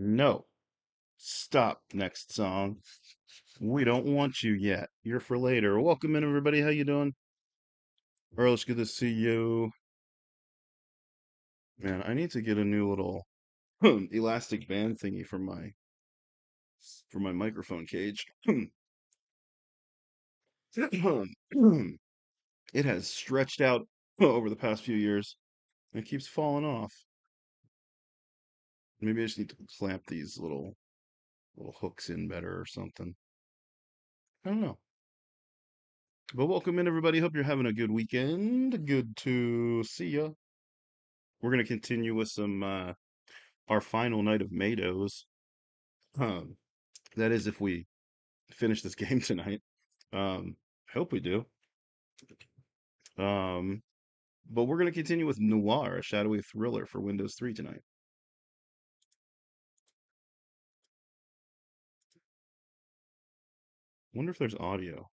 No. Stop. Next song. We don't want you yet. You're for later. Welcome in, everybody. How you doing? Earl, it's good to see you. Man, I need to get a new little elastic band thingy for my microphone cage. It has stretched out over the past few years. And it keeps falling off. Maybe I just need to clamp these little hooks in better or something. I don't know. But welcome in, everybody. Hope you're having a good weekend. Good to see ya. We're gonna continue with some our final night of Mados. Um, that is if we finish this game tonight. I hope we do. Um, but we're gonna continue with Noir, a shadowy thriller for Windows 3 tonight. Wonder if there's audio.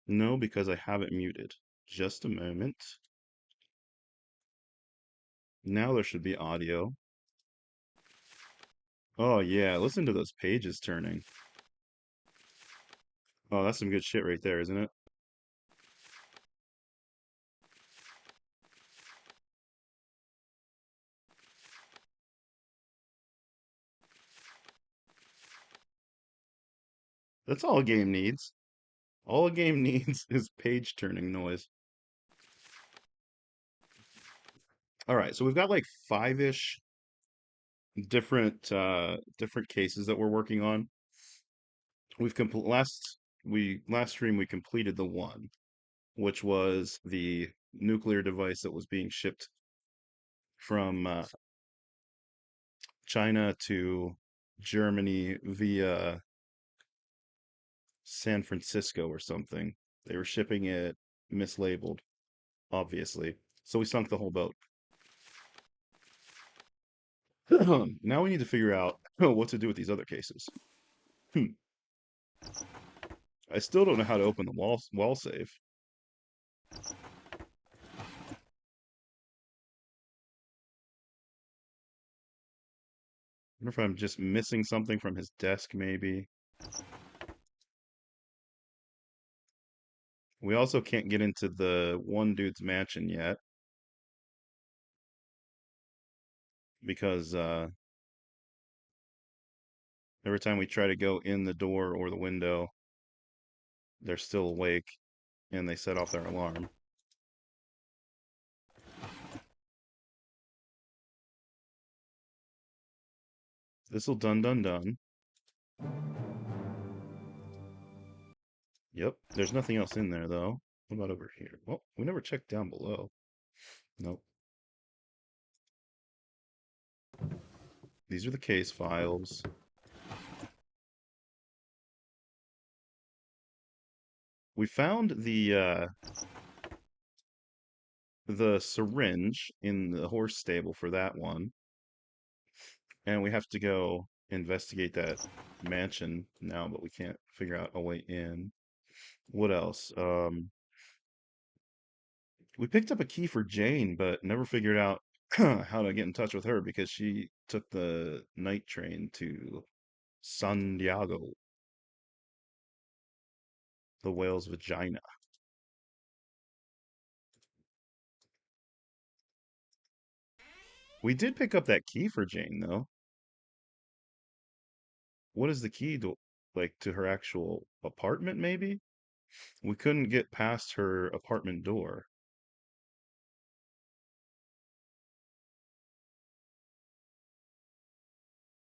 No, because I have it muted. Just a moment. Now there should be audio. Oh yeah, listen to those pages turning. Oh, that's some good shit right there, isn't it? That's all a game needs. All a game needs is page turning noise. All right, so we've got like five-ish different cases that we're working on. We've complete last stream we completed the one, which was the nuclear device that was being shipped from China to Germany via San Francisco or something. They were shipping it mislabeled, obviously. So we sunk the whole boat. Now we need to figure out what to do with these other cases. Hmm. I still don't know how to open the wall save. I wonder if I'm just missing something from his desk, maybe. We also can't get into the one dude's mansion yet because every time we try to go in the door or the window, they're still awake and they set off their alarm. This'll done. Yep, there's nothing else in there though. What about over here? Well, we never checked down below. Nope. These are the case files. We found the syringe in the horse stable for that one, and we have to go investigate that mansion now, but we can't figure out a way in. What else? We picked up a key for Jane, but never figured out how to get in touch with her because she took the night train to San Diego, the whale's vagina. We did pick up that key for Jane, though. What is the key to, like, to her actual apartment, maybe? We couldn't get past her apartment door.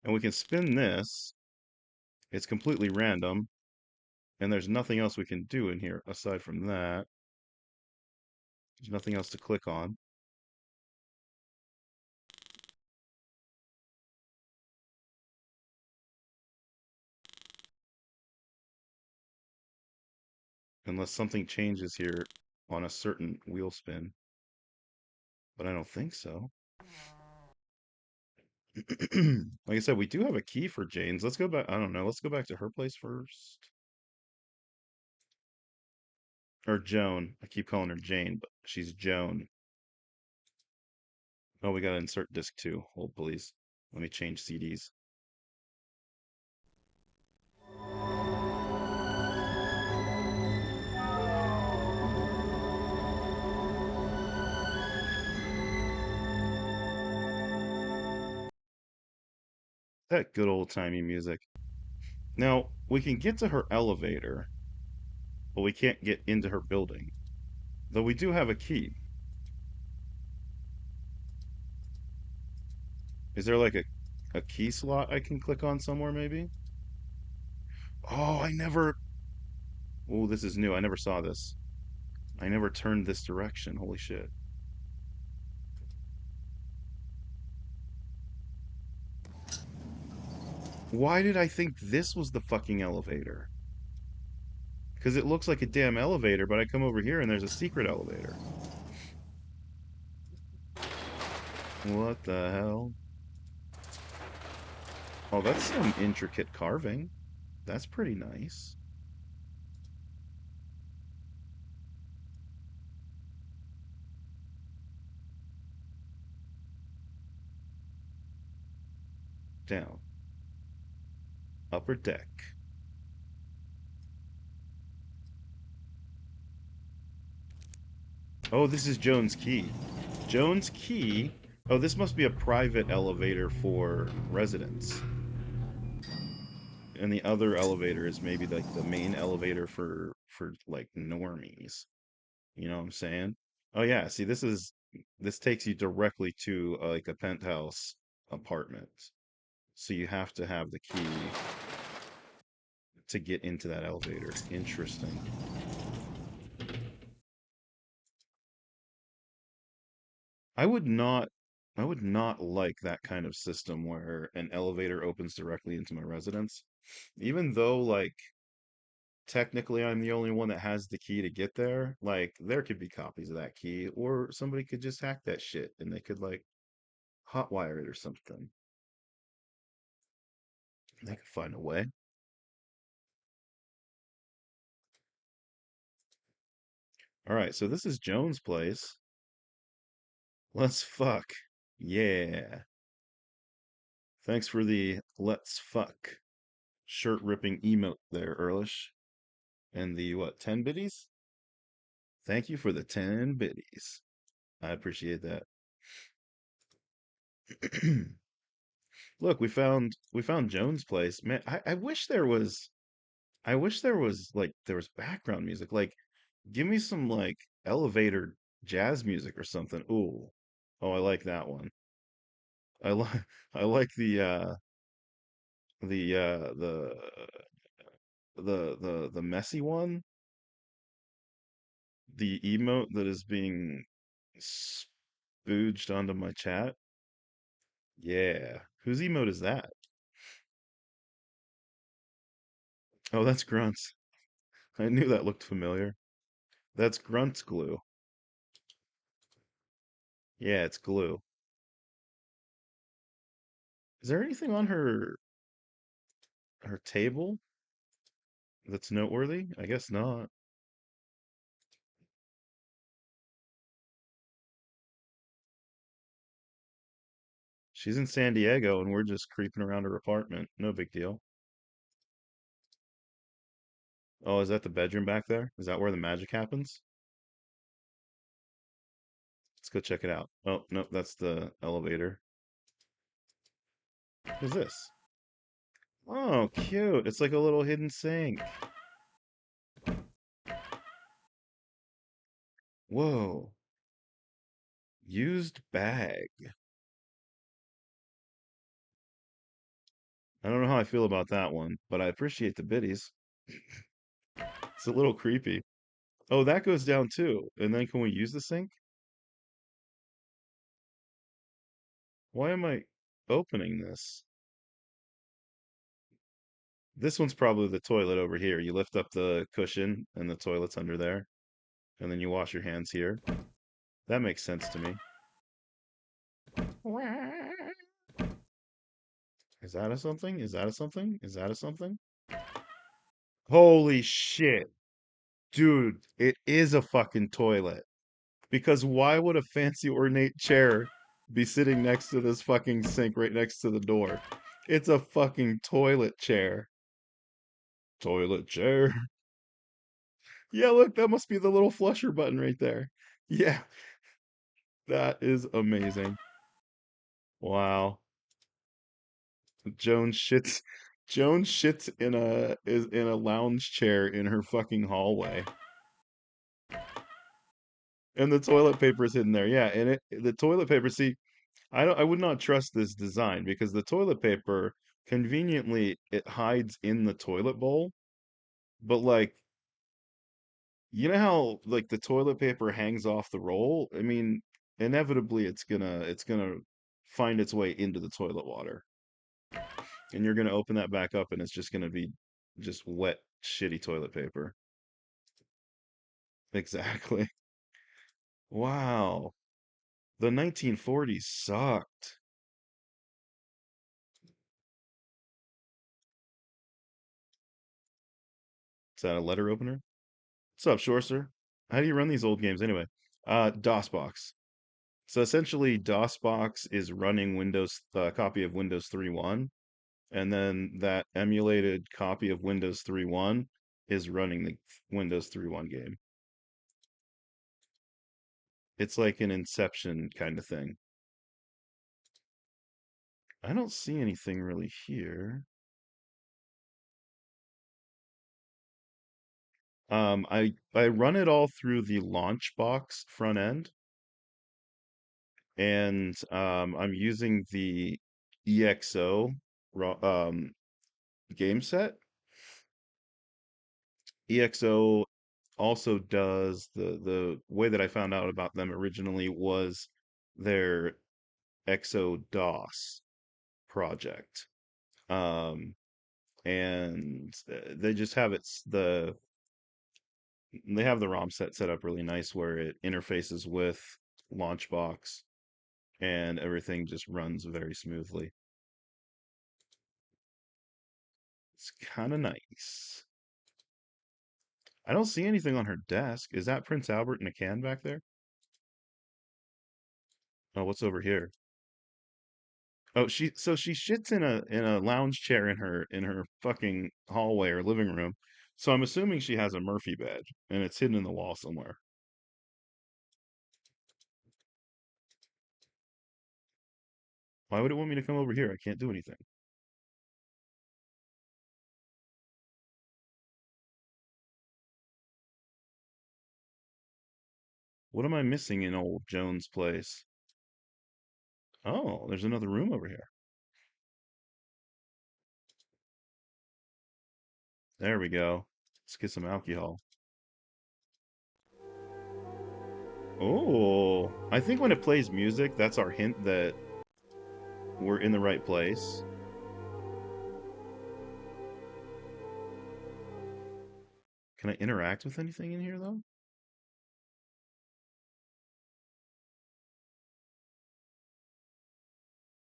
And we can spin this. It's completely random. And there's nothing else we can do in here aside from that. There's nothing else to click on. Unless something changes here on a certain wheel spin. But I don't think so. Like I said, we do have a key for Jane's. Let's go back. I don't know. Let's go back to her place first. Or Joan. I keep calling her Jane, but she's Joan. Oh, we gotta insert disc 2. Hold, please. Let me change CDs. That good old-timey music. Now, we can get to her elevator, but we can't get into her building. Though we do have a key. Is there like a key slot I can click on somewhere, maybe? Oh, I never... Oh, this is new. I never saw this. I never turned this direction. Holy shit. Why did I think this was the fucking elevator? Because it looks like a damn elevator, but I come over here and there's a secret elevator. What the hell? Oh, that's some intricate carving. That's pretty nice. Down. Upper deck. Oh, this is Joan's key. Joan's key. Oh, this must be a private elevator for residents. And the other elevator is maybe like the main elevator for like normies. You know what I'm saying? Oh yeah, see this takes you directly to like a penthouse apartment. So you have to have the key to get into that elevator. Interesting. I would not I would not like that kind of system where an elevator opens directly into my residence. Even though like technically I'm the only one that has the key to get there, like there could be copies of that key or somebody could just hack that shit and they could like hotwire it or something. They could find a way. All right, so this is Jones' place. Let's fuck. Yeah. Thanks for the let's fuck shirt ripping emote there, Earlish. And the what, 10 biddies? Thank you for the 10 biddies. I appreciate that. Look, we found Jones' place. Man, I wish there was there was background music. Like give me some like elevator jazz music or something. Ooh. Oh, I like that one. I like I like the the messy one, the emote that is being spooged onto my chat. Yeah. Whose emote is that? Oh, that's Grunts. I knew that looked familiar. That's Grunt's glue. Yeah, it's glue. Is there anything on her table that's noteworthy? I guess not. She's in San Diego and we're just creeping around her apartment. No big deal. Oh, is that the bedroom back there? Is that where the magic happens? Let's go check it out. Oh, nope, that's the elevator. What's this? Oh, cute. It's like a little hidden sink. Whoa. Used bag. I don't know how I feel about that one, but I appreciate the biddies. It's a little creepy. Oh, that goes down too. And then can we use the sink? Why am I opening this? This one's probably the toilet over here. You lift up the cushion and the toilet's under there, and then you wash your hands here. That makes sense to me. Is that a something? Is that a something? Is that a something? Holy shit. Dude, it is a fucking toilet. Because why would a fancy ornate chair be sitting next to this fucking sink right next to the door? It's a fucking toilet chair. Toilet chair. Yeah, look, that must be the little flusher button right there. Yeah, that is amazing. Wow. Joan shits Joan shits in a lounge chair in her fucking hallway. And the toilet paper is hidden there. Yeah, and the toilet paper, see, I would not trust this design because the toilet paper conveniently it hides in the toilet bowl, but like you know how like the toilet paper hangs off the roll? I mean, inevitably it's gonna find its way into the toilet water. And you're gonna open that back up and it's just gonna be just wet, shitty toilet paper. Exactly. Wow. The 1940s sucked. Is that a letter opener? What's up, Shore Sir? How do you run these old games anyway? DOSBox. So essentially, DOSBox is running Windows copy of Windows 3.1, and then that emulated copy of Windows 3.1 is running the Windows 3.1 game. It's like an Inception kind of thing. I don't see anything really here. I run it all through the Launchbox front end, and I'm using the EXO game set. EXO also does the way that I found out about them originally was their EXO DOS project. Um, and they just have they have the ROM set up really nice where it interfaces with Launchbox and everything just runs very smoothly. It's kind of nice. I don't see anything on her desk. Is that Prince Albert in a can back there? Oh, what's over here? Oh, she shits in a lounge chair in her fucking hallway or living room. So I'm assuming she has a Murphy badge and it's hidden in the wall somewhere. Why would it want me to come over here? I can't do anything. What am I missing in old Jones' place? Oh, there's another room over here. There we go. Let's get some alcohol. Oh, I think when it plays music, that's our hint that we're in the right place. Can I interact with anything in here though?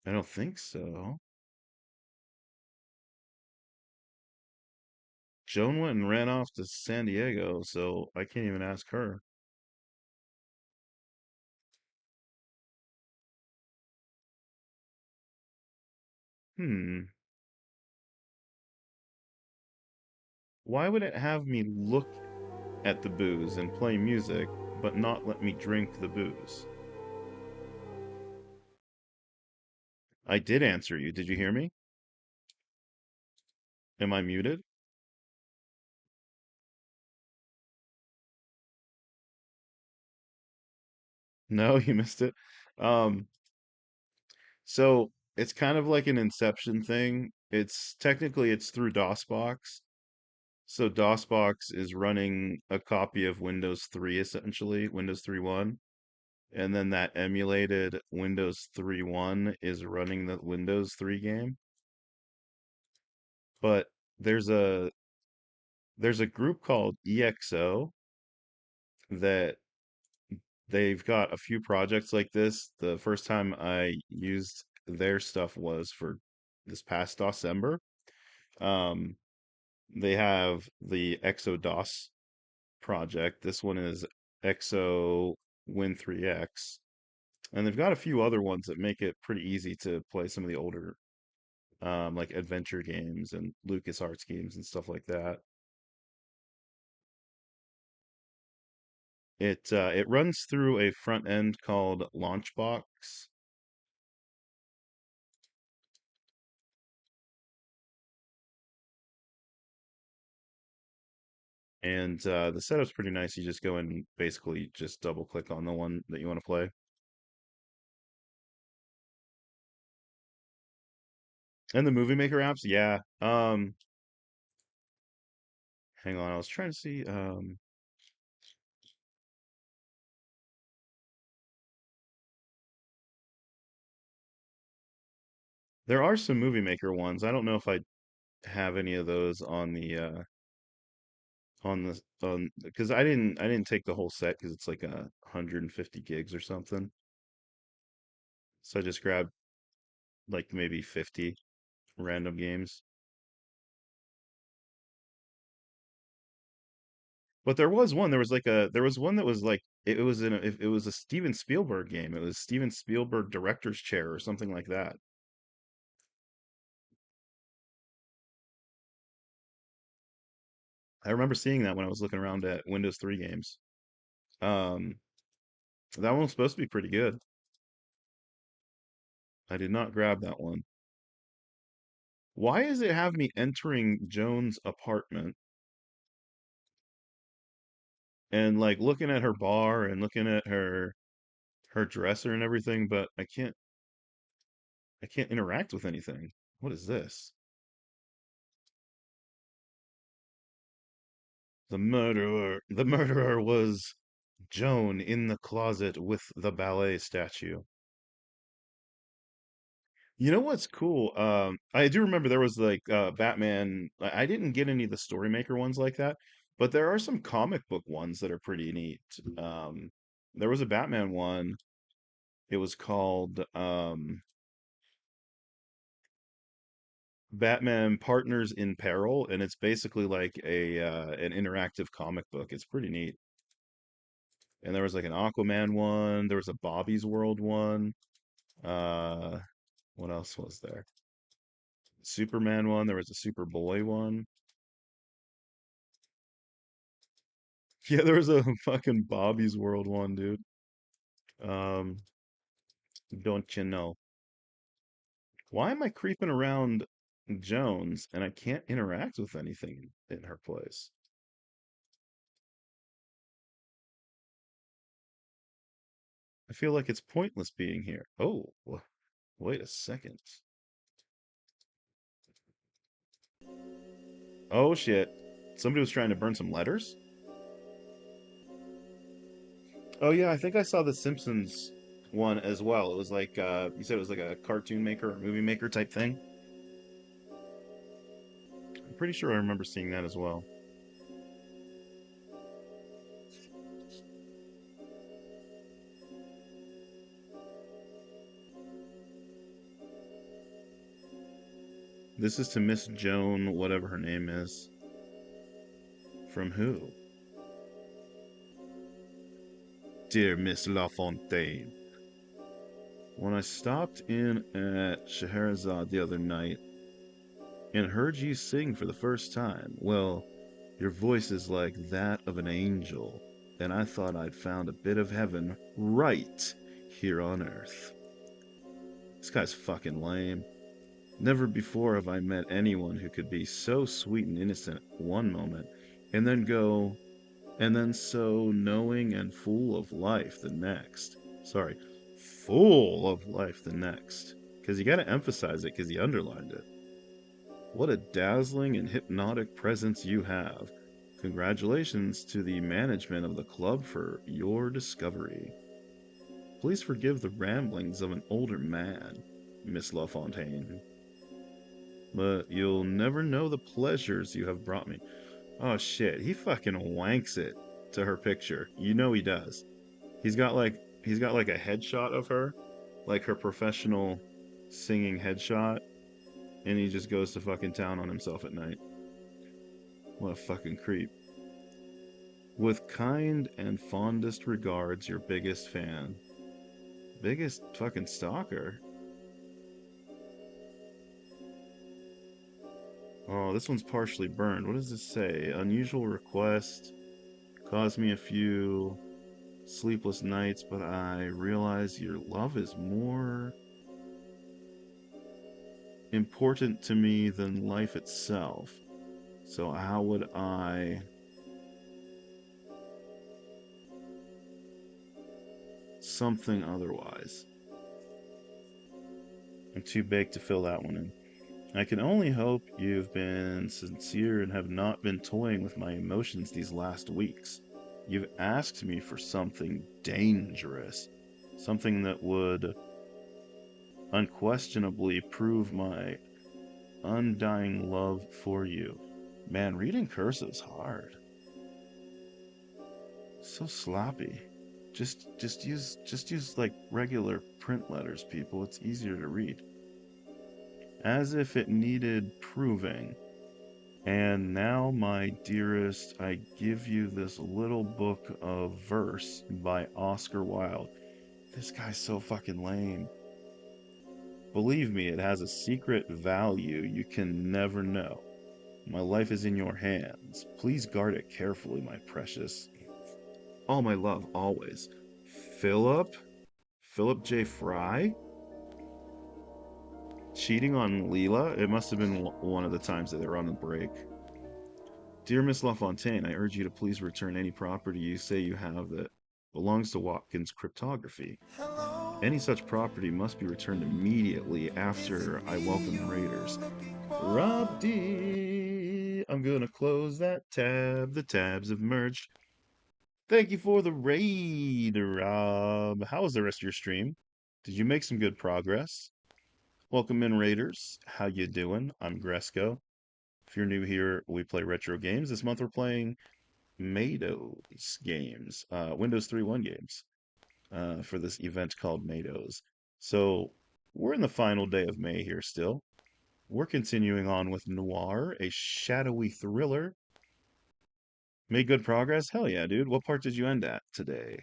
I don't think so. Joan went and ran off to San Diego, so I can't even ask her. Hmm. Why would it have me look at the booze and play music, but not let me drink the booze? I did answer you. Did you hear me? Am I muted? No, you missed it. Um, so it's kind of like an Inception thing. It's technically it's through DOSBox. So DOSBox is running a copy of Windows 3 essentially, Windows 3.1, and then that emulated Windows 3.1 is running the Windows 3 game. But there's a there's a group called EXO that they've got a few projects like this. The first time I used their stuff was for this past December. Um, they have the EXO DOS project. This one is XO Win 3X. And they've got a few other ones that make it pretty easy to play some of the older like adventure games and LucasArts games and stuff like that. It runs through a front end called Launchbox, and the setup's pretty nice. You just go in and basically just double click on the one that you want to play. And the Movie Maker apps, yeah. Hang on, I was trying to see. There are some Movie Maker ones. I don't know if I have any of those on the on because I didn't take the whole set because it's like 150 gigs or something. So I just grabbed like maybe 50 random games. But there was one that was like it was a Steven Spielberg game. It was Steven Spielberg director's chair or something like that. I remember seeing that when I was looking around at Windows 3 games. Um, that one was supposed to be pretty good. I did not grab that one. Why does it have me entering Joan's apartment and like looking at her bar and looking at her dresser and everything, but I can't interact with anything. What is this? The murderer was Joan in the closet with the ballet statue. You know what's cool? I do remember there was like Batman. I didn't get any of the Story Maker ones like that, but there are some comic book ones that are pretty neat. There was a Batman one. It was called Batman Partners in Peril, and it's basically like a an interactive comic book. It's pretty neat. And there was like an Aquaman one. There was a Bobby's World one. Uh, what else was there? Superman one. There was a Superboy one. Yeah, there was a fucking Bobby's World one, dude. Um, don't you know? Why am I creeping around Jones and I can't interact with anything in her place? I feel like it's pointless being here. Oh, wait a second. Oh shit. Somebody was trying to burn some letters? Oh yeah, I think I saw the Simpsons one as well. It was like you said it was like a cartoon maker or movie maker type thing. I'm pretty sure I remember seeing that as well. This is to Miss Joan, whatever her name is. From who? Dear Miss LaFontaine, when I stopped in at Scheherazade the other night and heard you sing for the first time, well, your voice is like that of an angel, and I thought I'd found a bit of heaven right here on Earth. This guy's fucking lame. Never before have I met anyone who could be so sweet and innocent one moment, and then go, and then so knowing and full of life the next. Sorry, full of life the next. Because you gotta emphasize it because you underlined it. What a dazzling and hypnotic presence you have. Congratulations to the management of the club for your discovery. Please forgive the ramblings of an older man, Miss LaFontaine, but you'll never know the pleasures you have brought me. Oh shit, he fucking wanks it to her picture. You know he does. He's got like a headshot of her, like her professional singing headshot, and he just goes to fucking town on himself at night. What a fucking creep. With kind and fondest regards, your biggest fan. Biggest fucking stalker. Oh, this one's partially burned. What does this say? Unusual request. Caused me a few sleepless nights, but I realize your love is more important to me than life itself. So how would I something otherwise? I'm too baked to fill that one in. I can only hope you've been sincere and have not been toying with my emotions these last weeks. You've asked me for something dangerous, something that would unquestionably prove my undying love for you. Man, reading cursive's hard. So sloppy. Just use like regular print letters, people. It's easier to read. As if it needed proving. And now, my dearest, I give you this little book of verse by Oscar Wilde. This guy's so fucking lame. Believe me, it has a secret value you can never know. My life is in your hands. Please guard it carefully, my precious. All my love, always. Philip? Philip J. Fry? Cheating on Leela? It must have been one of the times that they were on the break. Dear Miss LaFontaine, I urge you to please return any property you say you have that belongs to Watkins Cryptography. Any such property must be returned immediately after I welcome the raiders. Rob D. I'm gonna close that tab. The tabs have merged. Thank you for the raid, Rob. How was the rest of your stream? Did you make some good progress? Welcome in, Raiders. How you doing? I'm Gresco. If you're new here, we play retro games. This month we're playing Mado's games, Windows 3.1 games, for this event called Mado's. So we're in the final day of May here still. We're continuing on with Noir, a shadowy thriller. Made good progress? Hell yeah, dude. What part did you end at today?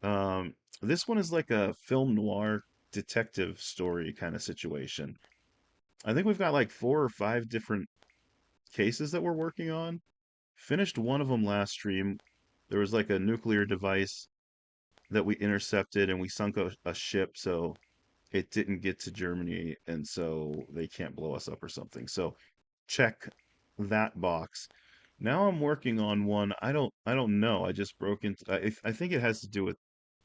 Um, this one is like a film noir detective story kind of situation. I think we've got like 4 or 5 different cases that we're working on. Finished one of them last stream. There was like a nuclear device that we intercepted and we sunk a ship so it didn't get to Germany and so they can't blow us up or something. So check that box. Now I'm working on one. I don't know. I just broke into I think it has to do with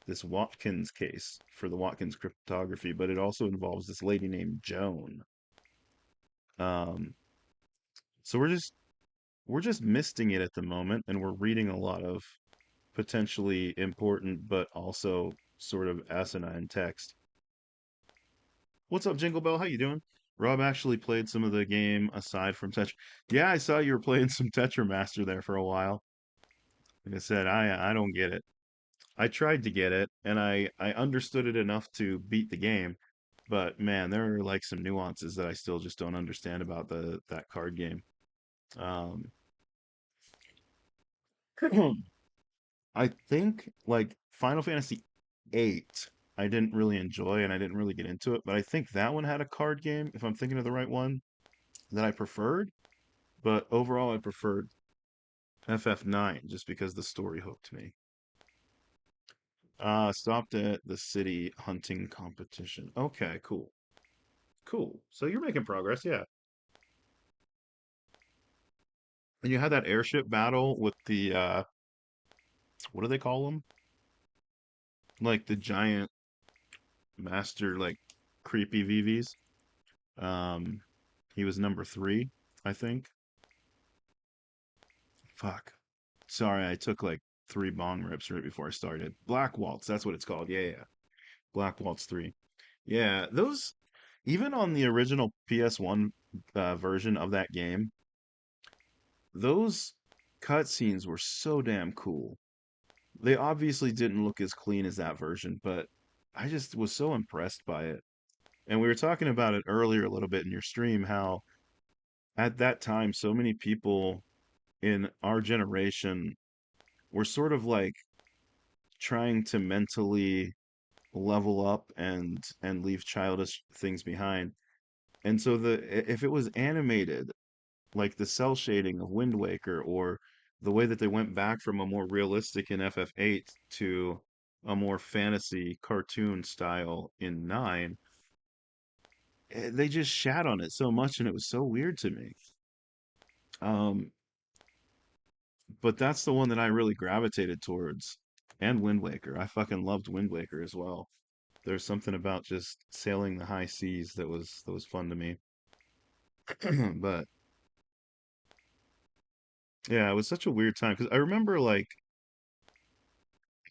this Watkins case for the Watkins cryptography, but it also involves this lady named Joan. Um, so we're just misting it at the moment, and we're reading a lot of potentially important but also sort of asinine text. What's up, Jingle Bell? How you doing? Rob actually played some of the game aside from Tetra. Yeah, I saw you were playing some Tetra Master there for a while. Like I said, I don't get it. I tried to get it, and I understood it enough to beat the game, but man, there are like some nuances that I still just don't understand about the that card game. Um, I think like Final Fantasy VIII, I didn't really enjoy and I didn't really get into it, but I think that one had a card game, if I'm thinking of the right one, that I preferred. But overall, I preferred FF9 just because the story hooked me. Stopped at the city hunting competition. Okay, cool. Cool. So you're making progress, yeah. And you had that airship battle with the what do they call them? Like the giant master like creepy VVs. Um he was number 3, I think. Fuck. Sorry, I took like 3 bong rips right before I started. Black Waltz, that's what it's called. Yeah, yeah. Black Waltz 3. Yeah, those even on the original PS1 version of that game, those cutscenes were so damn cool. They obviously didn't look as clean as that version, but I just was so impressed by it. And we were talking about it earlier a little bit in your stream, how at that time so many people in our generation, we're sort of like trying to mentally level up and leave childish things behind. And so if it was animated, like the cell shading of Wind Waker, or the way that they went back from a more realistic in FF8 to a more fantasy cartoon style in 9, they just shat on it so much and it was so weird to me. Um, but that's the one that I really gravitated towards. And Wind Waker. I fucking loved Wind Waker as well. There's something about just sailing the high seas that was fun to me. But yeah, it was such a weird time because I remember like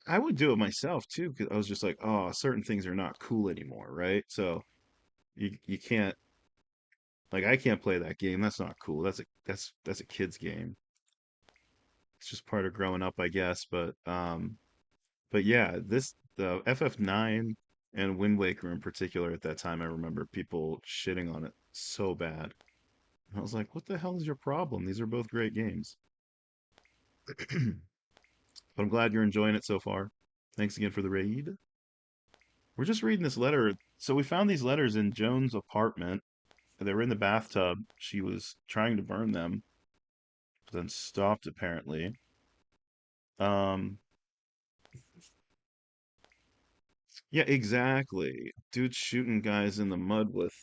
I would do it myself too because I was just like, oh, certain things are not cool anymore, right? So you can't, like, I can't play that game. That's not cool. That's a kid's game. It's just part of growing up, I guess. But yeah, this the FF9 and Wind Waker in particular at that time, I remember people shitting on it so bad. And I was like, what the hell is your problem? These are both great games. But I'm glad you're enjoying it so far. Thanks again for the raid. We're just reading this letter. So we found these letters in Joan's apartment. They were in the bathtub. She was trying to burn them, but then stopped apparently. Um, yeah, exactly. Dude's shooting guys in the mud with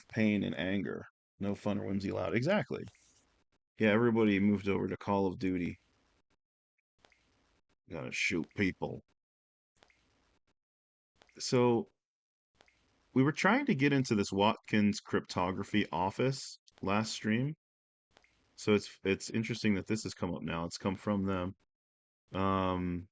pain and anger. No fun or whimsy allowed. Exactly. Yeah, everybody moved over to Call of Duty. Gotta shoot people. So we were trying to get into this Watkins cryptography office last stream. So it's interesting that this has come up now. It's come from them. Um,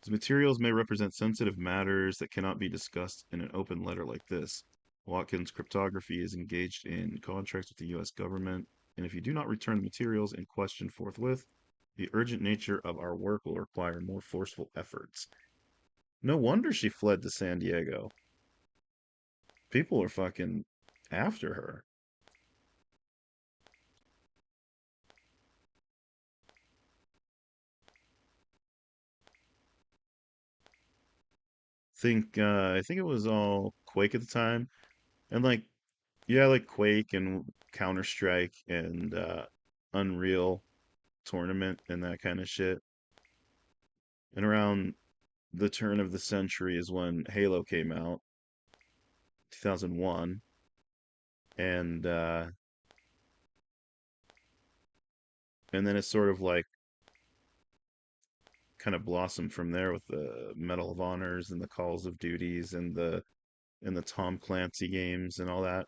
the materials may represent sensitive matters that cannot be discussed in an open letter like this. Watkins Cryptography is engaged in contracts with the U.S. government, and if you do not return the materials in question forthwith, the urgent nature of our work will require more forceful efforts. No wonder she fled to San Diego. People are fucking after her. I think it was all Quake at the time, and like, yeah, like Quake and Counter Strike and Unreal Tournament and that kind of shit. And around the turn of the century is when Halo came out, 2001, and and then it's sort of like kind of blossomed from there with the Medal of Honors and the Calls of Duties and the Tom Clancy games and all that.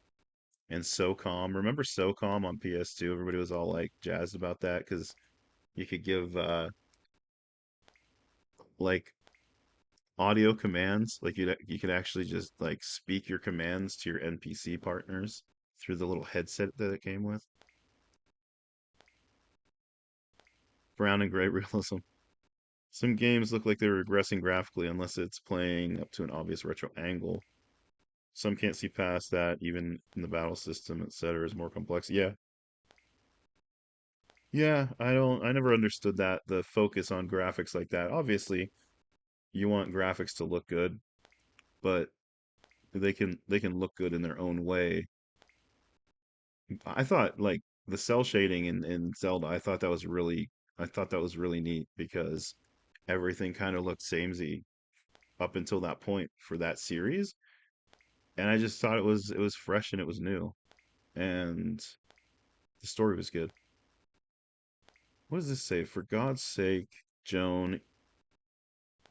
And SOCOM. Remember SOCOM on PS2? Everybody was all like jazzed about that because you could give like audio commands. Like you could actually just like speak your commands to your NPC partners through the little headset that it came with. Brown and gray realism. Some games look like they're regressing graphically unless it's playing up to an obvious retro angle. Some can't see past that, even in the battle system, etc., is more complex. Yeah. Yeah, I never understood that, the focus on graphics like that. Obviously, you want graphics to look good, but they can look good in their own way. I thought like the cell shading in Zelda, I thought that was really neat because everything kind of looked samey up until that point for that series, and I just thought it was fresh and it was new, and the story was good. What does this say? For God's sake, Joan,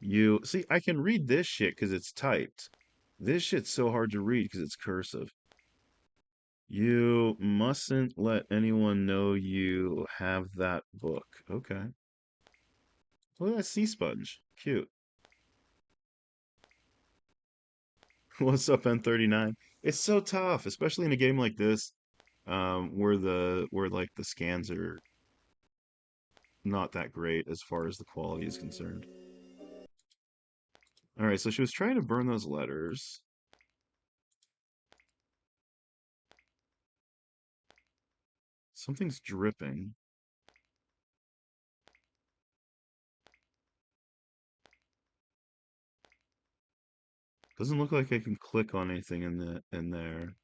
you see, I can read this shit because it's typed. This shit's so hard to read because it's cursive. You mustn't let anyone know you have that book. Okay. Look at that sea sponge. Cute. What's up, N39? It's so tough, especially in a game like this, where like the scans are not that great as far as the quality is concerned. All right, so she was trying to burn those letters. Something's dripping. Doesn't look like I can click on anything in there.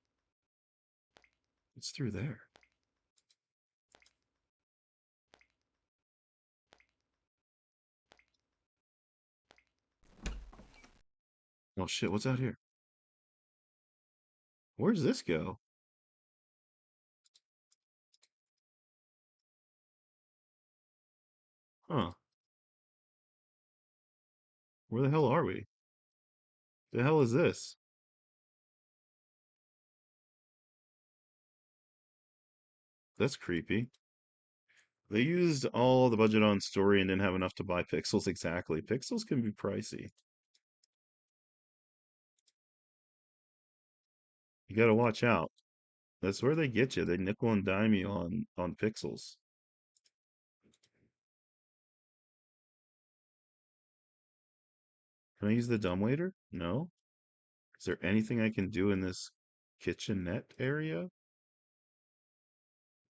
It's through there. Oh shit, what's out here? Where's this go? Huh. Where the hell are we? The hell is this? That's creepy. They used all the budget on story and didn't have enough to buy pixels exactly. Pixels can be pricey. You gotta watch out. That's where they get you. They nickel and dime you on pixels. Can I use the dumbwaiter? No. Is there anything I can do in this kitchenette area?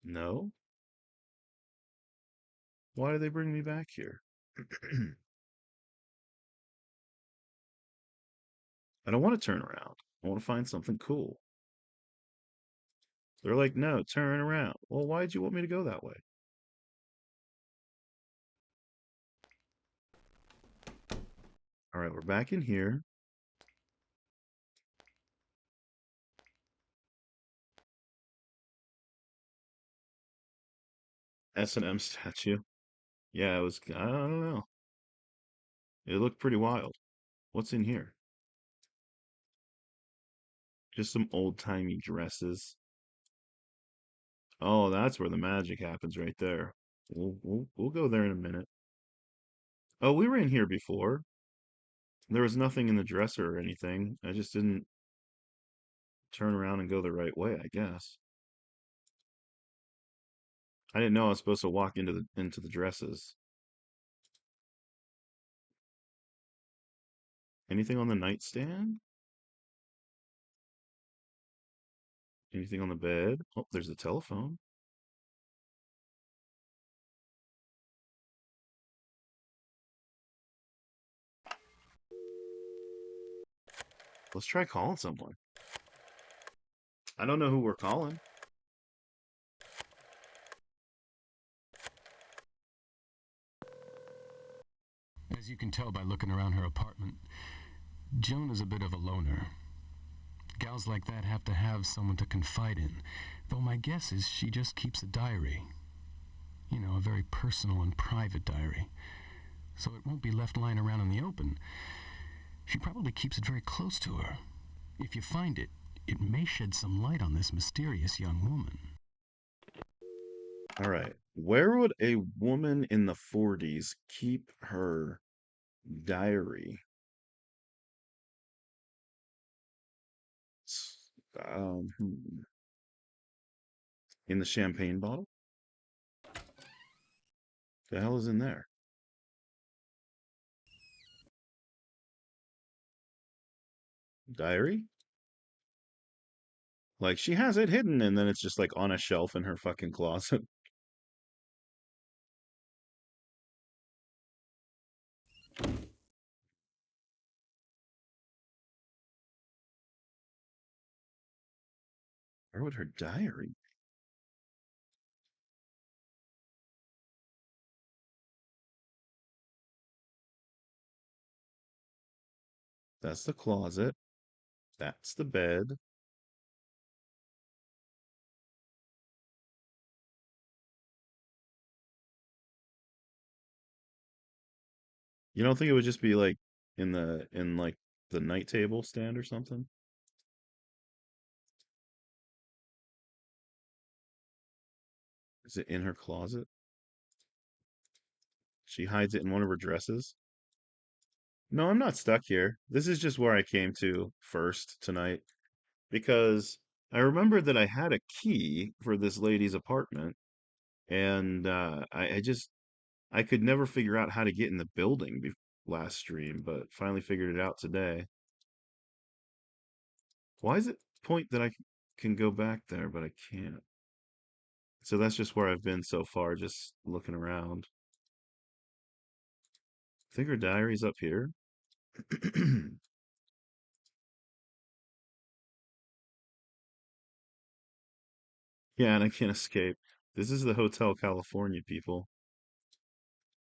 No. Why do they bring me back here? I don't want to turn around. I want to find something cool. They're like, no, turn around. Well, why'd you want me to go that way? All right, we're back in here. S&M statue. Yeah, it was, I don't know. It looked pretty wild. What's in here? Just some old-timey dresses. Oh, that's where the magic happens right there. We'll go there in a minute. Oh, we were in here before. There was nothing in the dresser or anything. I just didn't turn around and go the right way, I guess. I didn't know I was supposed to walk into the dresses. Anything on the nightstand? Anything on the bed? Oh, there's a telephone. Let's try calling someone. I don't know who we're calling. As you can tell by looking around her apartment, Joan is a bit of a loner. Gals like that have to have someone to confide in, though my guess is she just keeps a diary. You know, a very personal and private diary. So it won't be left lying around in the open. She probably keeps it very close to her. If you find it, it may shed some light on this mysterious young woman. All right. Where would a woman in the 40s keep her diary? Hmm. In the champagne bottle? The hell is in there? Diary? Like she has it hidden and then it's just like on a shelf in her fucking closet. Where would her diary? That's the closet. That's the bed. You don't think it would just be like in like the night table stand or something? Is it in her closet? She hides it in one of her dresses? No, I'm not stuck here. This is just where I came to first tonight because I remembered that I had a key for this lady's apartment and I could never figure out how to get in the building last stream, but finally figured it out today. Why is it point that I can go back there, but I can't? So that's just where I've been so far, just looking around. I think her diary's up here. Yeah, and I can't escape. This is the Hotel California, people.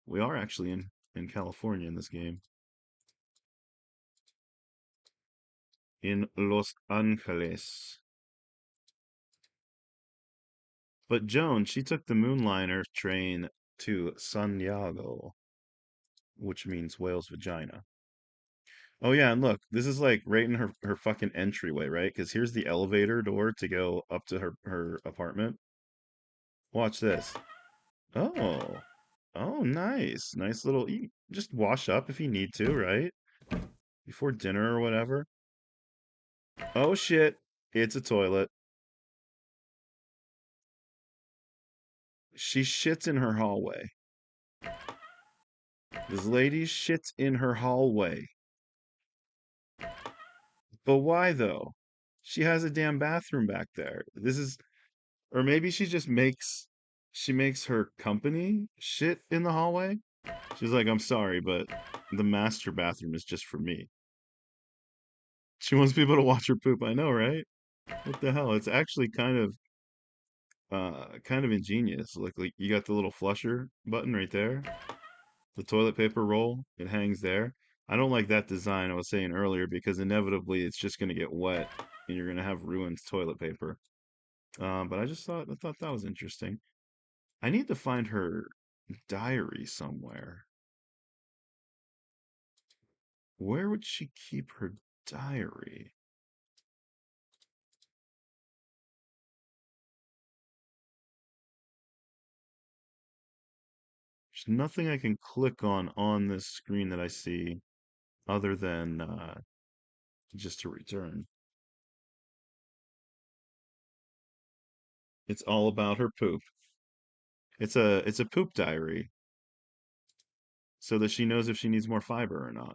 We are actually in California in this game. In Los Angeles. But Joan, she took the Moonliner train to San Diego, which means whale's vagina. Oh yeah, and look, this is like right in her fucking entryway, right? Because here's the elevator door to go up to her apartment. Watch this. Oh, oh, nice, nice little. You just wash up if you need to, right? Before dinner or whatever. Oh shit, it's a toilet. She shits in her hallway. This lady shits in her hallway. But why though? She has a damn bathroom back there. This is, or maybe she makes her company shit in the hallway. She's like, I'm sorry, but the master bathroom is just for me. She wants people to watch her poop. I know, right? What the hell? It's actually kind of ingenious. Like you got the little flusher button right there. The toilet paper roll, it hangs there. I don't like that design I was saying earlier because inevitably it's just going to get wet and you're going to have ruined toilet paper. But I thought that was interesting. I need to find her diary somewhere. Where would she keep her diary? There's nothing I can click on this screen that I see other than just to return. It's all about her poop. It's a poop diary so that she knows if she needs more fiber or not.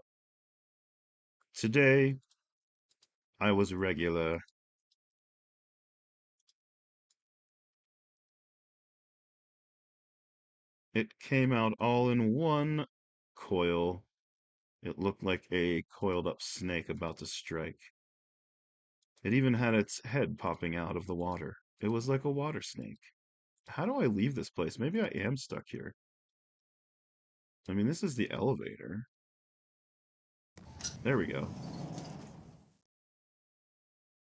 Today I was regular. It came out all in one coil. It looked like a coiled up snake about to strike. It even had its head popping out of the water. It was like a water snake. How do I leave this place? Maybe I am stuck here. I mean, this is the elevator. There we go.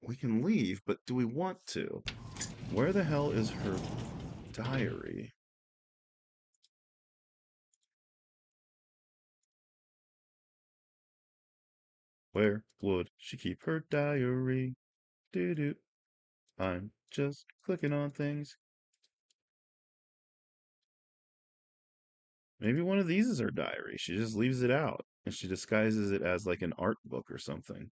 We can leave, but do we want to? Where the hell is her diary? Where would she keep her diary? Doo doo. I'm just clicking on things. Maybe one of these is her diary. She just leaves it out and she disguises it as like an art book or something.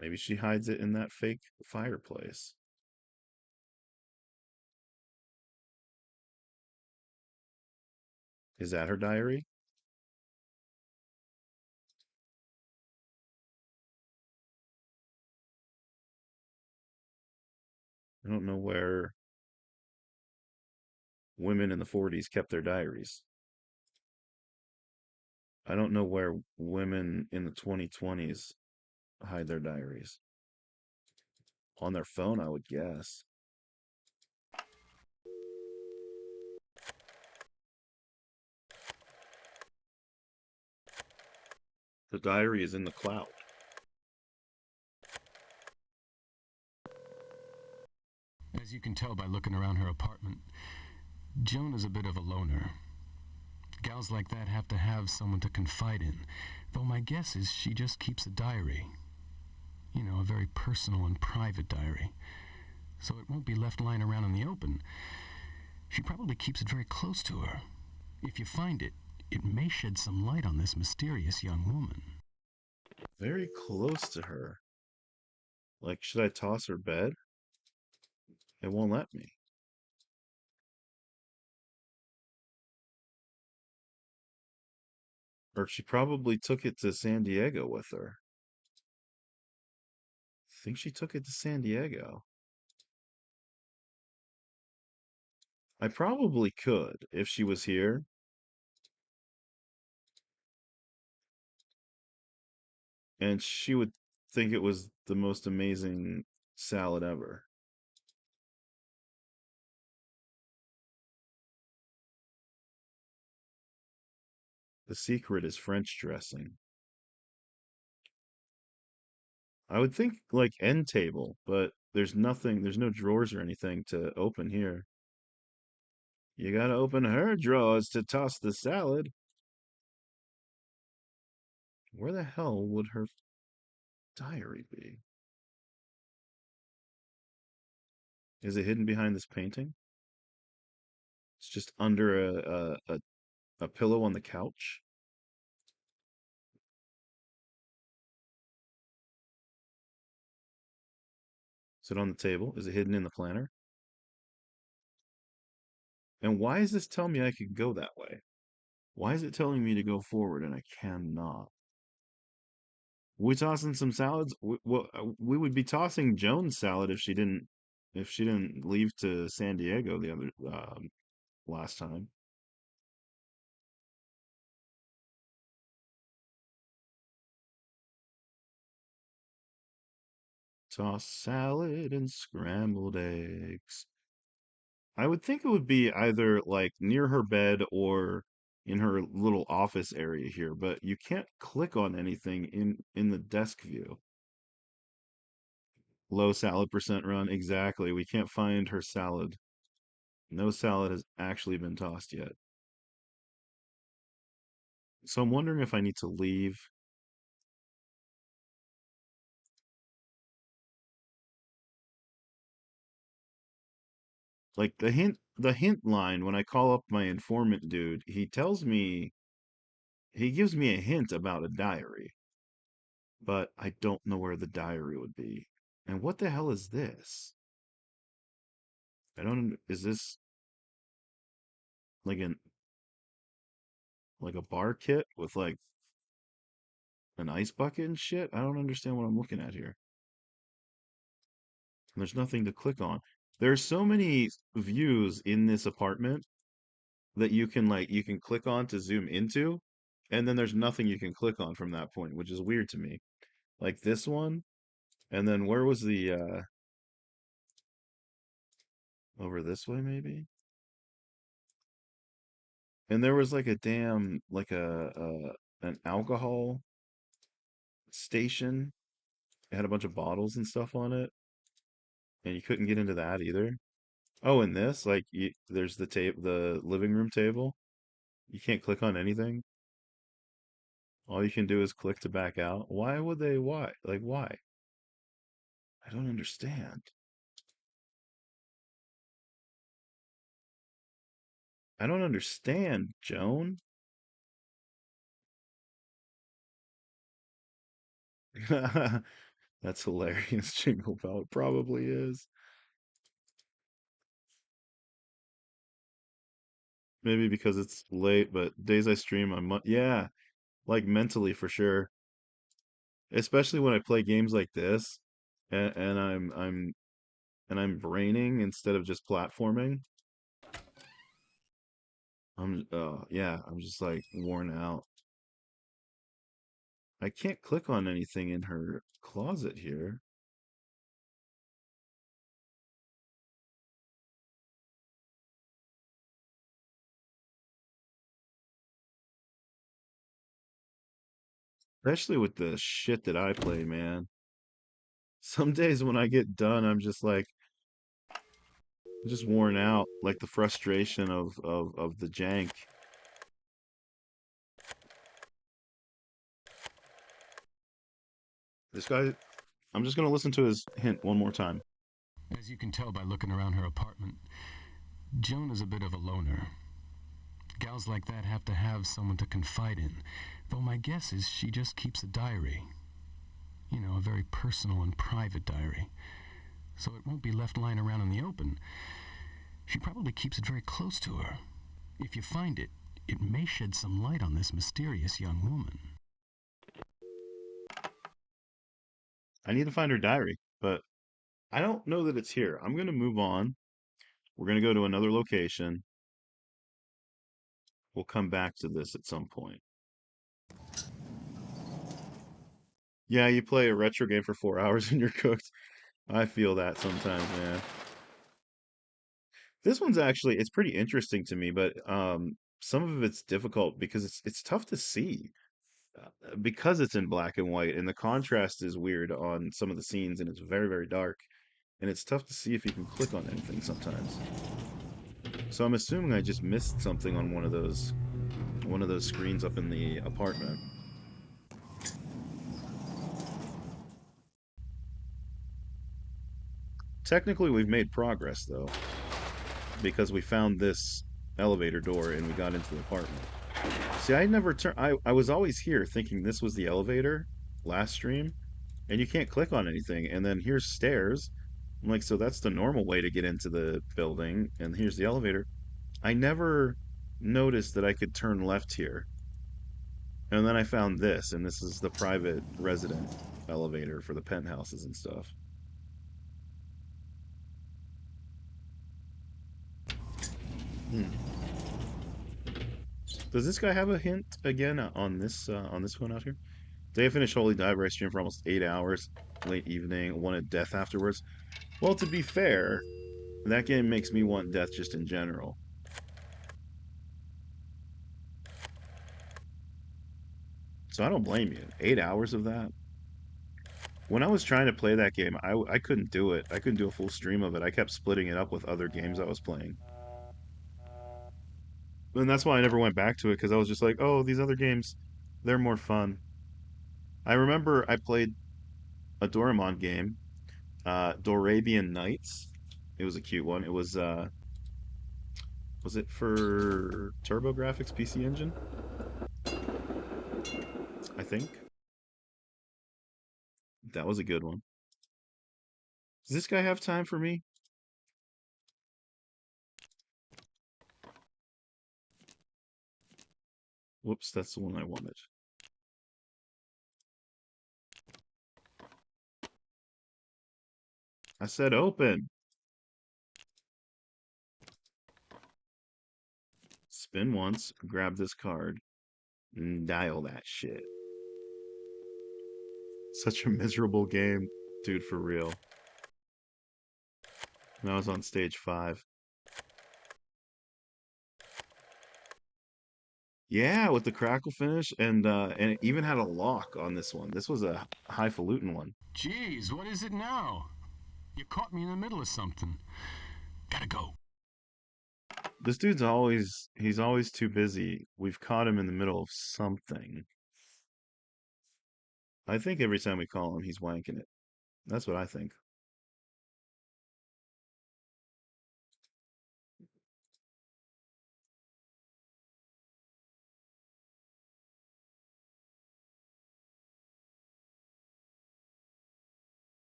Maybe she hides it in that fake fireplace. Is that her diary? I don't know where women in the 40s kept their diaries. I don't know where women in the 2020s hide their diaries. On their phone, I would guess. The diary is in the cloud. As you can tell by looking around her apartment, Joan is a bit of a loner. Gals like that have to have someone to confide in, though my guess is she just keeps a diary. You know, a very personal and private diary. So it won't be left lying around in the open. She probably keeps it very close to her. If you find it, it may shed some light on this mysterious young woman. Very close to her. Like, should I toss her bed? It won't let me. Or she probably took it to San Diego with her. think she took it to San Diego. I probably could if she was here. And she would think it was the most amazing salad ever. The secret is French dressing. I would think like end table, but there's nothing, there's no drawers or anything to open here. You gotta open her drawers to toss the salad. Where the hell would her diary be? Is it hidden behind this painting? It's just under a pillow on the couch. Is it on the table? Is it hidden in the planner? And why does this tell me I could go that way? Why is it telling me to go forward and I cannot? We tossing some salads? We would be tossing Joan's salad if she didn't leave to San Diego the other last time. Toss salad and scrambled eggs. I would think it would be either like near her bed or in her little office area here, but you can't click on anything in the desk view. Low salad percent run. Exactly. We can't find her salad. No salad has actually been tossed yet. So I'm wondering if I need to leave. Like the hint line when I call up my informant dude, he gives me a hint about a diary, but I don't know where the diary would be. And what the hell is this? Is this like an like a bar kit with like an ice bucket and shit? I don't understand what I'm looking at here. And there's nothing to click on. There's so many views in this apartment that you can click on to zoom into, and then there's nothing you can click on from that point, which is weird to me. Like this one, and then where was the over this way maybe? And there was like a damn like an alcohol station. It had a bunch of bottles and stuff on it, and you couldn't get into that either. Oh, and this, there's the living room table. You can't click on anything. All you can do is click to back out. Why would they? Why? Like, why? I don't understand. I don't understand, Joan. That's hilarious, Jingle Bell. It probably is. Maybe because it's late, but days I stream, yeah, like mentally for sure. Especially when I play games like this, and I'm braining instead of just platforming. Yeah, I'm just like worn out. I can't click on anything in her closet here. Especially with the shit that I play, man. Some days when I get done, I'm just worn out, like the frustration of the jank. This guy, I'm just gonna listen to his hint one more time. As you can tell by looking around her apartment, Joan is a bit of a loner. Gals like that have to have someone to confide in, though my guess is she just keeps a diary. You know, a very personal and private diary. So it won't be left lying around in the open. She probably keeps it very close to her. If you find it, it may shed some light on this mysterious young woman. I need to find her diary. but I don't know that it's here. I'm gonna move on. We're gonna go to another location. We'll come back to this at some point. Yeah, you play a retro game for 4 hours and you're cooked. I feel that sometimes, man. This one's actually it's pretty interesting to me, but some of it's difficult because it's tough to see because it's in black and white and the contrast is weird on some of the scenes and it's very, very dark and it's tough to see if you can click on anything sometimes. So I'm assuming I just missed something on one of those screens up in the apartment. Technically, we've made progress though because we found this elevator door and we got into the apartment. See, I never turn. I was always here thinking this was the elevator last stream, and you can't click on anything. And then here's stairs. I'm like, so that's the normal way to get into the building, and here's the elevator. I never noticed that I could turn left here. And then I found this, and this is the private resident elevator for the penthouses and stuff. Hmm. Does this guy have a hint again on this one out here? Day I finished Holy Diver. I streamed for almost 8 hours. Late evening, wanted death afterwards. Well, to be fair, that game makes me want death just in general. So I don't blame you. 8 hours of that. When I was trying to play that game, I couldn't do it. I couldn't do a full stream of it. I kept splitting it up with other games I was playing. And that's why I never went back to it because I was just like, oh, these other games, they're more fun. I remember I played a Doraemon game, Dorabian Nights. It was a cute one. It was it for TurboGrafx PC Engine? I think. That was a good one. Does this guy have time for me? Whoops, that's the one I wanted. I said open. Spin once, grab this card, and dial that shit. Such a miserable game, dude, for real. And I was on stage 5. Yeah, with the crackle finish, and it even had a lock on this one. This was a highfalutin one. Jeez, what is it now? You caught me in the middle of something. Gotta go. This dude's he's always too busy. We've caught him in the middle of something. I think every time we call him, he's wanking it. That's what I think.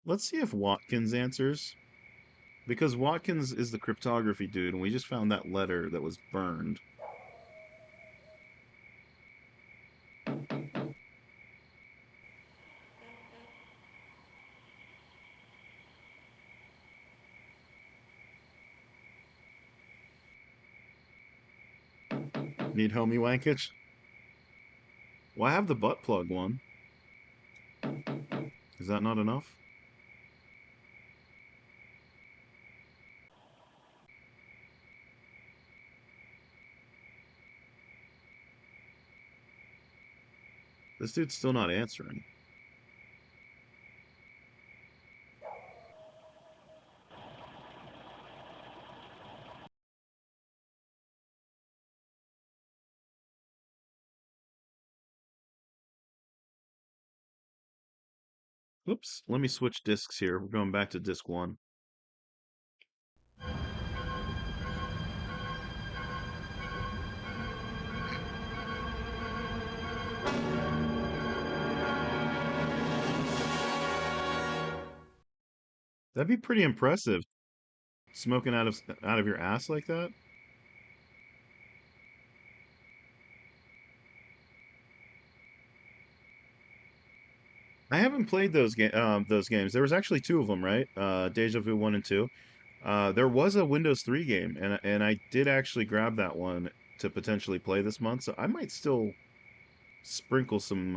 Let's see if Watkins answers. Because Watkins is the cryptography dude, and we just found that letter that was burned. Need homie wankage? Well, I have the butt plug one. Is that not enough? This dude's still not answering. Oops, let me switch discs here. We're going back to disc 1. That'd be pretty impressive. Smoking out of your ass like that? I haven't played those games. There was actually two of them, right? Deja Vu 1 and 2. There was a Windows 3 game, and I did actually grab that one to potentially play this month. So I might still sprinkle some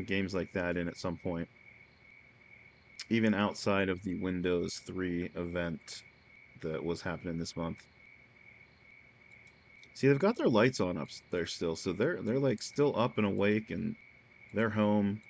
games like that in at some point, even outside of the Windows 3 event that was happening this month. See, they've got their lights on up there still, so they're like still up and awake and they're home.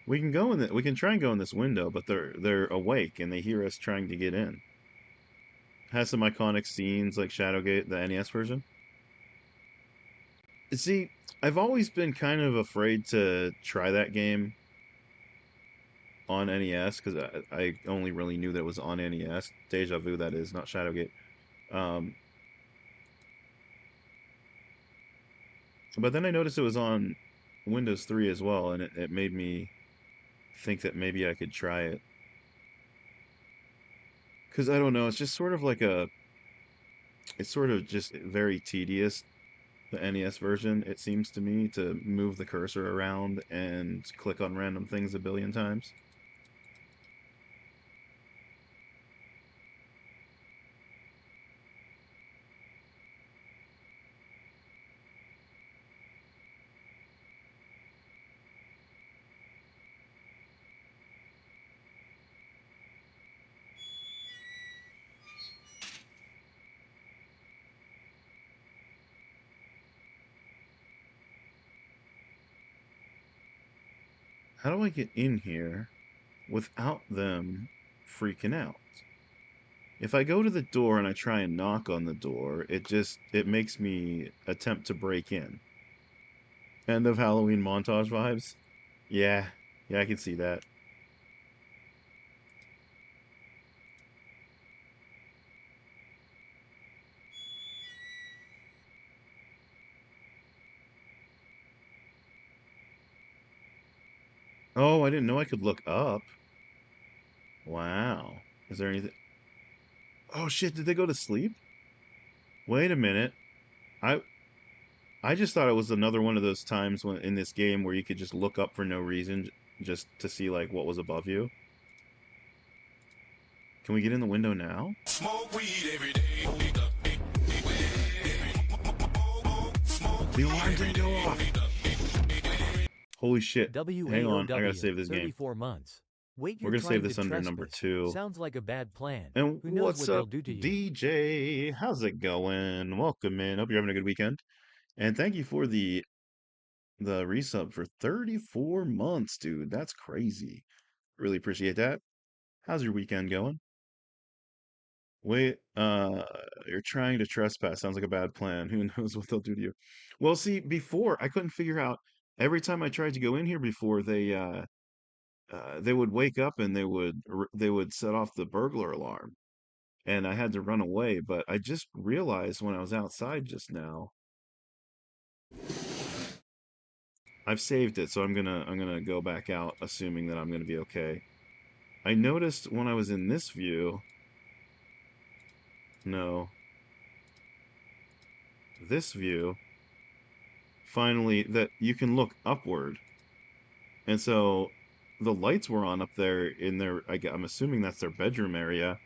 We can try and go in this window, but they're awake and they hear us trying to get in. Has some iconic scenes like Shadowgate, the NES version. See, I've always been kind of afraid to try that game on NES because I only really knew that it was on NES. Deja Vu, that is, not Shadowgate. Um, but then I noticed it was on Windows 3 as well, and it made me think that maybe I could try it. Because I don't know, it's just sort of like it's sort of just very tedious, the NES version, it seems to me, to move the cursor around and click on random things a billion times. How do I get in here without them freaking out? If I go to the door and I try and knock on the door, it makes me attempt to break in. End of Halloween montage vibes. Yeah, yeah, I can see that. Oh, I didn't know I could look up. Wow. Is there anything? Oh shit, did they go to sleep? Wait a minute. I I just thought it was another one of those times when in this game where you could just look up for no reason just to see like what was above you. Can we get in the window now? Smoke weed every day. The alarm didn't go off. Holy shit. Hang on, I gotta WAOW, save this game. 34 months. Wait We're your gonna save trying to this under number trespass. 2. Sounds like a bad plan. And Who knows what's what they'll up, do to you? DJ? How's it going? Welcome in. Hope you're having a good weekend. And thank you for the resub for 34 months, dude. That's crazy. Really appreciate that. How's your weekend going? Wait, you're trying to trespass. Sounds like a bad plan. Who knows what they'll do to you? Well, see, before I couldn't figure out every time I tried to go in here before they would wake up and they would set off the burglar alarm and I had to run away, but I just realized when I was outside just now, I've saved it, so I'm gonna go back out assuming that I'm gonna be okay. I noticed when I was in this view, no, this view, finally that you can look upward. And so the lights were on up there in I'm assuming that's their bedroom area,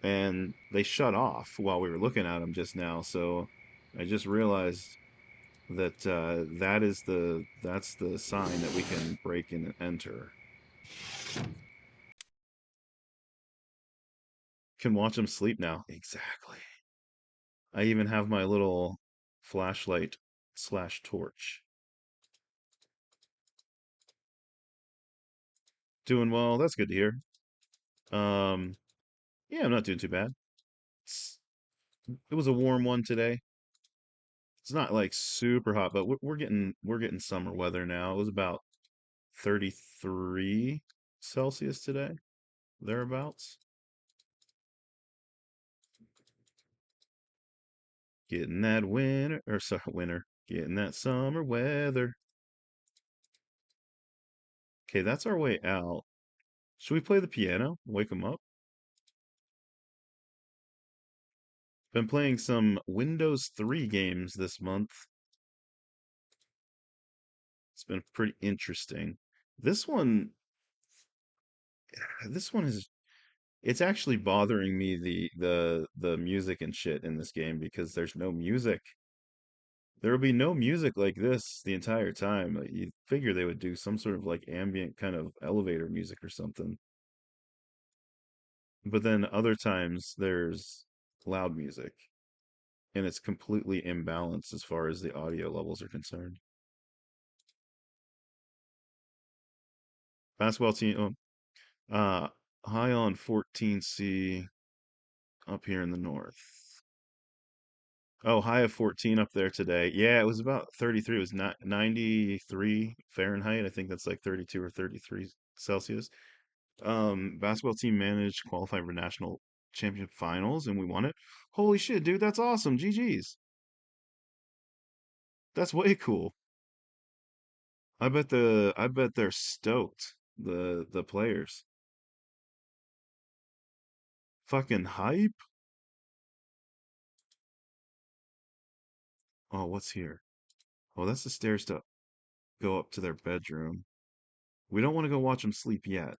and they shut off while we were looking at them just now. So I just realized that that's the sign that we can break in and enter. Can watch them sleep now. Exactly. I even have my little flashlight slash torch. Doing well. That's good to hear. Um, yeah, I'm not doing too bad. It's, it was a warm one today. It's not like super hot, but we're getting summer weather now. It was about 33 Celsius today, thereabouts. Getting that winter, or sorry, winter. Getting that summer weather. Okay, that's our way out. Should we play the piano? Wake them up? Been playing some Windows 3 games this month. It's been pretty interesting. This one, this one is it's actually bothering me the music and shit in this game because there's no music. There will be no music like this the entire time. Like, you'd figure they would do some sort of like ambient kind of elevator music or something. But then other times there's loud music and it's completely imbalanced as far as the audio levels are concerned. Basketball team, uh, high on 14C up here in the north. Oh, high of 14 up there today. Yeah, it was about 33. It was not 93 Fahrenheit. I think that's like 32 or 33 Celsius. Basketball team managed to qualify for national championship finals and we won it. Holy shit, dude, that's awesome. GG's. That's way cool. I bet they're stoked. The players. Fucking hype. Oh, what's here? Oh, that's the stairs to go up to their bedroom. We don't want to go watch them sleep yet.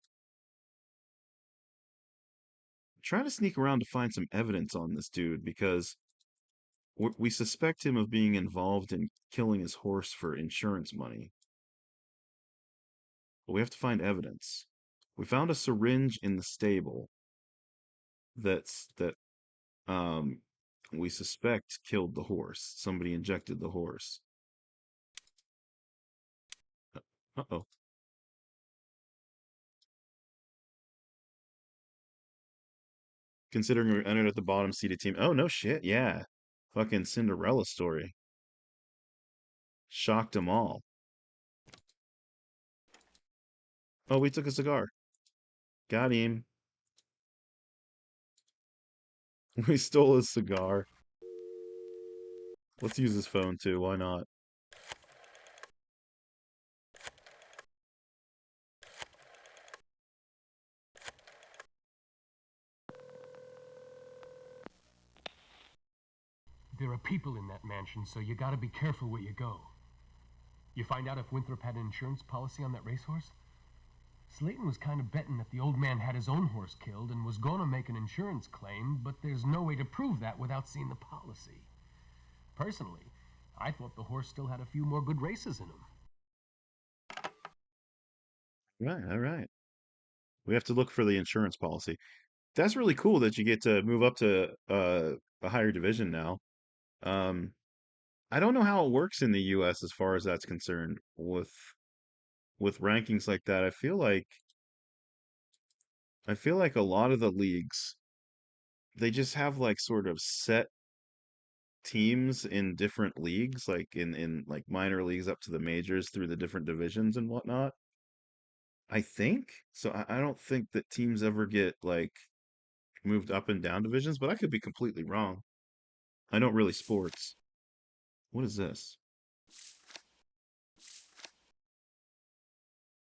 Trying to sneak around to find some evidence on this dude because we suspect him of being involved in killing his horse for insurance money. But we have to find evidence. We found a syringe in the stable that um we suspect killed the horse. Somebody injected the horse. Uh-oh. Considering we entered at the bottom seeded team. Oh, no shit. Yeah. Fucking Cinderella story. Shocked them all. Oh, we took a cigar. Got him. We stole his cigar. Let's use his phone too. Why not? There are people in that mansion, so you gotta be careful where you go. You find out if Winthrop had an insurance policy on that racehorse? Slayton was kind of betting that the old man had his own horse killed and was gonna make an insurance claim, but there's no way to prove that without seeing the policy. Personally, I thought the horse still had a few more good races in him. Right, all right. We have to look for the insurance policy. That's really cool that you get to move up to a higher division now. Um, I don't know how it works in the US as far as that's concerned with rankings like that. I feel like a lot of the leagues they just have like sort of set teams in different leagues, like in like minor leagues up to the majors through the different divisions and whatnot. I think so. I don't think that teams ever get like moved up and down divisions, but I could be completely wrong. I don't really sports. What is this?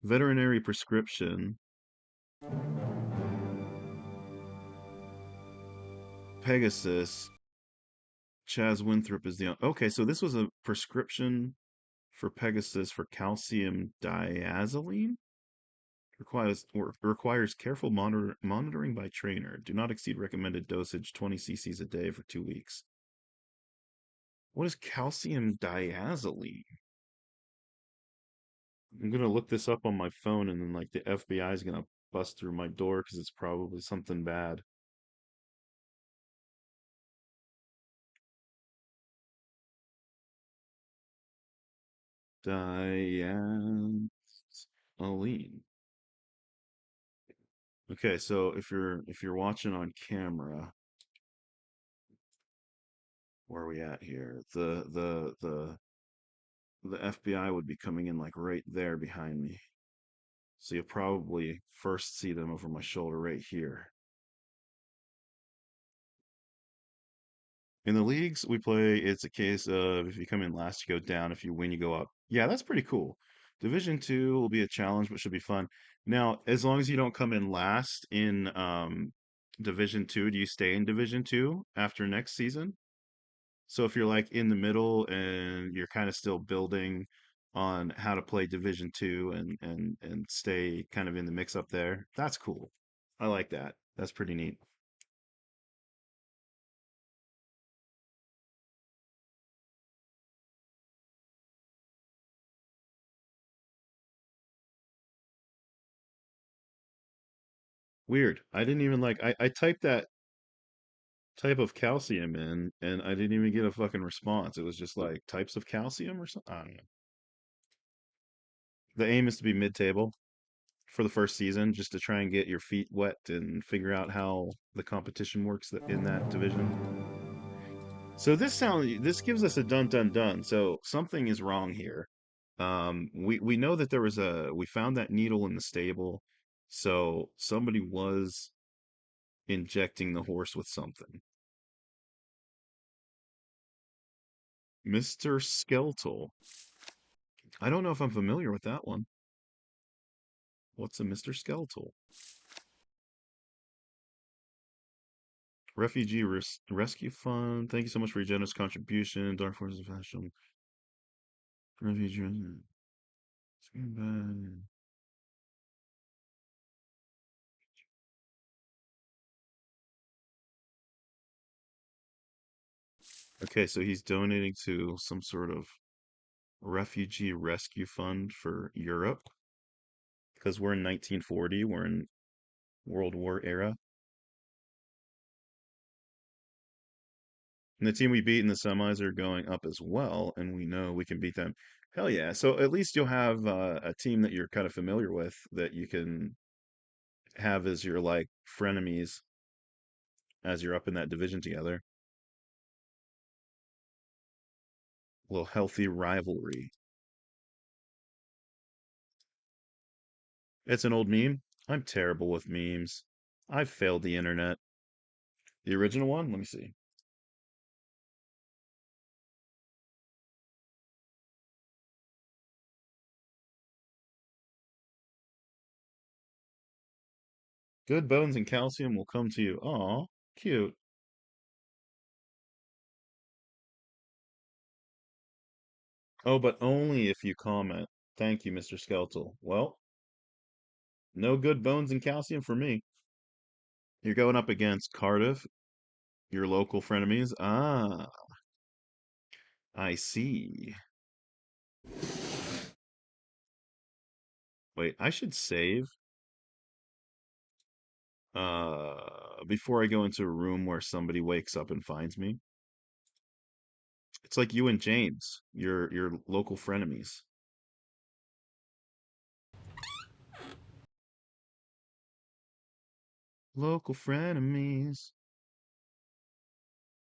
Veterinary prescription. Pegasus. Chaz Winthrop is the okay. So this was a prescription for Pegasus for calcium diazoline. Requires careful monitoring by trainer. Do not exceed recommended dosage 20 cc's a day for 2 weeks. What is calcium diazoline? I'm gonna look this up on my phone and then like the FBI is gonna bust through my door because it's probably something bad. Diazoline. Okay, so if you're watching on camera, where are we at here? The FBI would be coming in like right there behind me. So you'll probably first see them over my shoulder right here. In the leagues we play, it's a case of if you come in last, you go down. If you win, you go up. Yeah, that's pretty cool. Division 2 will be a challenge, but should be fun. Now, as long as you don't come in last in Division 2, do you stay in Division 2 after next season? So if you're like in the middle and you're kind of still building on how to play Division 2 and stay kind of in the mix up there, that's cool. I like that. That's pretty neat. Weird. I didn't even like I typed that type of calcium in and I didn't even get a fucking response. It was just like types of calcium or something. I don't know. The aim is to be mid-table for the first season just to try and get your feet wet and figure out how the competition works in that division. So this gives us a dun dun dun. So something is wrong here. We know that we found that needle in the stable. So somebody was injecting the horse with something. Mr. Skeletal. I don't know if I'm familiar with that one. What's a Mr. Skeletal? Refugee Rescue Fund. Thank you so much for your generous contribution. Dark Forces of Fashion. Refugee. Okay, so he's donating to some sort of refugee rescue fund for Europe because we're in 1940, we're in World War era. And the team we beat in the semis are going up as well, and we know we can beat them. Hell yeah. So at least you'll have a team that you're kind of familiar with that you can have as your like frenemies as you're up in that division together. A little healthy rivalry. It's an old meme. I'm terrible with memes. I've failed the internet. The original one? Let me see. Good bones and calcium will come to you. Aw, cute. Oh, but only if you comment. Thank you, Mr. Skeletal. Well, no good bones and calcium for me. You're going up against Cardiff, your local frenemies. Ah, I see. Wait, I should save before I go into a room where somebody wakes up and finds me. It's like you and James, your local frenemies. Local frenemies.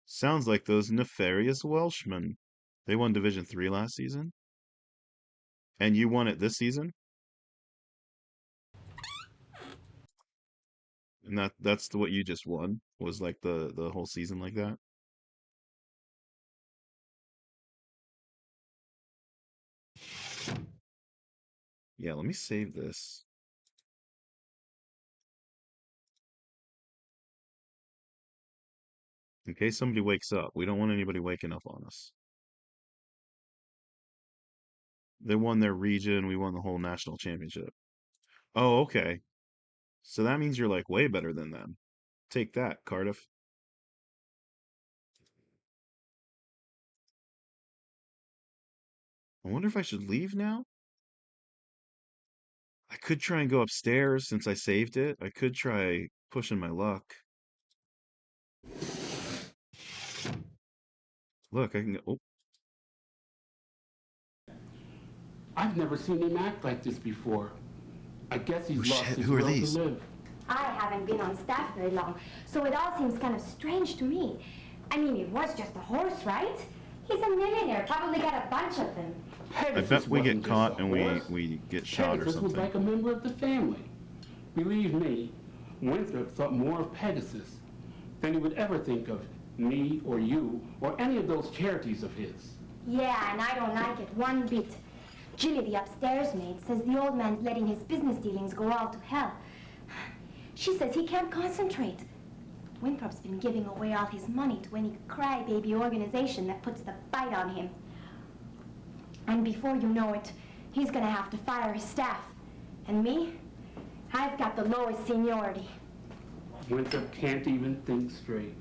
Sounds like those nefarious Welshmen. They won Division 3 last season, and you won it this season? And that's what you just won was like the whole season like that. Yeah, let me save this. In case somebody wakes up. We don't want anybody waking up on us. They won their region, we won the whole national championship. Oh, okay. So that means you're like way better than them. Take that, Cardiff. I wonder if I should leave now? I could try and go upstairs since I saved it. I could try pushing my luck. Look, I can go. Oh, I've never seen him act like this before. I guess he's oh lost shit, his who are will to these? live. I haven't been on staff very long, so it all seems kind of strange to me. I mean, it was just a horse, right? He's a millionaire, probably got a bunch of them. I bet we get caught and we get shot or Pegasus was something. like a member of the family. Believe me, Winthrop thought more of Pegasus than he would ever think of me or you or any of those charities of his. Yeah, and I don't like it one bit. Jilly, the upstairs maid, says the old man's letting his business dealings go all to hell. She says he can't concentrate. Winthrop's been giving away all his money to any crybaby organization that puts the bite on him. And before you know it, he's gonna have to fire his staff. And me? I've got the lowest seniority. Winthrop can't even think straight.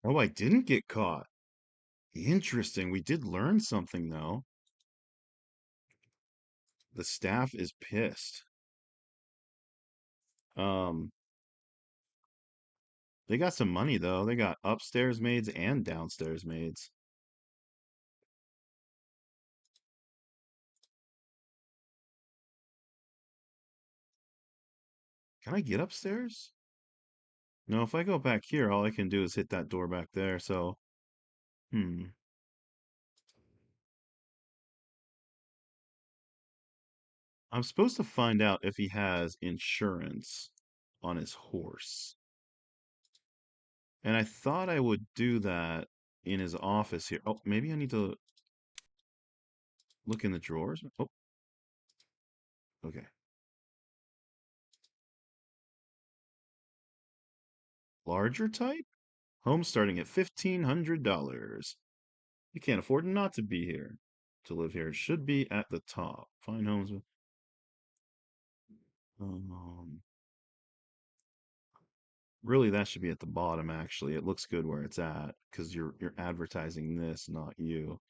Oh, I didn't get caught. Interesting. We did learn something, though. The staff is pissed. Um, they got some money, though. They got upstairs maids and downstairs maids. Can I get upstairs? No, if I go back here, all I can do is hit that door back there, so... Hmm. I'm supposed to find out if he has insurance on his horse. And I thought I would do that in his office here. Oh, maybe I need to look in the drawers. Oh, okay. Larger type? Home starting at $1,500. You can't afford not to be here. To live here, it should be at the top. Fine homes with... really, that should be at the bottom, actually. It looks good where it's at, because you're advertising this, not you.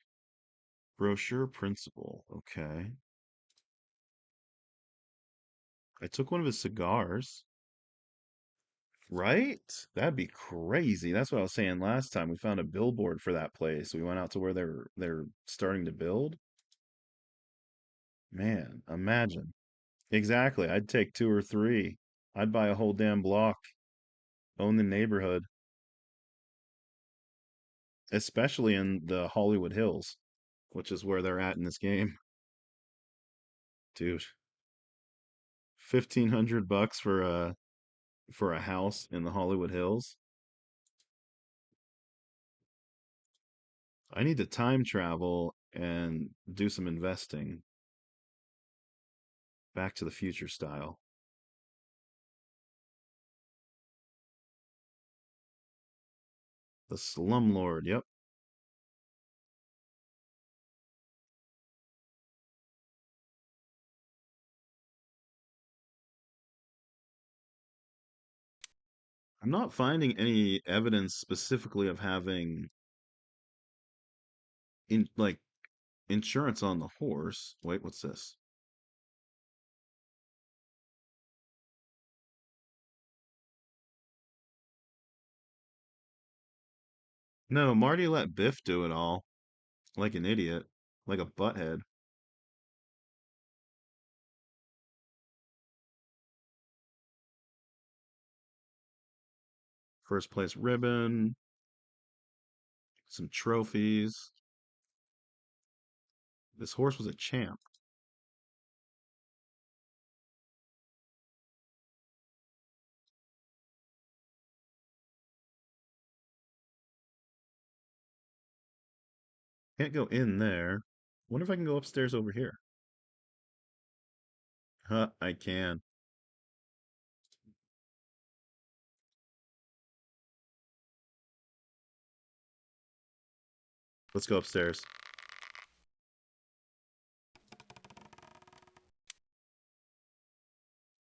Brochure principal. Okay. I took one of his cigars. Right? That'd be crazy. That's what I was saying last time. We found a billboard for that place. We went out to where they're starting to build. Man, imagine. Exactly. I'd take two or three. I'd buy a whole damn block. Own the neighborhood, especially in the Hollywood Hills, which is where they're at in this game. Dude, $1,500 for a house in the Hollywood Hills. I need to time travel and do some investing. Back to the Future style. The Slumlord, yep. I'm not finding any evidence specifically of having in like insurance on the horse. Wait, what's this? No, Marty let Biff do it all, like an idiot, like a butthead. First place ribbon, some trophies. This horse was a champ. Can't go in there. Wonder if I can go upstairs over here. Huh, I can. Let's go upstairs.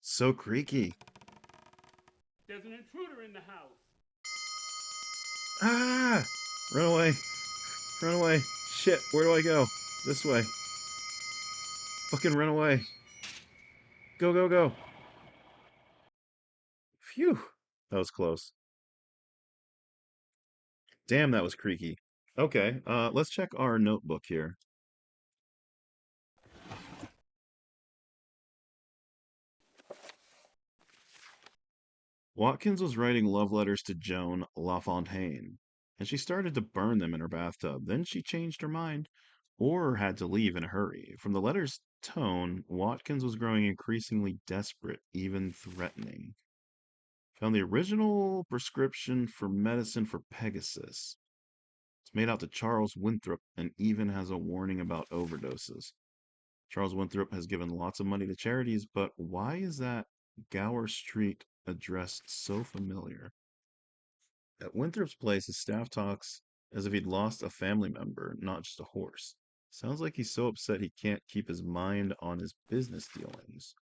So creaky. There's an intruder in the house. Ah! Run away. Run away. Shit, where do I go? This way. Fucking run away. Go, go, go. Phew. That was close. Damn, that was creaky. Okay, let's check our notebook here. Watkins was writing love letters to Joan LaFontaine, and she started to burn them in her bathtub. Then she changed her mind, or had to leave in a hurry. From the letters, tone, Watkins was growing increasingly desperate, even threatening. Found the original prescription for medicine for Pegasus. It's made out to Charles Winthrop and even has a warning about overdoses. Charles Winthrop has given lots of money to charities, but why is that Gower Street address so familiar? At Winthrop's place, his staff talks as if he'd lost a family member, not just a horse. Sounds like he's so upset he can't keep his mind on his business dealings.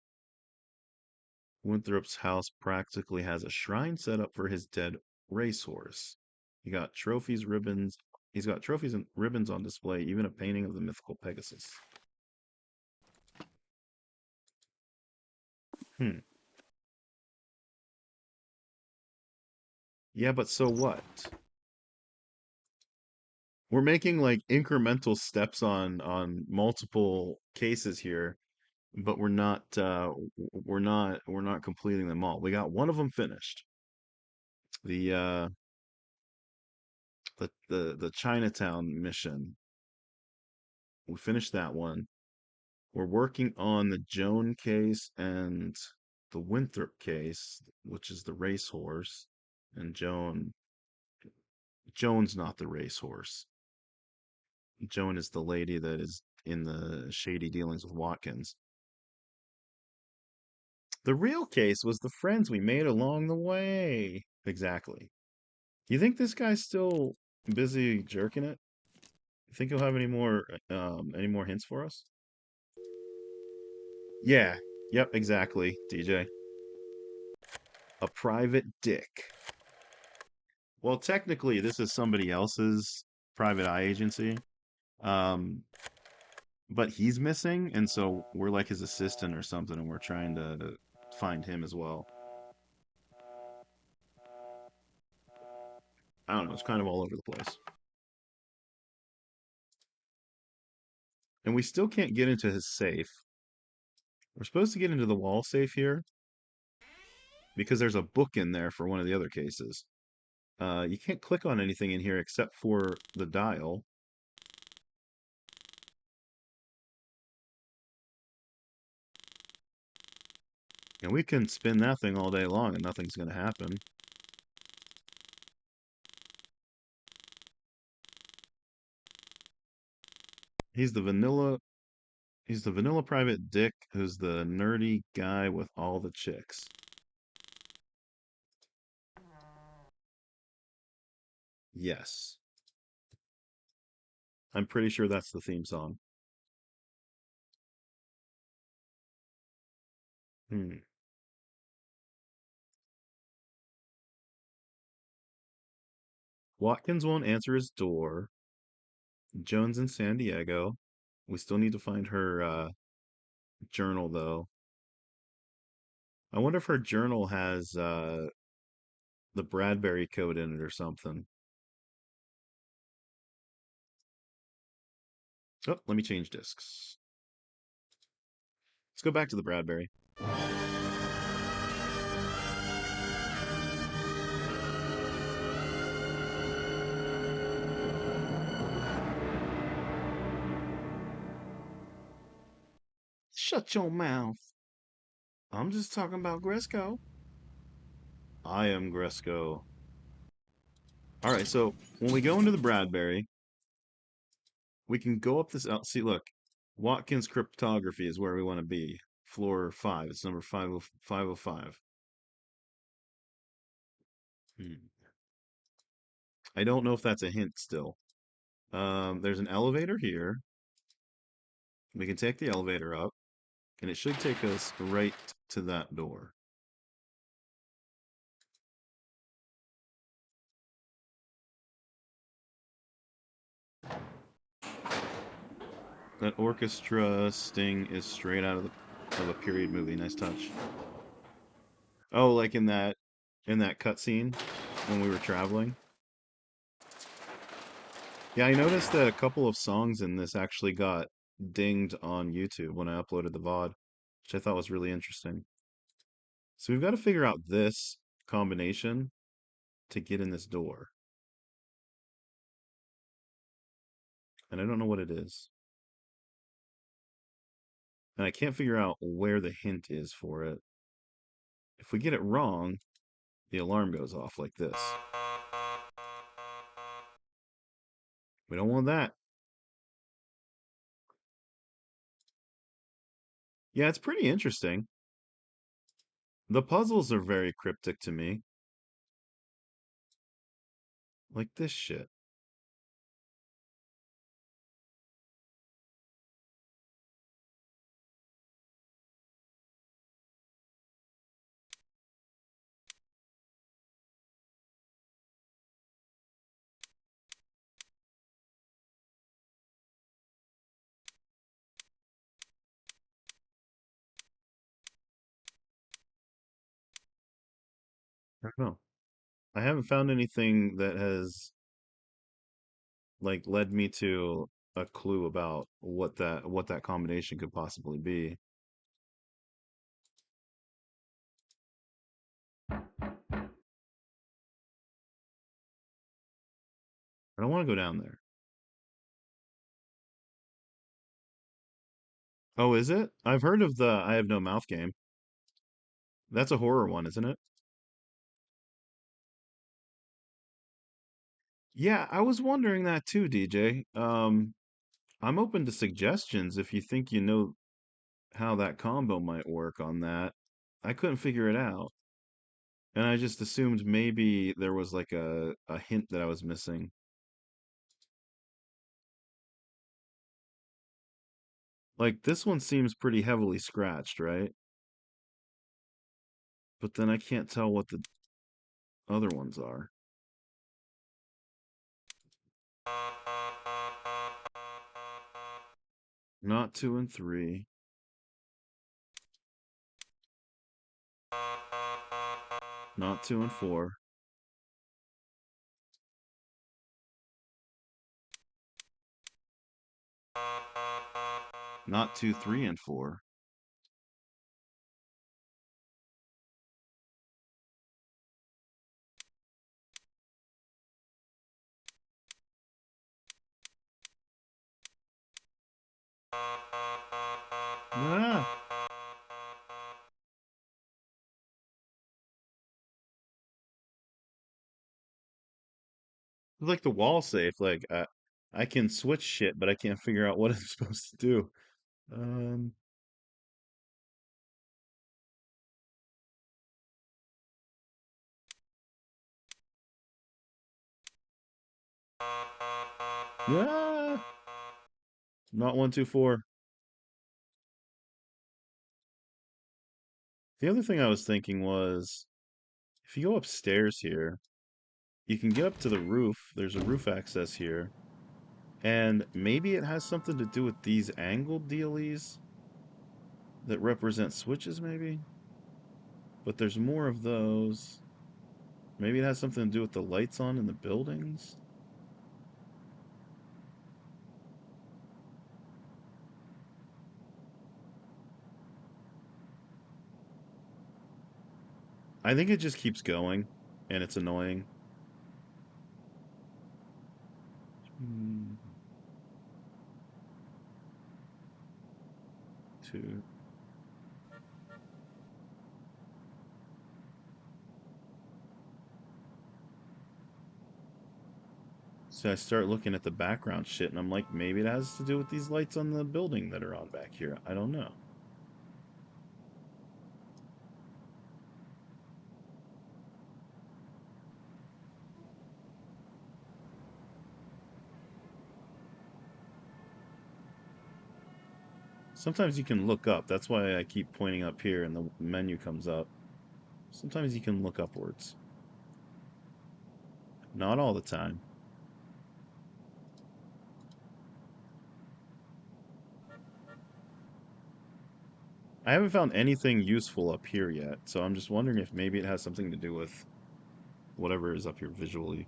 Winthrop's house practically has a shrine set up for his dead racehorse. He got trophies, ribbons. He's got trophies and ribbons on display, even a painting of the mythical Pegasus. Hmm. Yeah, but so what? We're making like incremental steps on multiple cases here, but we're not completing them all. We got one of them finished. The the Chinatown mission. We finished that one. We're working on the Joan case and the Winthrop case, which is the racehorse. And Joan's not the racehorse. Joan is the lady that is in the shady dealings with Watkins. The real case was the friends we made along the way. Exactly. You think this guy's still busy jerking it? You think he'll have any more hints for us? Yeah. Yep, exactly, DJ. A private dick. Well, technically, this is somebody else's private eye agency. Um, but he's missing, and so we're like his assistant or something, and we're trying to find him as well. I don't know, it's kind of all over the place. And we still can't get into his safe. We're supposed to get into the wall safe here because there's a book in there for one of the other cases. You can't click on anything in here except for the dial. And we can spin that thing all day long and nothing's going to happen. He's the vanilla He's the vanilla private dick who's the nerdy guy with all the chicks. Yes. I'm pretty sure that's the theme song. Hmm. Watkins won't answer his door. Joan's in San Diego. We still need to find her journal though. I wonder if her journal has the Bradbury code in it or something. Oh, let me change discs. Let's go back to the Bradbury. Shut your mouth. I'm just talking about Gresco. I am Gresco. All right, so when we go into the Bradbury, we can go up this out. See, look, Watkins cryptography is where we want to be. Floor 5. It's number 505. Hmm. I don't know if that's a hint still. There's an elevator here. We can take the elevator up, and it should take us right to that door. That orchestra sting is straight out of a period movie. Nice touch. Oh, like in that cutscene when we were traveling. Yeah, I noticed that a couple of songs in this actually got dinged on YouTube when I uploaded the VOD, which I thought was really interesting. So we've got to figure out this combination to get in this door. And I don't know what it is. And I can't figure out where the hint is for it. If we get it wrong, the alarm goes off like this. We don't want that. Yeah, it's pretty interesting. The puzzles are very cryptic to me. Like this shit. I don't know. I haven't found anything that has like led me to a clue about what that combination could possibly be. I don't want to go down there. Oh, is it? I've heard of the I Have No Mouth game. That's a horror one, isn't it? Yeah, I was wondering that too, DJ. I'm open to suggestions if you think you know how that combo might work on that. I couldn't figure it out, and I just assumed maybe there was like a hint that I was missing. Like this one seems pretty heavily scratched, right? But then I can't tell what the other ones are. Not 2 and 3. Not 2 and 4. Not 2, 3 and 4. Ah, it's like the wall safe. Like I can switch shit, but I can't figure out what I'm supposed to do. Um, ah, not 1, 2, 4. The other thing I was thinking was if you go upstairs here, you can get up to the roof. There's a roof access here. And maybe it has something to do with these angled dealies that represent switches, maybe? But there's more of those. Maybe it has something to do with the lights on in the buildings? I think it just keeps going, and it's annoying. 2. So I start looking at the background shit, and I'm like, maybe it has to do with these lights on the building that are on back here. I don't know. Sometimes you can look up. That's why I keep pointing up here and the menu comes up. Sometimes you can look upwards. Not all the time. I haven't found anything useful up here yet, so I'm just wondering if maybe it has something to do with whatever is up here visually.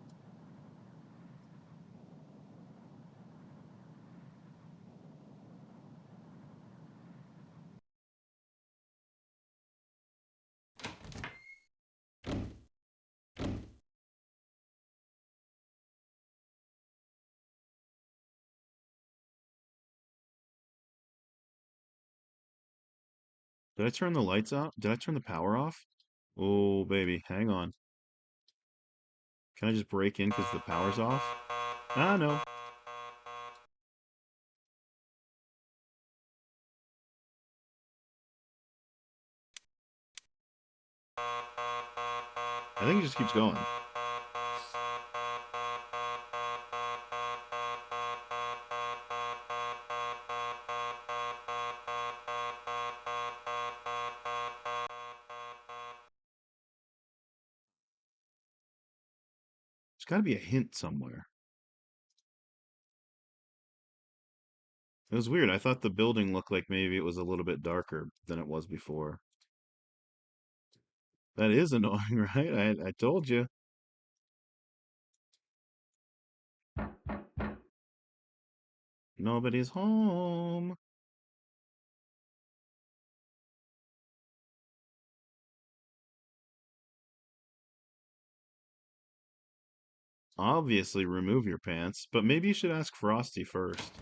Did I turn the lights out? Did I turn the power off? Oh, baby, hang on. Can I just break in because the power's off? Ah, no. I think it just keeps going. There's got to be a hint somewhere. It was weird. I thought the building looked like maybe it was a little bit darker than it was before. That is annoying, right? I told you. Nobody's home. Obviously, remove your pants, but maybe you should ask Frosty first.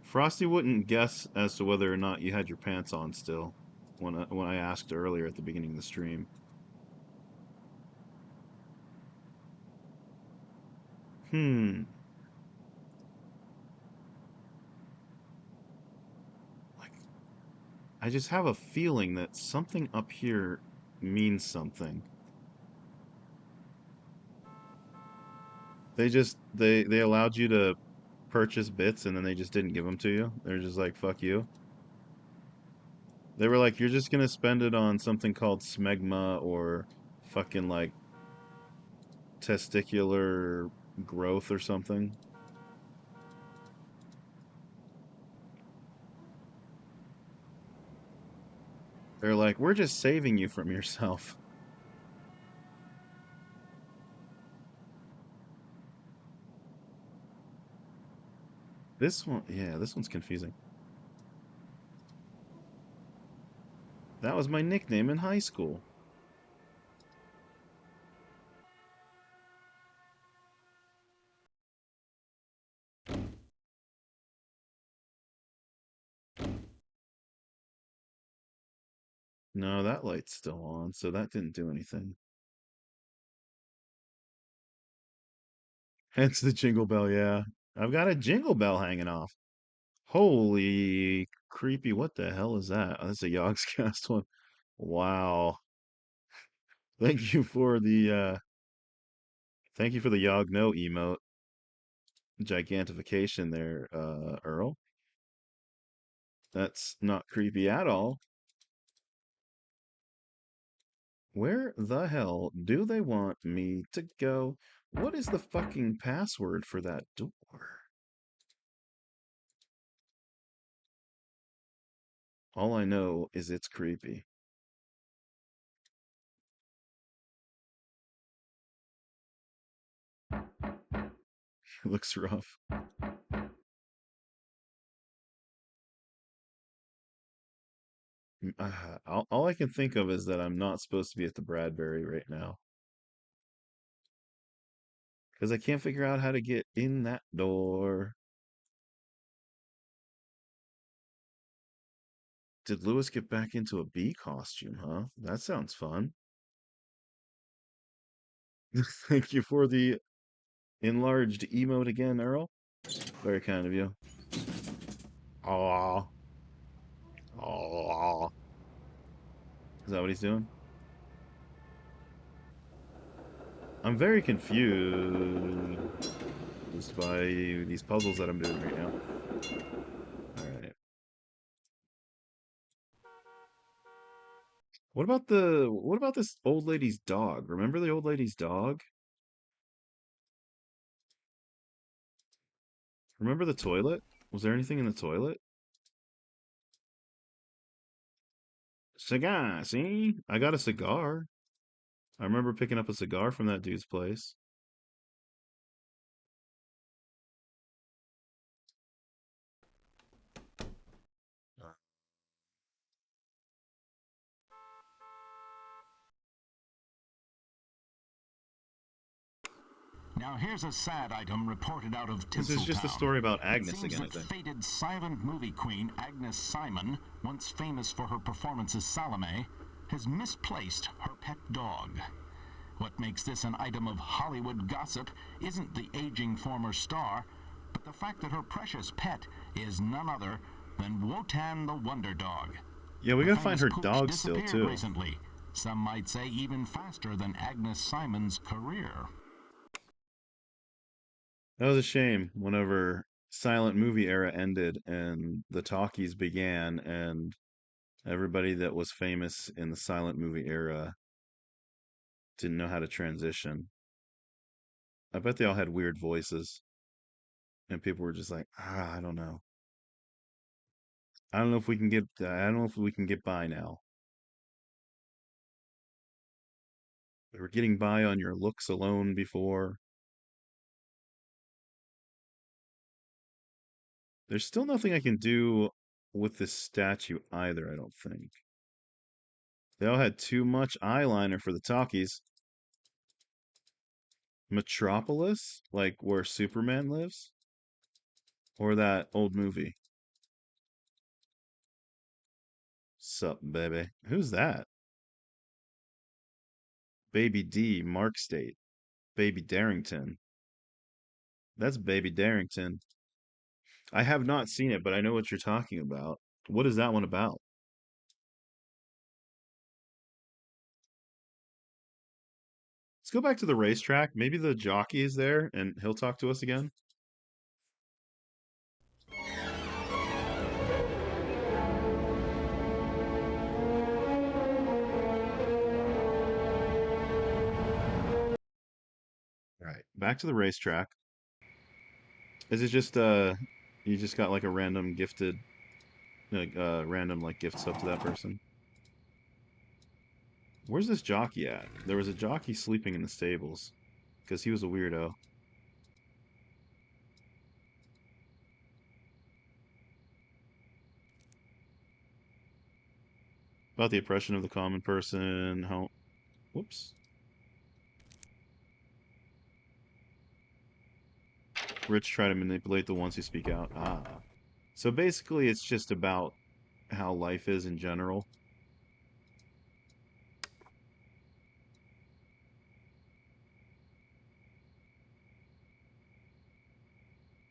Frosty wouldn't guess as to whether or not you had your pants on still when I asked earlier at the beginning of the stream. Hmm. Like, I just have a feeling that something up here means something. They allowed you to purchase bits and then they just didn't give them to you. They're just like, fuck you. They were like, you're just gonna spend it on something called smegma or fucking like testicular growth or something. They're like, we're just saving you from yourself. This one, yeah, this one's confusing. That was my nickname in high school. No, that light's still on, so that didn't do anything. Hence the jingle bell, yeah. I've got a jingle bell hanging off. Holy creepy, what the hell is that? Oh, that's a Yogscast one. Wow. Thank you for the thank you for the Yogg no emote. Gigantification there, Earl. That's not creepy at all. Where the hell do they want me to go? What is the fucking password for that door? All I know is it's creepy. It looks rough. All I can think of is that I'm not supposed to be at the Bradbury right now. Because I can't figure out how to get in that door. Did Lewis get back into a bee costume, huh? That sounds fun. Thank you for the enlarged emote again, Earl. Very kind of you. Aw. Aw. Is that what he's doing? I'm very confused by these puzzles that I'm doing right now. Alright. What about this old lady's dog? Remember the old lady's dog? Remember the toilet? Was there anything in the toilet? Cigar, see? I got a cigar. I remember picking up a cigar from that dude's place. Now here's a sad item reported out of Tinseltown. This is just a story about It Agnes seems again, I that think. fated silent movie queen Agnes Simon, once famous for her performance as Salome, has misplaced her pet dog. What makes this an item of Hollywood gossip isn't the aging former star, but the fact that her precious pet is none other than Wotan the Wonder Dog. Yeah, we The gotta find her famous pooch dog still, disappeared too. recently. Some might say even faster than Agnes Simon's career. That was a shame whenever silent movie era ended and the talkies began and everybody that was famous in the silent movie era didn't know how to transition. I bet they all had weird voices and people were just like, I don't know. I don't know if we can get by now. We were getting by on your looks alone before. There's still nothing I can do with this statue either, I don't think. They all had too much eyeliner for the talkies. Metropolis? Like where Superman lives? Or that old movie? Sup, baby? Who's that? Baby D, Mark State. Baby Darrington. That's Baby Darrington. I have not seen it, but I know what you're talking about. What is that one about? Let's go back to the racetrack. Maybe the jockey is there and he'll talk to us again. All right, back to the racetrack. Is it just you just got like a random gifted like random like gifts up to that person? Where's this jockey at? There was a jockey sleeping in the stables because he was a weirdo. About the oppression of the common person. How? Whoops. Rich try to manipulate the ones who speak out. Ah. So basically, it's just about how life is in general.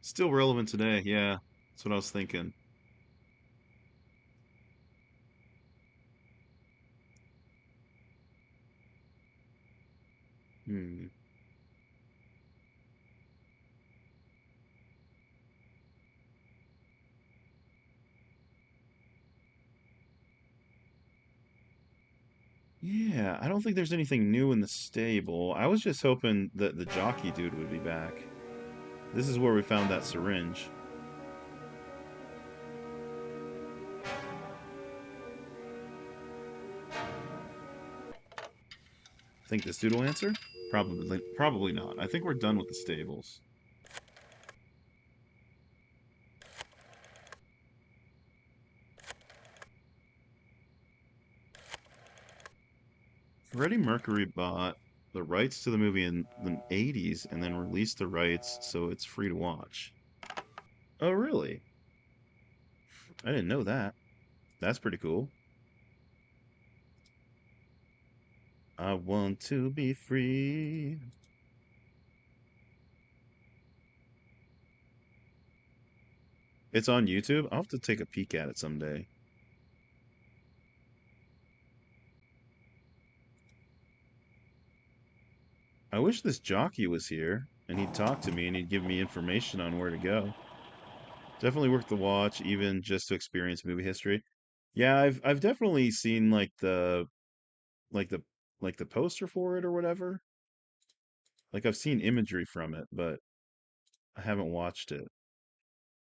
Still relevant today. Yeah, that's what I was thinking. Hmm. Yeah, I don't think there's anything new in the stable. I was just hoping that the jockey dude would be back. This is where we found that syringe. Think this dude will answer? Probably not. I think we're done with the stables. Freddie Mercury bought the rights to the movie in the 80s and then released the rights so it's free to watch. Oh, really? I didn't know that. That's pretty cool. I want to be free. It's on YouTube. I'll have to take a peek at it someday. I wish this jockey was here and he'd talk to me and he'd give me information on where to go. Definitely worth the watch, even just to experience movie history. Yeah, I've definitely seen like the like the poster for it or whatever. Like I've seen imagery from it, but I haven't watched it.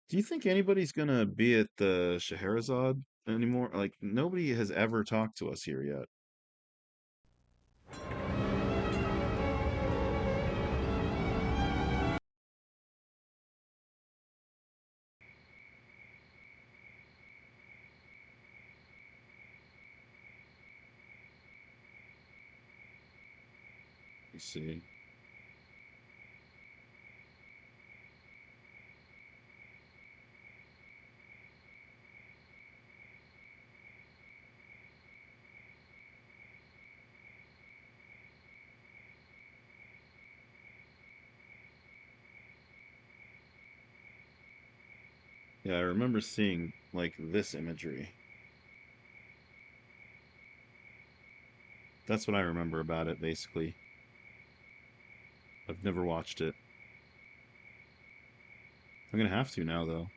Do you think anybody's gonna be at the Scheherazade anymore? Like nobody has ever talked to us here yet. Let's see. Yeah, I remember seeing, like, this imagery. That's what I remember about it, basically. I've never watched it. I'm gonna have to now, though.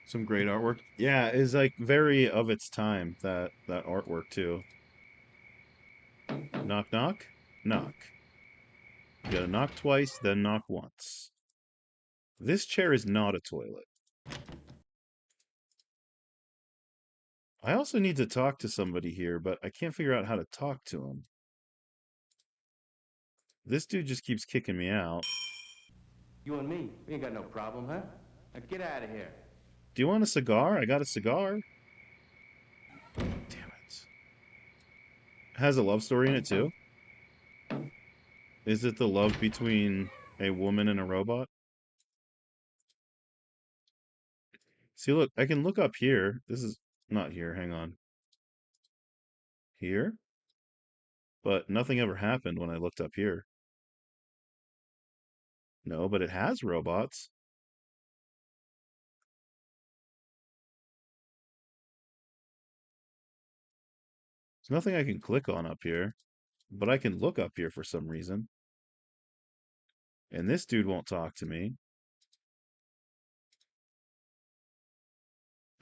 Some great artwork. Yeah, is like very of its time, that artwork too. Knock knock? Knock. You gotta knock twice, then knock once. This chair is not a toilet. I also need to talk to somebody here, but I can't figure out how to talk to him. This dude just keeps kicking me out. You and me, we ain't got no problem, huh? Now get out of here. Do you want a cigar? I got a cigar. Damn it. Has a love story in it too? Is it the love between a woman and a robot? See, look, I can look up here. This is not here, hang on. Here? But nothing ever happened when I looked up here. No, but it has robots. There's nothing I can click on up here, but I can look up here for some reason. And this dude won't talk to me.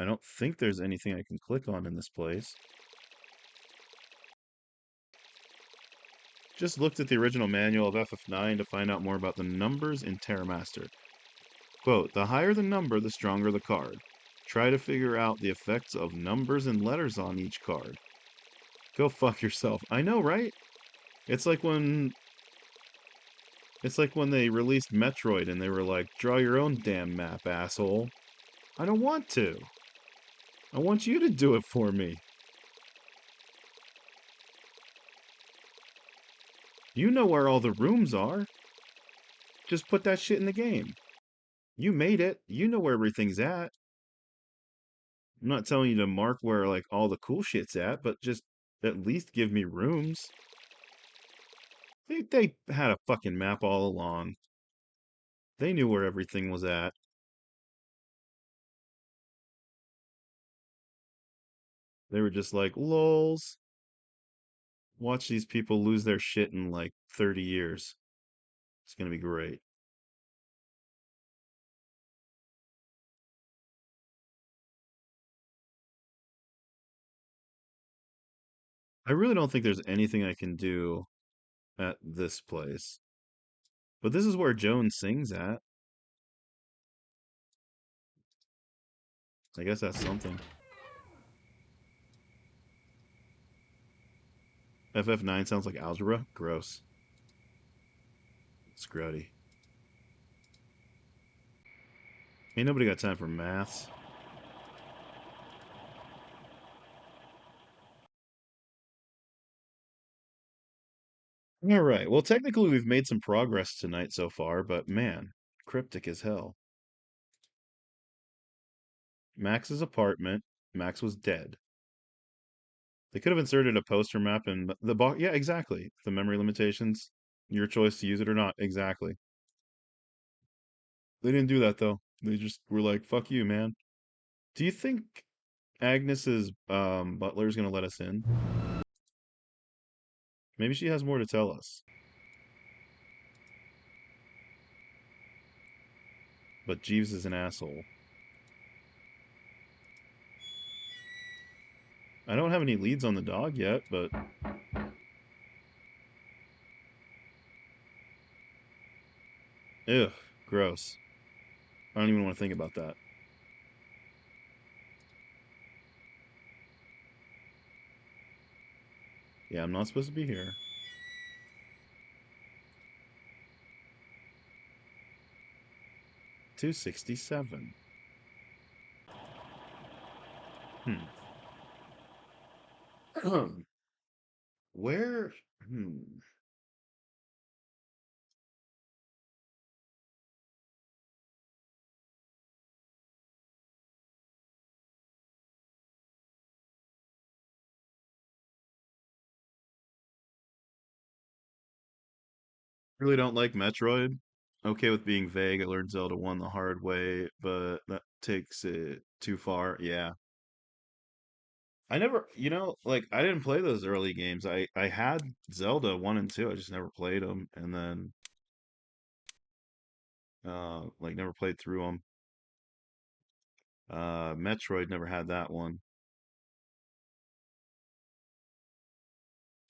I don't think there's anything I can click on in this place. Just looked at the original manual of FF9 to find out more about the numbers in Terramaster. Quote, the higher the number, the stronger the card. Try to figure out the effects of numbers and letters on each card. Go fuck yourself. I know, right? It's like when they released Metroid and they were like, draw your own damn map, asshole. I don't want to. I want you to do it for me. You know where all the rooms are. Just put that shit in the game. You made it. You know where everything's at. I'm not telling you to mark where like all the cool shit's at, but just at least give me rooms. They had a fucking map all along. They knew where everything was at. They were just like, lols. Watch these people lose their shit in like 30 years. It's gonna be great. I really don't think there's anything I can do at this place. But this is where Joan sings at. I guess that's something. FF9 sounds like algebra? Gross. It's grody. Ain't nobody got time for maths. All right. Well, technically, we've made some progress tonight so far, but man, cryptic as hell. Max's apartment. Max was dead. They could have inserted a poster map in the box. Yeah, exactly. The memory limitations. Your choice to use it or not. Exactly. They didn't do that though. They just were like, "Fuck you, man." Do you think Agnes's butler is gonna let us in? Maybe she has more to tell us. But Jeeves is an asshole. I don't have any leads on the dog yet, but ugh, gross. I don't even want to think about that. Yeah, I'm not supposed to be here. $267. Hmm. Where? Hmm. Really don't like Metroid. Okay with being vague. I learned Zelda 1 the hard way, but that takes it too far. Yeah. I never, like I didn't play those early games. I had Zelda 1 and 2. I just never played them and then like never played through them. Metroid never had that one.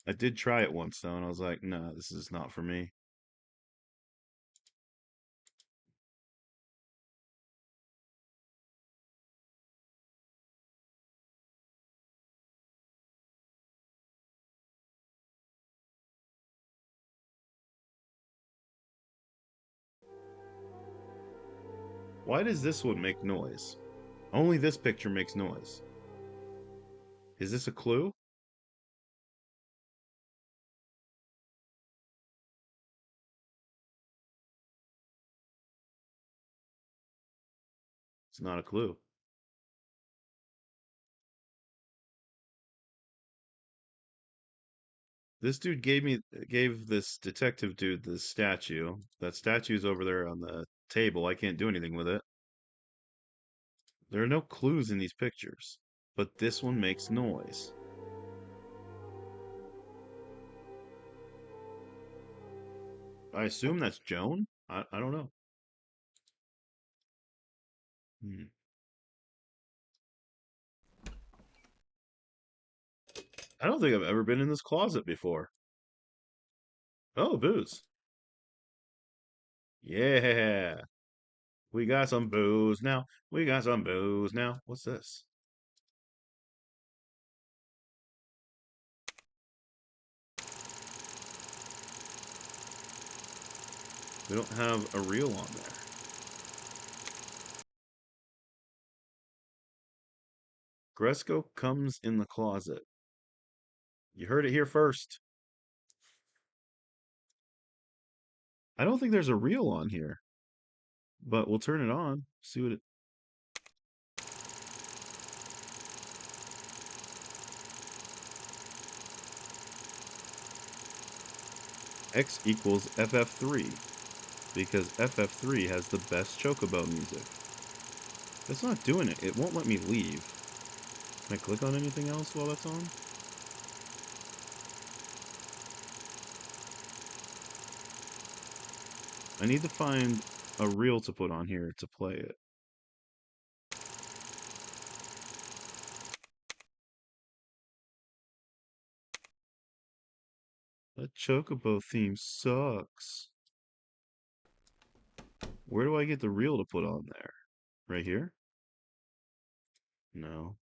I did try it once though and I was like, "No, this is not for me." Why does this one make noise? Only this picture makes noise. Is this a clue? It's not a clue. This dude gave this detective dude this statue. That statue's over there on the table. I can't do anything with it. There are no clues in these pictures, but this one makes noise. I assume that's Joan? I don't know. Hmm. I don't think I've ever been in this closet before. Oh, booze. Yeah. We got some booze now. We got some booze now. What's this? We don't have a reel on there. Gresco comes in the closet. You heard it here first. I don't think there's a reel on here, but we'll turn it on. See what it. X equals FF3 because FF3 has the best chocobo music. That's not doing it. It won't let me leave. Can I click on anything else while that's on? I need to find a reel to put on here to play it. That chocobo theme sucks. Where do I get the reel to put on there? Right here? No.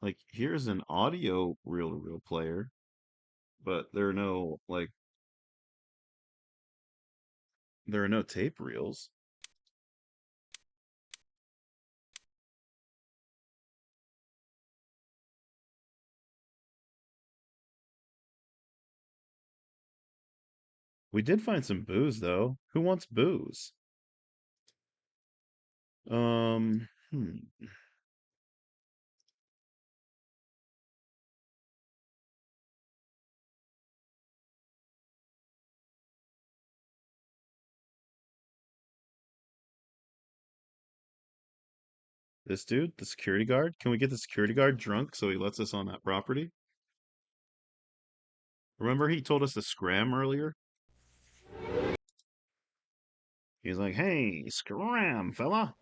Like, here's an audio reel-to-reel player, but there are no, like, there are no tape reels. We did find some booze, though. Who wants booze? Um, hmm. This dude, the security guard? Can we get the security guard drunk so he lets us on that property? Remember he told us to scram earlier? He's like, hey, scram, fella.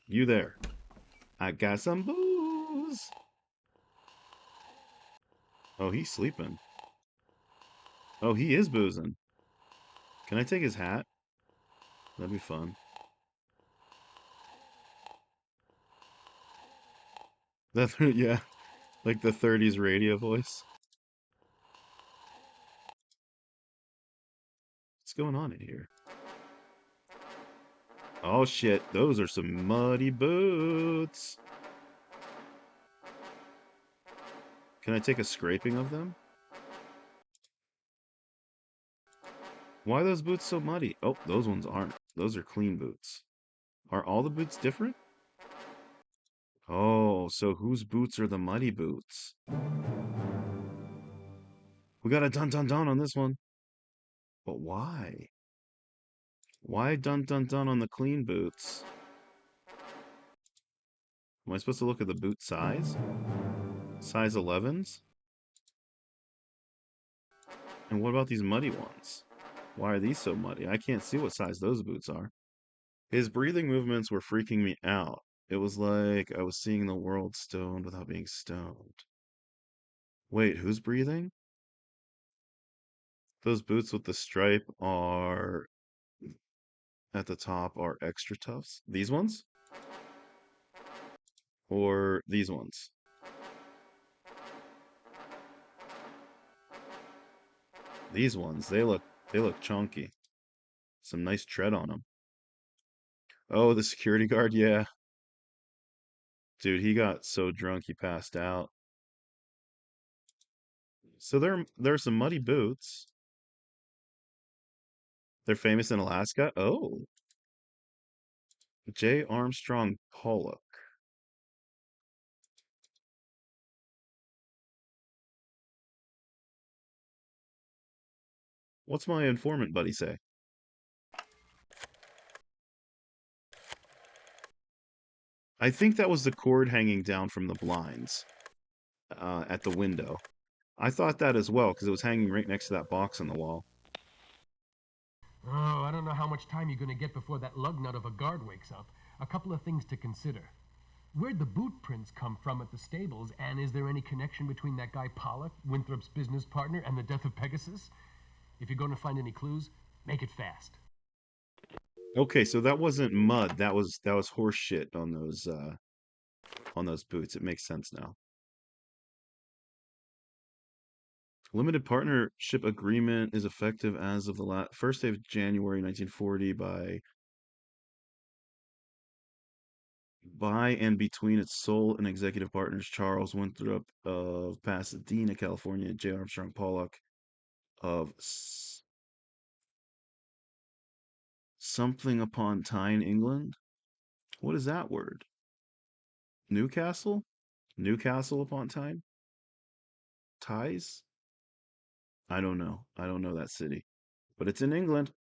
You there. I got some booze. Oh, he's sleeping. Oh, he is boozing. Can I take his hat? That'd be fun. That, yeah, like the 30s radio voice. What's going on in here? Oh shit, those are some muddy boots. Can I take a scraping of them? Why are those boots so muddy? Oh, those ones aren't. Those are clean boots. Are all the boots different? Oh, so whose boots are the muddy boots? We got a dun dun dun on this one. But why? Why dun dun dun on the clean boots? Am I supposed to look at the boot size? Size 11s? And what about these muddy ones? Why are these so muddy? I can't see what size those boots are. His breathing movements were freaking me out. It was like I was seeing the world stoned without being stoned. Wait, who's breathing? Those boots with the stripe are at the top are extra toughs. These ones? Or these ones? These ones, they look chunky. Some nice tread on them. Oh, the security guard, yeah. Dude, he got so drunk he passed out. So there are some muddy boots. They're famous in Alaska. Oh, J. Armstrong Pollock. What's my informant buddy say? I think that was the cord hanging down from the blinds at the window. I thought that as well because it was hanging right next to that box on the wall. Oh, I don't know how much time you're going to get before that lug nut of a guard wakes up. A couple of things to consider. Where'd the boot prints come from at the stables, and is there any connection between that guy Pollock, Winthrop's business partner, and the death of Pegasus? If you're going to find any clues, make it fast. Okay, so that wasn't mud. That was horse shit on those boots. It makes sense now. Limited partnership agreement is effective as of the first day of January 1940 by and between its sole and executive partners Charles Winthrop of Pasadena, California, and J. Armstrong Pollock of something upon Tyne, England. What is that word? Newcastle? Newcastle upon Tyne? Ties? I don't know. I don't know that city. But it's in England.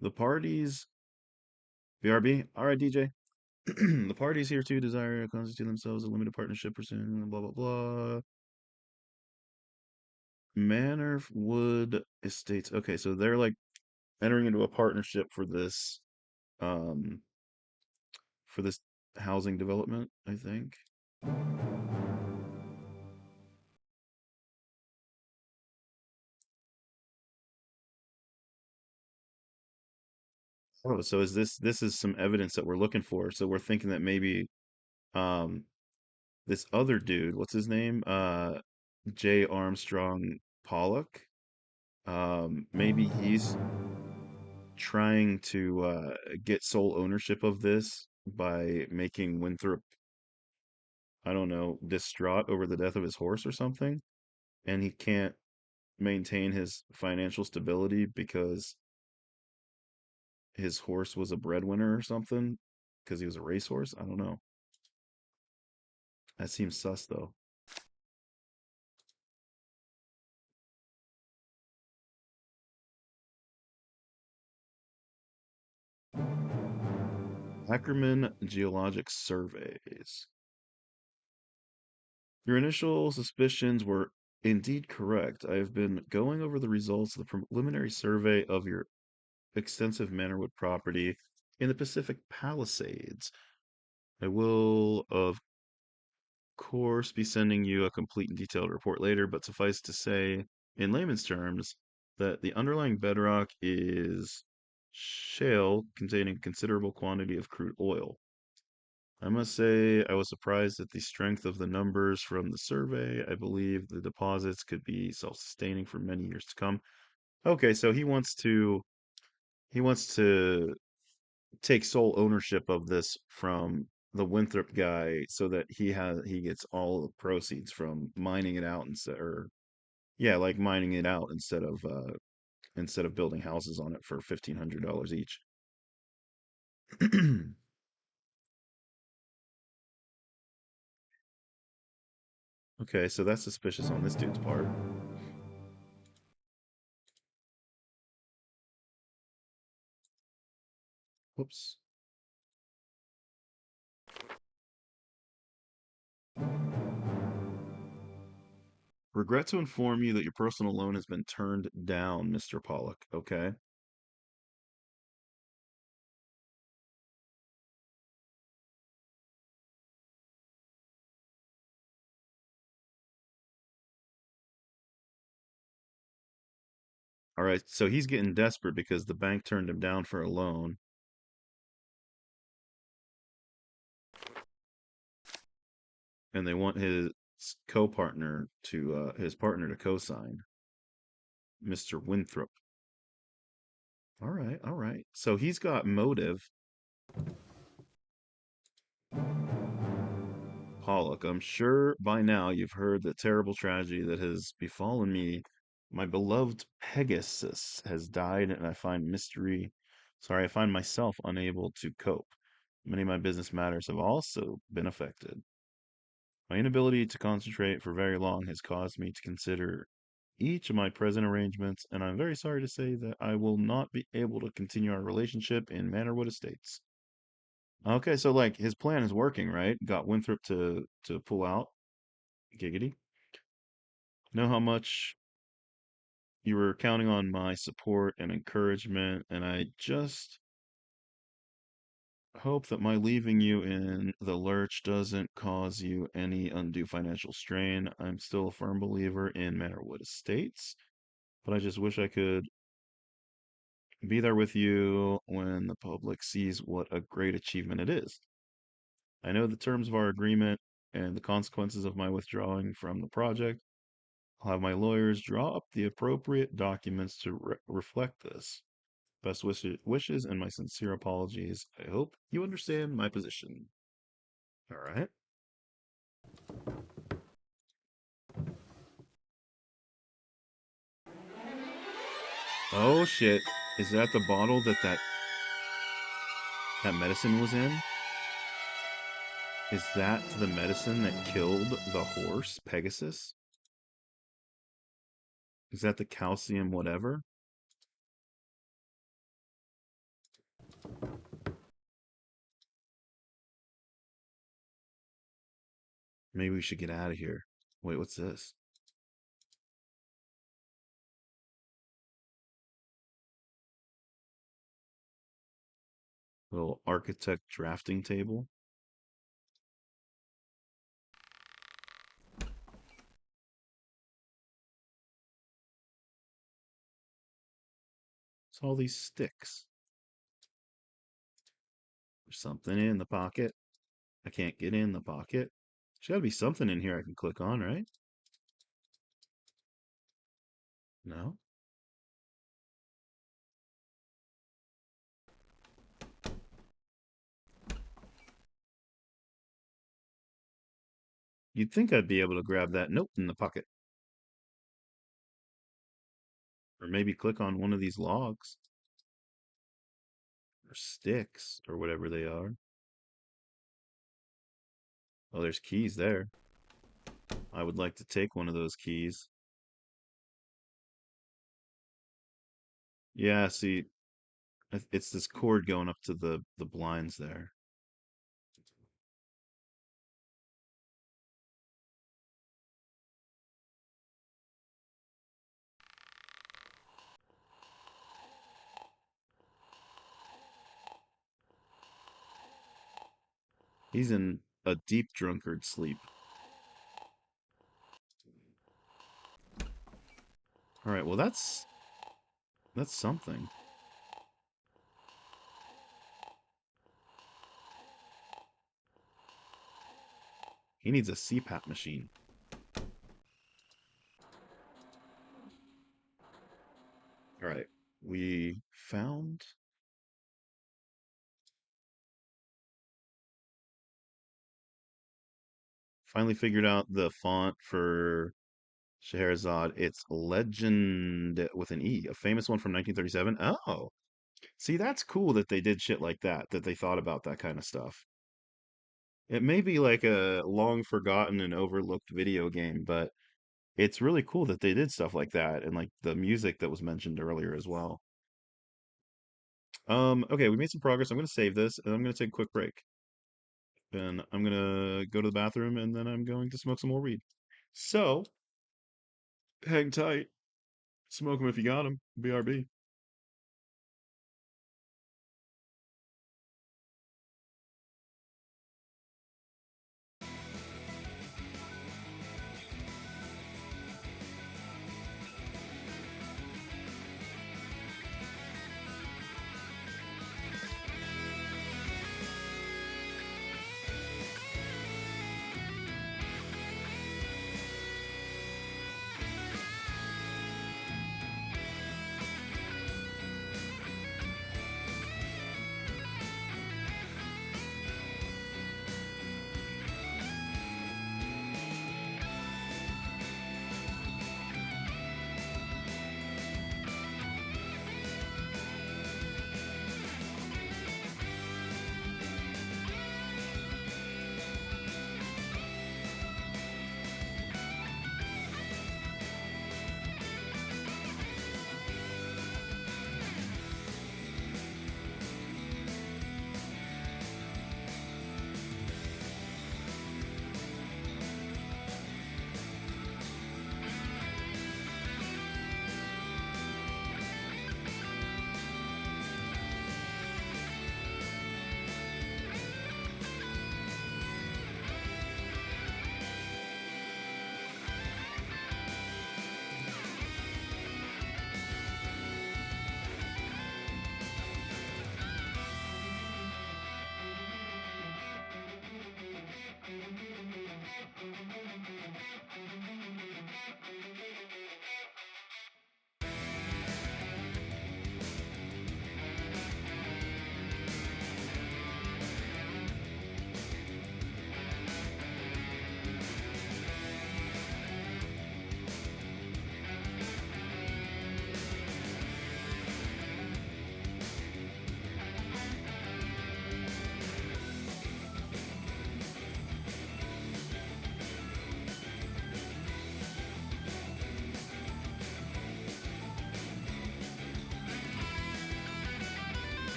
The parties BRB. All right, DJ. The parties here too desire to constitute themselves a limited partnership pursuing blah blah blah. Manorwood Estates. Okay, so they're like entering into a partnership um for this housing development, I think. Oh, so this is some evidence that we're looking for. So we're thinking that maybe um this other dude, what's his name? J. Armstrong Pollock. Maybe he's trying to get sole ownership of this by making Winthrop, I don't know, distraught over the death of his horse or something, and he can't maintain his financial stability because his horse was a breadwinner or something, because he was a racehorse. I don't know. That seems sus though. Ackerman Geologic Surveys. Your initial suspicions were indeed correct. I have been going over the results of the preliminary survey of your extensive Manorwood property in the Pacific Palisades. I will, of course, be sending you a complete and detailed report later, but suffice to say, in layman's terms, that the underlying bedrock is shale containing considerable quantity of crude oil. I must say, I was surprised at the strength of the numbers from the survey. I believe the deposits could be self-sustaining for many years to come. Okay, so he wants to take sole ownership of this from the Winthrop guy so that he gets all the proceeds from mining it out instead, or yeah, like mining it out instead of instead of building houses on it for $1,500 each. Okay, so that's suspicious on this dude's part. Whoops. Regret to inform you that your personal loan has been turned down, Mr. Pollock. Okay. All right, so he's getting desperate because the bank turned him down for a loan, and they want his co-partner to his partner to co-sign, Mr. Winthrop. All right, all right. So he's got motive. Pollock, I'm sure by now you've heard the terrible tragedy that has befallen me. My beloved Pegasus has died, and I find myself unable to cope. Many of my business matters have also been affected. My inability to concentrate for very long has caused me to consider each of my present arrangements, and I'm very sorry to say that I will not be able to continue our relationship in Manorwood Estates. Okay, so like his plan is working, right? Got Winthrop to pull out. Giggity. Know how much you were counting on my support and encouragement, and I just hope that my leaving you in the lurch doesn't cause you any undue financial strain. I'm still a firm believer in Manorwood Estates, but I just wish I could be there with you when the public sees what a great achievement it is. I know the terms of our agreement and the consequences of my withdrawing from the project. I'll have my lawyers draw up the appropriate documents to reflect this. Best wishes and my sincere apologies. I hope you understand my position. All right. Oh shit. Is that the bottle that medicine was in? Is that the medicine that killed the horse, Pegasus? Is that the calcium whatever? Maybe we should get out of here. Wait, what's this? Little architect drafting table. It's all these sticks. There's something in the pocket. I can't get in the pocket. There's gotta be something in here I can click on, right? No? You'd think I'd be able to grab that note in the pocket. Or maybe click on one of these logs. Or sticks, or whatever they are. Oh, there's keys there. I would like to take one of those keys. Yeah, see, it's this cord going up to the blinds there. He's in a deep drunkard sleep. All right, well that's something. He needs a CPAP machine. All right, we finally figured out the font for Scheherazade. It's Legend with an E, a famous one from 1937. Oh, see, that's cool that they did shit like that, that they thought about that kind of stuff. It may be like a long forgotten and overlooked video game, but it's really cool that they did stuff like that and like the music that was mentioned earlier as well. Okay, we made some progress. I'm gonna save this and I'm gonna take a quick break. And I'm gonna go to the bathroom and then I'm going to smoke some more weed. So, hang tight. Smoke 'em if you got 'em. BRB.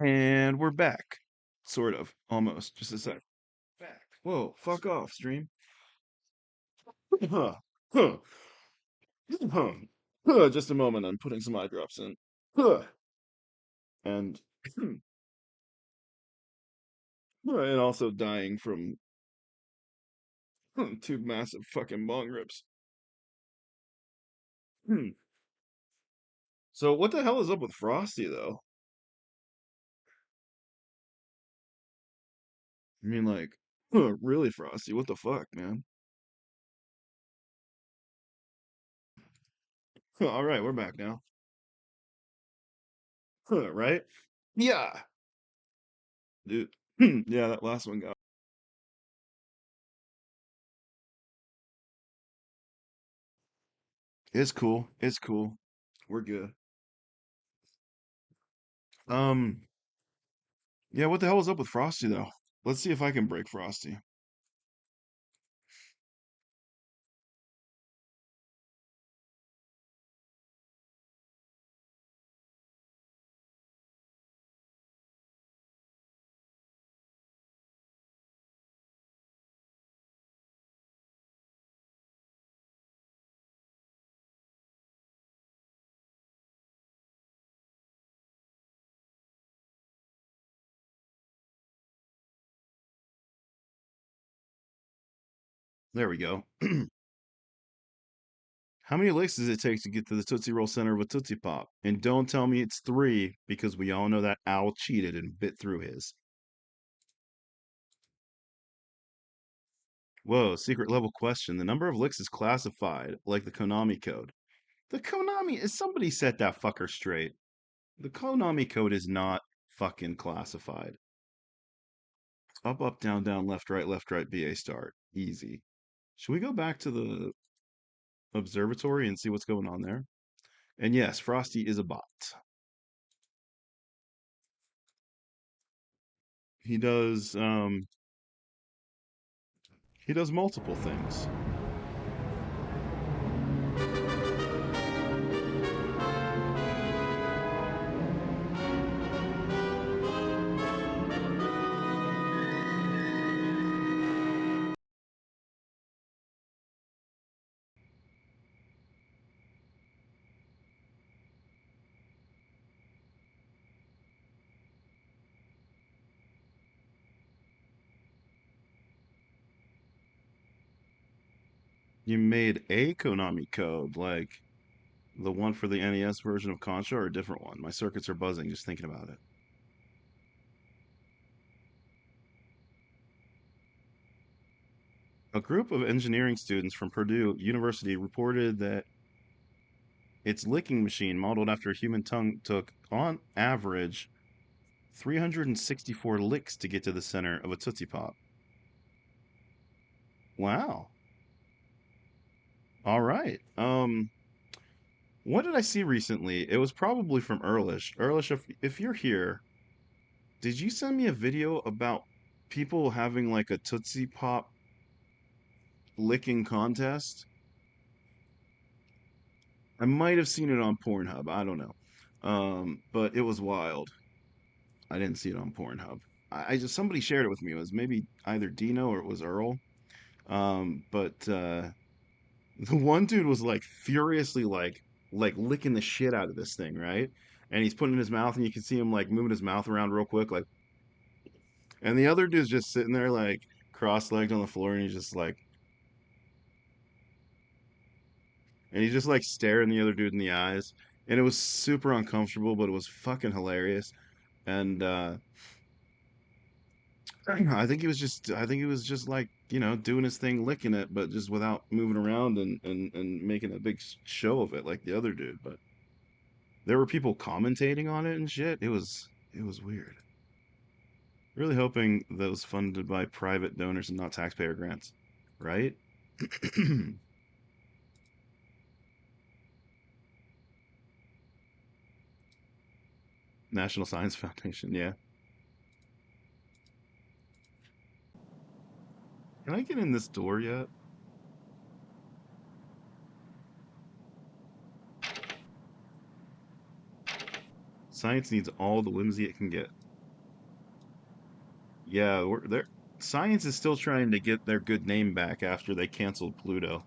And we're back. Sort of. Almost. Just a sec. Back. Whoa, fuck off, stream. Huh. Huh. Huh. Huh. Just a moment. I'm putting some eye drops in. Huh. And and also dying from two massive fucking bong rips. Hmm. So what the hell is up with Frosty though? I mean, like, really, Frosty? What the fuck, man? All right, we're back now. Right? Yeah, dude. Yeah, that last one got. It's cool. It's cool. We're good. Um, yeah, what the hell is up with Frosty though? Let's see if I can break Frosty. There we go. How many licks does it take to get to the Tootsie Roll center of a Tootsie Pop? And don't tell me it's three, because we all know that Owl cheated and bit through his. Whoa, secret level question. The number of licks is classified, like the Konami code. The Konami, is somebody set that fucker straight. The Konami code is not fucking classified. Up, up, down, down, left, right, BA start. Easy. Should we go back to the observatory and see what's going on there? And yes, Frosty is a bot. He does he does multiple things. You made a Konami code, like the one for the NES version of Contra, or a different one? My circuits are buzzing just thinking about it. A group of engineering students from Purdue University reported that its licking machine, modeled after a human tongue, took, on average, 364 licks to get to the center of a Tootsie Pop. Wow. All right. What did I see recently? It was probably from Earlish. Earlish, if you're here, did you send me a video about people having like a Tootsie Pop licking contest? I might have seen it on Pornhub. I don't know. But it was wild. I didn't see it on Pornhub. I just somebody shared it with me. It was maybe either Dino or it was Earl. But the one dude was like furiously like licking the shit out of this thing, right? And he's putting it in his mouth, and you can see him like moving his mouth around real quick, like. And the other dude's just sitting there like cross-legged on the floor, and he's just like staring the other dude in the eyes. And it was super uncomfortable, but it was fucking hilarious. And I think he was just like, doing his thing, licking it, but just without moving around and making a big show of it like the other dude. But there were people commentating on it and shit. It was weird. Really hoping that was funded by private donors and not taxpayer grants, right? National Science Foundation, yeah. Can I get in this door yet? Science needs all the whimsy it can get. Yeah, we're there. Science is still trying to get their good name back after they canceled Pluto.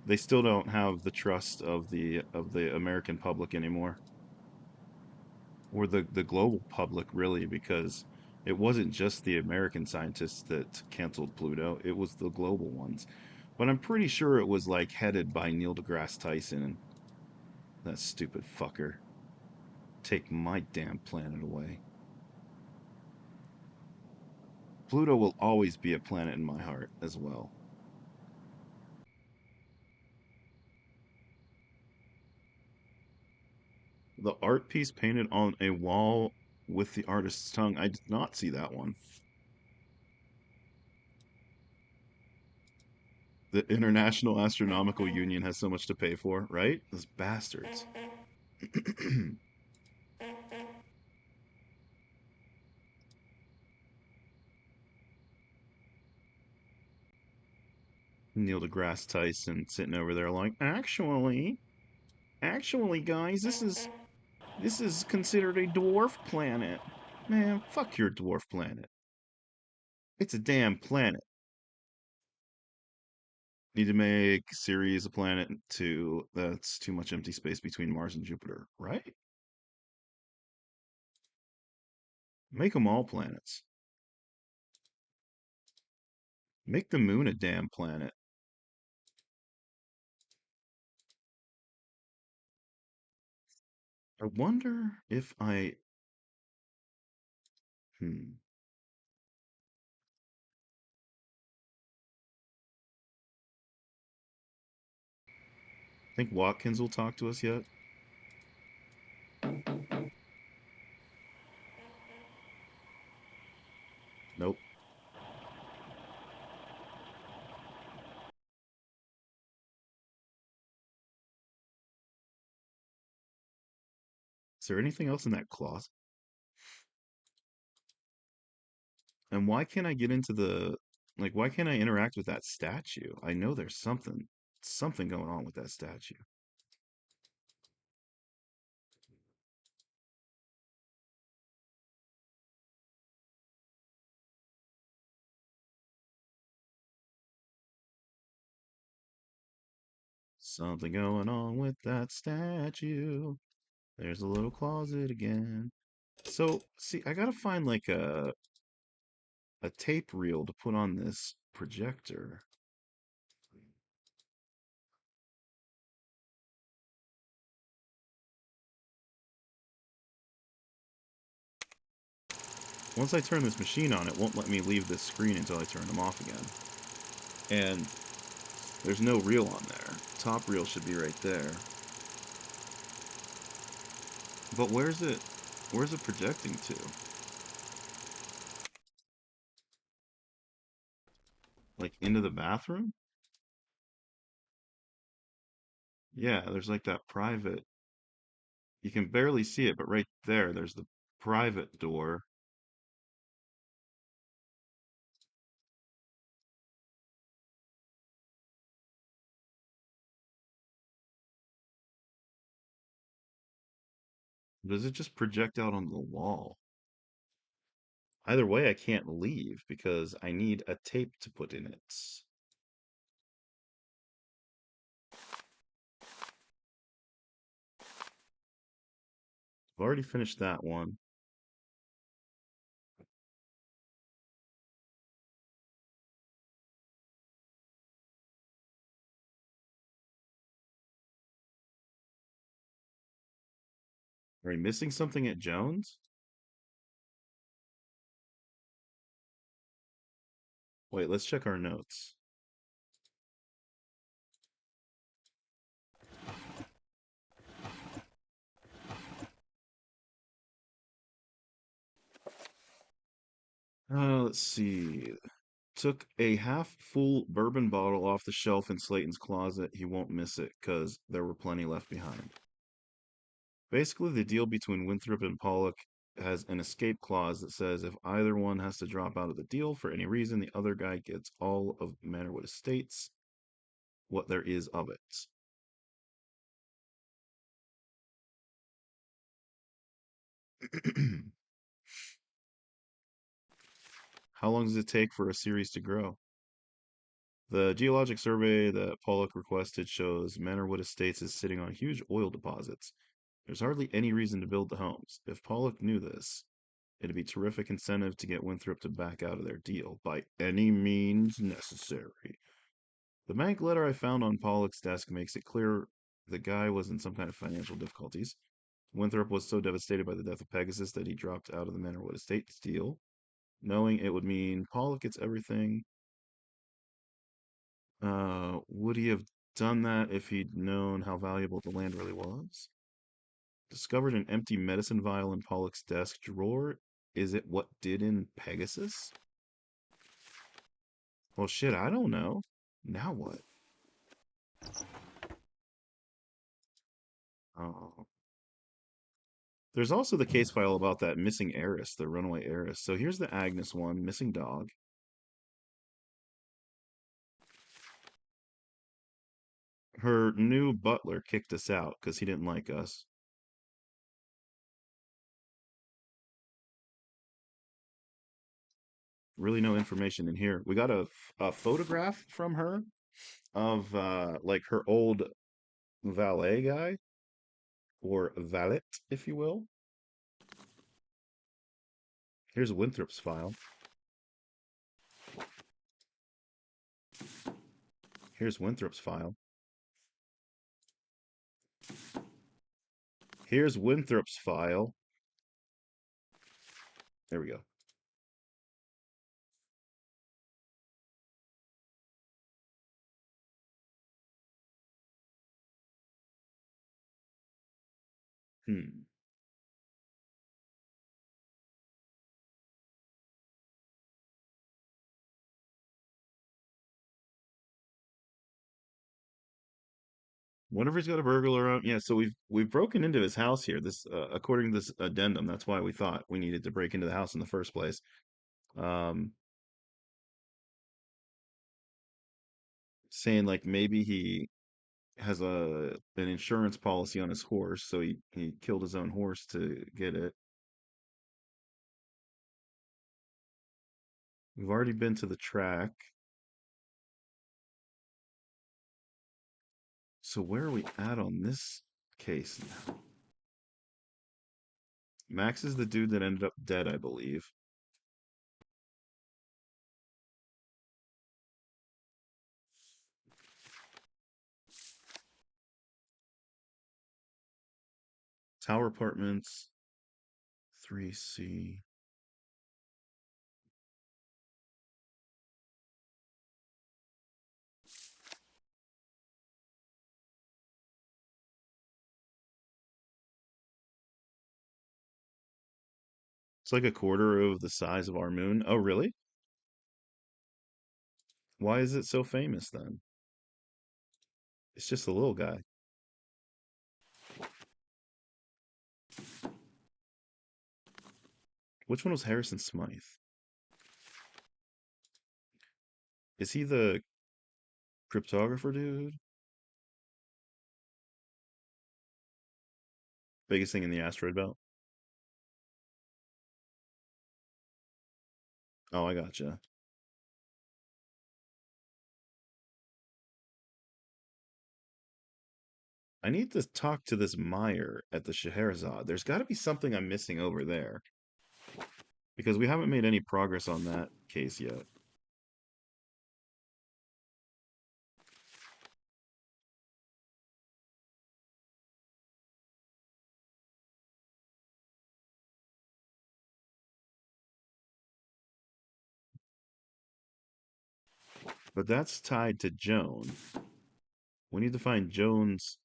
They still don't have the trust of the American public anymore, or the global public really, because it wasn't just the American scientists that canceled Pluto, it was the global ones. But I'm pretty sure it was like headed by Neil deGrasse Tyson and that stupid fucker. Take my damn planet away. Pluto will always be a planet in my heart as well. The art piece painted on a wall with the artist's tongue. I did not see that one. The International Astronomical Union has so much to pay for, right? Those bastards. Neil deGrasse Tyson sitting over there like, actually, guys, this is considered a dwarf planet. Man, fuck your dwarf planet. It's a damn planet. Need to make Ceres a planet too. That's too much empty space between Mars and Jupiter, right? Make them all planets. Make the moon a damn planet. I wonder if I. Hmm. Think Watkins will talk to us yet? Nope. Is there anything else in that closet? And why can't I get into the. Like, why can't I interact with that statue? I know there's something going on with that statue. Something going on with that statue. There's a little closet again. So, see, I gotta find like a tape reel to put on this projector. Once I turn this machine on, it won't let me leave this screen until I turn them off again. And there's no reel on there. Top reel should be right there. But where's it projecting to? Like into the bathroom? Yeah, there's like that private. You can barely see it, but right there's the private door. Does it just project out on the wall? Either way, I can't leave because I need a tape to put in it. I've already finished that one. Are we missing something at Jones? Wait, let's check our notes. Let's see. Took a half full bourbon bottle off the shelf in Slayton's closet. He won't miss it because there were plenty left behind. Basically, the deal between Winthrop and Pollock has an escape clause that says if either one has to drop out of the deal for any reason, the other guy gets all of Manorwood Estates, what there is of it. How long does it take for a series to grow? The geologic survey that Pollock requested shows Manorwood Estates is sitting on huge oil deposits. There's hardly any reason to build the homes. If Pollock knew this, it'd be terrific incentive to get Winthrop to back out of their deal by any means necessary. The bank letter I found on Pollock's desk makes it clear the guy was in some kind of financial difficulties. Winthrop was so devastated by the death of Pegasus that he dropped out of the Manorwood Estates deal, knowing it would mean Pollock gets everything. Would he have done that if he'd known how valuable the land really was? Discovered an empty medicine vial in Pollock's desk drawer. Is it what did in Pegasus? Well, shit, I don't know. Now what? Oh. There's also the case file about that missing heiress, the runaway heiress. So here's the Agnes one, missing dog. Her new butler kicked us out because he didn't like us. Really no information in here. We got a photograph from her of like her old valet guy, or valet, if you will. Here's Winthrop's file. Here's Winthrop's file. Here's Winthrop's file. There we go. Hmm. Wonder if he's got a burglar around. Yeah, so we've broken into his house here. This according to this addendum, that's why we thought we needed to break into the house in the first place. Um, Saying like maybe he has an insurance policy on his horse, so he killed his own horse to get it. We've already been to the track. So where are we at on this case now? Max is the dude that ended up dead, I believe. Tower Apartments, 3C. It's like a quarter of the size of our moon. Oh, really? Why is it so famous then? It's just a little guy. Which one was Harrison Smythe? Is he the cryptographer dude? Biggest thing in the asteroid belt? Oh, I gotcha. I need to talk to this Meyer at the Scheherazade. There's got to be something I'm missing over there because we haven't made any progress on that case yet. But that's tied to Joan. We need to find Joan's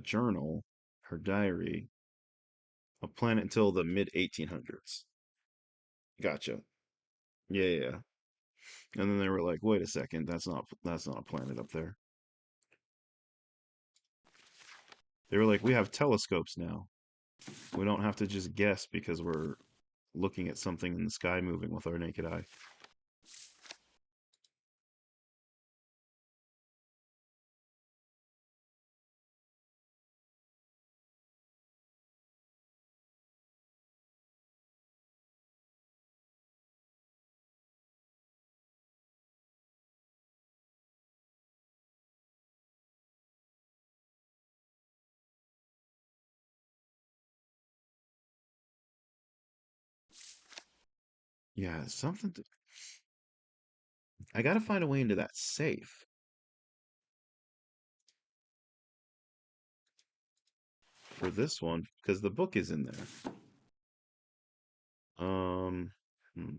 journal, her diary, a planet until the mid 1800s. Gotcha. Yeah, yeah, yeah. And then they were like, "Wait a second, that's not a planet up there." They were like, "We have telescopes now. We don't have to just guess because we're looking at something in the sky moving with our naked eye." Yeah, something. I gotta find a way into that safe for this one because the book is in there. Um, hmm.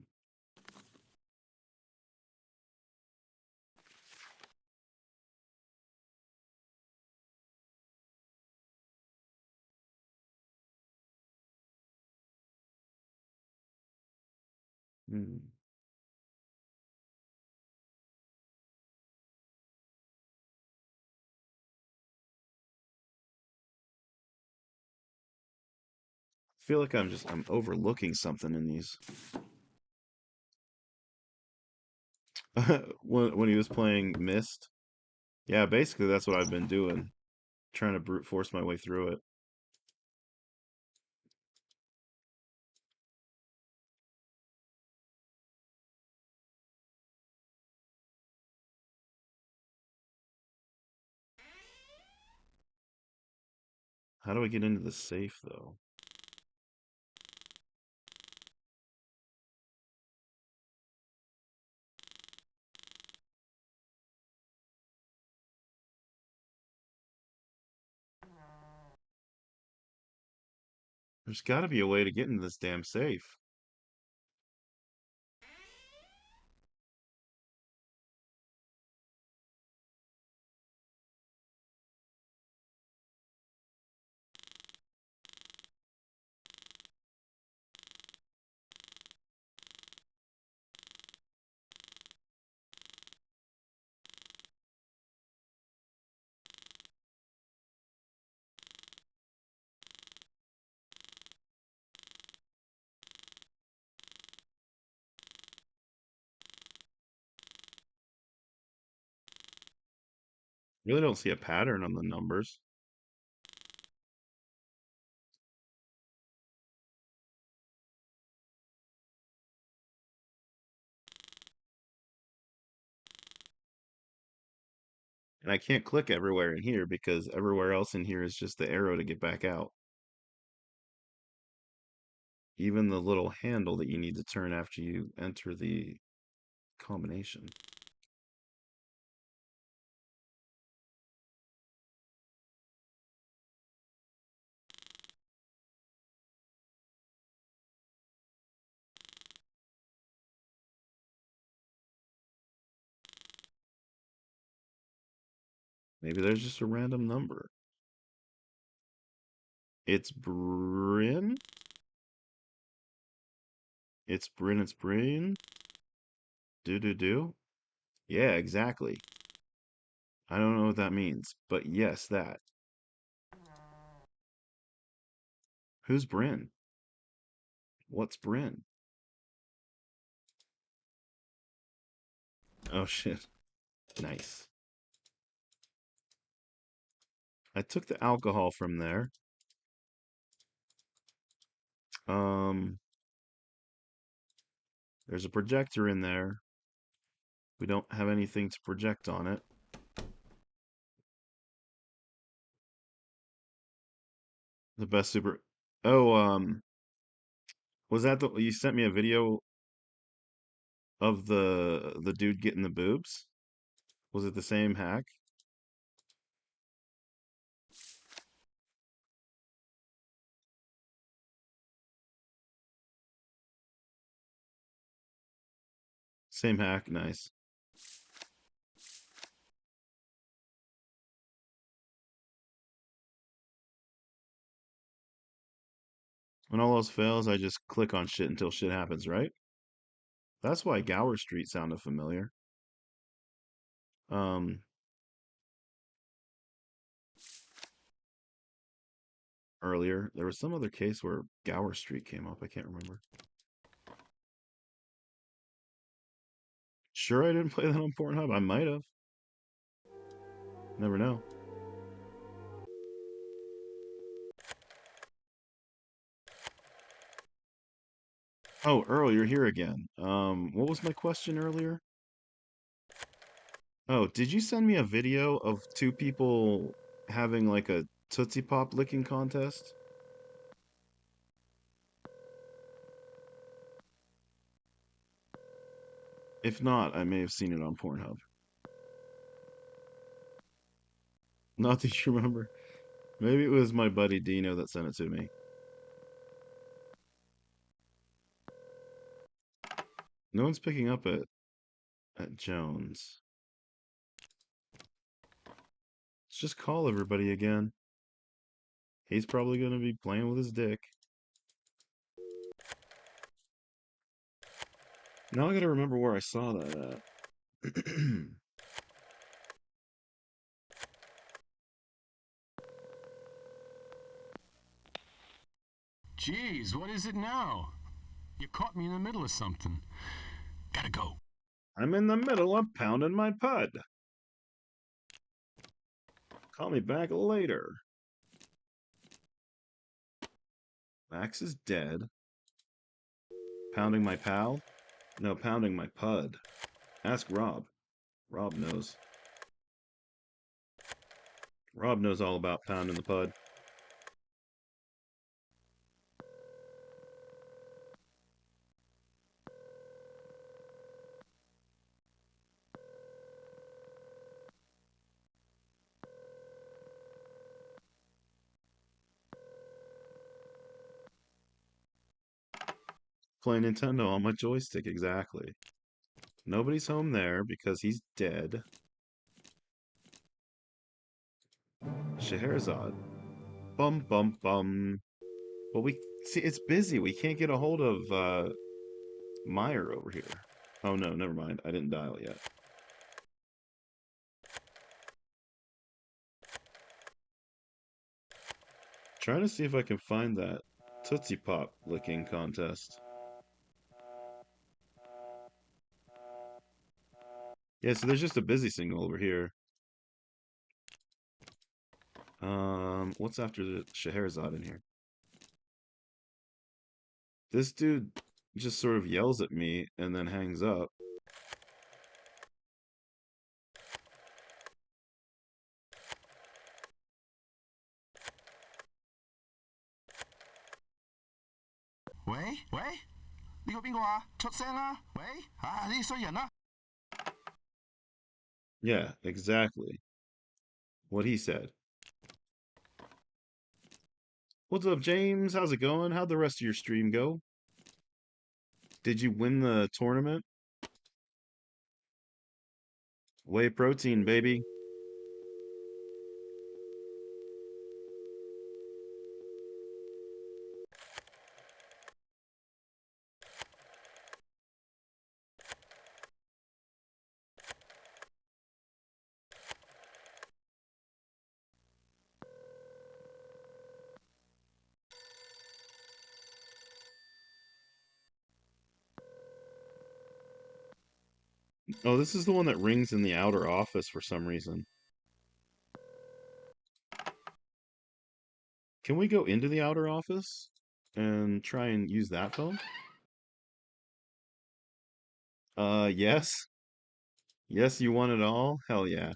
Hmm. I feel like I'm overlooking something in these. When he was playing Mist, yeah, basically that's what I've been doing, trying to brute force my way through it. How do I get into the safe though? There's got to be a way to get into this damn safe. Really don't see a pattern on the numbers. And I can't click everywhere in here because everywhere else in here is just the arrow to get back out. Even the little handle that you need to turn after you enter the combination. Maybe there's just a random number. It's Bryn. It's Bryn. It's Bryn. Do. Yeah, exactly. I don't know what that means, but yes, that. Who's Bryn? What's Bryn? Oh shit. Nice. I took the alcohol from there. Um, there's a projector in there. We don't have anything to project on it. The best super. Oh, was that the you sent me a video of the dude getting the boobs? Was it the same hack? Same hack, nice. When all else fails, I just click on shit until shit happens, right? That's why Gower Street sounded familiar. Um, Earlier there was some other case where Gower Street came up. I can't remember. Sure, I didn't play that on Pornhub. I might have. Never know. Oh, Earl, you're here again. What was my question earlier? Oh, did you send me a video of two people having like a Tootsie Pop licking contest? If not, I may have seen it on Pornhub. Not that you remember. Maybe it was my buddy Dino that sent it to me. No one's picking up at Jones. Let's just call everybody again. He's probably gonna be playing with his dick. Now I gotta remember where I saw that at. Jeez, what is it now? You caught me in the middle of something. Gotta go. I'm in the middle of pounding my pud. Call me back later. Max is dead. Pounding my pal? No, pounding my pud. Ask Rob. Rob knows. Rob knows all about pounding the pud. Play Nintendo on my joystick, exactly. Nobody's home there because he's dead. Scheherazade. Bum bum bum. Well, we see it's busy. We can't get a hold of Meyer over here. Oh no, never mind. I didn't dial yet. Trying to see if I can find that Tootsie Pop licking contest. Yeah, so there's just a busy signal over here. What's after the Scheherazade in here? This dude just sort of yells at me and then hangs up.喂喂，呢個邊個啊？出聲啦！喂，啊呢啲衰人啊！ Yeah, exactly. What he said. What's up, James? How's it going? How'd the rest of your stream go? Did you win the tournament? Whey protein, baby. Oh, this is the one that rings in the outer office for some reason. Can we go into the outer office and try and use that phone? Yes. Yes, you want it all? Hell yeah.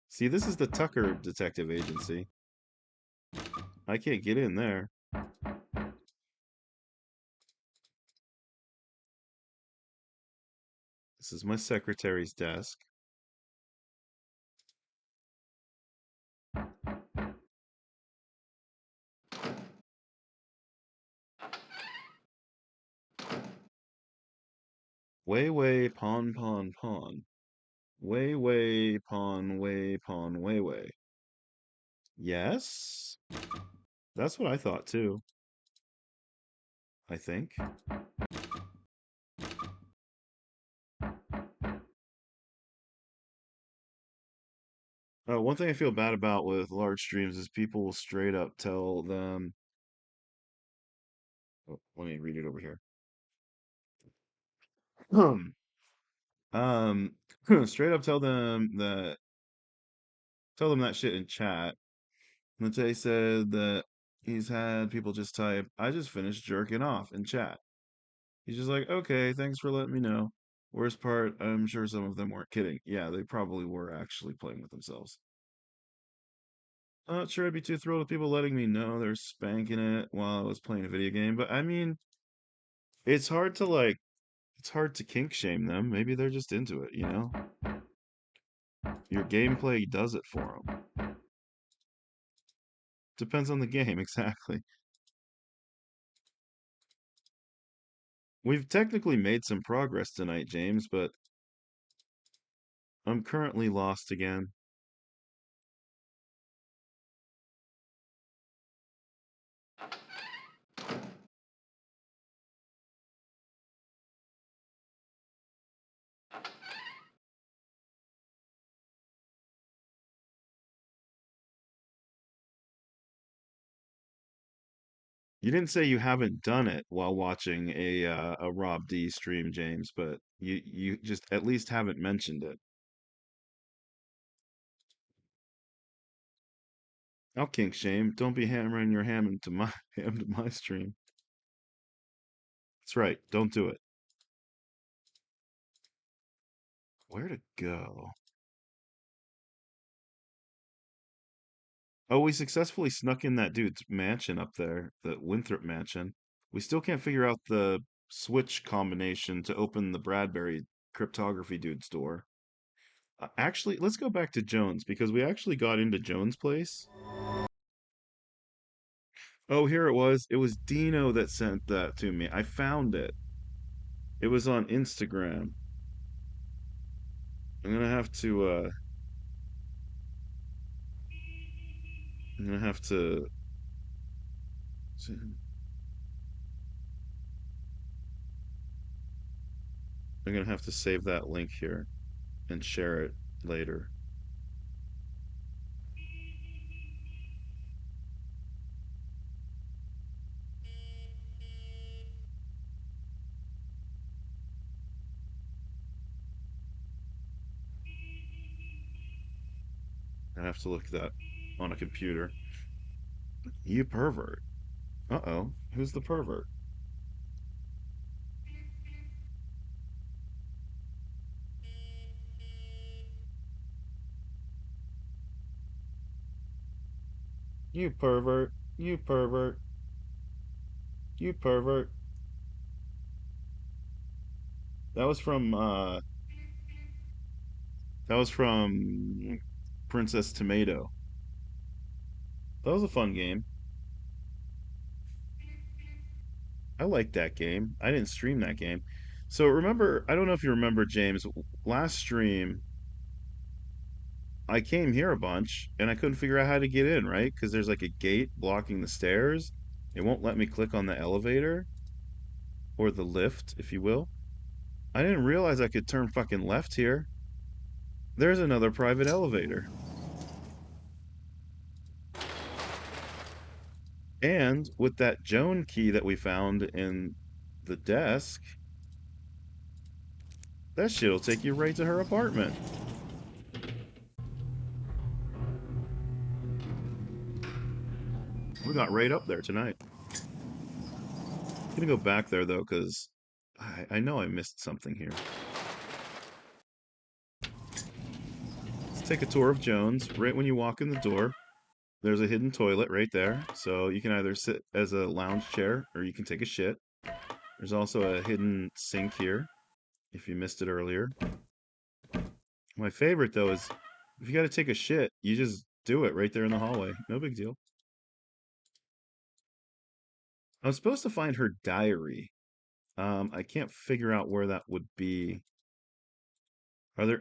See, this is the Tucker Detective Agency. I can't get in there. This is my secretary's desk. Way, way, pawn, pawn, pawn. Way, way, pawn, way, pawn, way, way. Yes? That's what I thought too. I think. One thing I feel bad about with large streams is people will straight up tell them. Oh, let me read it over here. Um, straight up tell them that shit in chat. Mattias said that he's had people just type, "I just finished jerking off" in chat. He's just like, "Okay, thanks for letting me know." Worst part, I'm sure some of them weren't kidding. Yeah, they probably were actually playing with themselves. Not sure I'd be too thrilled with people letting me know they're spanking it while I was playing a video game, but I mean, it's hard to it's hard to kink shame them. Maybe they're just into it, you know? Your gameplay does it for them. Depends on the game, exactly. We've technically made some progress tonight, James, but I'm currently lost again. You didn't say you haven't done it while watching a Rob D stream, James, but you just at least haven't mentioned it. I'll kink shame. Don't be hammering your ham into my ham to my stream. That's right. Don't do it. Where to go? Oh, we successfully snuck in that dude's mansion up there, the Winthrop mansion. We still can't figure out the switch combination to open the Bradbury cryptography dude's door. Actually, let's go back to Jones because we actually got into Jones' place. Oh, here it was. It was Dino that sent that to me. I found it. It was on Instagram. I'm gonna have to I'm gonna have to I'm gonna have to save that link here and share it later. I have to look that on a computer. You pervert. Uh-oh. Who's the pervert? You pervert. You pervert. You pervert. That was from Princess Tomato. That was a fun game. I liked that game. I didn't stream that game. So remember, I don't know if you remember, James, last stream I came here a bunch and I couldn't figure out how to get in, right? Because there's like a gate blocking the stairs. It won't let me click on the elevator or the lift, if you will. I didn't realize I could turn fucking left here. There's another private elevator. And with that Joan key that we found in the desk, that shit'll take you right to her apartment. We got right up there tonight. Gonna go back there though, because I know I missed something here. Let's take a tour of Jones. Right when you walk in the door, there's a hidden toilet right there. So you can either sit as a lounge chair or you can take a shit. There's also a hidden sink here, if you missed it earlier. My favorite though is if you gotta take a shit, you just do it right there in the hallway. No big deal. I was supposed to find her diary. I can't figure out where that would be. Are there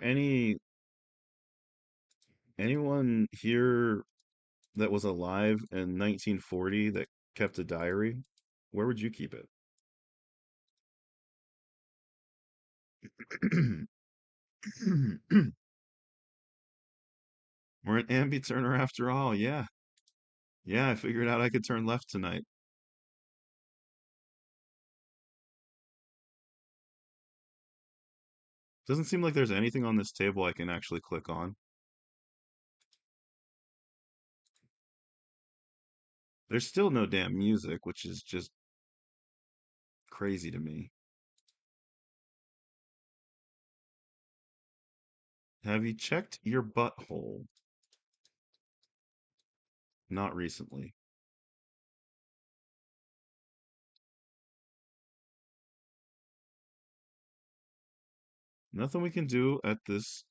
anyone here that was alive in 1940 that kept a diary? Where would you keep it? We're an ambi turner after all. Yeah. Yeah, I figured out I could turn left tonight. Doesn't seem like there's anything on this table I can actually click on. There's still no damn music, which is just crazy to me. Have you checked your butthole? Not recently. Nothing we can do at this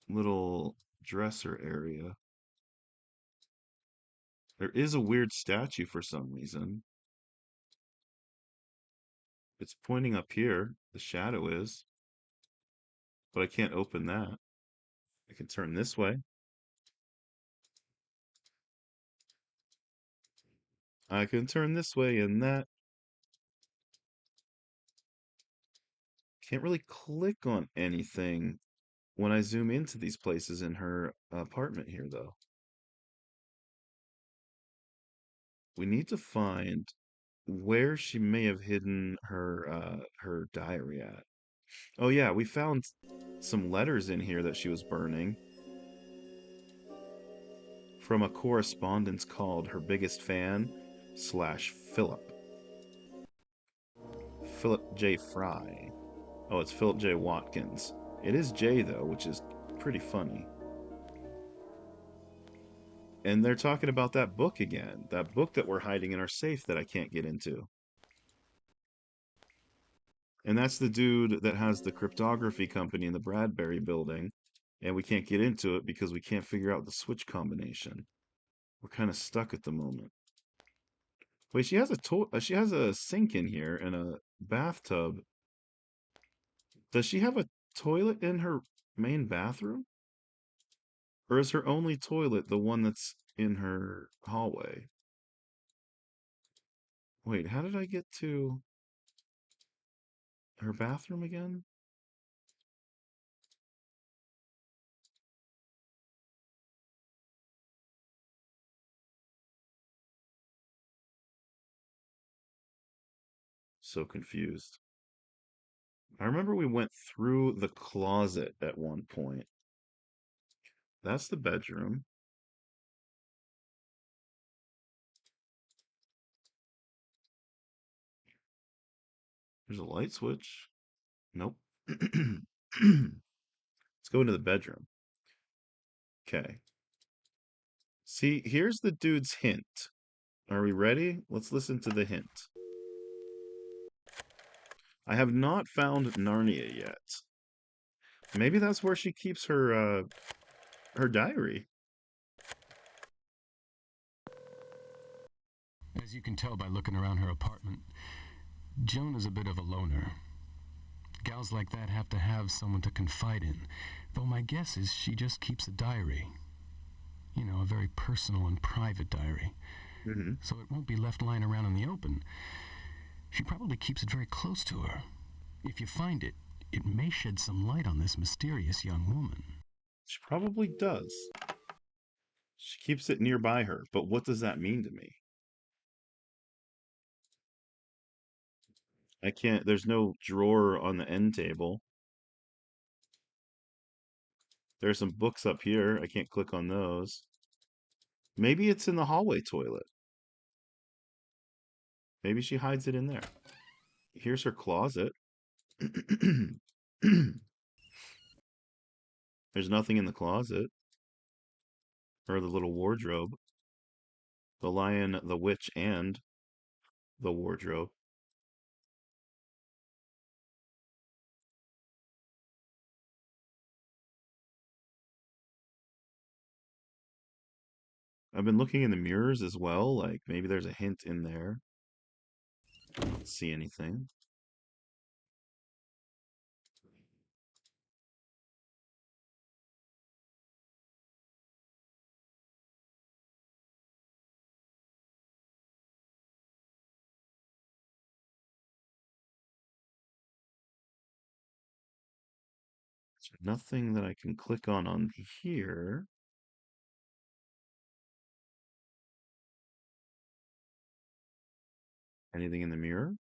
little dresser area. There is a weird statue for some reason. It's pointing up here. The shadow is. But I can't open that. I can turn this way. I can turn this way and that. Can't really click on anything when I zoom into these places in her apartment here, though. we need to find where she may have hidden her diary at. Oh yeah, we found some letters in here that she was burning from a correspondence called her biggest fan slash Philip J. Fry. Oh, it's Philip J. Watkins. It is J though, which is pretty funny. And they're talking about that book again. That book that we're hiding in our safe that I can't get into. And that's the dude that has the cryptography company in the Bradbury building. And we can't get into it because we can't figure out the switch combination. We're kind of stuck at the moment. Wait, she has a sink in here and a bathtub. Does she have a toilet in her main bathroom? Or is her only toilet the one that's in her hallway? Wait, how did I get to her bathroom again? So confused. I remember we went through the closet at one point. That's the bedroom. There's a light switch. Nope. Let's go into the bedroom. Okay. See, here's the dude's hint. Are we ready? Let's listen to the hint. I have not found Narnia yet. Maybe that's where she keeps her diary. As you can tell by looking around her apartment, Joan is a bit of a loner. Gals like that have to have someone to confide in, though my guess is she just keeps a diary. You know, a very personal and private diary. Mm-hmm. So it won't be left lying around in the open. She probably keeps it very close to her. If you find it, it may shed some light on this mysterious young woman. She probably does. She keeps it nearby her, but what does that mean to me? I can't, there's no drawer on the end table. There's some books up here. I can't click on those. Maybe it's in the hallway toilet. Maybe she hides it in there. Here's her closet. There's nothing in the closet. Or the little wardrobe. The lion, the witch, and the wardrobe. I've been looking in the mirrors as well. Like, maybe there's a hint in there. I don't see anything. There's nothing that I can click on here. Anything in the mirror?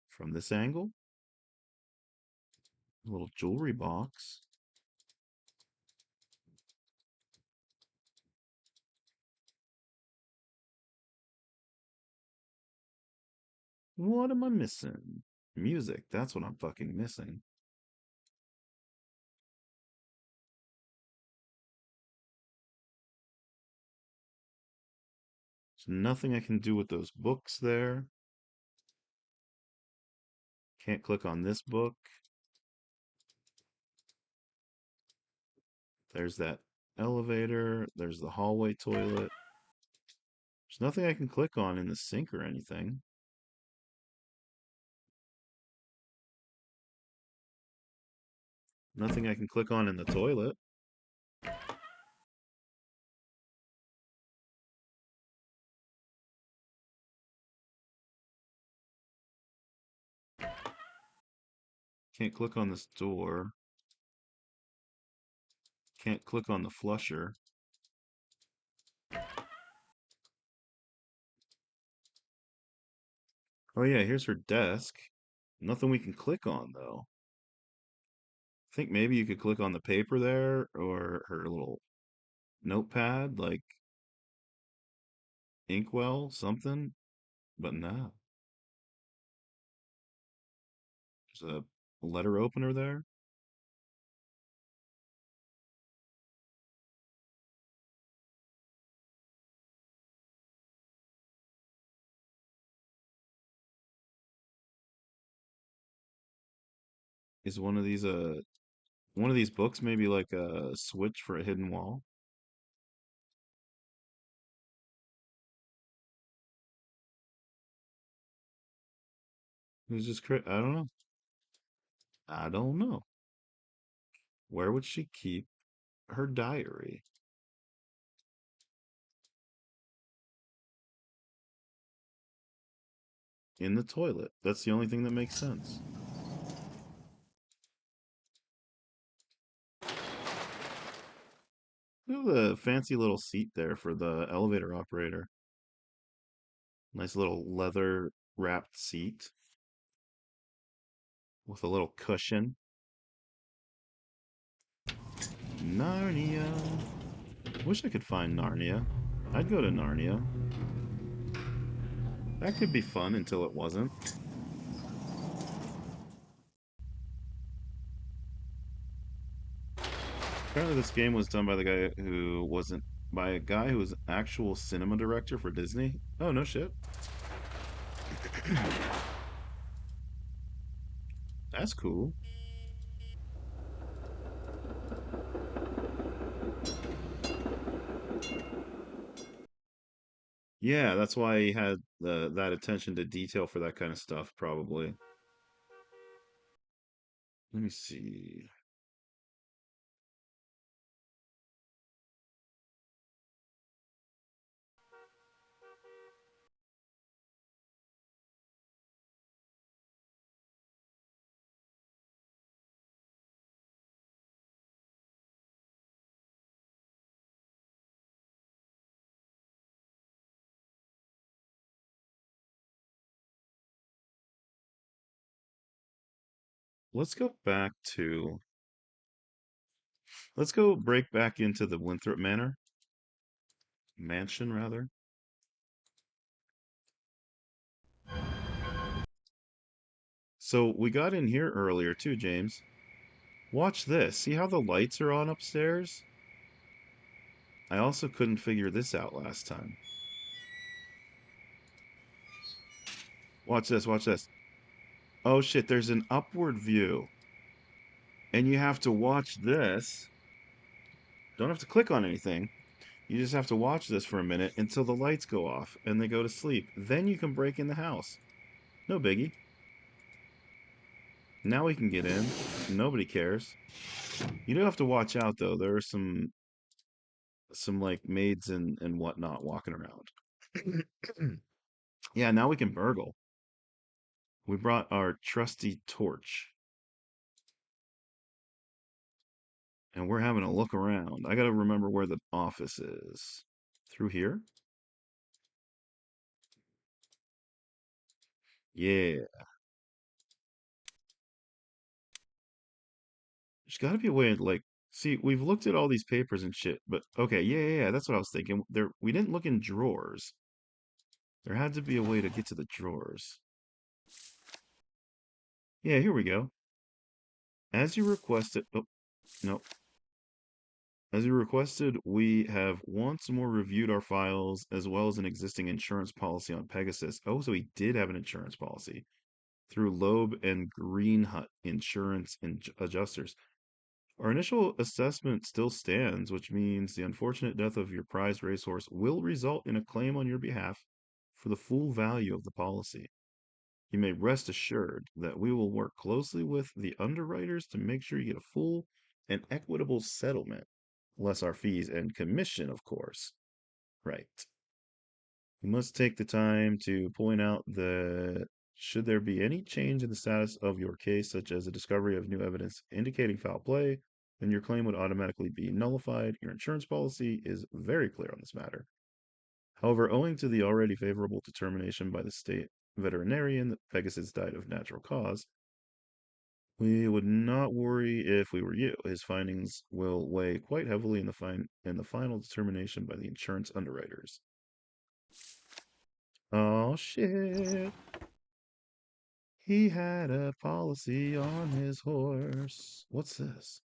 From this angle? A little jewelry box. What am I missing? Music. That's what I'm fucking missing. There's nothing I can do with those books there. Can't click on this book. There's that elevator. There's the hallway toilet. There's nothing I can click on in the sink or anything. Nothing I can click on in the toilet. Can't click on this door. Can't click on the flusher. Oh yeah, here's her desk. Nothing we can click on though. I think maybe you could click on the paper there or her little notepad, like inkwell, something. But no, there's a letter opener there. Is one of these books maybe like a switch for a hidden wall? It's just I don't know. I don't know. Where would she keep her diary? In the toilet. That's the only thing that makes sense. Look at the fancy little seat there for the elevator operator. Nice little leather wrapped seat with a little cushion. Narnia. Wish I could find Narnia. I'd go to Narnia. That could be fun until it wasn't. Apparently, this game was done by the guy who wasn't by a guy who was actual cinema director for Disney. Oh, no shit. That's cool. Yeah, that's why he had that attention to detail for that kind of stuff, probably. Let me see. Let's go back to let's go break back into the Winthrop Mansion rather. So we got in here earlier too, James. Watch this. See how the lights are on upstairs? I also couldn't figure this out last time. Watch this, watch this. Oh shit, there's an upward view. And you have to watch this. Don't have to click on anything. You just have to watch this for a minute until the lights go off and they go to sleep. Then you can break in the house. No biggie. Now we can get in. Nobody cares. You do have to watch out though. There are some like maids and whatnot walking around. Yeah, now we can burgle. We brought our trusty torch. And we're having a look around. I gotta remember where the office is. Through here? Yeah. There's gotta be a way to like see, we've looked at all these papers and shit, but okay, yeah, that's what I was thinking. There we didn't look in drawers. There had to be a way to get to the drawers. Yeah, here we go. As you requested, oh, no. As you requested, we have once more reviewed our files as well as an existing insurance policy on Pegasus. Oh, so he did have an insurance policy through Loeb and Greenhut Insurance Adjusters. Our initial assessment still stands, which means the unfortunate death of your prized racehorse will result in a claim on your behalf for the full value of the policy. You may rest assured that we will work closely with the underwriters to make sure you get a full and equitable settlement, less our fees and commission, of course. Right. We must take the time to point out that should there be any change in the status of your case, such as a discovery of new evidence indicating foul play, then your claim would automatically be nullified. Your insurance policy is very clear on this matter. However, owing to the already favorable determination by the state veterinarian that Pegasus died of natural cause. We would not worry if we were you. His findings will weigh quite heavily in the final determination by the insurance underwriters. Oh shit. He had a policy on his horse. What's this?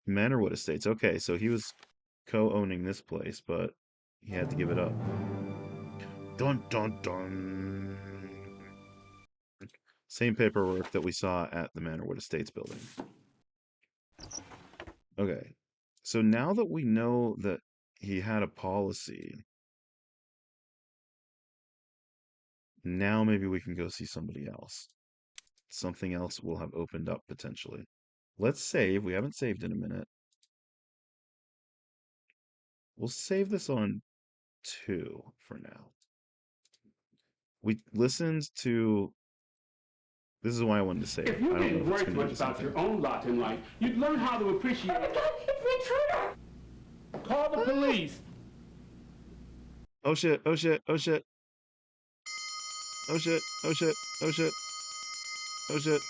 Manorwood Estates. Okay, so he was co-owning this place, but he had to give it up. Dun dun dun. Same paperwork that we saw at the Manorwood Estates building. Okay, so now that we know that he had a policy, now maybe we can go see somebody else. Something else will have opened up potentially. Let's save. We haven't saved in a minute. We'll save this on 2 for now. We listened to. This is why I wanted to save. If you I don't know didn't if it's worry going too to much do about something. your own lot in life, you'd learn how to appreciate. Oh my God, it's an intruder! Call the police. Oh shit! Oh shit! Oh shit! Oh shit! Oh shit! Oh shit! Oh shit!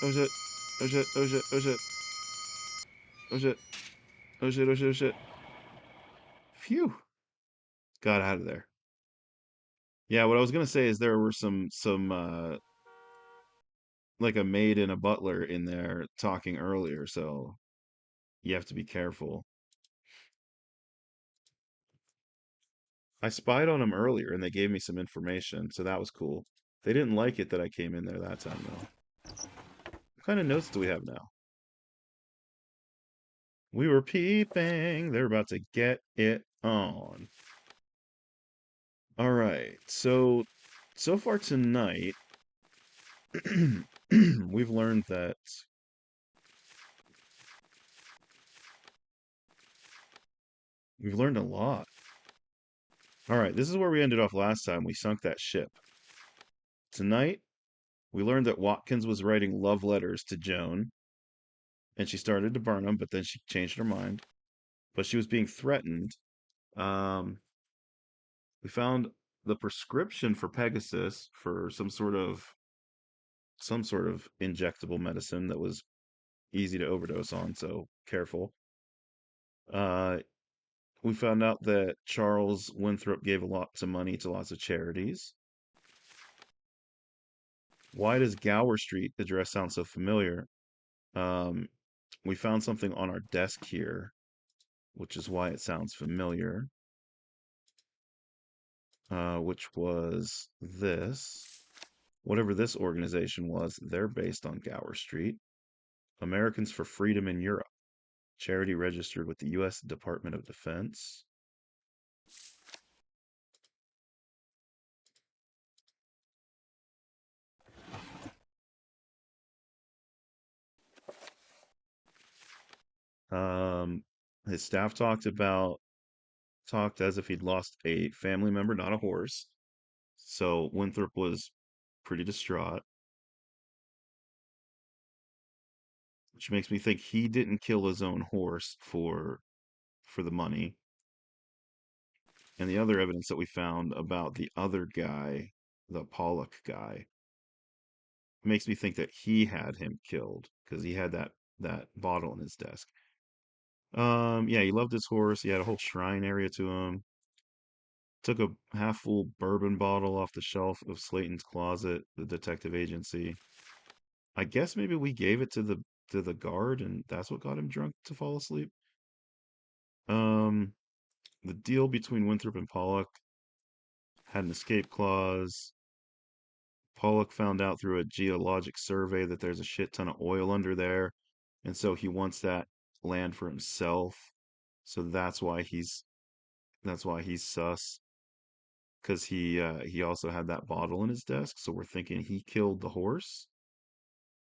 Oh shit! Oh shit! Oh shit! Oh shit! Oh shit! Oh shit! Oh shit! Oh shit! Phew! Got out of there. Yeah, what I was gonna say is there were some like a maid and a butler in there talking earlier, so you have to be careful. I spied on them earlier and they gave me some information, so that was cool. They didn't like it that I came in there that time though. What kind of notes do we have now? We were peeping. They're about to get it on. All right. So far tonight, we've learned that we've learned a lot. All right, this is where we ended off last time. We sunk that ship. Tonight, we learned that Watkins was writing love letters to Joan, and she started to burn them, but then she changed her mind. But she was being threatened. Um, we found the prescription for Pegasus for some sort of injectable medicine that was easy to overdose on, so careful. Uh, we found out that Charles Winthrop gave a lot of money to lots of charities. Why does Gower Street address sound so familiar? Um, we found something on our desk here, which is why it sounds familiar. Which was this. Whatever this organization was, they're based on Gower Street. Americans for Freedom in Europe. Charity registered with the U.S. Department of Defense. His staff talked as if he'd lost a family member, not a horse. So Winthrop was pretty distraught, which makes me think he didn't kill his own horse for the money. And the other evidence that we found about the other guy, the Pollock guy, makes me think that he had him killed because he had that bottle in his desk. Yeah, he loved his horse. He had a whole shrine area to him. Took a half full bourbon bottle off the shelf of Slayton's closet, the detective agency. I guess maybe we gave it to the guard and that's what got him drunk to fall asleep. Um the deal between Winthrop and Pollock had an escape clause. Pollock found out through a geologic survey that there's a shit ton of oil under there, and so he wants that land for himself. So that's why he's sus. Because he also had that bottle in his desk, so we're thinking he killed the horse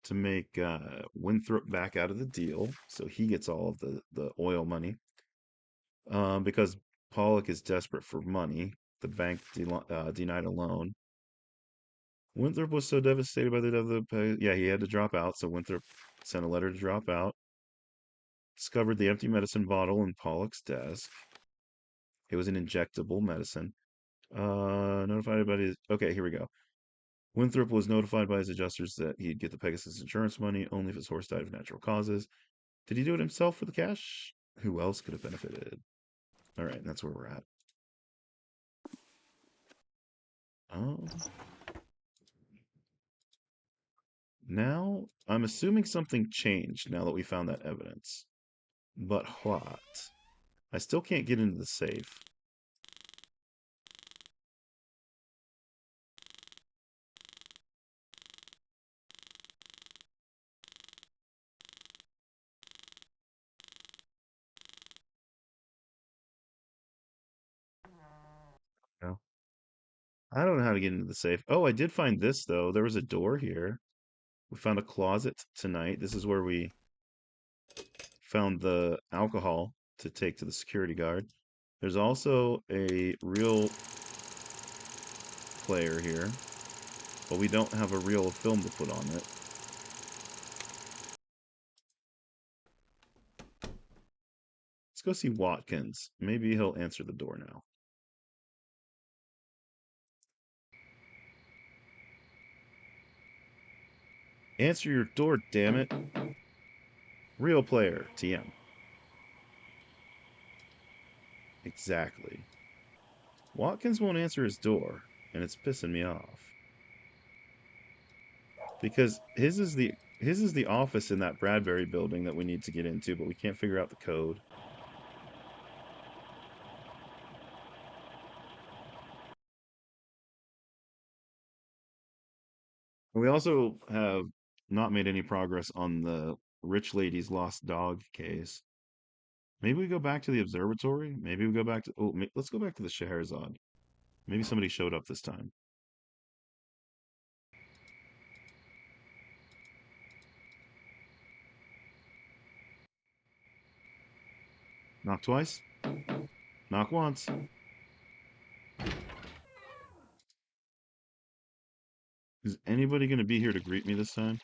to make Winthrop back out of the deal, so he gets all of the oil money. Because Pollock is desperate for money, the bank denied a loan. Winthrop was so devastated by the death of yeah, he had to drop out, so Winthrop sent a letter to drop out. Discovered the empty medicine bottle in Pollock's desk. It was an injectable medicine. Notified by his. Okay, here we go. Winthrop was notified by his adjusters that he'd get the Pegasus insurance money only if his horse died of natural causes. Did he do it himself for the cash? Who else could have benefited? All right, that's where we're at. Now, I'm assuming something changed now that we found that evidence. But what? I still can't get into the safe. No. I don't know how to get into the safe. Oh, I did find this, though. There was a door here. We found a closet tonight. This is where we found the alcohol to take to the security guard. There's also a real player here, but we don't have a reel of film to put on it. Let's go see Watkins. Maybe he'll answer the door now. Answer your door, damn it. Real player, TM. Exactly. Watkins won't answer his door, and it's pissing me off. Because his is the office in that Bradbury building that we need to get into, but we can't figure out the code. We also have not made any progress on the rich lady's lost dog case. Maybe we go back to the observatory. Maybe we go back to. Oh, let's go back to the Scheherazade. Maybe somebody showed up this time. Knock twice. Knock once. Is anybody going to be here to greet me this time?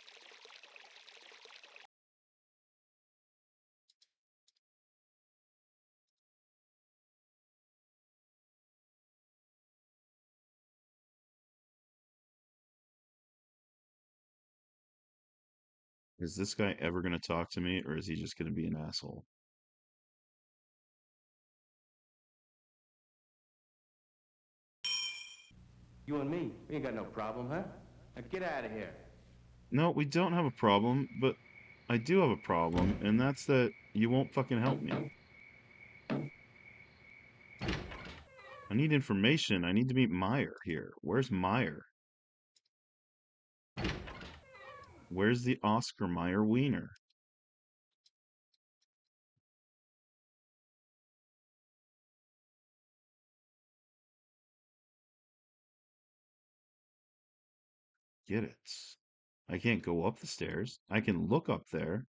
Is this guy ever going to talk to me, or is he just going to be an asshole? You and me, we ain't got no problem, huh? Now get out of here. No, we don't have a problem, but I do have a problem, and that's that you won't fucking help me. I need information. I need to meet Meyer here. Where's Meyer? Where's the Oscar Mayer wiener? Get it. I can't go up the stairs. I can look up there.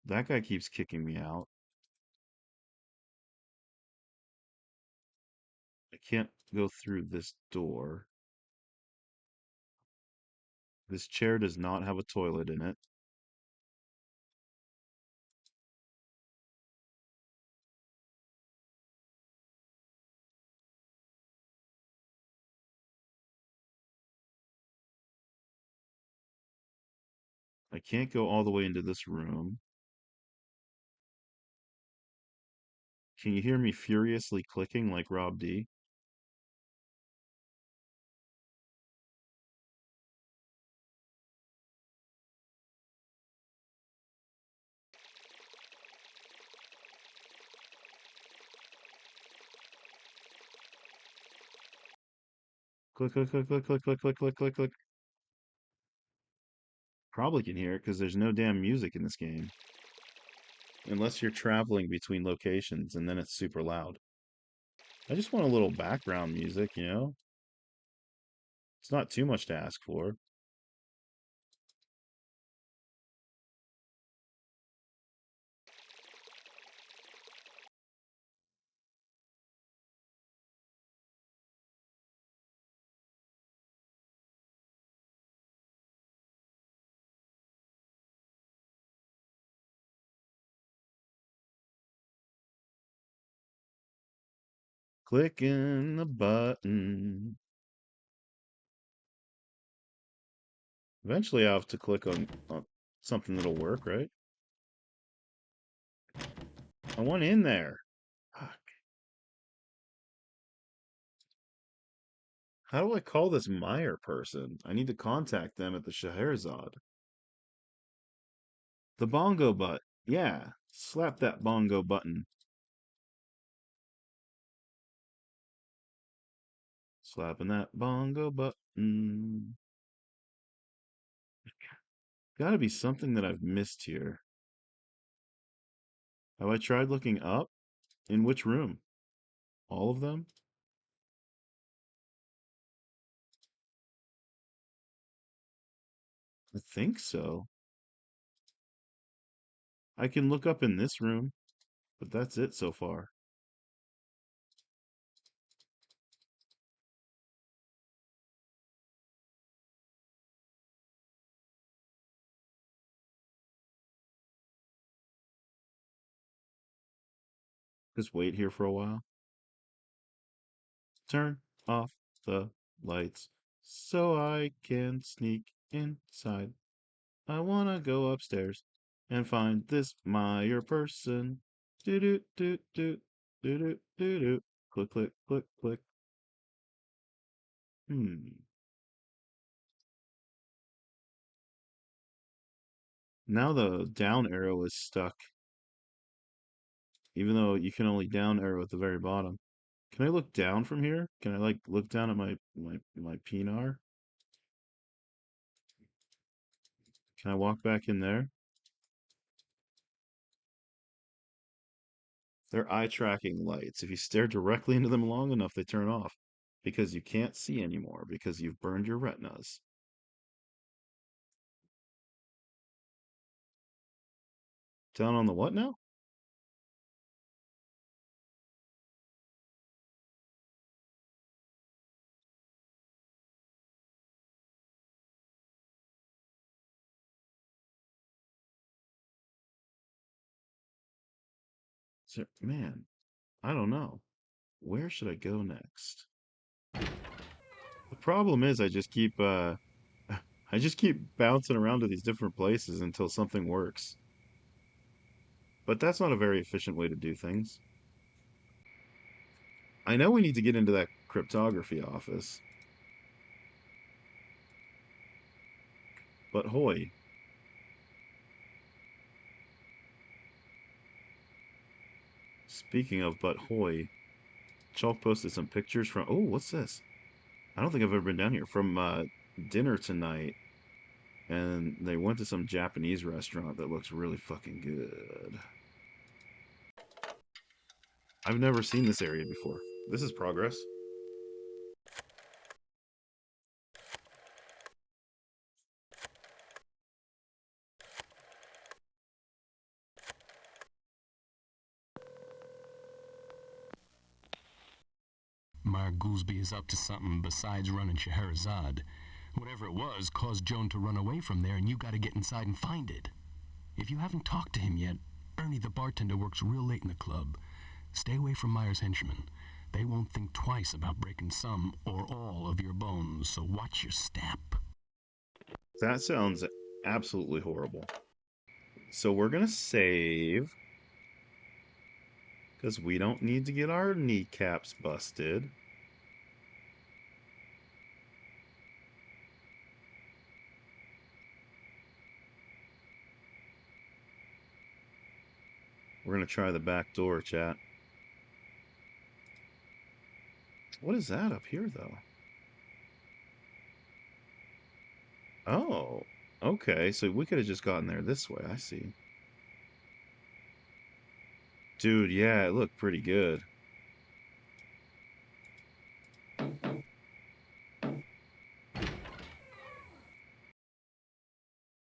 That guy keeps kicking me out. I can't go through this door. This chair does not have a toilet in it. I can't go all the way into this room. Can you hear me furiously clicking like Rob D? Click, click, click, click, click, click, click, click, click, click. Probably can hear it because there's no damn music in this game. Unless you're traveling between locations and then it's super loud. I just want a little background music, you know? It's not too much to ask for. Clicking the button. Eventually I'll have to click on something that'll work, right? I want in there. Fuck. How do I call this Meyer person? I need to contact them at the Scheherazade. The bongo butt. Yeah. Slap that bongo button. Slapping that bongo button. Gotta be something that I've missed here. Have I tried looking up? In which room? All of them? I think so. I can look up in this room, but that's it so far. Just wait here for a while. Turn off the lights so I can sneak inside. I wanna go upstairs and find this Meyer person. Do do do do do do do do. Click click click click. Now the down arrow is stuck, even though you can only down arrow at the very bottom. Can I look down from here? Can I like look down at my Pinar? Can I walk back in there? They're eye tracking lights. If you stare directly into them long enough, they turn off because you can't see anymore because you've burned your retinas. Down on the what now? Man, I don't know. Where should I go next? The problem is I just keep I just keep bouncing around to these different places until something works. But that's not a very efficient way to do things. I know we need to get into that cryptography office. But hoy. Speaking of but hoy, Chalk posted some pictures from oh, what's this? I don't think I've ever been down here. From dinner tonight. And they went to some Japanese restaurant that looks really fucking good. I've never seen this area before. This is progress. Mar Goolsby is up to something besides running Scheherazade. Whatever it was caused Joan to run away from there, and you gotta get inside and find it. If you haven't talked to him yet, Ernie the bartender works real late in the club. Stay away from Meyer's henchmen. They won't think twice about breaking some or all of your bones, so watch your step. That sounds absolutely horrible. So we're gonna save. Because we don't need to get our kneecaps busted. We're gonna try the back door, chat. What is that up here, though? Oh, okay. So we could have just gotten there this way. I see. Dude, yeah, it looked pretty good.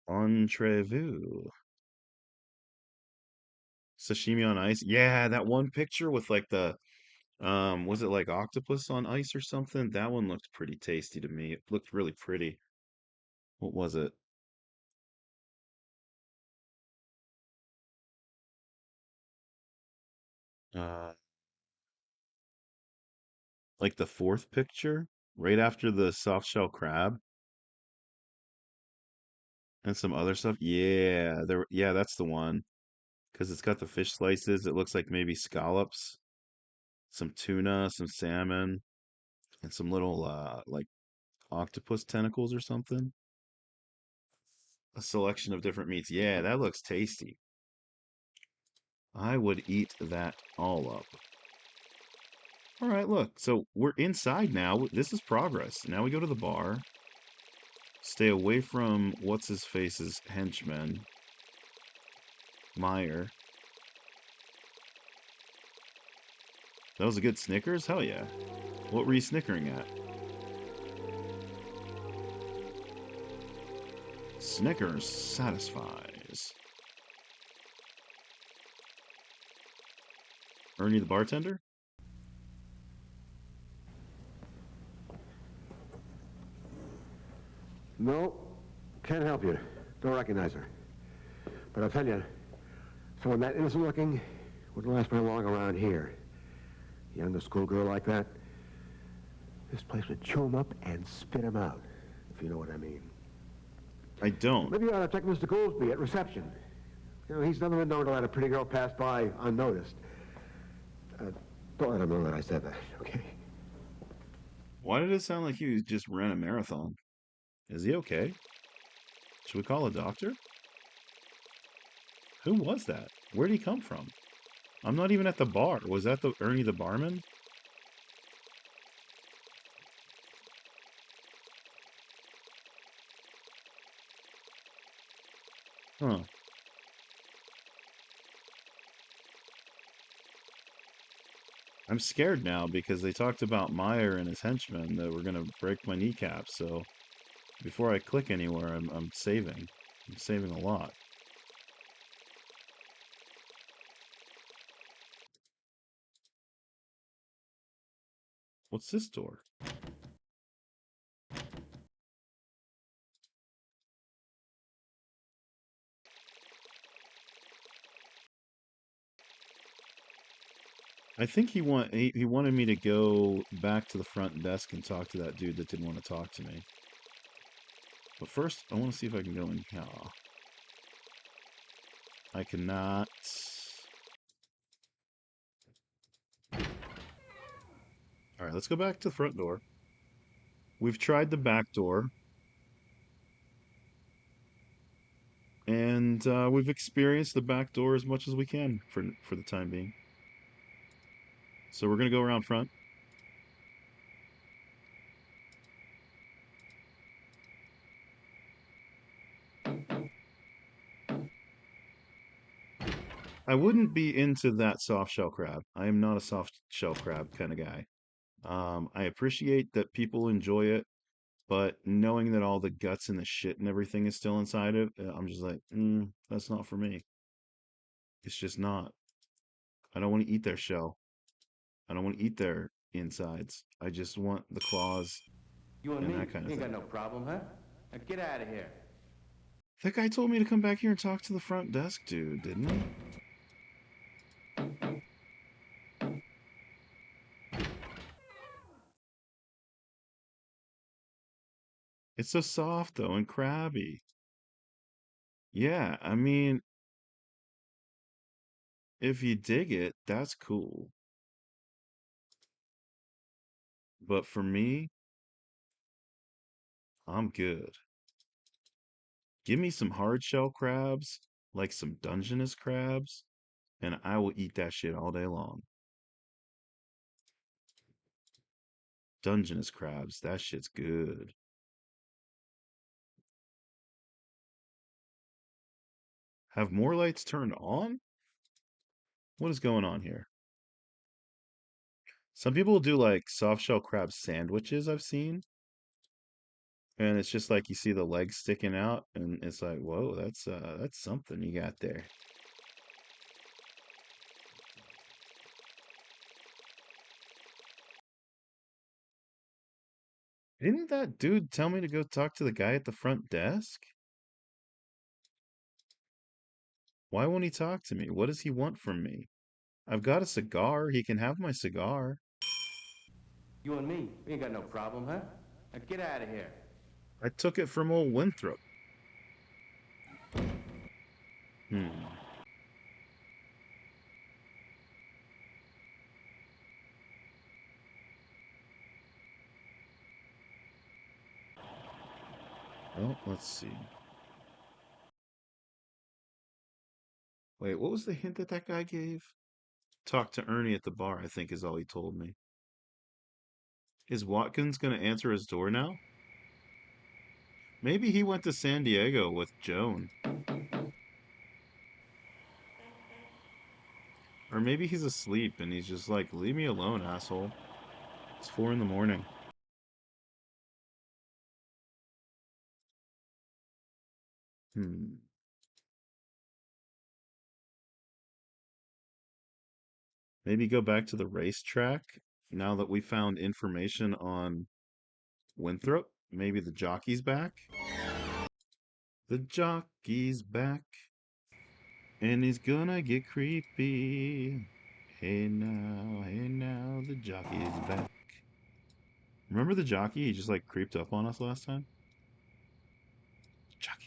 Entrevu. Sashimi on ice. Yeah, that one picture with like the was it like octopus on ice or something? That one looked pretty tasty to me. It looked really pretty. What was it? Uh Like the fourth picture, right after the soft shell crab and some other stuff. Yeah, yeah, that's the one. Because it's got the fish slices. It looks like maybe scallops, some tuna, some salmon, and some little like octopus tentacles or something. A selection of different meats. Yeah, that looks tasty. I would eat that all up. All right, look. So we're inside now. This is progress. Now we go to the bar. Stay away from what's his face's henchman, Meyer. That was a good Snickers? Hell yeah. What were you snickering at? Snickers satisfies. Ernie the bartender? No, can't help you. Don't recognize her. But I'll tell you, someone that innocent looking wouldn't last very long around here. Younger schoolgirl like that, this place would chew him up and spit him out, if you know what I mean. I don't. Maybe you ought to check Mr. Goolsby at reception. You know, he's never been known to let a pretty girl pass by unnoticed. Don't let him know that I said that, okay? Why did it sound like he just ran a marathon? Is he okay? Should we call a doctor? Who was that? Where'd he come from? I'm not even at the bar. Was that the Ernie the barman? Huh. I'm scared now because they talked about Meyer and his henchmen that were gonna break my kneecap. So before I click anywhere, I'm saving. I'm saving a lot. What's this door? I think he wanted me to go back to the front desk and talk to that dude that didn't want to talk to me. But first, I want to see if I can go in here. I cannot. All right, let's go back to the front door. We've tried the back door. And we've experienced the back door as much as we can for the time being. So we're going to go around front. I wouldn't be into that soft shell crab. I am not a soft shell crab kind of guy. I appreciate that people enjoy it, but knowing that all the guts and the shit and everything is still inside it, I'm just like, that's not for me. It's just not. I don't want to eat their shell. I don't want to eat their insides. I just want the claws You and and me, that kind of we ain't thing. got no problem, huh? Now get out of here. That guy told me to come back here and talk to the front desk dude, didn't he? It's so soft though and crabby. Yeah, I mean, if you dig it, that's cool. But for me, I'm good. Give me some hard shell crabs, like some Dungeness crabs, and I will eat that shit all day long. Dungeness crabs, that shit's good. Have more lights turned on? What is going on here? Some people do like soft shell crab sandwiches I've seen. And it's just like you see the legs sticking out, and it's like, whoa, that's something you got there. Didn't that dude tell me to go talk to the guy at the front desk? Why won't he talk to me? What does he want from me? I've got a cigar. He can have my cigar. You and me, we ain't got no problem, huh? Now get out of here. I took it from old Winthrop. Well, let's see. Wait, what was the hint that that guy gave? Talk to Ernie at the bar, I think is all he told me. Is Watkins going to answer his door now? Maybe he went to San Diego with Joan. Or maybe he's asleep and he's just like, leave me alone, asshole. It's 4 in the morning. Maybe go back to the racetrack now that we found information on Winthrop. Maybe the jockey's back. The jockey's back. And he's gonna get creepy. Hey now, the jockey is back. Remember the jockey? He just like creeped up on us last time? Jockey.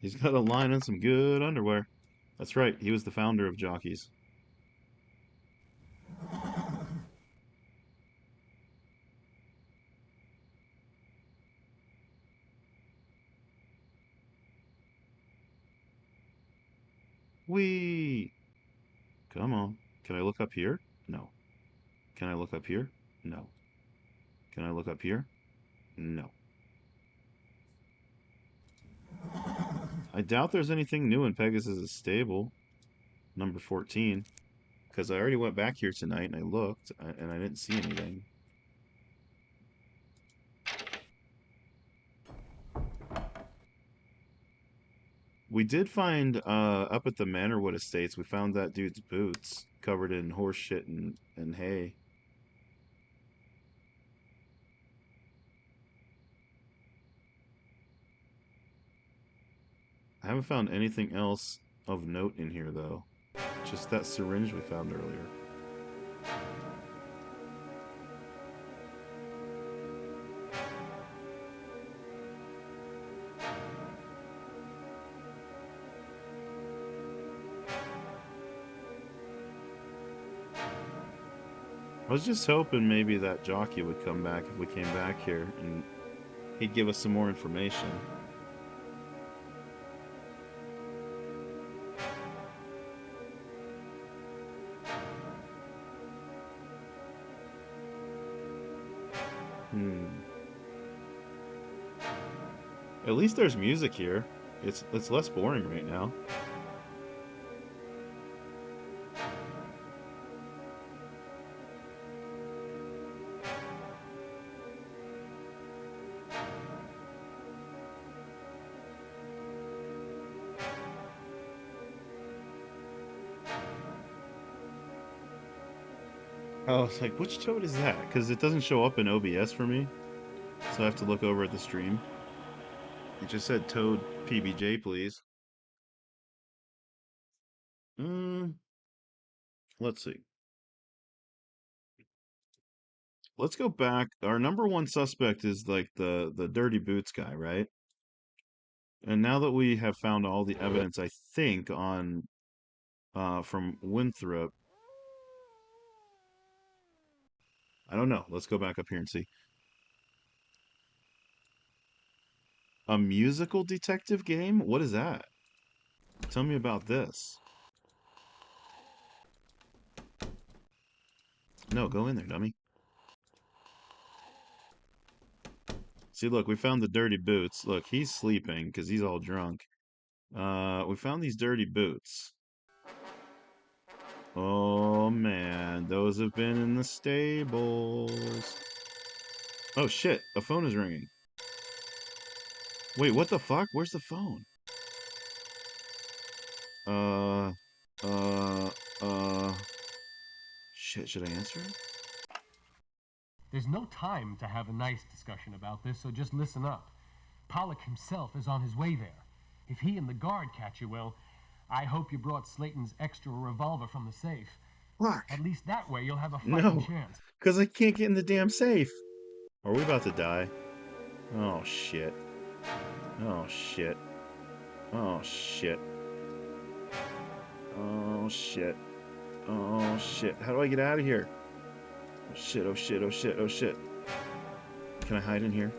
He's got a line and some good underwear. That's right, he was the founder of Jockeys. Whee! Come on. Can I look up here? No. Can I look up here? No. Can I look up here? No. I doubt there's anything new in Pegasus' stable. Number 14. Because I already went back here tonight and I looked, and I didn't see anything. We did find, up at the Manorwood Estates, we found that dude's boots covered in horse shit and hay. I haven't found anything else of note in here, though. Just that syringe we found earlier. I was just hoping maybe that jockey would come back if we came back here, and he'd give us some more information. At least there's music here. It's less boring right now. Oh, it's like, which toad is that? Because it doesn't show up in OBS for me. So I have to look over at the stream. It just said Toad PBJ, please. Let's see. Let's go back. Our number one suspect is like the Dirty Boots guy, right? And now that we have found all the evidence, I think, on from Winthrop. I don't know. Let's go back up here and see. A musical detective game? What is that? Tell me about this. No, go in there, dummy. See, look, we found the dirty boots. Look, he's sleeping because he's all drunk. We found these dirty boots. Oh, man. Those have been in the stables. Oh, shit. A phone is ringing. Wait, what the fuck? Where's the phone? shit, should I answer it? There's no time to have a nice discussion about this, so just listen up. Pollock himself is on his way there. If he and the guard catch you, well, I hope you brought Slayton's extra revolver from the safe. Fuck. At least that way you'll have a fighting No, chance. because I can't get in the damn safe. Are we about to die? Oh, shit. Oh, shit. Oh, shit. Oh, shit. Oh, shit. How do I get out of here? Oh, shit, oh, shit, oh, shit, oh, shit. Can I hide in here?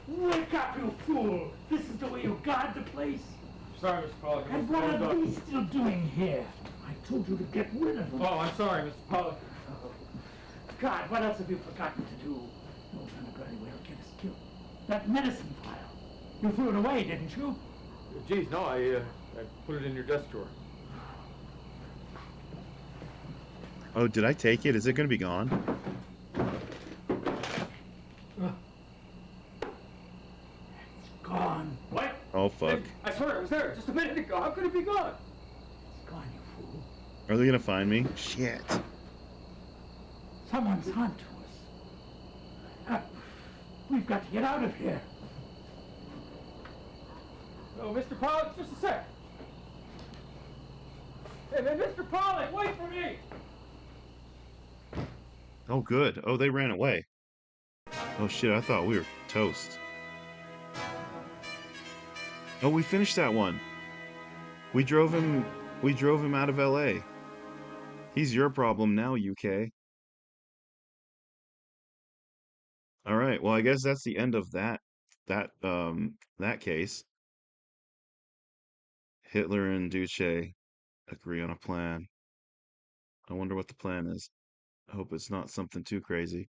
Wake up, you fool! This is the way you guard the place? Sorry, Mr. Pollock. And what are these still doing here? I told you to get rid of them. Oh, I'm sorry, Mr. Pollock. God, what else have you forgotten to do? No trying to go anywhere and get us killed. That medicine vial. You threw it away, didn't you? Geez, no, I put it in your desk drawer. Oh, did I take it? Is it going to be gone? It's gone. What? Oh, fuck. I swear it was there just a minute ago. How could it be gone? It's gone, you fool. Are they going to find me? Shit. Someone's on to us. We've got to get out of here. Oh, Mr. Pollock, just a sec. Hey, man, Mr. Pollock, wait for me! Oh, good. Oh, they ran away. Oh, shit, I thought we were toast. Oh, we finished that one. We drove him out of LA. He's your problem now, UK. All right. Well, I guess that's the end of that case. Hitler and Duce agree on a plan. I wonder what the plan is. I hope it's not something too crazy.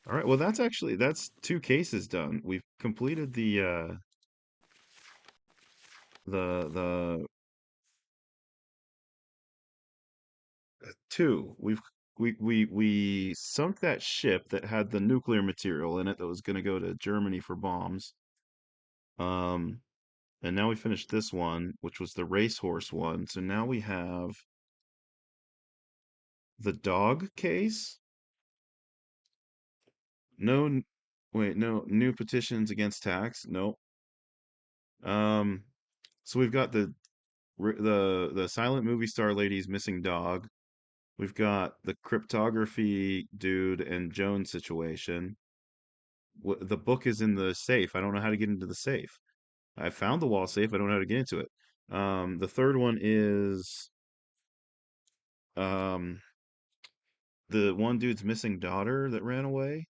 All right. Well, that's 2 cases done. We've completed the two. We sunk that ship that had the nuclear material in it that was going to go to Germany for bombs. And now we finished this one, which was the racehorse one. So now we have the dog case. No, wait, no new petitions against tax. Nope. So we've got the silent movie star lady's missing dog. We've got the cryptography dude and Joan situation. The book is in the safe. I don't know how to get into the safe. I found the wall safe. I don't know how to get into it. The third one is um the one dude's missing daughter that ran away.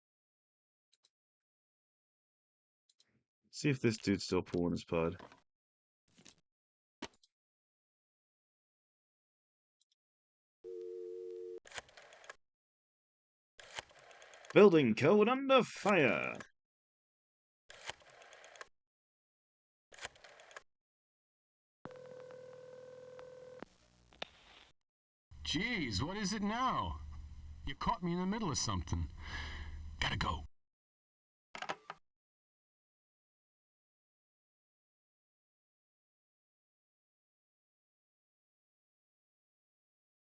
See if this dude's still pulling his pud. Building code under fire. Jeez, what is it now? You caught me in the middle of something. Gotta go.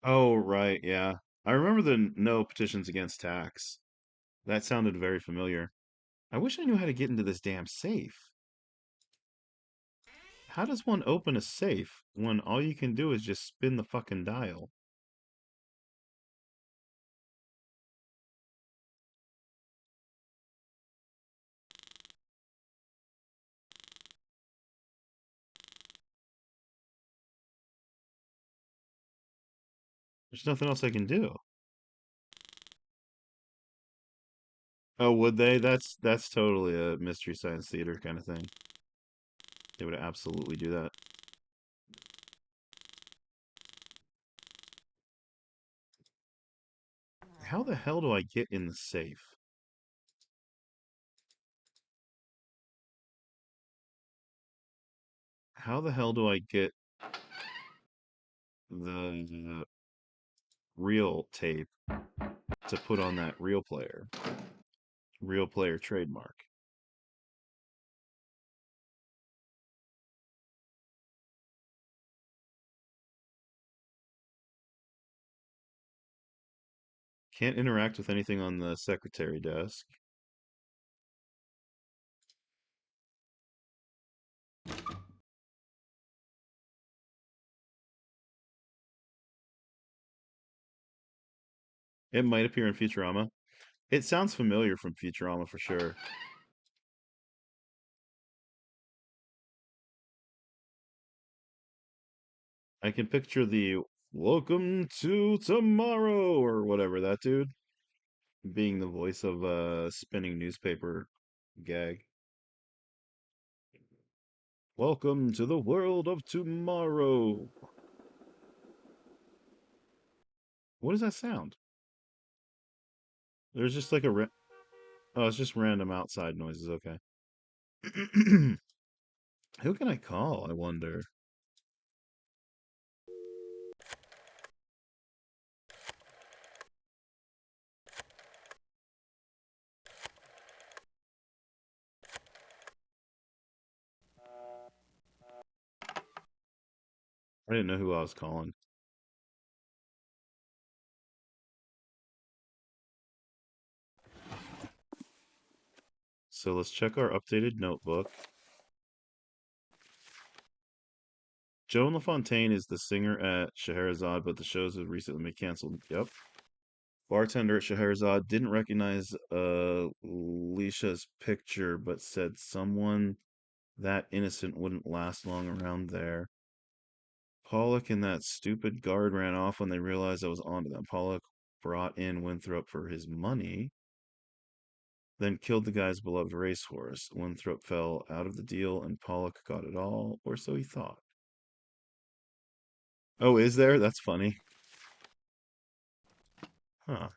Oh, right, yeah. I remember the no petitions against tax. That sounded very familiar. I wish I knew how to get into this damn safe. How does one open a safe when all you can do is just spin the fucking dial? There's nothing else I can do. Oh, would they? That's totally a Mystery Science Theater kind of thing. They would absolutely do that. How the hell do I get in the safe? How the hell do I get the real tape to put on that real player trademark. Can't interact with anything on the secretary desk. It might appear in Futurama. It sounds familiar from Futurama for sure. I can picture the "Welcome to Tomorrow" or whatever that dude being the voice of a spinning newspaper gag. Welcome to the world of tomorrow. What does that sound? There's just like oh, it's just random outside noises. Okay. Who can I call? I wonder. I didn't know who I was calling. So let's check our updated notebook. Joan LaFontaine is the singer at Scheherazade, but the shows have recently been canceled. Yep. Bartender at Scheherazade didn't recognize Leisha's picture, but said someone that innocent wouldn't last long around there. Pollock and that stupid guard ran off when they realized I was onto them. Pollock brought in Winthrop for his money, then killed the guy's beloved racehorse. Winthrop fell out of the deal, and Pollock got it all, or so he thought. Oh, is there? That's funny. Huh.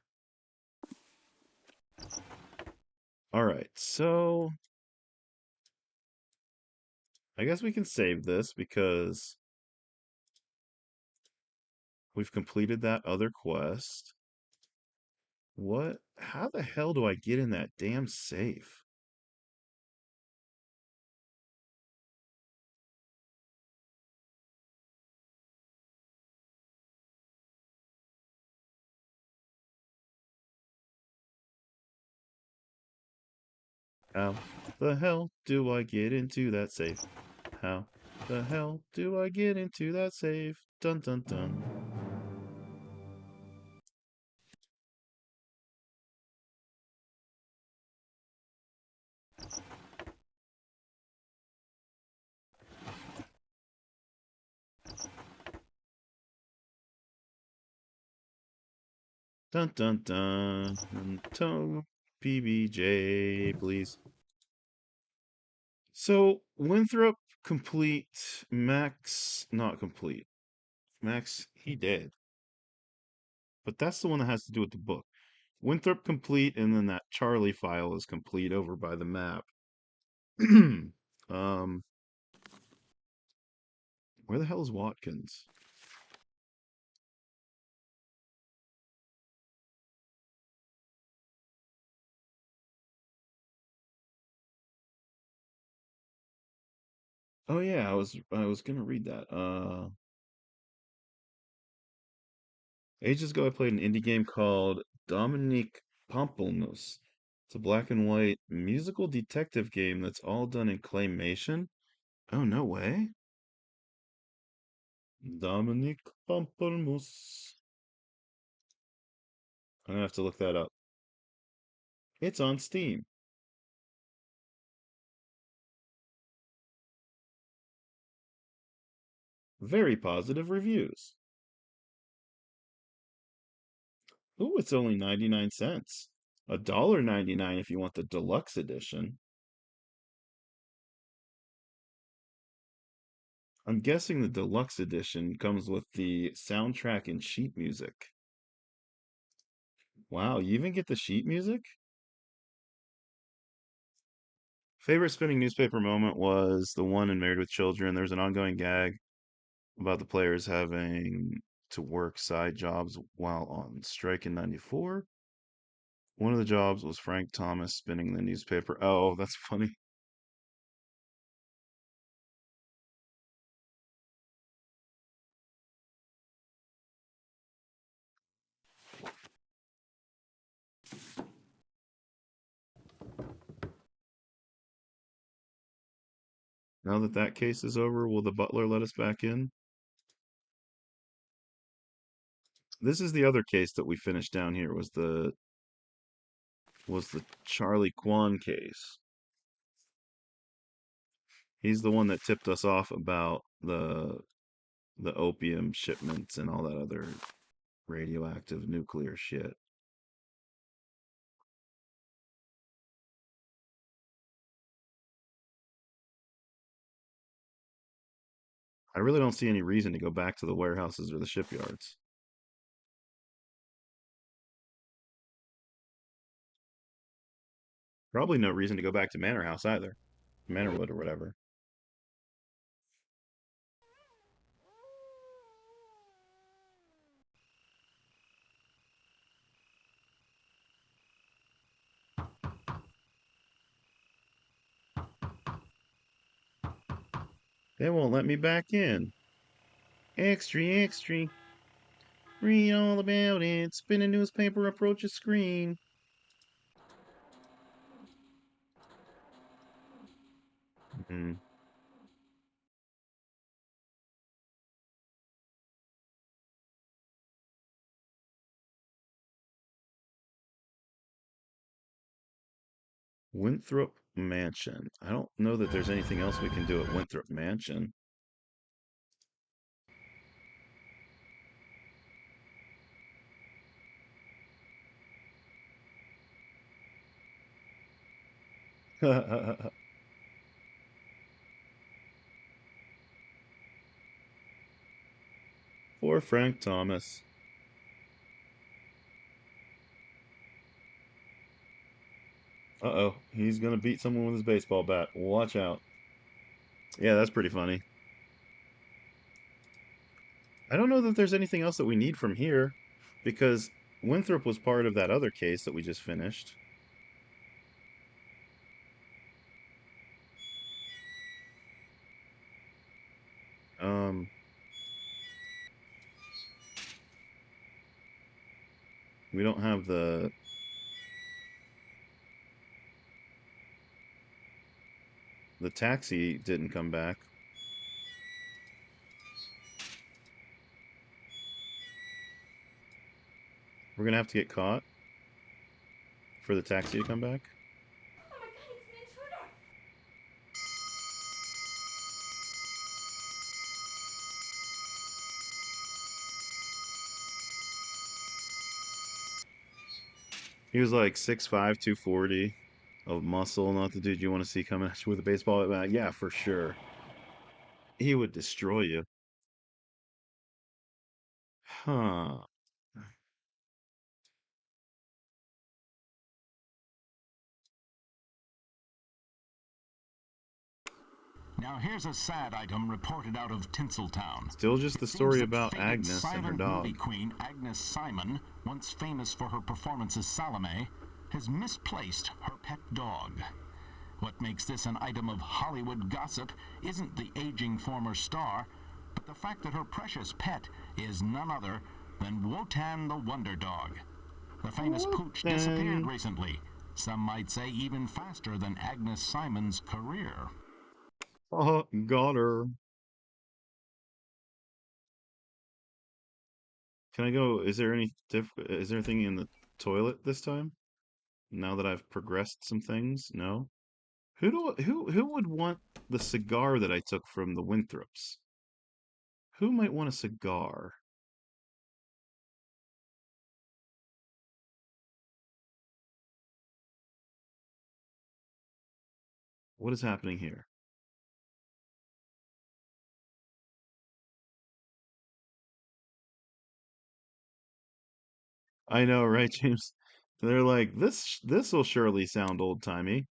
Alright, so I guess we can save this because we've completed that other quest. What? How the hell do I get in that damn safe? How the hell do I get into that safe? How the hell do I get into that safe? Dun dun dun. Dun dun dun. Tone PBJ, please. So, Winthrop complete, Max not complete. Max, he dead. But that's the one that has to do with the book. Winthrop complete, and then that Charlie file is complete over by the map. um, where the hell is Watkins? Oh yeah, I was gonna read that. Ages ago I played an indie game called Dominique Pamplemousse. It's a black and white musical detective game that's all done in claymation. Oh, no way. Dominique Pamplemousse. I'm gonna have to look that up. It's on Steam. Very positive reviews. Ooh, it's only 99 cents. $1.99 if you want the deluxe edition. I'm guessing the deluxe edition comes with the soundtrack and sheet music. Wow, you even get the sheet music? Favorite spinning newspaper moment was the one in Married with Children. There was an ongoing gag about the players having to work side jobs while on strike in 94. One of the jobs was Frank Thomas spinning the newspaper. Oh, that's funny. Now that that case is over, will the butler let us back in? This is the other case that we finished down here, was the Charlie Kwan case. He's the one that tipped us off about the opium shipments and all that other radioactive nuclear shit. I really don't see any reason to go back to the warehouses or the shipyards. Probably no reason to go back to Manor House either. Manorwood or whatever. They won't let me back in. Extra, extra. Read all about it. Spin a newspaper, approach a screen. Hmm. Winthrop Mansion. I don't know that there's anything else we can do at Winthrop Mansion. Poor Frank Thomas. Uh-oh, he's gonna beat someone with his baseball bat. Watch out. Yeah, that's pretty funny. I don't know that there's anything else that we need from here, because Winthrop was part of that other case that we just finished. Um, we don't have the taxi didn't come back. We're gonna have to get caught for the taxi to come back. He was like 6'5", 240 of muscle, not the dude you want to see coming at you with a baseball bat. Yeah, for sure. He would destroy you. Huh. Now here's a sad item reported out of Tinseltown. Still just the story about Agnes and her silent dog. movie queen Agnes Simon, once famous for her performance as Salome, has misplaced her pet dog. What makes this an item of Hollywood gossip isn't the aging former star, but the fact that her precious pet is none other than Wotan the Wonder Dog. The famous pooch disappeared recently. Some might say even faster than Agnes Simon's career. Oh, got her. Can I go? Is there anything in the toilet this time? Now that I've progressed some things? No? Who would want the cigar that I took from the Winthrops? Who might want a cigar? What is happening here? I know, right, James? They're like, this will surely sound old-timey.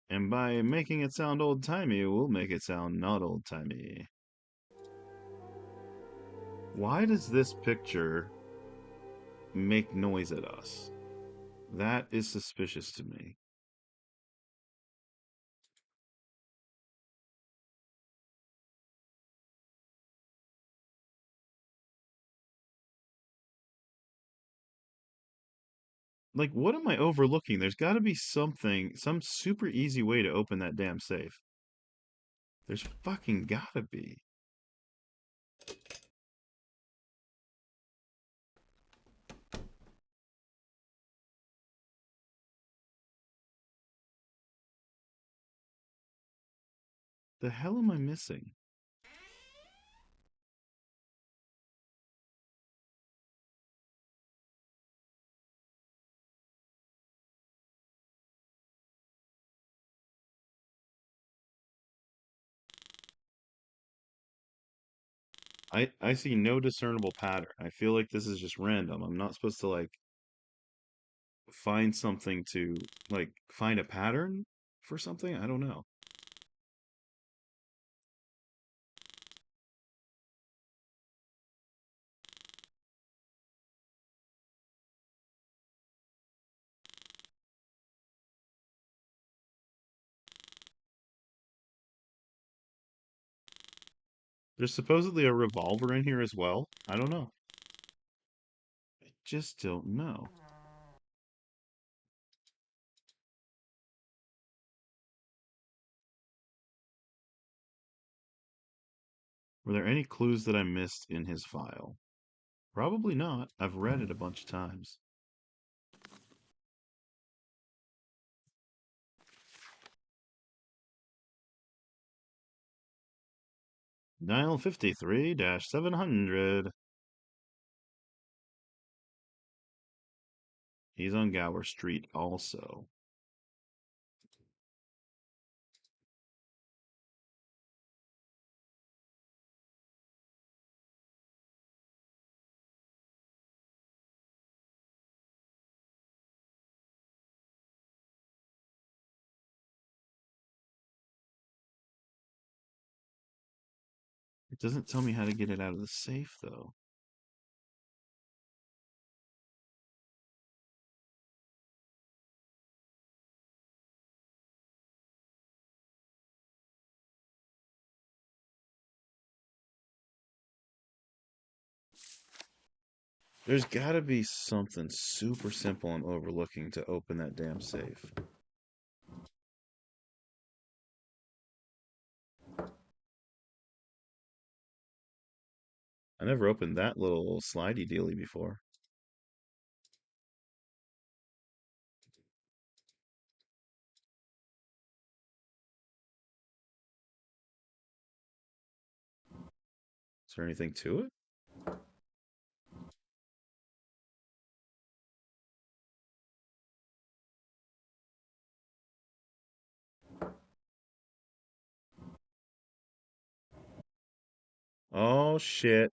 And by making it sound old-timey, we'll make it sound not old-timey. Why does this picture make noise at us? That is suspicious to me. Like, what am I overlooking? There's got to be something, some super easy way to open that damn safe. There's fucking gotta be. The hell am I missing? I see no discernible pattern. I feel like this is just random. I'm not supposed to like find something to like find a pattern for something. I don't know. There's supposedly a revolver in here as well. I don't know. I just don't know. Were there any clues that I missed in his file? Probably not. I've read it a bunch of times. Dial 53-700. He's on Gower Street also. It doesn't tell me how to get it out of the safe, though. There's gotta be something super simple I'm overlooking to open that damn safe. I never opened that little slidey dealy before. Is there anything to it? Oh shit.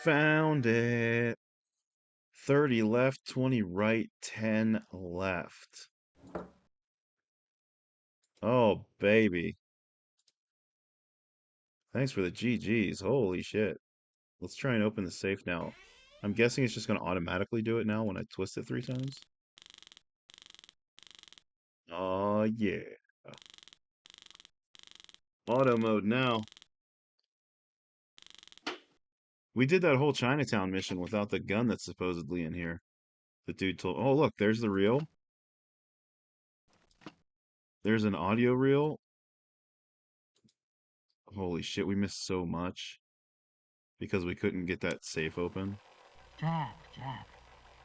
Found it. 30 left, 20 right, 10 left. Oh, baby. Thanks for the GGs. Holy shit. Let's try and open the safe now. I'm guessing it's just going to automatically do it now when I twist it 3 times. Oh, yeah. Auto mode now. We did that whole Chinatown mission without the gun that's supposedly in here. The dude told... Oh, look, there's the reel. There's an audio reel. Holy shit, we missed so much. Because we couldn't get that safe open. Jack,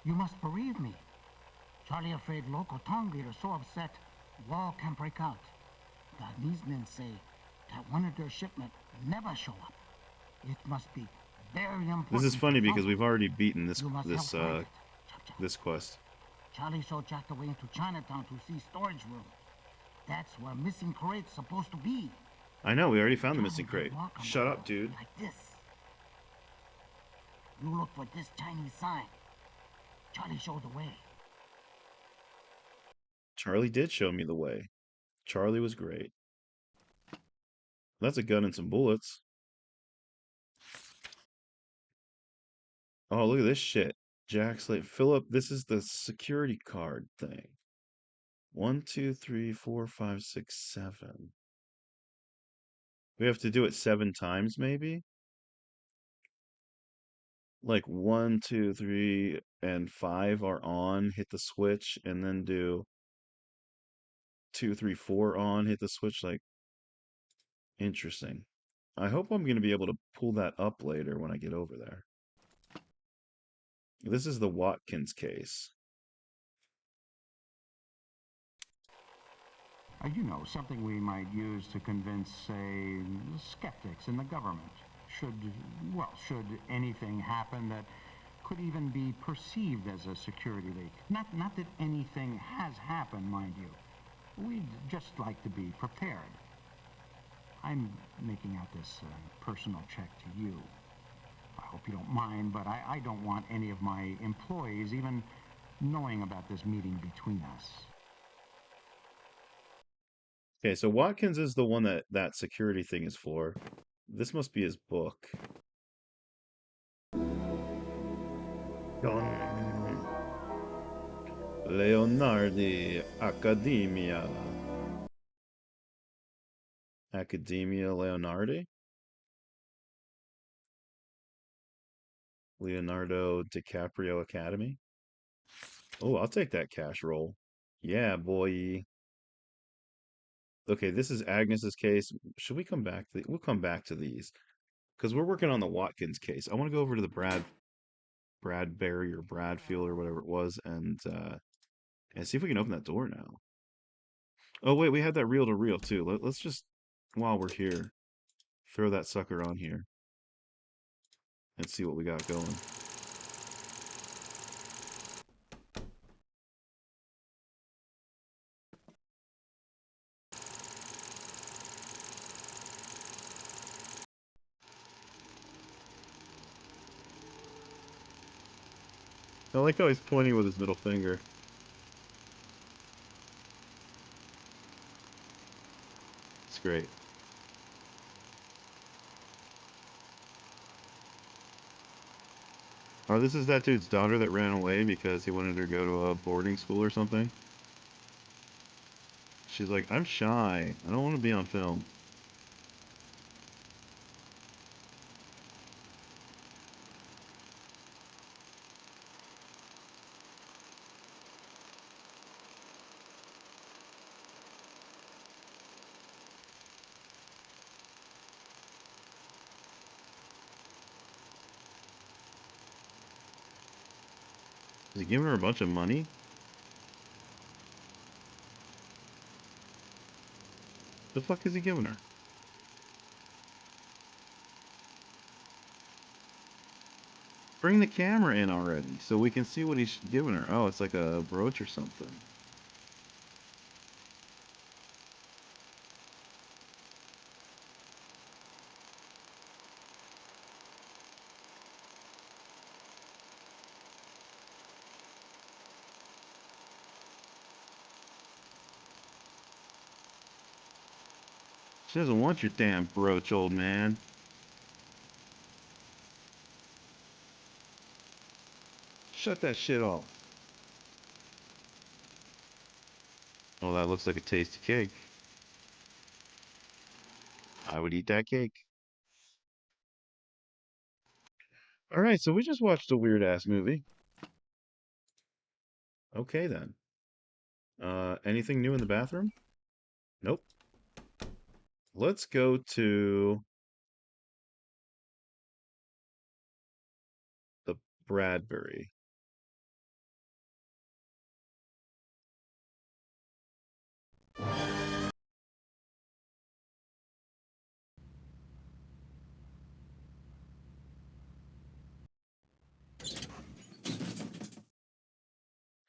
you must believe me. Charlie afraid local town leaders so upset, war can break out. These men say that one of their shipment never show up. It must be very important. This is funny because we've already beaten this quest. Charlie showed Jack the way into Chinatown to see storage room. That's where missing crate's supposed to be. I know, we already found the missing crate. Shut up, dude. Like this. You look for this Chinese sign. Charlie showed the way. Charlie did show me the way. Charlie was great. That's a gun and some bullets. Oh, look at this shit. Jack Slate. Philip, this is the security card thing. 1, 2, 3, 4, 5, 6, 7. We have to do it 7 times, maybe? Like 1, 2, 3, and 5 are on, hit the switch, and then do 2, 3, 4 on, hit the switch. Like, interesting. I hope I'm going to be able to pull that up later when I get over there. This is the Watkins case. You know, something we might use to convince, say, skeptics in the government. Should anything happen that could even be perceived as a security leak. Not that anything has happened, mind you. We'd just like to be prepared. I'm making out this personal check to you. I hope you don't mind, but I don't want any of my employees even knowing about this meeting between us. Okay, so Watkins is the one that security thing is for. This must be his book. Leonardi Academia. Academia Leonardi? Leonardo DiCaprio Academy? Oh, I'll take that cash roll. Yeah, boy. Okay, this is Agnes's case. Should we come back to we'll come back to these. Because we're working on the Watkins case. I want to go over to the Bradbury or Bradfield or whatever it was and see if we can open that door now. Oh wait, we had that reel to reel too. Let's just, while we're here, throw that sucker on here and see what we got going. I like how he's pointing with his middle finger. It's great. Oh, this is that dude's daughter that ran away because he wanted her to go to a boarding school or something. She's like, I'm shy. I don't want to be on film. Is he giving her a bunch of money? The fuck is he giving her? Bring the camera in already so we can see what he's giving her. Oh, it's like a brooch or something. She doesn't want your damn brooch, old man. Shut that shit off. Oh, that looks like a tasty cake. I would eat that cake. Alright, so we just watched a weird-ass movie. Okay, then. Anything new in the bathroom? Nope. Let's go to the Bradbury.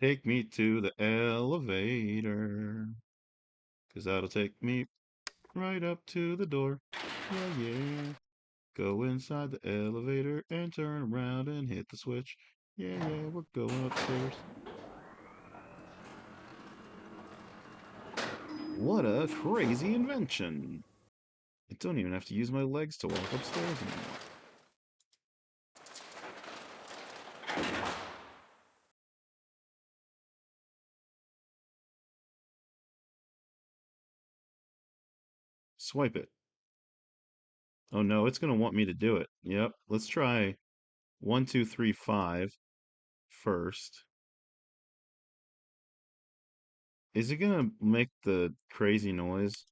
Take me to the elevator. 'Cause that'll take me right up to the door. Yeah, yeah. Go inside the elevator and turn around and hit the switch. Yeah, yeah, we're going upstairs. What a crazy invention. I don't even have to use my legs to walk upstairs anymore. Swipe it. Oh no, it's gonna want me to do it. Yep. Let's try 1, 2, 3, 5 first. Is it gonna make the crazy noise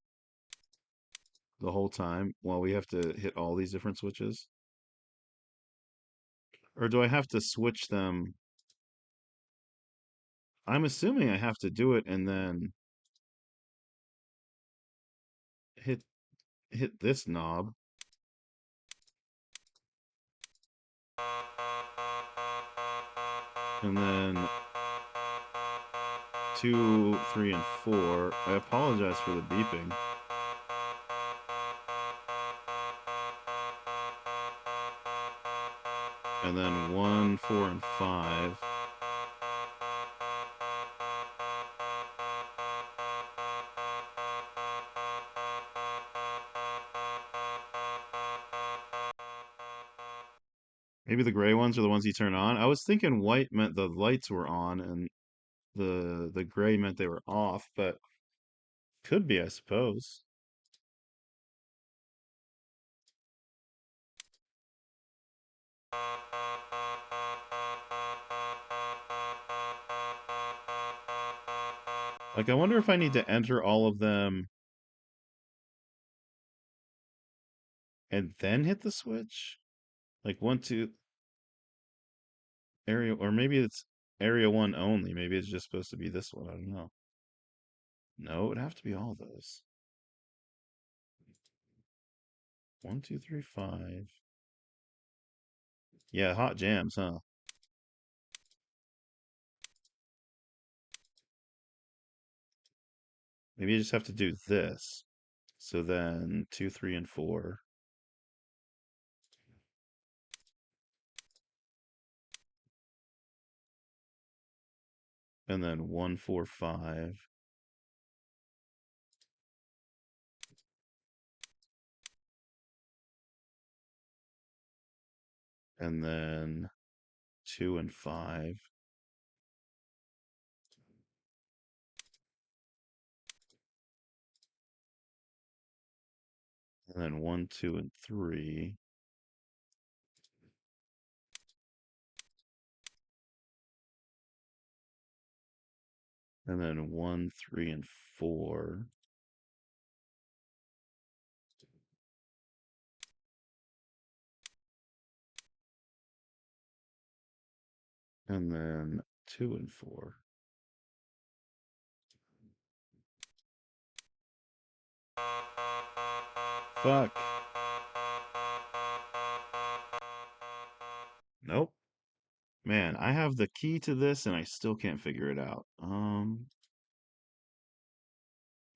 the whole time while we have to hit all these different switches? Or do I have to switch them? I'm assuming I have to do it and then hit this knob. And then 2, 3, and 4. I apologize for the beeping. And then 1, 4, and 5. Maybe the gray ones are the ones you turn on. I was thinking white meant the lights were on and the gray meant they were off, but could be, I suppose. Like, I wonder if I need to enter all of them and then hit the switch? Like 1, 2, area, or maybe it's area 1 only. Maybe it's just supposed to be this one. I don't know. No, it would have to be all those. 1, 2, 3, 5. Yeah, hot jams, huh? Maybe you just have to do this. So then 2, 3, and 4. And then 1, 4, 5. And then 2 and 5. And then 1, 2, and 3. And then 1, 3, and 4. And then 2 and 4. Fuck. Nope. Man, I have the key to this and I still can't figure it out.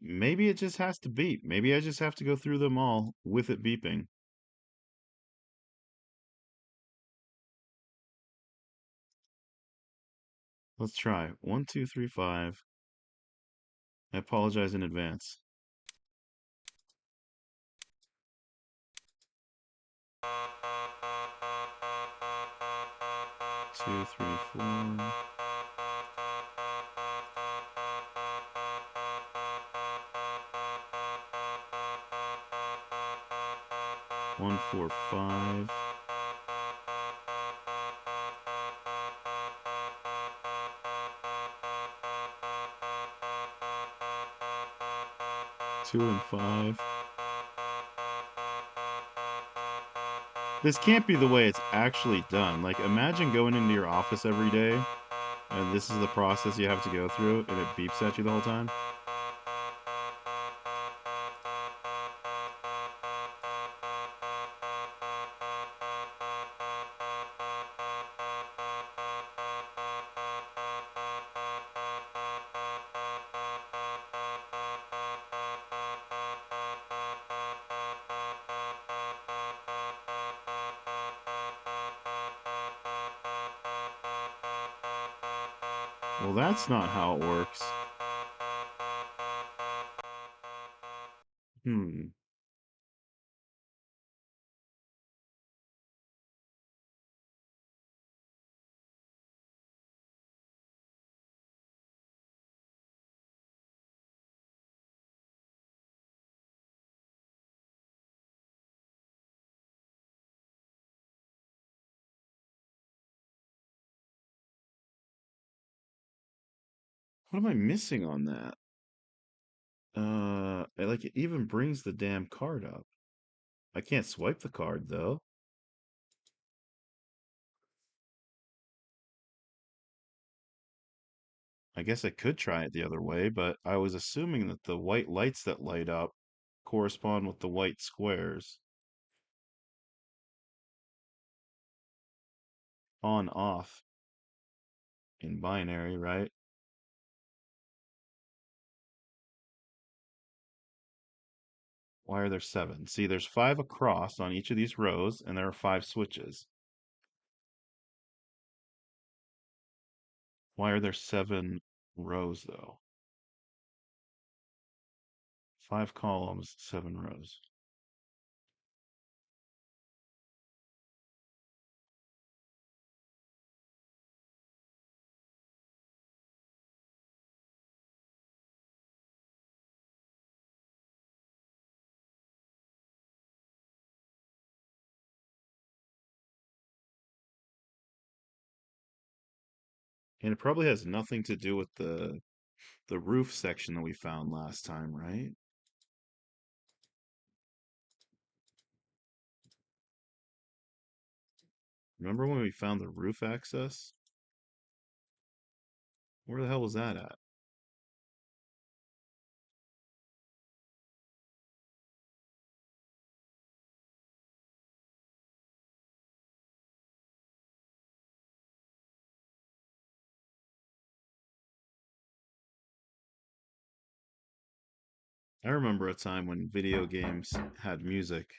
Maybe it just has to beep. Maybe I just have to go through them all with it beeping. Let's try. 1, 2, 3, 5. I apologize in advance. Two, 3, 4. One, 4, 5. Two and 5. This can't be the way it's actually done. Like, imagine going into your office every day, and this is the process you have to go through, and it beeps at you the whole time. Well, that's not how it works. Hmm. What am I missing on that? Like it even brings the damn card up. I can't swipe the card though. I guess I could try it the other way, but I was assuming that the white lights that light up correspond with the white squares. On, off in binary, right? Why are there 7? See, there's 5 across on each of these rows, and there are 5 switches. Why are there 7 rows, though? 5 columns, 7 rows. And it probably has nothing to do with the roof section that we found last time, right? Remember when we found the roof access? Where the hell was that at? I remember a time when video games had music.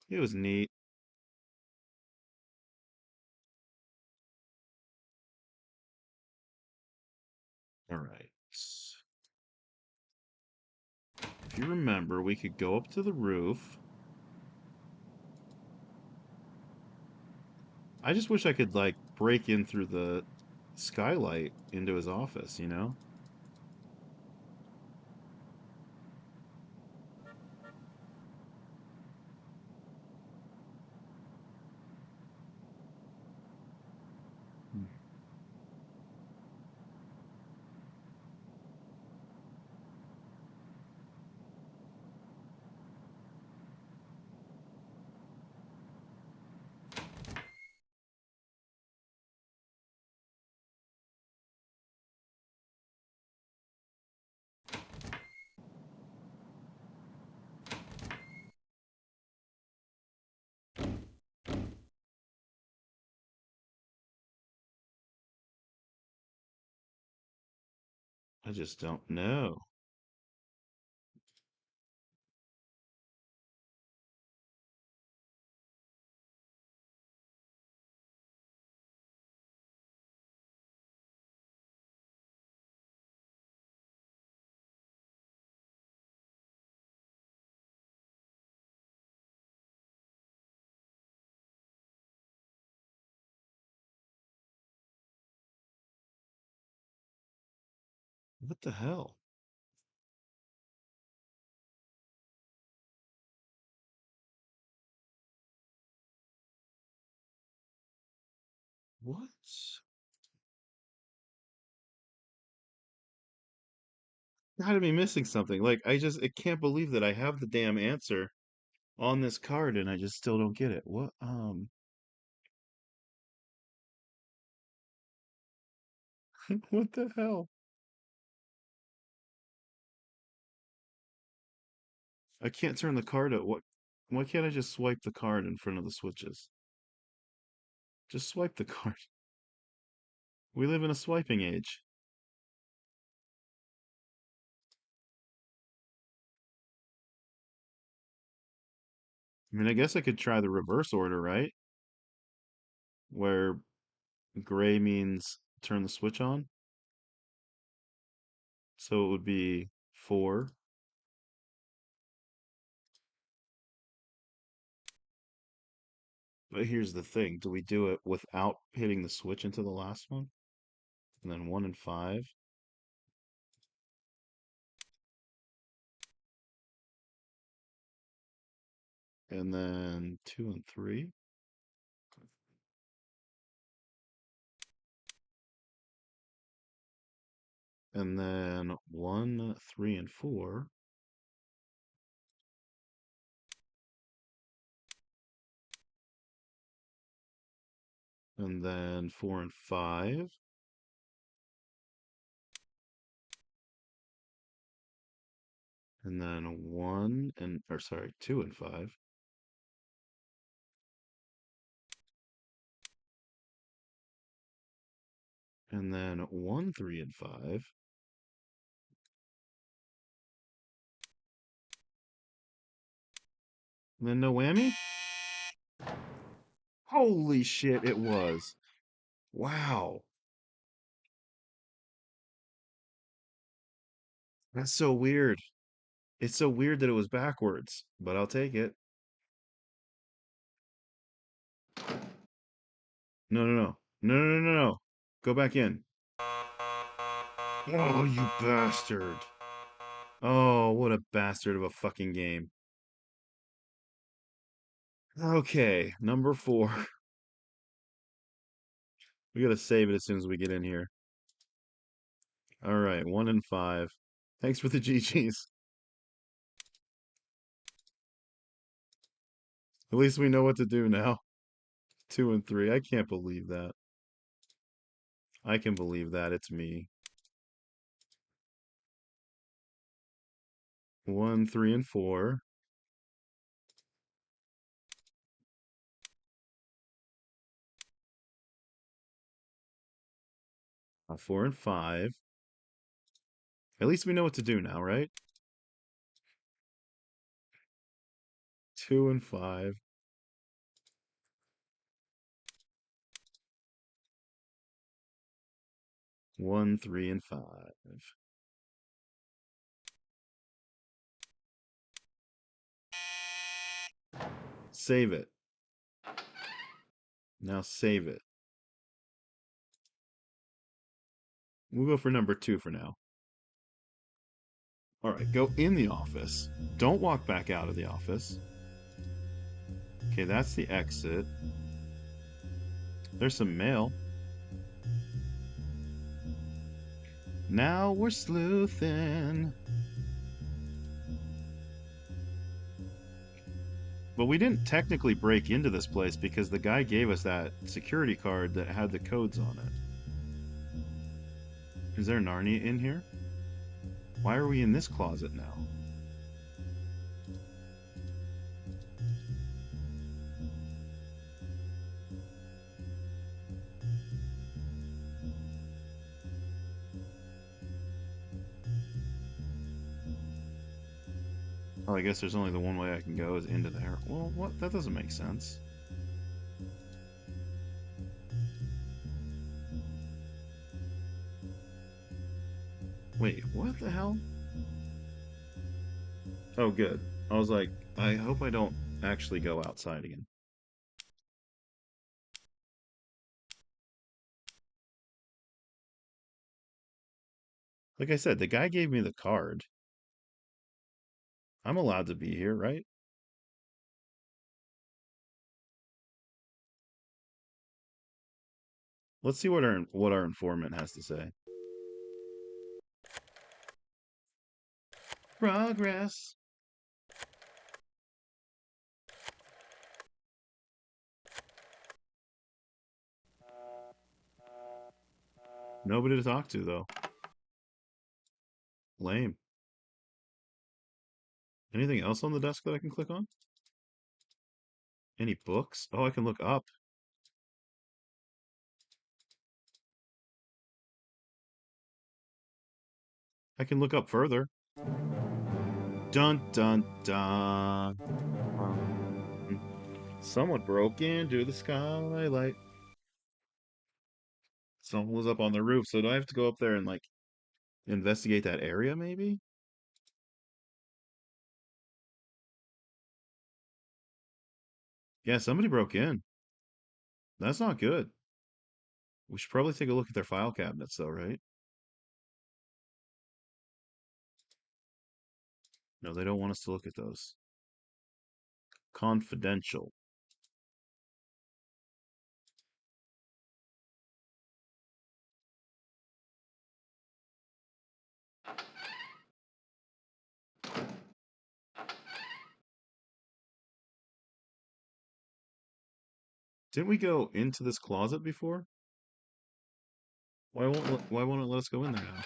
It was neat. All right. If you remember, we could go up to the roof. I just wish I could, like, break in through the skylight into his office, you know? Hmm. I just don't know. What the hell? What? Gotta be missing something. Like, I can't believe that I have the damn answer on this card and I just still don't get it. What, what the hell? I can't turn the card up. Why can't I just swipe the card in front of the switches? Just swipe the card. We live in a swiping age. I mean, I guess I could try the reverse order, right? Where gray means turn the switch on. So it would be 4. But here's the thing. Do we do it without hitting the switch into the last one? And then 1 and 5? And then 2 and 3? And then 1, 3, and 4. And then 4 and 5. And then 1 and, or sorry, 2 and 5. And then 1, 3, and 5. And then no whammy? Holy shit, it was. Wow. That's so weird. It's so weird that it was backwards, but I'll take it. No, no, no. No, no, no, no, no. Go back in. Oh, you bastard. Oh, what a bastard of a fucking game. Okay, number 4. We gotta save it as soon as we get in here. All right, 1 and 5. Thanks for the GGs. At least we know what to do now. 2 and 3. I can't believe that. I can believe that. It's me. 1, 3, and 4. Four and 5. At least we know what to do now, right? 2 and 5. 1, 3, and 5. Save it. Now save it. We'll go for number 2 for now. All right, go in the office. Don't walk back out of the office. Okay, that's the exit. There's some mail. Now we're sleuthing. But we didn't technically break into this place because the guy gave us that security card that had the codes on it. Is there Narnia in here? Why are we in this closet now? Oh, I guess there's only the one way I can go is into there. Well, what? That doesn't make sense. Wait, what the hell? Oh, good. I was like, I hope I don't actually go outside again. Like I said, the guy gave me the card. I'm allowed to be here, right? Let's see what our informant has to say. Progress. Nobody to talk to, though. Lame. Anything else on the desk that I can click on? Any books? Oh, I can look up. I can look up further. Dun dun dun. Someone broke into the skylight. Someone was up on the roof, so do I have to go up there and like investigate that area maybe? Yeah, somebody broke in. That's not good. We should probably take a look at their file cabinets though, right? No, they don't want us to look at those. Confidential. Didn't we go into this closet before? Why won't it let us go in there now?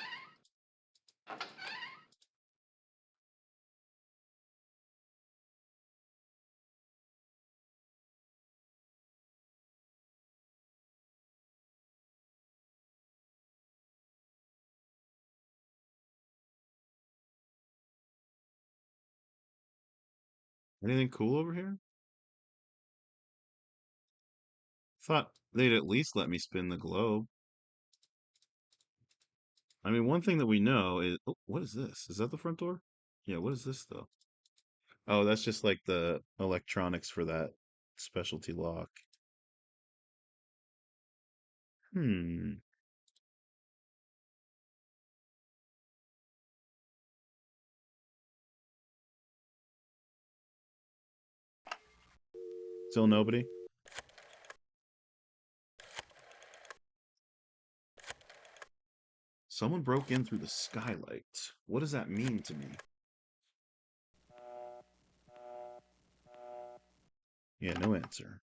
Anything cool over here? Thought they'd at least let me spin the globe. I mean, one thing that we know is... Oh, what is this? Is that the front door? Yeah, what is this, though? Oh, that's just like the electronics for that specialty lock. Hmm. Still nobody? Someone broke in through the skylight. What does that mean to me? Yeah, no answer.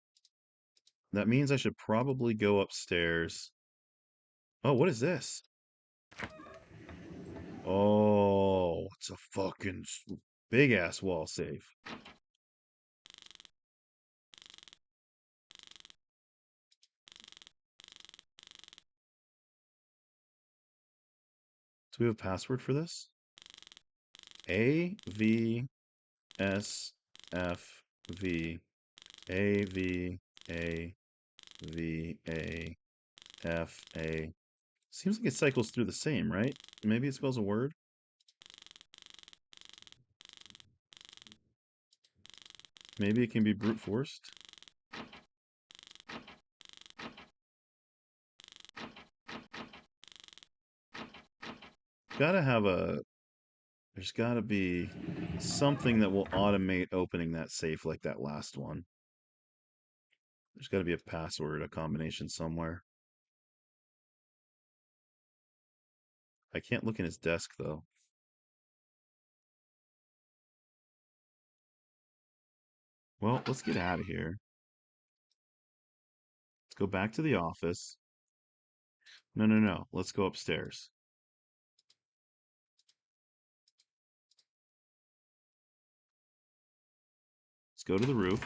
That means I should probably go upstairs. Oh, what is this? Oh, it's a fucking big ass wall safe. Do we have a password for this? A V S F V A V A V A F A. Seems like it cycles through the same, right? Maybe it spells a word. Maybe it can be brute forced. Gotta have a... There's gotta be something that will automate opening that safe like that last one. There's gotta be a password, a combination somewhere. I can't look in his desk, though. Well, let's get out of here. Let's go back to the office. No, no, no. Let's go upstairs. Let's go to the roof.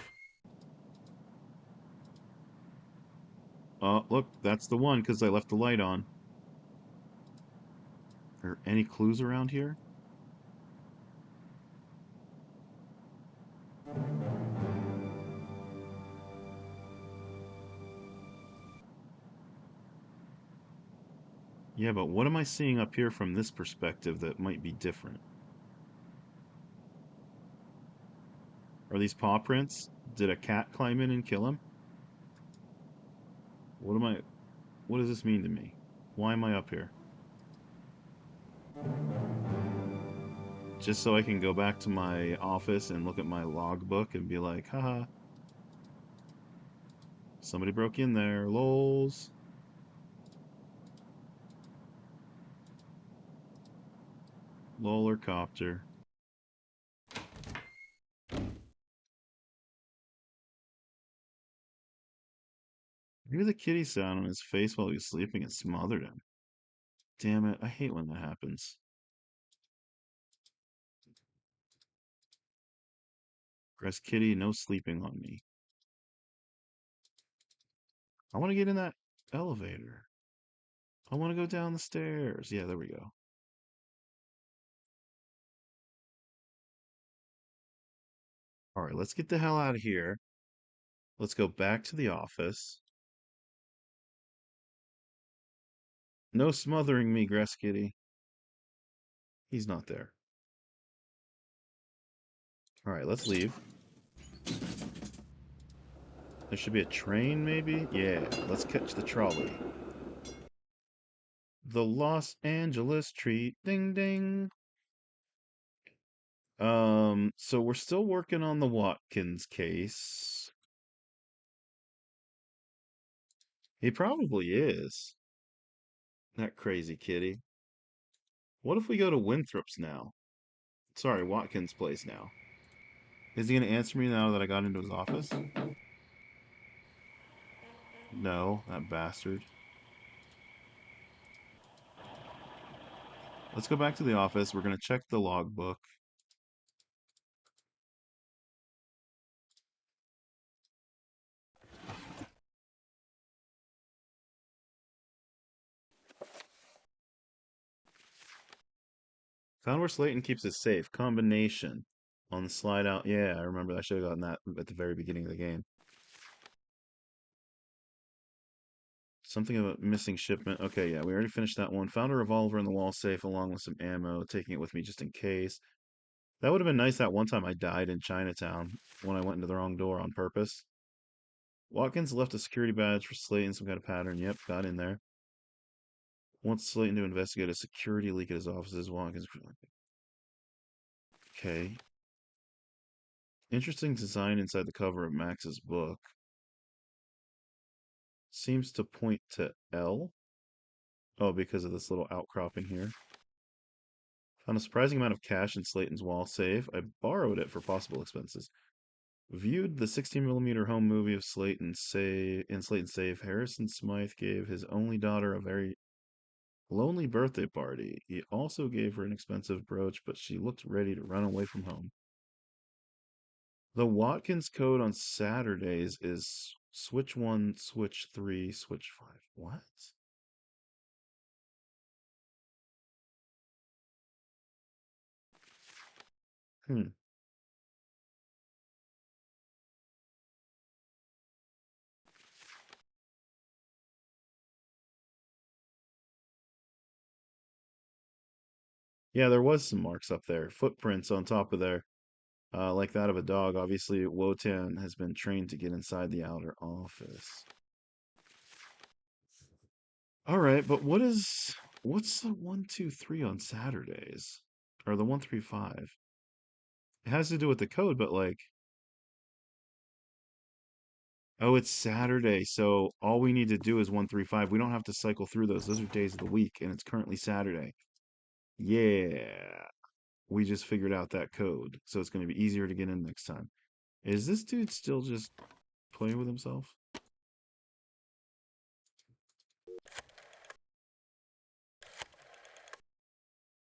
Oh, look, that's the one because I left the light on. Are any clues around here? Yeah, but what am I seeing up here from this perspective that might be different? Are these paw prints? Did a cat climb in and kill him? What does this mean to me? Why am I up here? Just so I can go back to my office and look at my logbook and be like, haha. Somebody broke in there, lols. Lollercopter. Maybe the kitty sat on his face while he was sleeping and smothered him. Damn it, I hate when that happens. Grass kitty, no sleeping on me. I want to get in that elevator. I want to go down the stairs. Yeah, there we go. All right, let's get the hell out of here. Let's go back to the office. No smothering me, Grass Kitty. He's not there. All right, let's leave. There should be a train, maybe? Yeah, let's catch the trolley. The Los Angeles treat. Ding, ding. So we're still working on the Watkins case. He probably is. That crazy kitty. What if we go to Winthrop's now? Sorry, Watkins' place now. Is he going to answer me now that I got into his office? No, that bastard. Let's go back to the office. We're going to check the logbook. Found where Slayton keeps his safe. Combination. On the slide out. Yeah, I remember. I should have gotten that at the very beginning of the game. Something about missing shipment. Okay, yeah, we already finished that one. Found a revolver in the wall safe along with some ammo, taking it with me just in case. That would have been nice that one time I died in Chinatown when I went into the wrong door on purpose. Watkins left a security badge for Slayton, some kind of pattern. Yep, got in there. Wants Slayton to investigate a security leak at his offices. Watkins. Okay. Interesting design inside the cover of Max's book. Seems to point to L. Oh, because of this little outcropping here. Found a surprising amount of cash in Slayton's wall safe. I borrowed it for possible expenses. Viewed the 16mm home movie of Slayton's safe. Harrison Smythe gave his only daughter a very lonely birthday party. He also gave her an expensive brooch, but she looked ready to run away from home. The Watkins code on Saturdays is switch 1, switch 3, switch 5. What? Hmm. Yeah, there was some marks up there. Footprints on top of there. Like that of a dog. Obviously, Wotan has been trained to get inside the outer office. All right, but what's the 1, 2, 3 on Saturdays? Or the 1, 3, 5? It has to do with the code, but like, oh, it's Saturday, so all we need to do is 1, 3, 5. We don't have to cycle through those. Those are days of the week, and it's currently Saturday. Yeah, we just figured out that code, so it's going to be easier to get in next time. Is this dude still just playing with himself?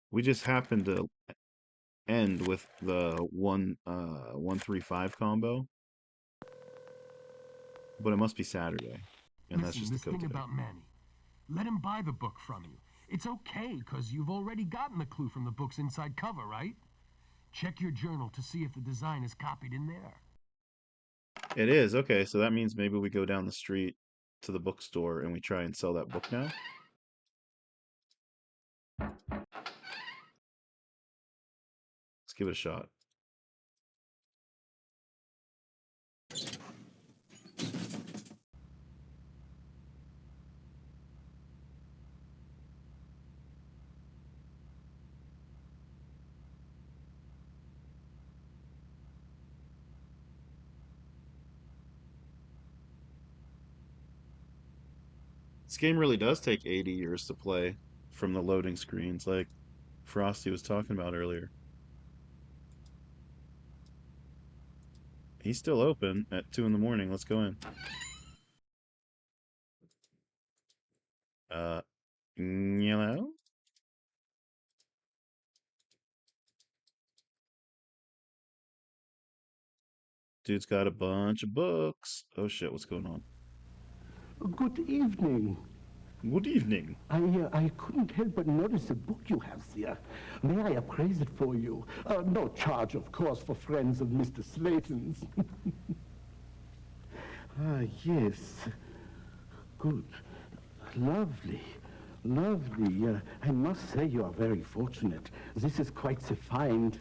We just happened to end with the 1, 3, 5 combo, but it must be Saturday, and that's Listen, just the this code thing today. about Manny. Let him buy the book from you. It's okay, because you've already gotten the clue from the book's inside cover, right? Check your journal to see if the design is copied in there. It is. Okay, so that means maybe we go down the street to the bookstore and we try and sell that book now. Let's give it a shot. This game really does take 80 years to play from the loading screens, like Frosty was talking about earlier. He's still open at 2 in the morning. Let's go in. Hello? Dude's got a bunch of books. Oh shit, what's going on? Good evening. Good evening. I couldn't help but notice the book you have there. May I appraise it for you? No charge, of course, for friends of Mr. Slayton's. Yes. Good. Lovely. Lovely. I must say you are very fortunate. This is quite the find.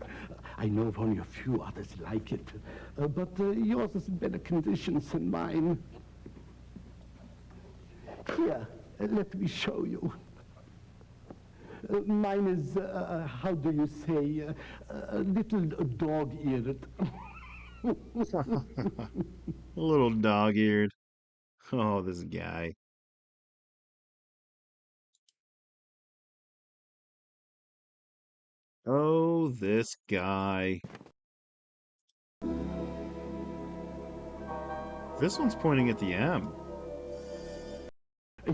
I know of only a few others like it. But yours is in better conditions than mine. Here, let me show you. Mine is, how do you say, little dog-eared. A little dog-eared. Oh, this guy. Oh, this guy. This one's pointing at the M.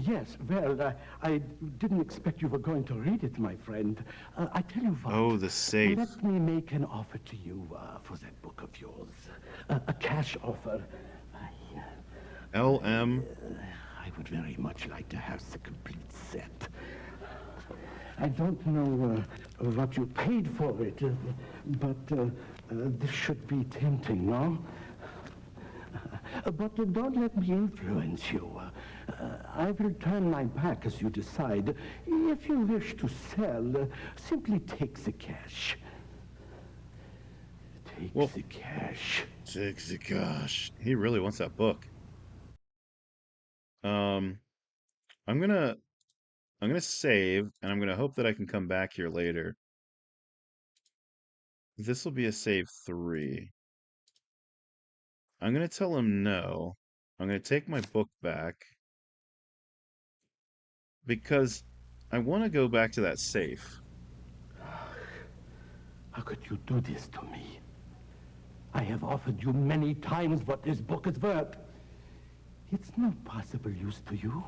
Yes, well, I didn't expect you were going to read it, my friend. I tell you what. Oh, the safe. Let me make an offer to you for that book of yours. A cash offer. LM. I would very much like to have the complete set. I don't know what you paid for it, but this should be tempting, no? But don't let me influence you. I will turn my back as you decide. If you wish to sell, simply take the cash. Take the cash. Take the cash. He really wants that book. I'm gonna save, and I'm gonna hope that I can come back here later. This will be a save 3. I'm gonna tell him no. I'm gonna take my book back because I want to go back to that safe. How could you do this to me? I have offered you many times what this book is worth. It's no possible use to you.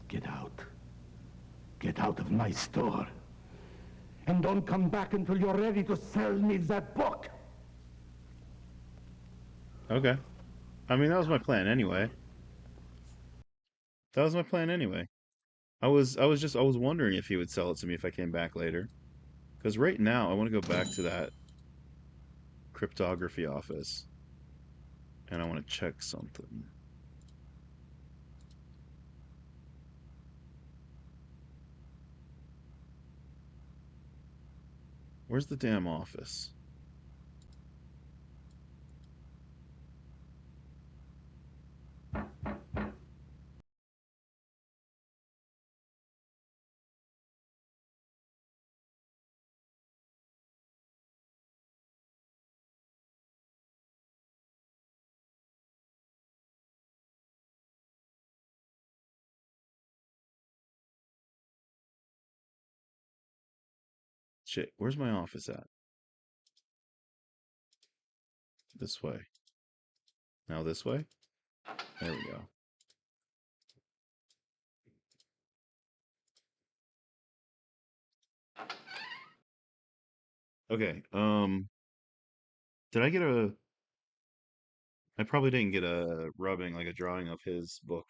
Get out. Get out of my store. And don't come back until you're ready to sell me that book. Okay. I mean, that was my plan anyway. That was my plan anyway. I was wondering if he would sell it to me if I came back later. Because right now, I want to go back to that cryptography office. And I want to check something. Where's the damn office? Shit, where's my office at? This way. Now this way? There we go. Okay, did I get a... I probably didn't get a rubbing, like a drawing of his book.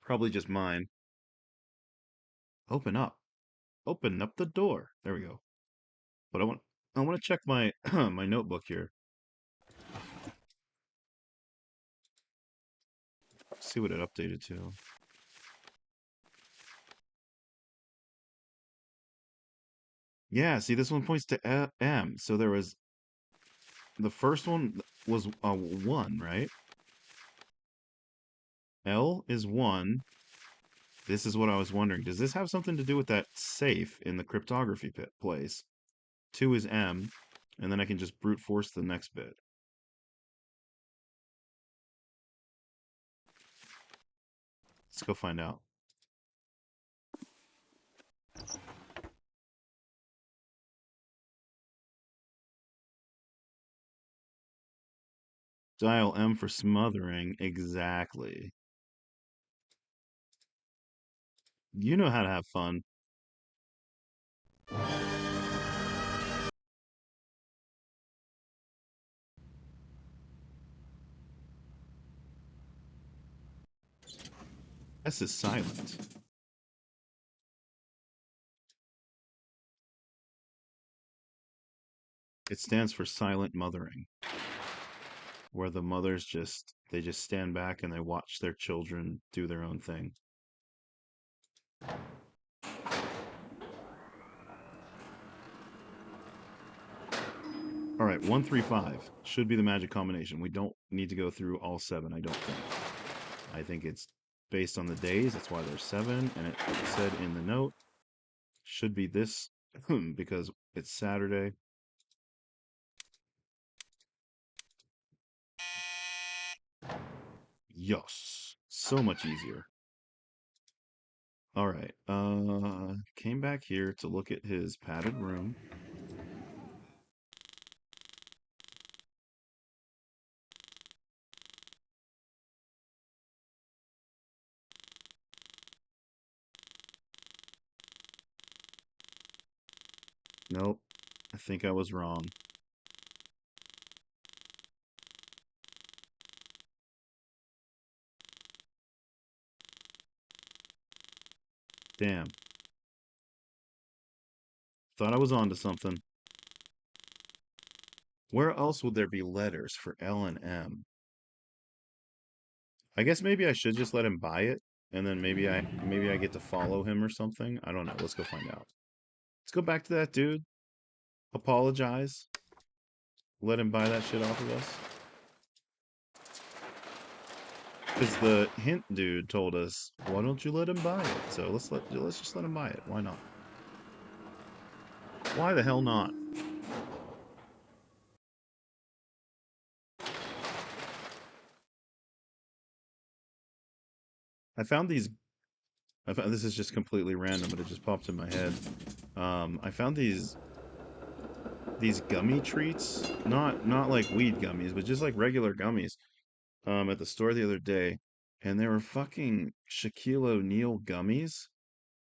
Probably just mine. Open up. Open up the door. There we go. But I want to check my my notebook here. See what it updated to. Yeah, see, this one points to M. So there was... The first one was a 1, right? L is 1. This is what I was wondering. Does this have something to do with that safe in the cryptography place? 2 is M, and then I can just brute force the next bit. Let's go find out. Dial M for smothering. Exactly. You know how to have fun. S is silent. It stands for silent mothering, where the mothers just stand back and they watch their children do their own thing. All right, 135 should be the magic combination. We don't need to go through all 7, I don't think. I think it's based on the days. That's why there's 7, and it said in the note should be this because it's Saturday. Yes, so much easier. All right, came back here to look at his padded room. Nope. I think I was wrong. Damn. Thought I was onto something. Where else would there be letters for L and M? I guess maybe I should just let him buy it, and then maybe I get to follow him or something. I don't know. Let's go find out. Let's go back to that dude. Apologize. Let him buy that shit off of us. Because the hint dude told us, why don't you let him buy it? So let's just let him buy it. Why not? Why the hell not? I found these. This is just completely random, but it just popped in my head. I found these gummy treats, not like weed gummies, but just like regular gummies, at the store the other day, and they were fucking Shaquille O'Neal gummies,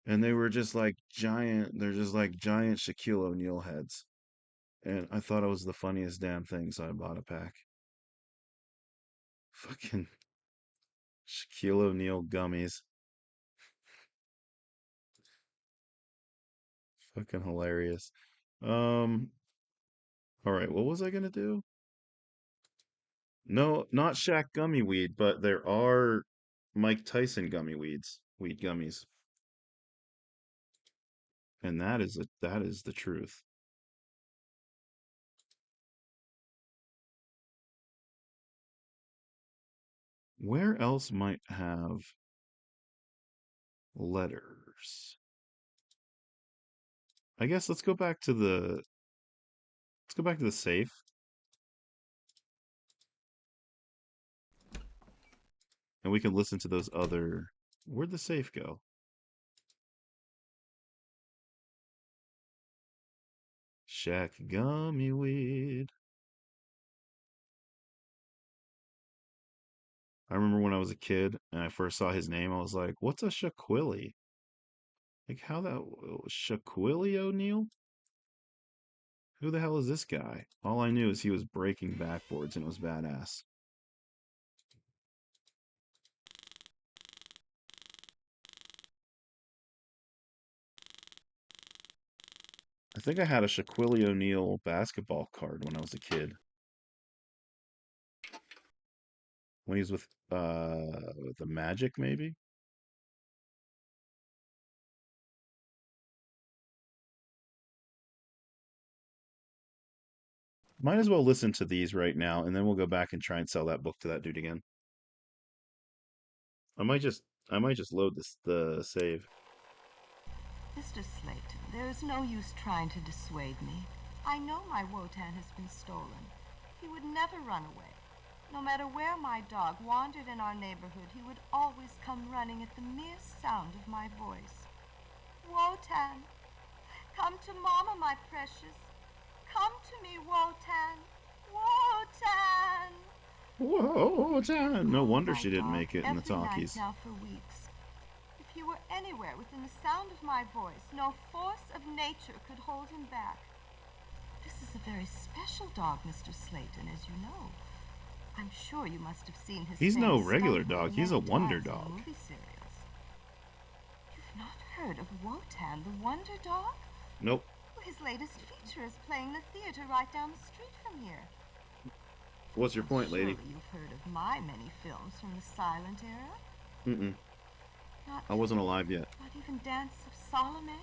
and they were just like giant. They're just like giant Shaquille O'Neal heads, and I thought it was the funniest damn thing, so I bought a pack. Fucking Shaquille O'Neal gummies. Fucking hilarious. Um, all right, what was I gonna do? No, not Shaq gummy weed, but there are Mike Tyson gummy weed gummies, and that is the truth. Where else might have letters? I guess let's go back to the safe, and we can listen to those other. Where'd the safe go? Shaq gummy weed. I remember when I was a kid and I first saw his name, I was like, "What's a Shaquille? Like how that Shaquille O'Neal? Who the hell is this guy?" All I knew is he was breaking backboards and it was badass. I think I had a Shaquille O'Neal basketball card when I was a kid. When he was with the Magic, maybe? Might as well listen to these right now, and then we'll go back and try and sell that book to that dude again. I might just load the save. Mr. Slayton, there is no use trying to dissuade me. I know my Wotan has been stolen. He would never run away. No matter where my dog wandered in our neighborhood, he would always come running at the mere sound of my voice. Wotan, come to Mama, my precious. Come to me, Wotan. Wotan! Wotan! No wonder she didn't make it in the talkies. Now for weeks. If he were anywhere within the sound of my voice, no force of nature could hold him back. This is a very special dog, Mr. Slayton, as you know. I'm sure you must have seen his He's no face regular stumble dog. He's a many wonder times in dog. movie serials. You've not heard of Wotan, the Wonder Dog? Nope. His latest feature is playing the theater right down the street from here. What's your point, lady? Surely you've heard of my many films from the silent era? Mm-mm. I wasn't alive yet. Not even Dance of Salome?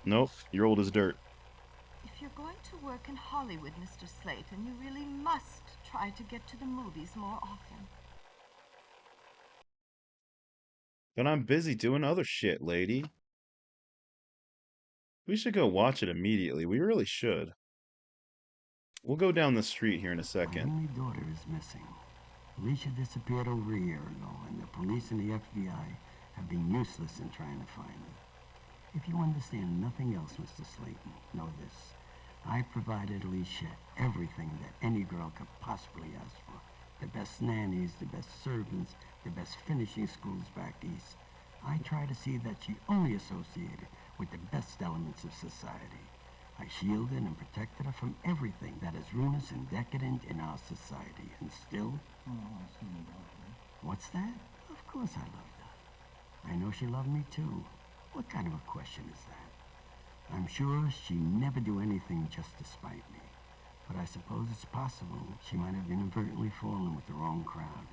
Nope. You're old as dirt. If you're going to work in Hollywood, Mr. Slayton, you really must try to get to the movies more often. But I'm busy doing other shit, lady. We should go watch it immediately. We really should. We'll go down the street here in a My second. only daughter is missing. Alicia disappeared over a year ago, and the police and the FBI have been useless in trying to find her. If you understand nothing else, Mr. Slayton, know this. I've provided Alicia everything that any girl could possibly ask for. The best nannies, the best servants, the best finishing schools back east. I try to see that she only associated with the best elements of society. I shielded and protected her from everything that is ruinous and decadent in our society. And still... What's that? Of course I loved her. I know she loved me too. What kind of a question is that? I'm sure she never do anything just to spite me. But I suppose it's possible she might have inadvertently fallen with the wrong crowd.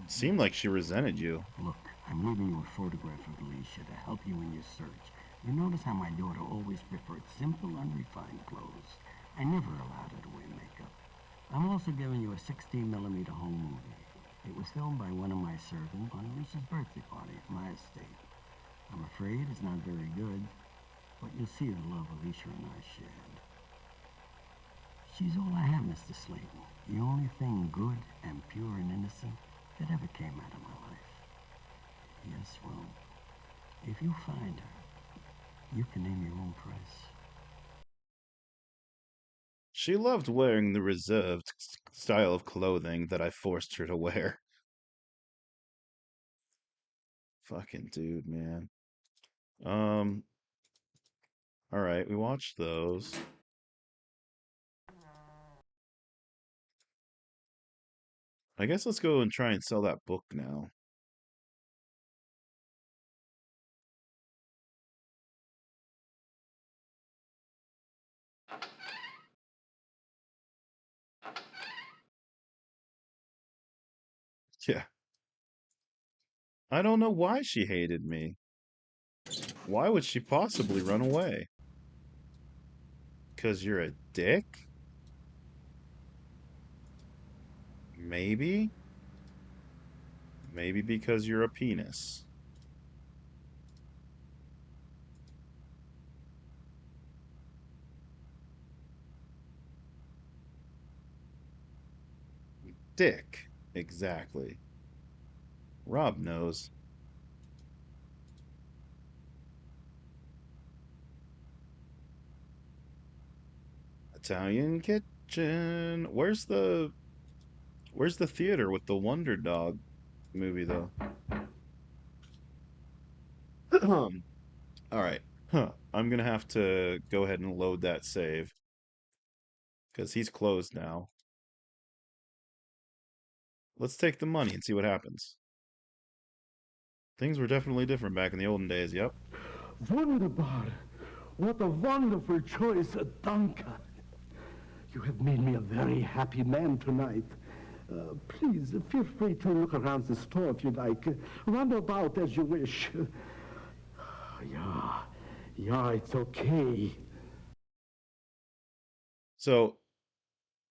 Seemed like she resented you. Look, I'm leaving you a photograph of Alicia to help you in your search. You notice how my daughter always preferred simple, unrefined clothes. I never allowed her to wear makeup. I'm also giving you a 16mm home movie. It was filmed by one of my servants on Alicia's birthday party at my estate. I'm afraid it's not very good, but you'll see the love Alicia and I shared. She's all I have, Mr. Slayton. The only thing good and pure and innocent that ever came out of my life. Yes, well, if you find her, you can name your own price. She loved wearing the reserved style of clothing that I forced her to wear. Fucking dude, man. Alright, we watched those. I guess let's go and try and sell that book now. Yeah. I don't know why she hated me. Why would she possibly run away? 'Cause you're a dick? Maybe? Maybe because you're a penis. Dick. Exactly. Rob knows. Italian Kitchen. Where's the theater with the Wonder Dog movie though? All right. Huh. I'm gonna have to go ahead and load that save because he's closed now. Let's take the money and see what happens. Things were definitely different back in the olden days. Yep. Wunderbar. What a wonderful choice, Danke. You have made me a very happy man tonight. Please, feel free to look around the store if you like. Run about as you wish. Yeah, it's okay. So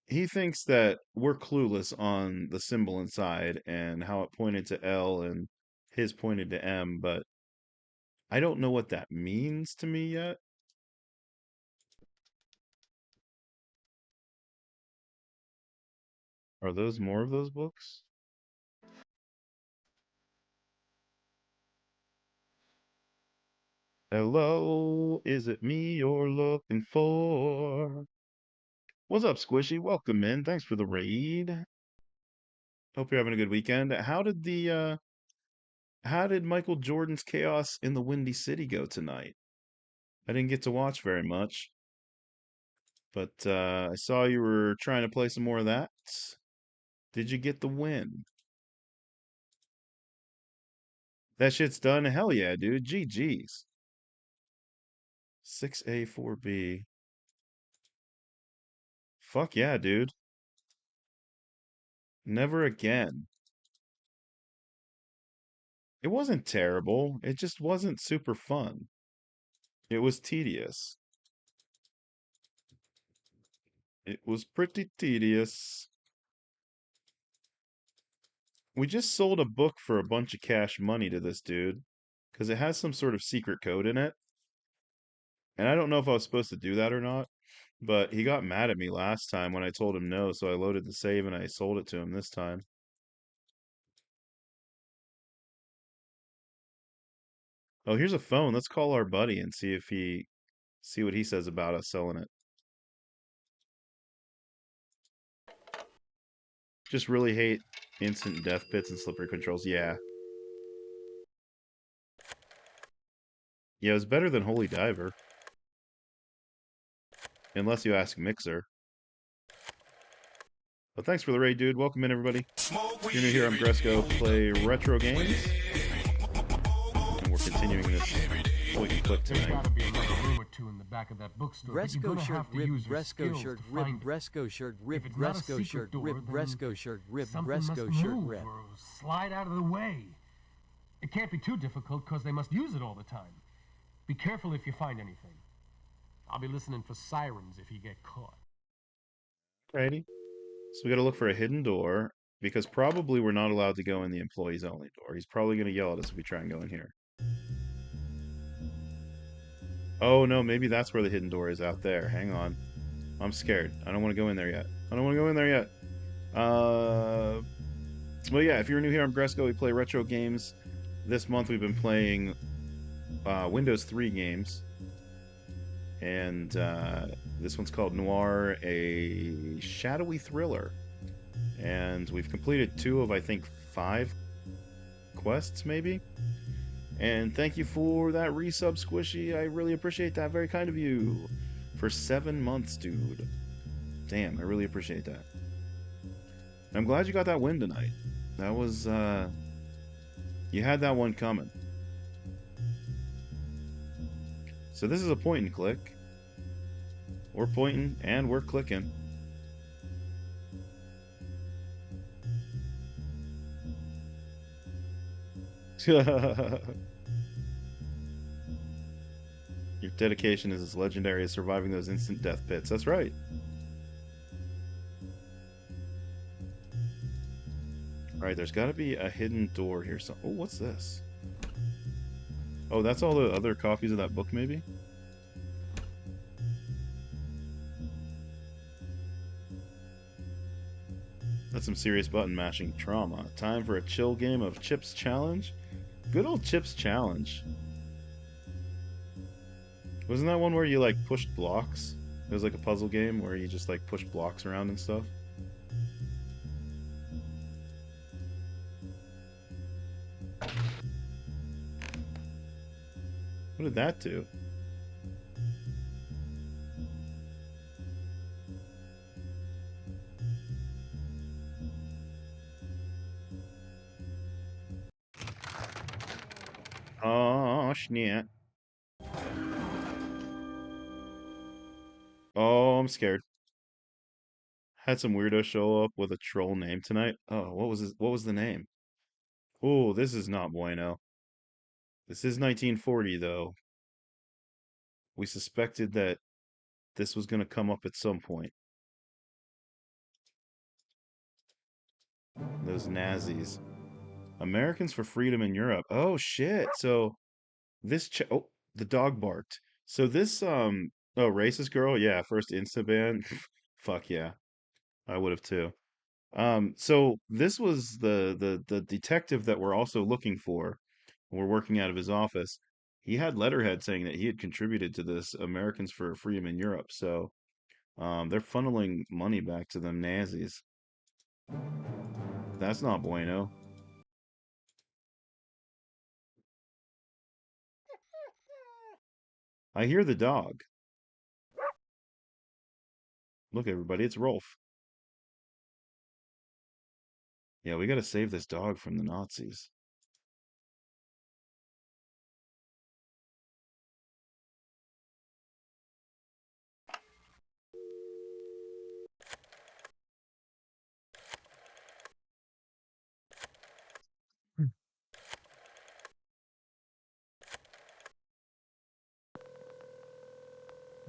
he thinks that we're clueless on the symbol inside and how it pointed to L and his pointed to M, but I don't know what that means to me yet. Are those more of those books? Hello, is it me you're looking for? What's up, Squishy? Welcome in. Thanks for the raid. Hope you're having a good weekend. How did Michael Jordan's Chaos in the Windy City go tonight? I didn't get to watch very much, but I saw you were trying to play some more of that. Did you get the win? That shit's done. Hell yeah, dude. GG's. 6A, 4B. Fuck yeah, dude. Never again. It wasn't terrible. It just wasn't super fun. It was tedious. It was pretty tedious. We just sold a book for a bunch of cash money to this dude because it has some sort of secret code in it. And I don't know if I was supposed to do that or not, but he got mad at me last time when I told him no, so I loaded the save and I sold it to him this time. Oh, here's a phone. Let's call our buddy and see what he says about us selling it. Just really hate instant death pits and slippery controls. Yeah. Yeah, it was better than Holy Diver. Unless you ask Mixer. But thanks for the raid, dude. Welcome in, everybody. If you're new here, I'm Gresco, play retro games. And we're continuing this point and click There's tonight. gotta be another room or two in the back of that bookstore, but you're Bresco gonna shirt, have to rib, use your Bresco skills shirt, to rib, find it. Bresco shirt, rib, If it's not a Bresco secret shirt, door, rib, then Bresco shirt, rib, something Bresco must shirt, move rib. or slide out of the way. It can't be too difficult because they must use it all the time. Be careful if you find anything. I'll be listening for sirens if you get caught. Alrighty. So we gotta look for a hidden door, because probably we're not allowed to go in the employees only door. He's probably gonna yell at us if we try and go in here. Oh no, maybe that's where the hidden door is, out there. Hang on. I'm scared. I don't want to go in there yet. I don't want to go in there yet. Well, yeah, if you're new here, I'm Gresco. We play retro games. This month we've been playing Windows 3 games. And this one's called Noir, a shadowy thriller. And we've completed 2 of, I think, 5 quests, maybe? And thank you for that resub, Squishy. I really appreciate that. Very kind of you. For 7 months, dude. Damn, I really appreciate that. I'm glad you got that win tonight. That was, you had that one coming. So this is a point and click. We're pointing and we're clicking. Your dedication is as legendary as surviving those instant death pits. That's right. Alright, there's got to be a hidden door here. So, oh, what's this? Oh, that's all the other copies of that book, maybe? That's some serious button mashing trauma. Time for a chill game of Chips Challenge? Good old Chips Challenge. Wasn't that one where you, like, pushed blocks? It was like a puzzle game where you just, like, pushed blocks around and stuff. What did that do? Oh, snap. Oh, I'm scared. Had some weirdo show up with a troll name tonight. Oh, what was the name? Oh, this is not bueno. This is 1940, though. We suspected that this was going to come up at some point. Those Nazis. Americans for Freedom in Europe. Oh, shit. So, oh, the dog barked. So this, oh, racist girl? Yeah, first Insta ban. Fuck yeah. I would have too. So this was the detective that we're also looking for. We're working out of his office. He had letterhead saying that he had contributed to this Americans for Freedom in Europe. So they're funneling money back to them Nazis. That's not bueno. I hear the dog. Look, everybody, it's Rolf. Yeah, we gotta save this dog from the Nazis.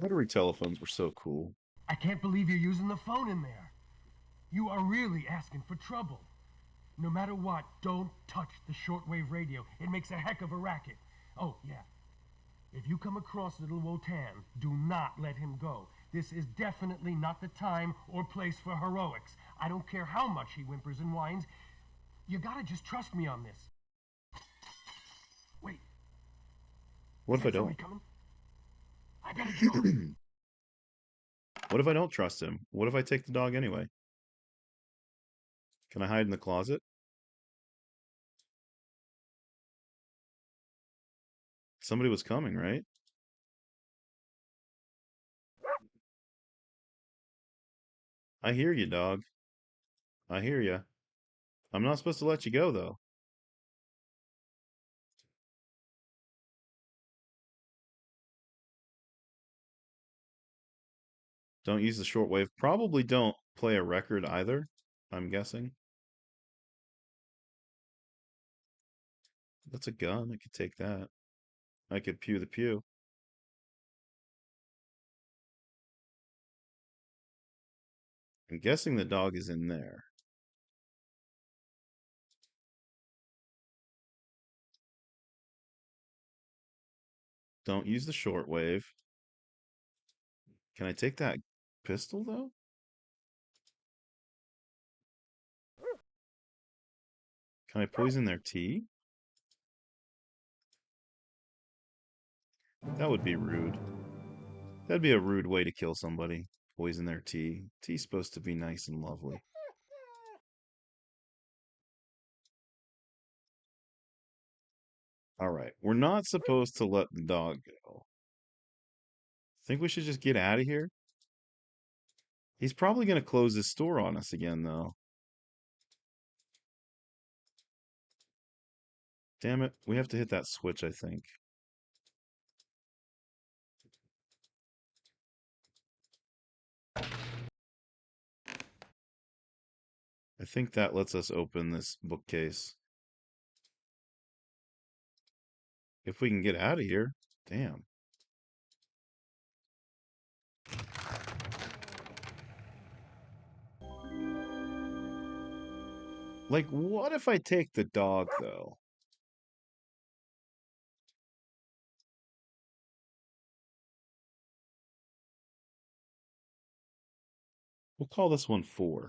Rotary telephones were so cool. I can't believe you're using the phone in there. You are really asking for trouble. No matter what, don't touch the shortwave radio. It makes a heck of a racket. Oh, yeah. If you come across little Wotan, do not let him go. This is definitely not the time or place for heroics. I don't care how much he whimpers and whines. You gotta just trust me on this. Wait. What if I don't? Coming? I better go. What if I don't trust him? What if I take the dog anyway? Can I hide in the closet? Somebody was coming, right? I hear you, dog. I hear you. I'm not supposed to let you go, though. Don't use the shortwave. Probably don't play a record either, I'm guessing. That's a gun. I could take that. I could pew the pew. I'm guessing the dog is in there. Don't use the shortwave. Can I take that pistol, though? Can I poison their tea? That would be rude. That'd be a rude way to kill somebody. Poison their tea. Tea's supposed to be nice and lovely. Alright, we're not supposed to let the dog go. Think we should just get out of here? He's probably going to close his store on us again, though. Damn it, we have to hit that switch, I think. I think that lets us open this bookcase. If we can get out of here. Damn. Like, what if I take the dog, though? We'll call this one 4.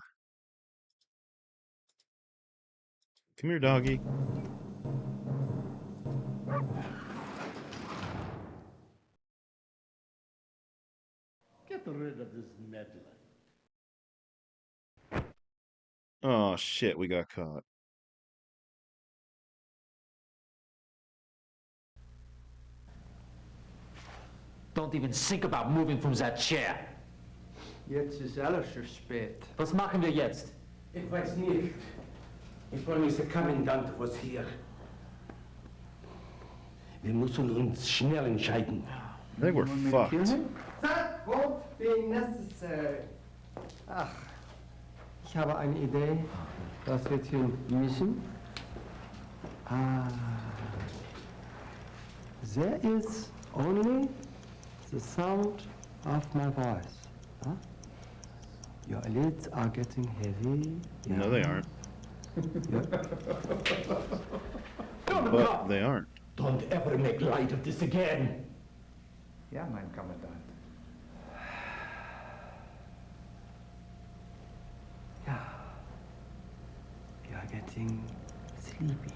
Come here, doggy. Get rid of this meddler. Oh, shit, we got caught. Don't even think about moving from that chair. Jetzt ist alles schon spät. Was machen wir jetzt? Ich weiß nicht. Ich wollte nicht, der Kommandant was hier. Wir müssen uns schnell entscheiden. I think we're fucked. That won't be necessary. Ach, ich habe eine Idee, was wir tun müssen. There is only the sound of my voice. Huh? Your lids are getting heavy. No, they aren't. But they aren't. Don't ever make light of this again. Ja, mein Kommandant. Ja. You are getting sleepy.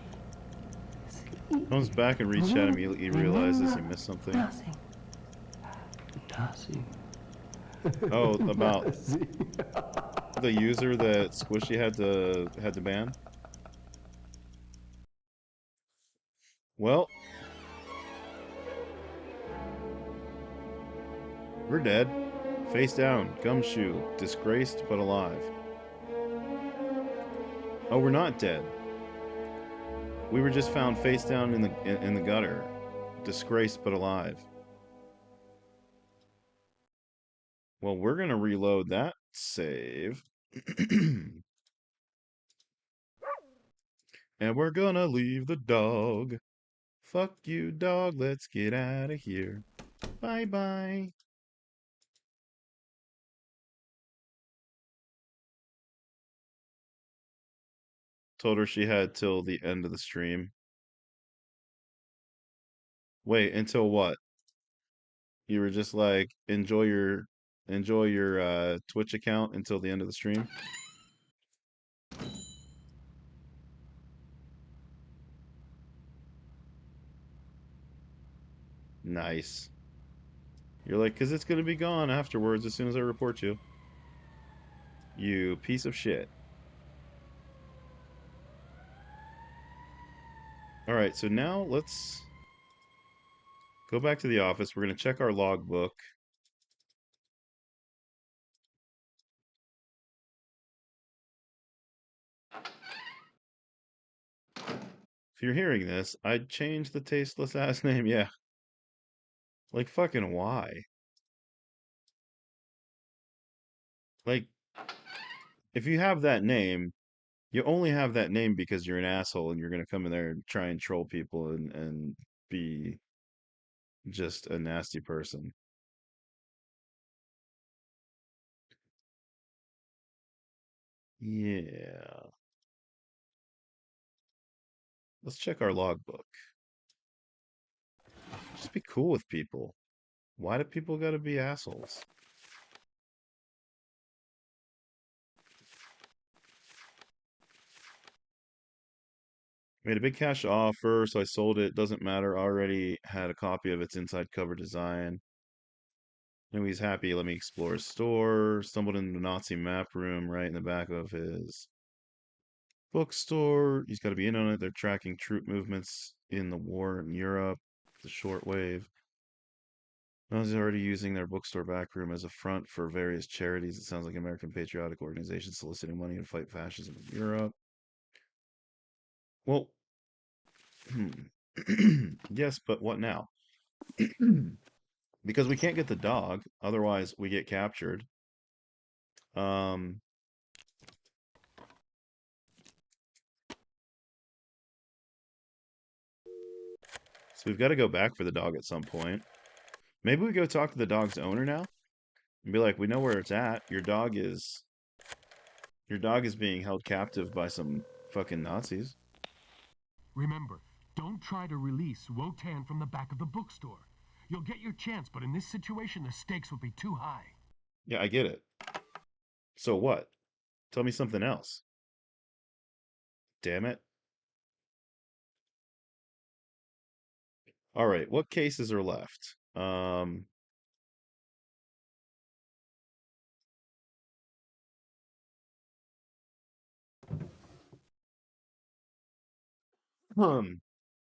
Comes back and reaches out immediately. He realizes he missed something. Nothing. Oh, about the user that Squishy had to ban. Well, we're dead. Face down, gumshoe, disgraced but alive. Oh, we're not dead. We were just found face down in the gutter, disgraced but alive. Well, we're gonna reload that save. And we're gonna leave the dog. Fuck you, dog. Let's get out of here. Bye-bye. Told her she had till the end of the stream. Wait, until what? You were just like, enjoy your Twitch account until the end of the stream? Nice. You're like, because it's going to be gone afterwards as soon as I report you. You piece of shit. Alright, so now let's go back to the office. We're going to check our logbook. If you're hearing this, I'd change the tasteless ass name. Yeah. Like, fucking why? Like, if you have that name, you only have that name because you're an asshole and you're gonna come in there and try and troll people and be just a nasty person. Yeah. Let's check our logbook. Just be cool with people. Why do people gotta be assholes? Made a big cash offer, so I sold it. Doesn't matter. Already had a copy of its inside cover design. Now he's happy. Let me explore his store. Stumbled into the Nazi map room right in the back of his bookstore. He's got to be in on it. They're tracking troop movements in the war in Europe. The shortwave. Nazis are already using their bookstore back room as a front for various charities. It sounds like American patriotic organizations soliciting money to fight fascism in Europe. Well, yes, but what now? Because we can't get the dog, otherwise we get captured. So we've got to go back for the dog at some point. Maybe we go talk to the dog's owner now and be like, we know where it's at. Your dog is being held captive by some fucking Nazis. Remember, don't try to release Wotan from the back of the bookstore. You'll get your chance, but in this situation, the stakes would be too high. Yeah, I get it. So what? Tell me something else. Damn it. All right, what cases are left?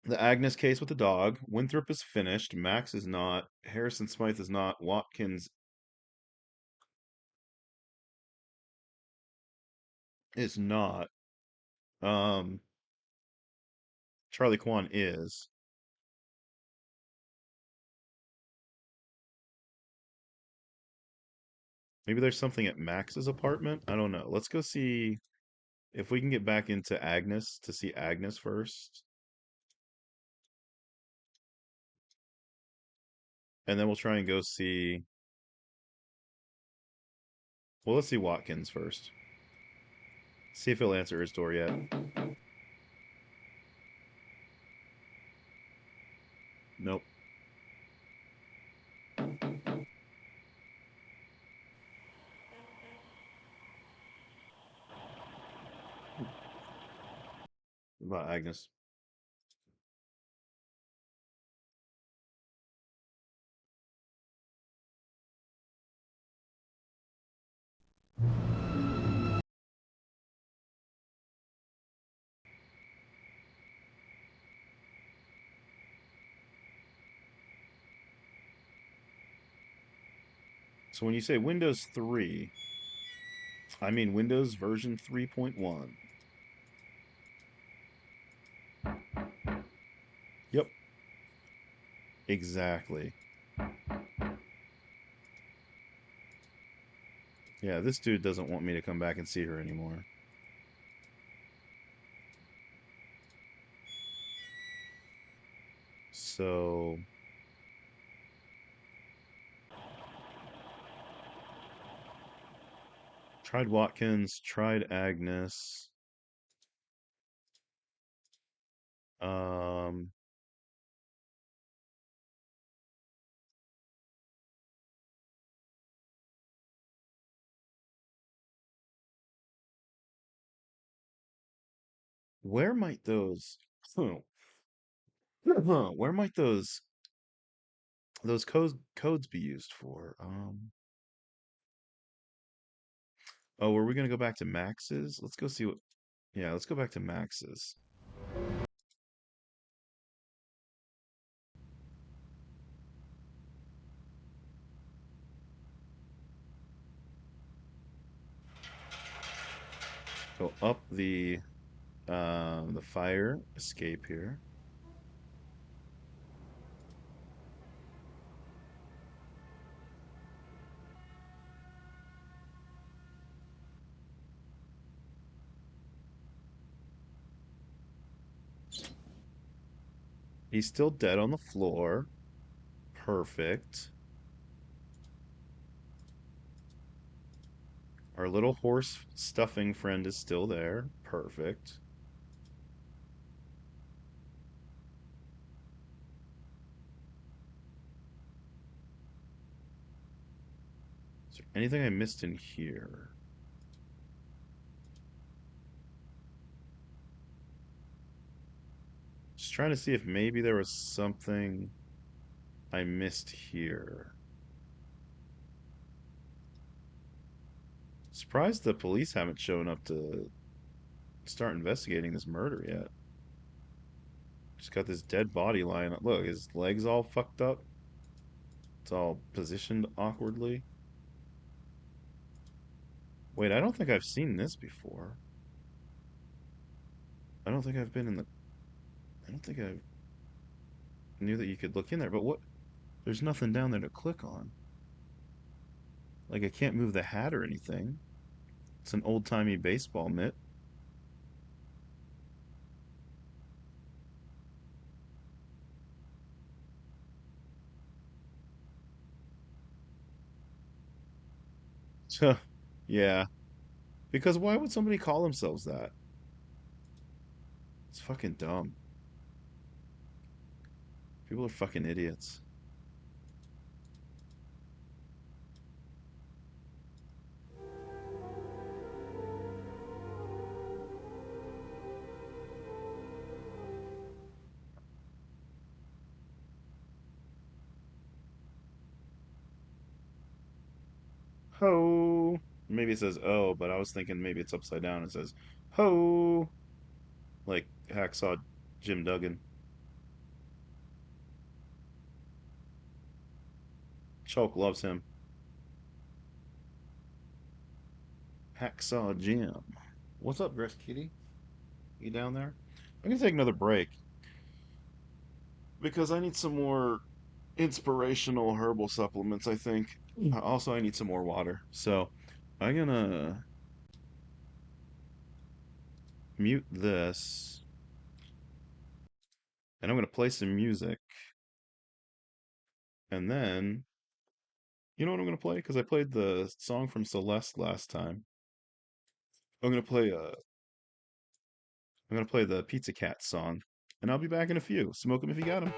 The Agnes case with the dog. Winthrop is finished. Max is not. Harrison Smythe is not. Watkins is not. Charlie Kwan is. Maybe there's something at Max's apartment? I don't know. Let's go see if we can get back into Agnes to see Agnes first. And then we'll try and go see. Well, let's see Watkins first. See if he'll answer his door yet. Nope. What about Agnes? So when you say Windows 3, I mean Windows version 3.1. Yep. Exactly. Yeah, this dude doesn't want me to come back and see her anymore. So tried Watkins, tried Agnes. Um where might those where might those codes be used for? Oh, were we gonna go back to Max's? Let's go see what. Yeah, let's go back to Max's. Go up the the fire escape here. He's still dead on the floor. Perfect. Our little horse stuffing friend is still there. Perfect. Is there anything I missed in here? Just trying to see if maybe there was something I missed here. Surprised the police haven't shown up to start investigating this murder yet. Just got this dead body lying. Look, his legs all fucked up. It's all positioned awkwardly. Wait, I don't think I've seen this before. I don't think I've been in the... I don't think I knew that you could look in there, but what? There's nothing down there to click on. Like, I can't move the hat or anything. It's an old-timey baseball mitt. Yeah. Because why would somebody call themselves that? It's fucking dumb. People are fucking idiots. Ho! Maybe it says oh, but I was thinking maybe it's upside down. It says ho! Like Hacksaw Jim Duggan. Choke loves him. Hacksaw Jim. What's up, Grass Kitty? You down there? I'm gonna take another break because I need some more inspirational herbal supplements, I think. Also, I need some more water. So I'm gonna mute this and I'm gonna play some music. And then, you know what I'm gonna play? Because I played the song from Celeste last time. I'm gonna play the Pizza Cat song. And I'll be back in a few. Smoke 'em if you got 'em.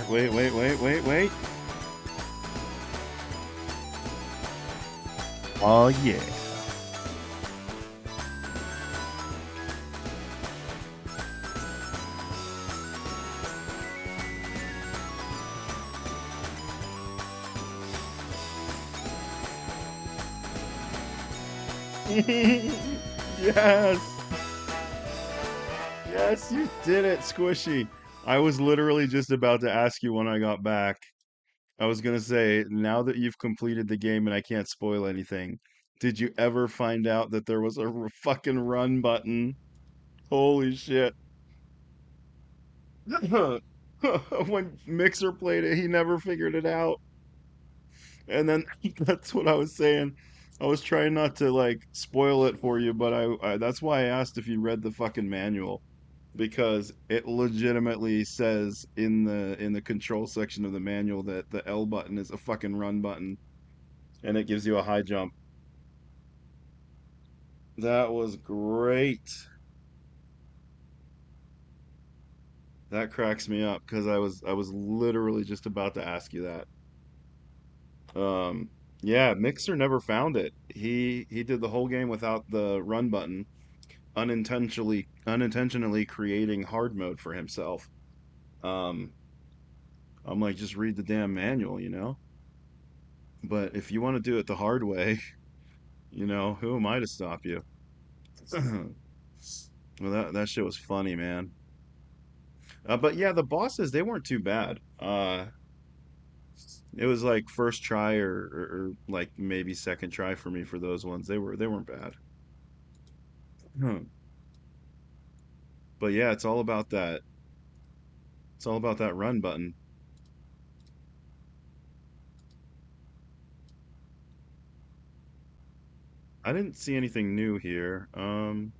Wait. Oh, yeah. Yes. Yes, you did it, Squishy. I was literally just about to ask you when I got back. I was gonna say, now that you've completed the game and I can't spoil anything, did you ever find out that there was a fucking run button? Holy shit. When Mixer played it, he never figured it out. And then that's what I was saying. I was trying not to like spoil it for you, but I that's why I asked if you read the fucking manual because it legitimately says in the control section of the manual that the L button is a fucking run button and it gives you a high jump. That was great. That cracks me up because I was literally just about to ask you that. Um, yeah, Mixer never found it. He did the whole game without the run button, unintentionally creating hard mode for himself. Um, I'm like, just read the damn manual, you know? But if you want to do it the hard way, who am I to stop you? Well, that shit was funny, man. But yeah, the bosses, they weren't too bad. It was like first try or like maybe second try for me for those ones. They weren't bad. Hmm. But yeah, it's all about that. It's all about that run button. I didn't see anything new here. I've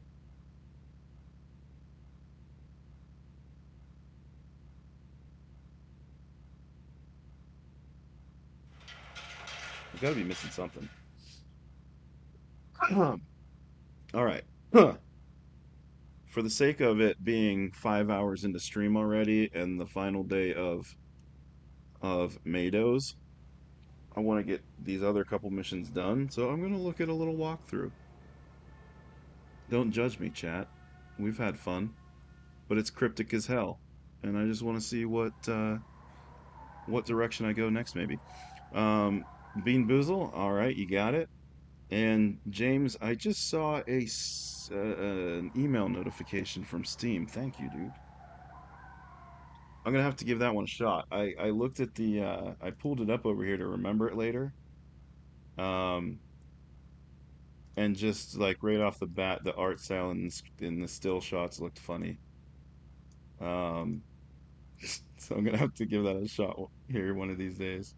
got to be missing something. All right. Huh. For the sake of it being 5 hours into stream already and the final day of Mados, I want to get these other couple missions done, so I'm gonna look at a little walkthrough. Don't judge me, chat. We've had fun, but it's cryptic as hell, and I just want to see what direction I go next, maybe. Um, Bean Boozle, all right, you got it. And James, I just saw an email notification from Steam. Thank you, dude. I'm gonna have to give that one a shot. I looked at I pulled it up over here to remember it later. Um, and just like right off the bat, the art style in the still shots looked funny. Um, so I'm gonna have to give that a shot here one of these days.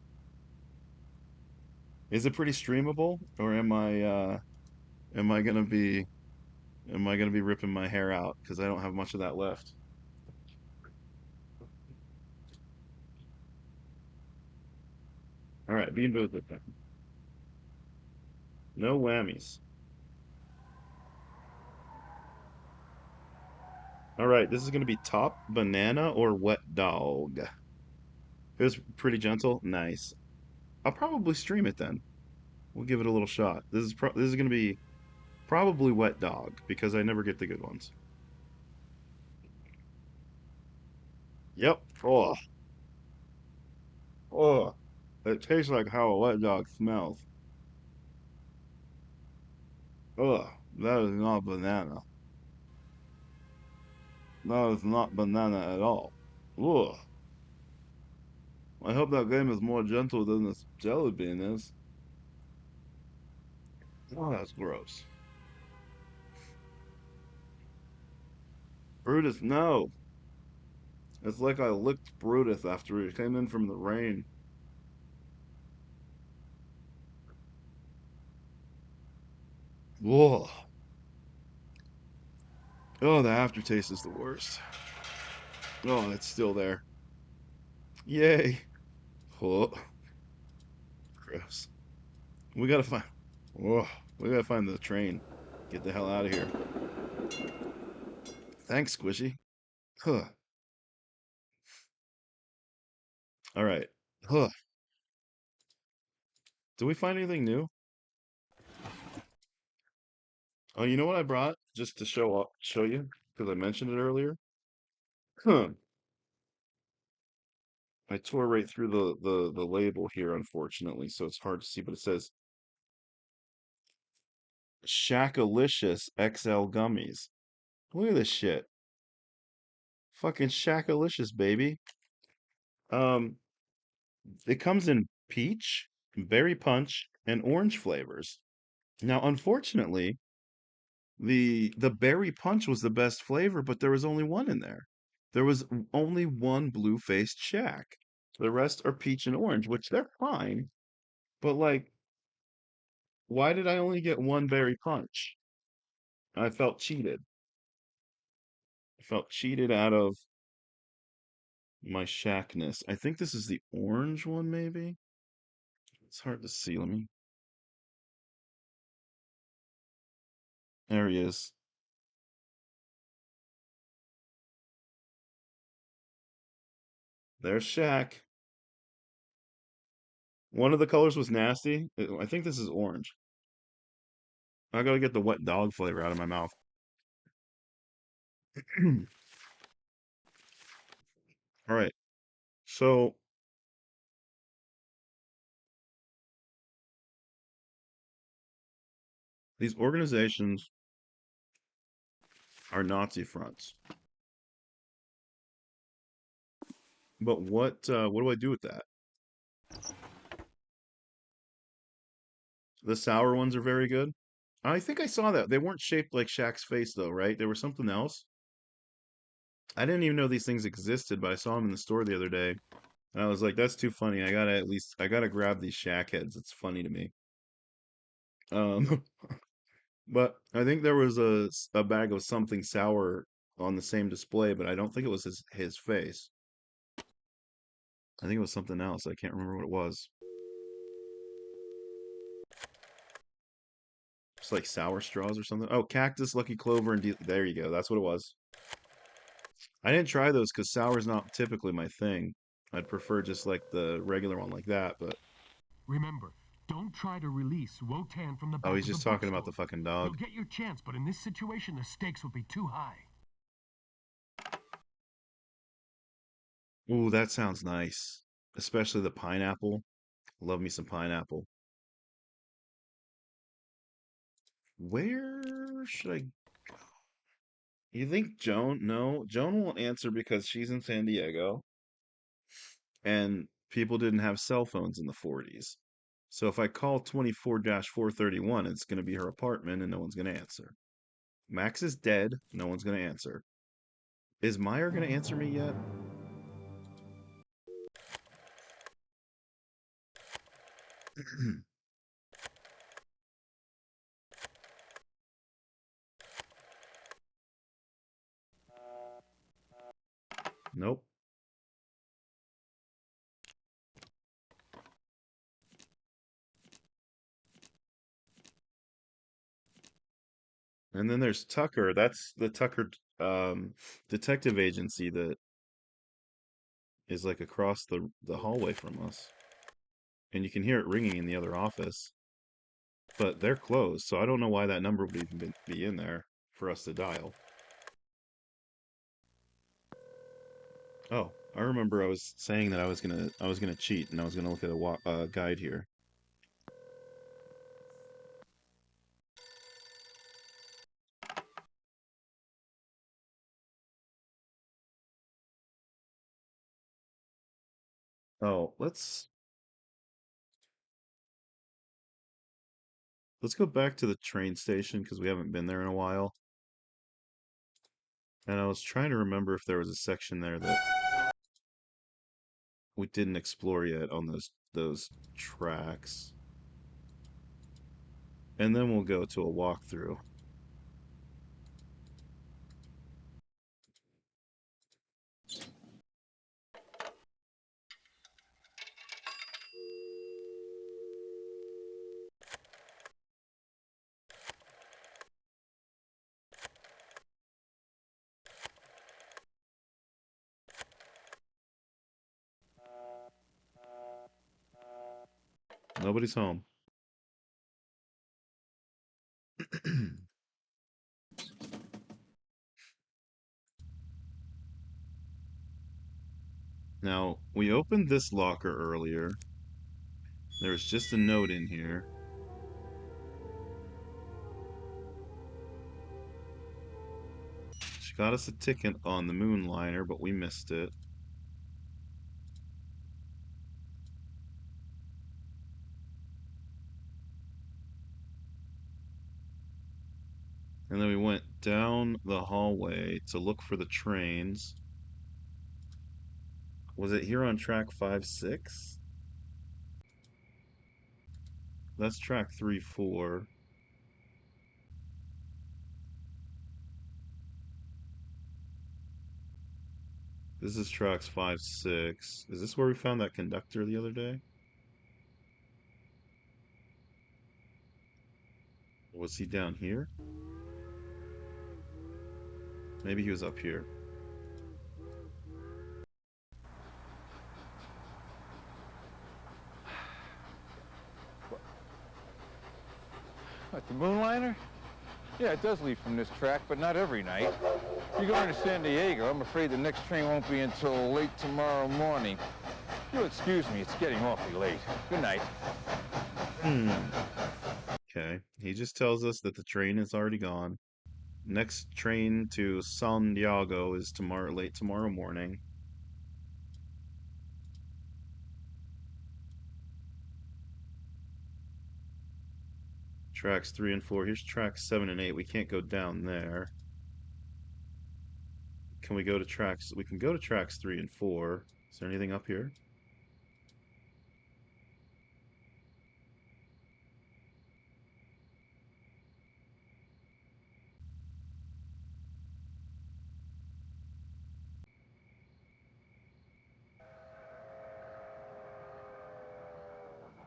Is it pretty streamable, or am I gonna be am I gonna be ripping my hair out because I don't have much of that left? All right, being both of them. No whammies. All right, this is gonna be top banana or wet dog. It was pretty gentle. Nice. I'll probably stream it then. We'll give it a little shot. This is gonna be probably wet dog because I never get the good ones. Yep. Oh, oh. It tastes like how a wet dog smells. Ugh, that is not banana. That is not banana at all. Ugh. I hope that game is more gentle than this jelly bean is. Oh, that's gross. Brutus, no. It's like I licked Brutus after he came in from the rain. Whoa. Oh, the aftertaste is the worst. Oh, it's still there. Yay. Oh, gross. We gotta find. Oh, we gotta find the train. Get the hell out of here. Thanks, Squishy. Huh. All right. Huh. Did we find anything new? Oh, you know what I brought just to show you because I mentioned it earlier. Huh. I tore right through the label here, unfortunately, so it's hard to see, but it says Shackalicious XL gummies. Look at this shit. Fucking Shackalicious, baby. Um, it comes in peach, berry punch, and orange flavors. Now, unfortunately, the berry punch was the best flavor, but there was only one in there. There was only one blue-faced shack. The rest are peach and orange, which they're fine, but like, why did I only get one berry punch? I felt cheated. I felt cheated out of my shackness. I think this is the orange one, maybe? It's hard to see. Let me. There he is. There's Shack. One of the colors was nasty. I think this is orange. I gotta get the wet dog flavor out of my mouth. All right. So these organizations are Nazi fronts. But what do I do with that? The sour ones are very good. I think I saw that. They weren't shaped like Shaq's face though, right? They were something else. I didn't even know these things existed, but I saw them in the store the other day. And I was like, that's too funny. I gotta grab these Shaq heads. It's funny to me. Um, but I think there was a bag of something sour on the same display, but I don't think it was his face. I think it was something else. I can't remember what it was. It's like sour straws or something. Oh, cactus, lucky clover, and there you go. That's what it was. I didn't try those because sour's not typically my thing. I'd prefer just like the regular one like that, but Remember, don't try to release Wotan from the oh, back he's of the just talking about bookstore. the fucking You'll dog. get your chance, but in this situation, the stakes would be too high. Ooh, that sounds nice. Especially the pineapple. Love me some pineapple. Where should I go? You think Joan? No, Joan won't answer because she's in San Diego and people didn't have cell phones in the 40s. So if I call 24-431, it's going to be her apartment and no one's going to answer. Max is dead. No one's going to answer. Is Meyer going to answer me yet? Nope. And then there's Tucker. That's the Tucker detective agency that is like across the hallway from us. And you can hear it ringing in the other office. But they're closed, so I don't know why that number would even be in there for us to dial. Oh, I remember I was saying that I was gonna cheat and I was gonna look at a guide here. Oh, let's go back to the train station because we haven't been there in a while. And I was trying to remember if there was a section there that we didn't explore yet on those tracks. And then we'll go to a walkthrough. Nobody's home. Now, we opened this locker earlier. There's just a note in here. She got us a ticket on the Moonliner, but we missed it. And then we went down the hallway to look for the trains. Was it here on track 5-6? That's track 3-4. This is tracks 5-6. Is this where we found that conductor the other day? Was he down here? Maybe he was up here. What, the Moonliner? Yeah, it does leave from this track, but not every night. If you're going to San Diego, I'm afraid the next train won't be until late tomorrow morning. You'll excuse me, it's getting awfully late. Good night. Okay, he just tells us that the train is already gone. Next train to San Diego is late tomorrow morning. Tracks 3 and 4. Here's tracks 7 and 8. We can't go down there. Can we go to tracks? We can go to tracks 3 and 4. Is there anything up here?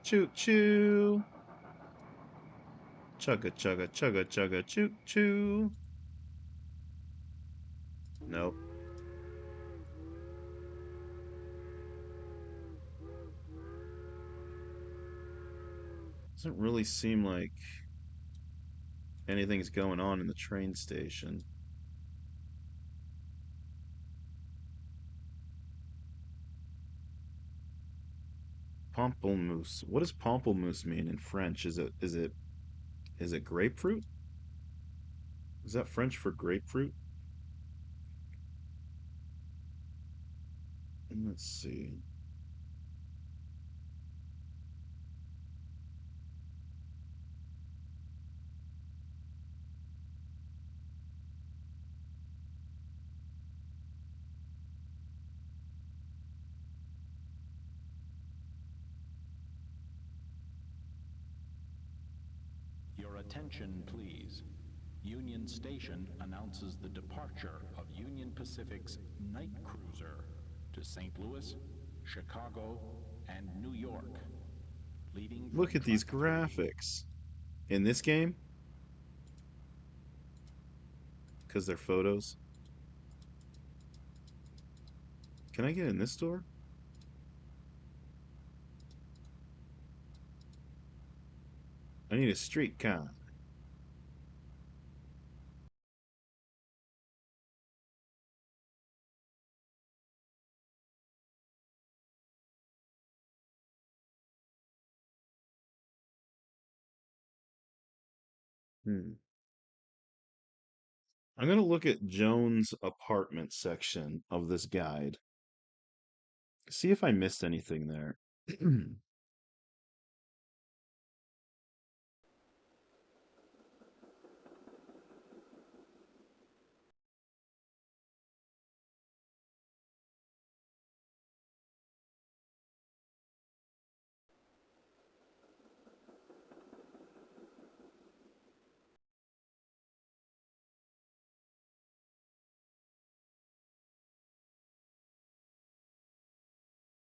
Choo choo. Chugga chugga chugga chugga choo choo. Nope. Doesn't really seem like anything's going on in the train station. Pamplemousse. What does pamplemousse mean in French? Is it grapefruit? Is that French for grapefruit? Let's see. Your attention, please. Union Station announces the departure of Union Pacific's night cruiser to St. Louis, Chicago, and New York. Leaving. Look at these graphics. In this game? Because they're photos. Can I get in this store? I need a streetcar. I'm going to look at Joan's apartment section of this guide. See if I missed anything there.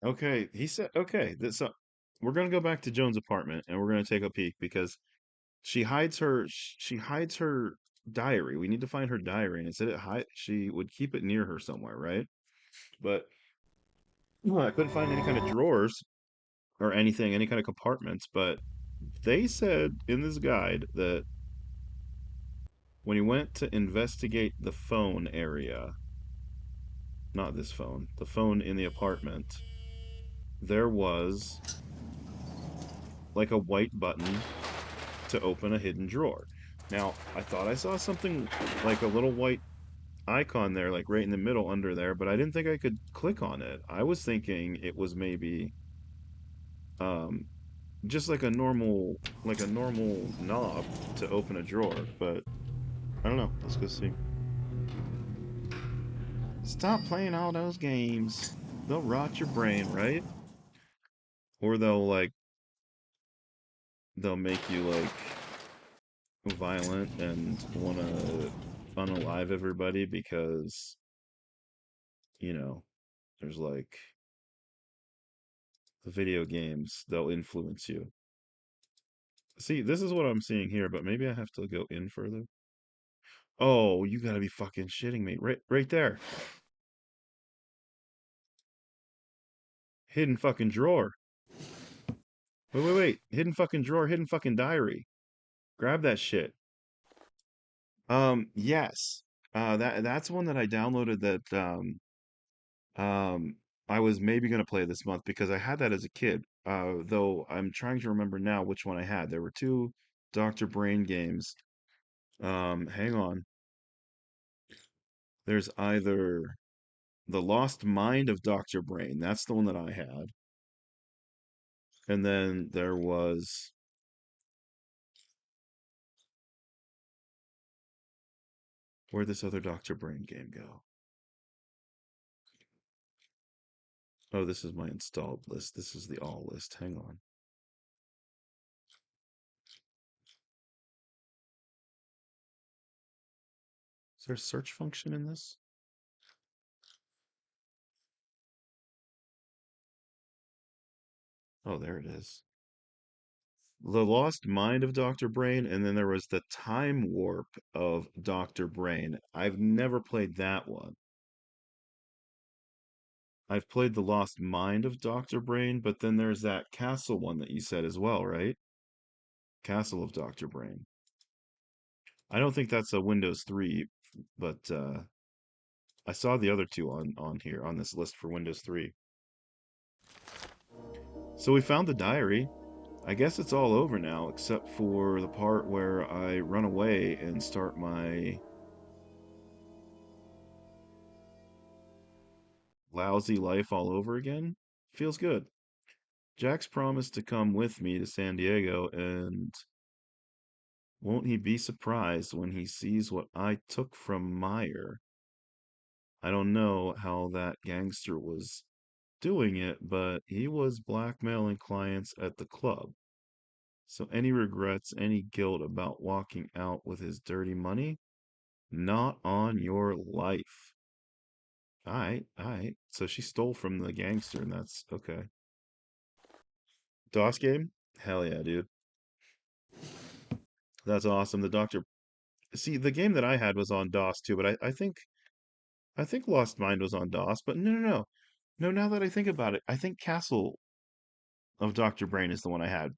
Okay, he said, okay, we're going to go back to Joan's apartment and we're going to take a peek because she hides her diary. We need to find her diary, and it said she would keep it near her somewhere, right? But well, I couldn't find any kind of drawers. or anything, any kind of compartments, but they said in this guide that when he went to investigate the phone area, not this phone, the phone in the apartment, there was like a white button to open a hidden drawer. Now, I thought I saw something like a little white icon there, like right in the middle under there, but I didn't think I could click on it. I was thinking it was maybe um just like a normal knob to open a drawer, but I don't know. Let's go see. Stop playing all those games. They'll rot your brain, right? Or they'll make you like violent and want to unalive everybody because, you know, there's like the video games, they'll influence you. See, this is what I'm seeing here, but maybe I have to go in further. Oh, you gotta be fucking shitting me. Right there. Hidden fucking drawer. Wait. Hidden fucking drawer, hidden fucking diary. Grab that shit. Yes. That's one that I downloaded that um I was maybe gonna play this month because I had that as a kid. Though I'm trying to remember now which one I had. There were two Dr. Brain games. Hang on. There's either The Lost Mind of Dr. Brain. That's the one that I had. And then there was where'd this other Dr. Brain game go? Oh, this is my installed list. This is the all list. Hang on. Is there a search function in this? Oh, there it is. The Lost Mind of Dr. Brain, and then there was the Time Warp of Dr. Brain. I've never played that one. I've played The Lost Mind of Dr. Brain, but then there's that Castle one that you said as well, right? Castle of Dr. Brain. I don't think that's a Windows 3, but I saw the other two on here on this list for Windows 3. So we found the diary. I guess it's all over now, except for the part where I run away and start my lousy life all over again. Feels good. Jack's promised to come with me to San Diego, and won't he be surprised when he sees what I took from Meyer? I don't know how that gangster was doing it, but he was blackmailing clients at the club. So any regrets, any guilt about walking out with his dirty money? Not on your life. Alright. So she stole from the gangster, and that's okay. DOS game? Hell yeah, dude. That's awesome. The doctor. See, the game that I had was on DOS too, but I think Lost Mind was on DOS, but no. No, now that I think about it, I think Castle of Dr. Brain is the one I had.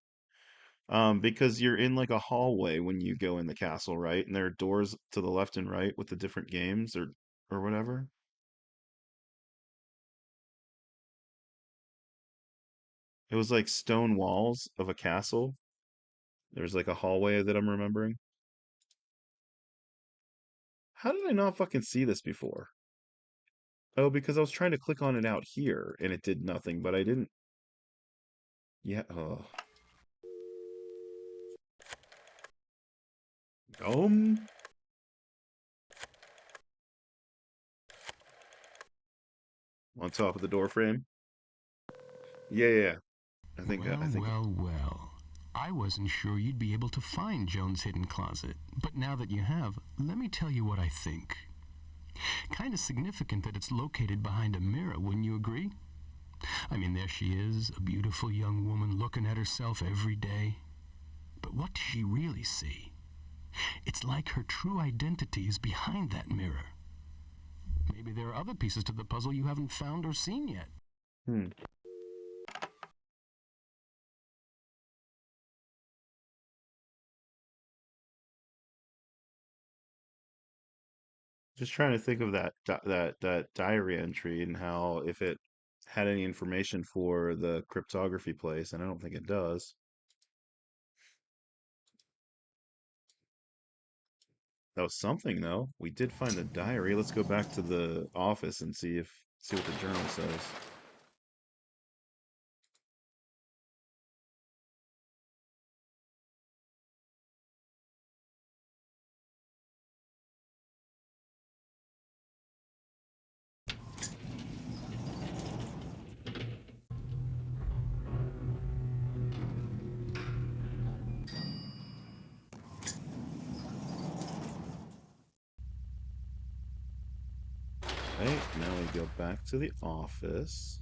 Because you're in like a hallway when you go in the castle, right? And there are doors to the left and right with the different games or whatever. It was like stone walls of a castle. There's like a hallway that I'm remembering. How did I not fucking see this before? Oh, because I was trying to click on it out here and it did nothing, but I didn't. Yeah, oh. On top of the door frame. Yeah. I think. Well. I wasn't sure you'd be able to find Joan's hidden closet, but now that you have, let me tell you what I think. Kind of significant that it's located behind a mirror, wouldn't you agree? I mean, there she is, a beautiful young woman looking at herself every day. But what does she really see? It's like her true identity is behind that mirror. Maybe there are other pieces to the puzzle you haven't found or seen yet. Just trying to think of that diary entry and how if it had any information for the cryptography place, and I don't think it does. That was something though. We did find the diary. Let's go back to the office and see what the journal says. Okay, now we go back to the office.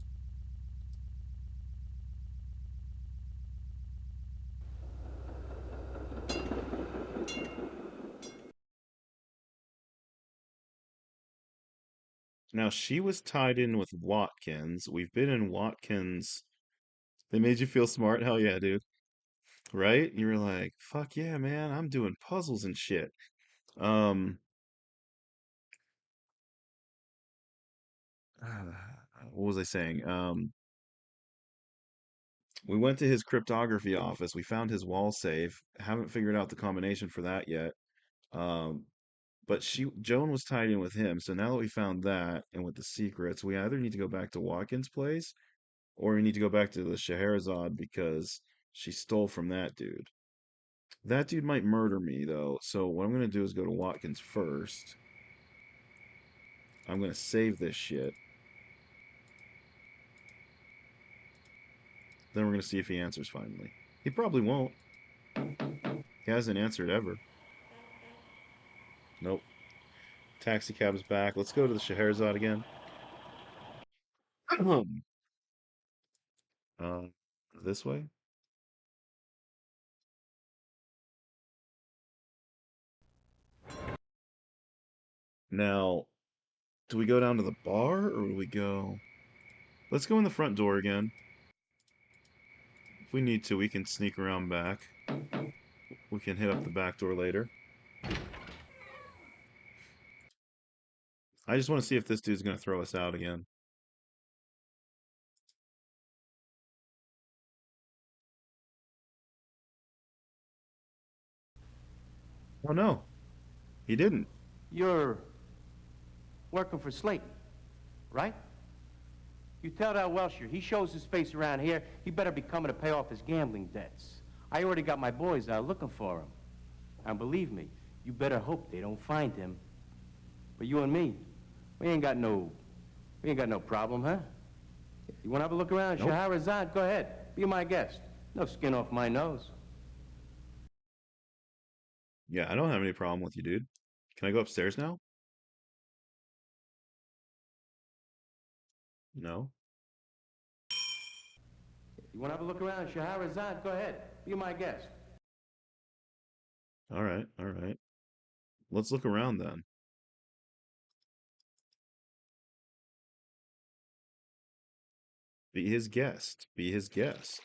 Now she was tied in with Watkins. We've been in Watkins. They made you feel smart? Hell yeah, dude. Right? You were like, fuck yeah, man, I'm doing puzzles and shit. Um, what was I saying? We went to his cryptography office. We found his wall safe. Haven't figured out the combination for that yet. Um, but Joan was tied in with him. So now that we found that and with the secrets, we either need to go back to Watkins' place or we need to go back to the Scheherazade because she stole from that dude. That dude might murder me though. So what I'm gonna do is go to Watkins first. I'm gonna save this shit. Then we're gonna see if he answers finally. He probably won't. He hasn't answered ever. Nope. Taxi cab's back. Let's go to the Scheherazade again. uh, this way? Now, do we go down to the bar or do we go... Let's go in the front door again. If we need to, we can sneak around back. We can hit up the back door later. I just want to see if this dude's going to throw us out again. Oh no, he didn't. You're working for Slayton, right? You tell that Welsher, he shows his face around here, he better be coming to pay off his gambling debts. I already got my boys out looking for him. And believe me, you better hope they don't find him. But you and me, we ain't got no problem, huh? You want to have a look around Scheherazade? Go ahead, be my guest. No skin off my nose. Yeah, I don't have any problem with you, dude. Can I go upstairs now? No. You want to have a look around Scheherazade? Go ahead, be my guest. All right, all right. Let's look around then. Be his guest. Be his guest.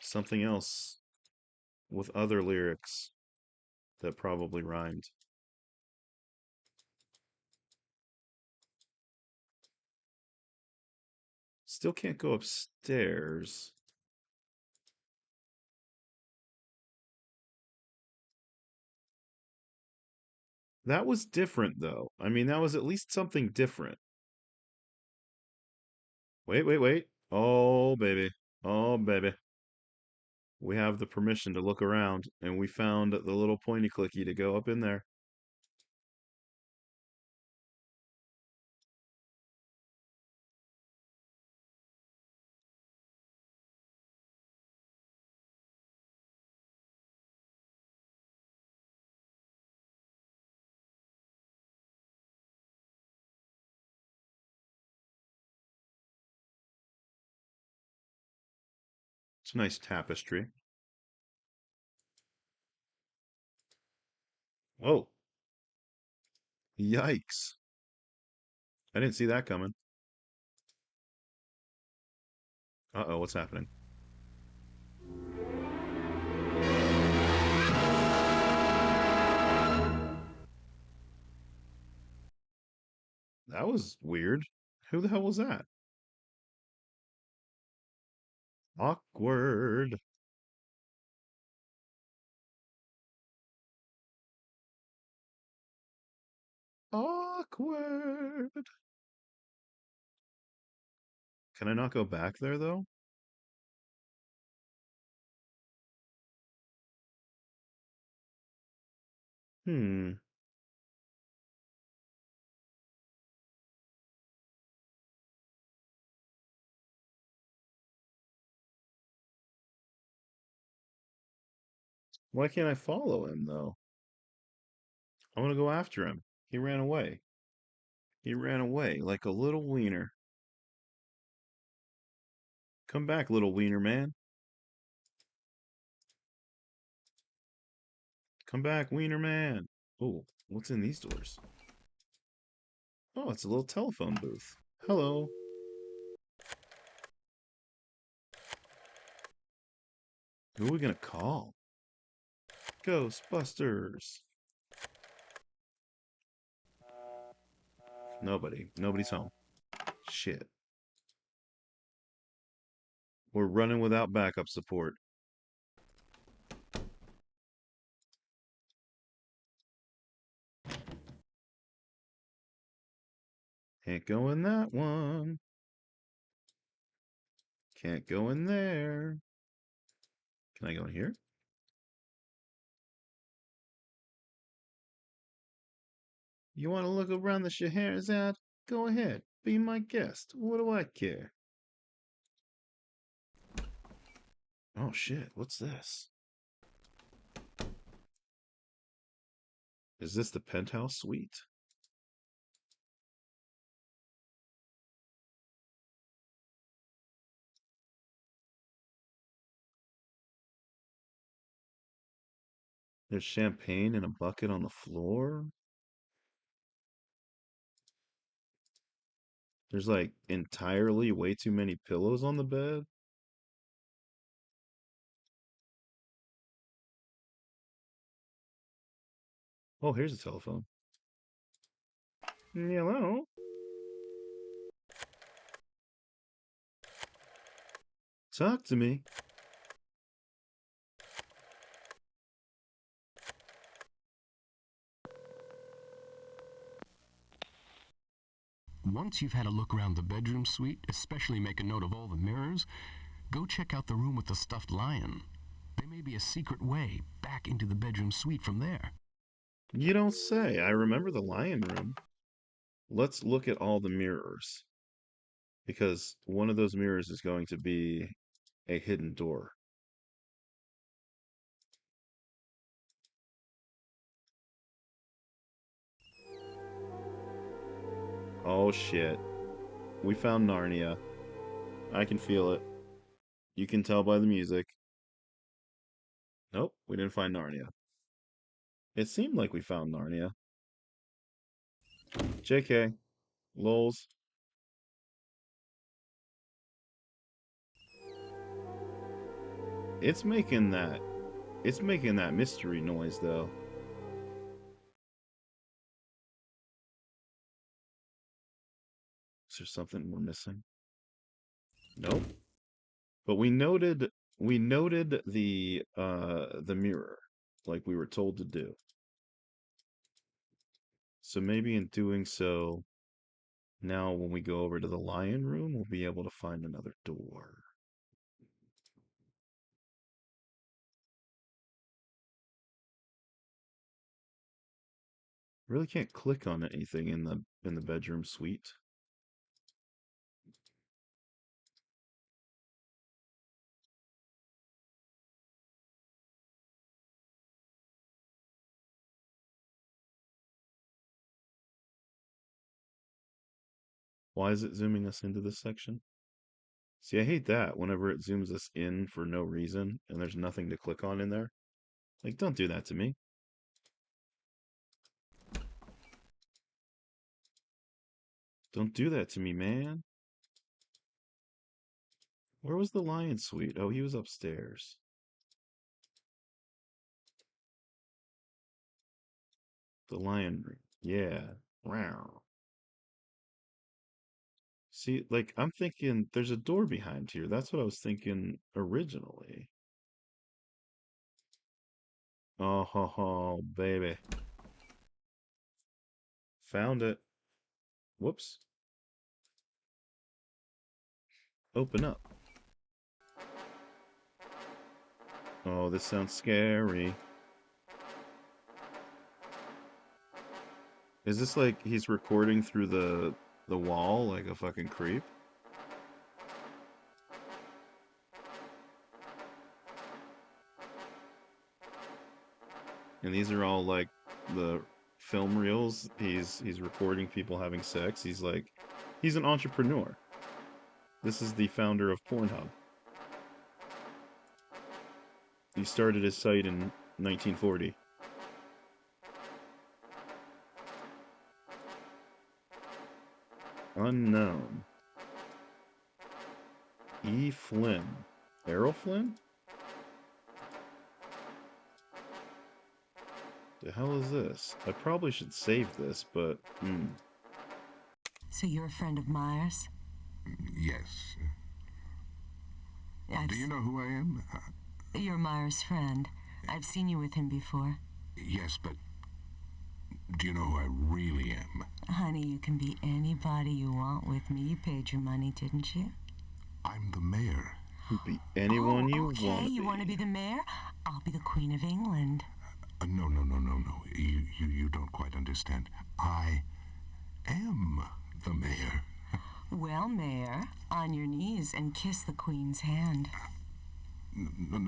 Something else with other lyrics that probably rhymed. Still can't go upstairs. That was different, though. I mean, that was at least something different. Wait, wait, wait. Oh, baby. Oh, baby. We have the permission to look around, and we found the little pointy clicky to go up in there. It's a nice tapestry. Oh, yikes. I didn't see that coming. Uh-oh, what's happening? That was weird. Who the hell was that? Awkward. Awkward. Can I not go back there, though? Hmm. Why can't I follow him, though? I want to go after him. He ran away. He ran away like a little wiener. Come back, little wiener man. Come back, wiener man. Oh, what's in these doors? Oh, it's a little telephone booth. Hello. Who are we gonna call? Ghostbusters. Nobody. Nobody's home. Shit. We're running without backup support. Can't go in that one. Can't go in there. Can I go in here? You want to look around the Scheherazade? Go ahead. Be my guest. What do I care? Oh shit, what's this? Is this the penthouse suite? There's champagne in a bucket on the floor. There's like entirely way too many pillows on the bed. Oh, here's a telephone. Hello? Talk to me. Once you've had a look around the bedroom suite, especially make a note of all the mirrors, go check out the room with the stuffed lion. There may be a secret way back into the bedroom suite from there. You don't say. I remember the lion room. Let's look at all the mirrors. Because one of those mirrors is going to be a hidden door. Oh shit. We found Narnia. I can feel it. You can tell by the music. Nope, we didn't find Narnia. It seemed like we found Narnia. JK. Lols. It's making that. It's making that mystery noise, though. Is there something we're missing? Nope. But we noted the mirror, like we were told to do. So maybe in doing so, now when we go over to the lion room, we'll be able to find another door. Really can't click on anything in the bedroom suite. Why is it zooming us into this section? See, I hate that whenever it zooms us in for no reason and there's nothing to click on in there. Like, don't do that to me. Don't do that to me, man. Where was the lion suite? Oh, he was upstairs. The lion room. Yeah. Wow. See, like, I'm thinking there's a door behind here. That's what I was thinking originally. Oh, ho, ho, baby. Found it. Whoops. Open up. Oh, this sounds scary. Is this like he's recording through the wall like a fucking creep? And these are all like the film reels. He's recording people having sex. He's an entrepreneur. This is the founder of Pornhub. He started his site in 1940. Unknown. E. Flynn. Errol Flynn? The hell is this? I probably should save this, but So you're a friend of Myers? Yes. Do you know who I am? You're Myers' friend. I've seen you with him before. Yes, but do you know who I really am? Honey, you can be anybody you want with me. You paid your money, didn't you? I'm the mayor. You be anyone you want. Okay, you want to be the mayor? I'll be the Queen of England. No. You don't quite understand. I am the mayor. Well, Mayor, on your knees and kiss the Queen's hand. No. I'm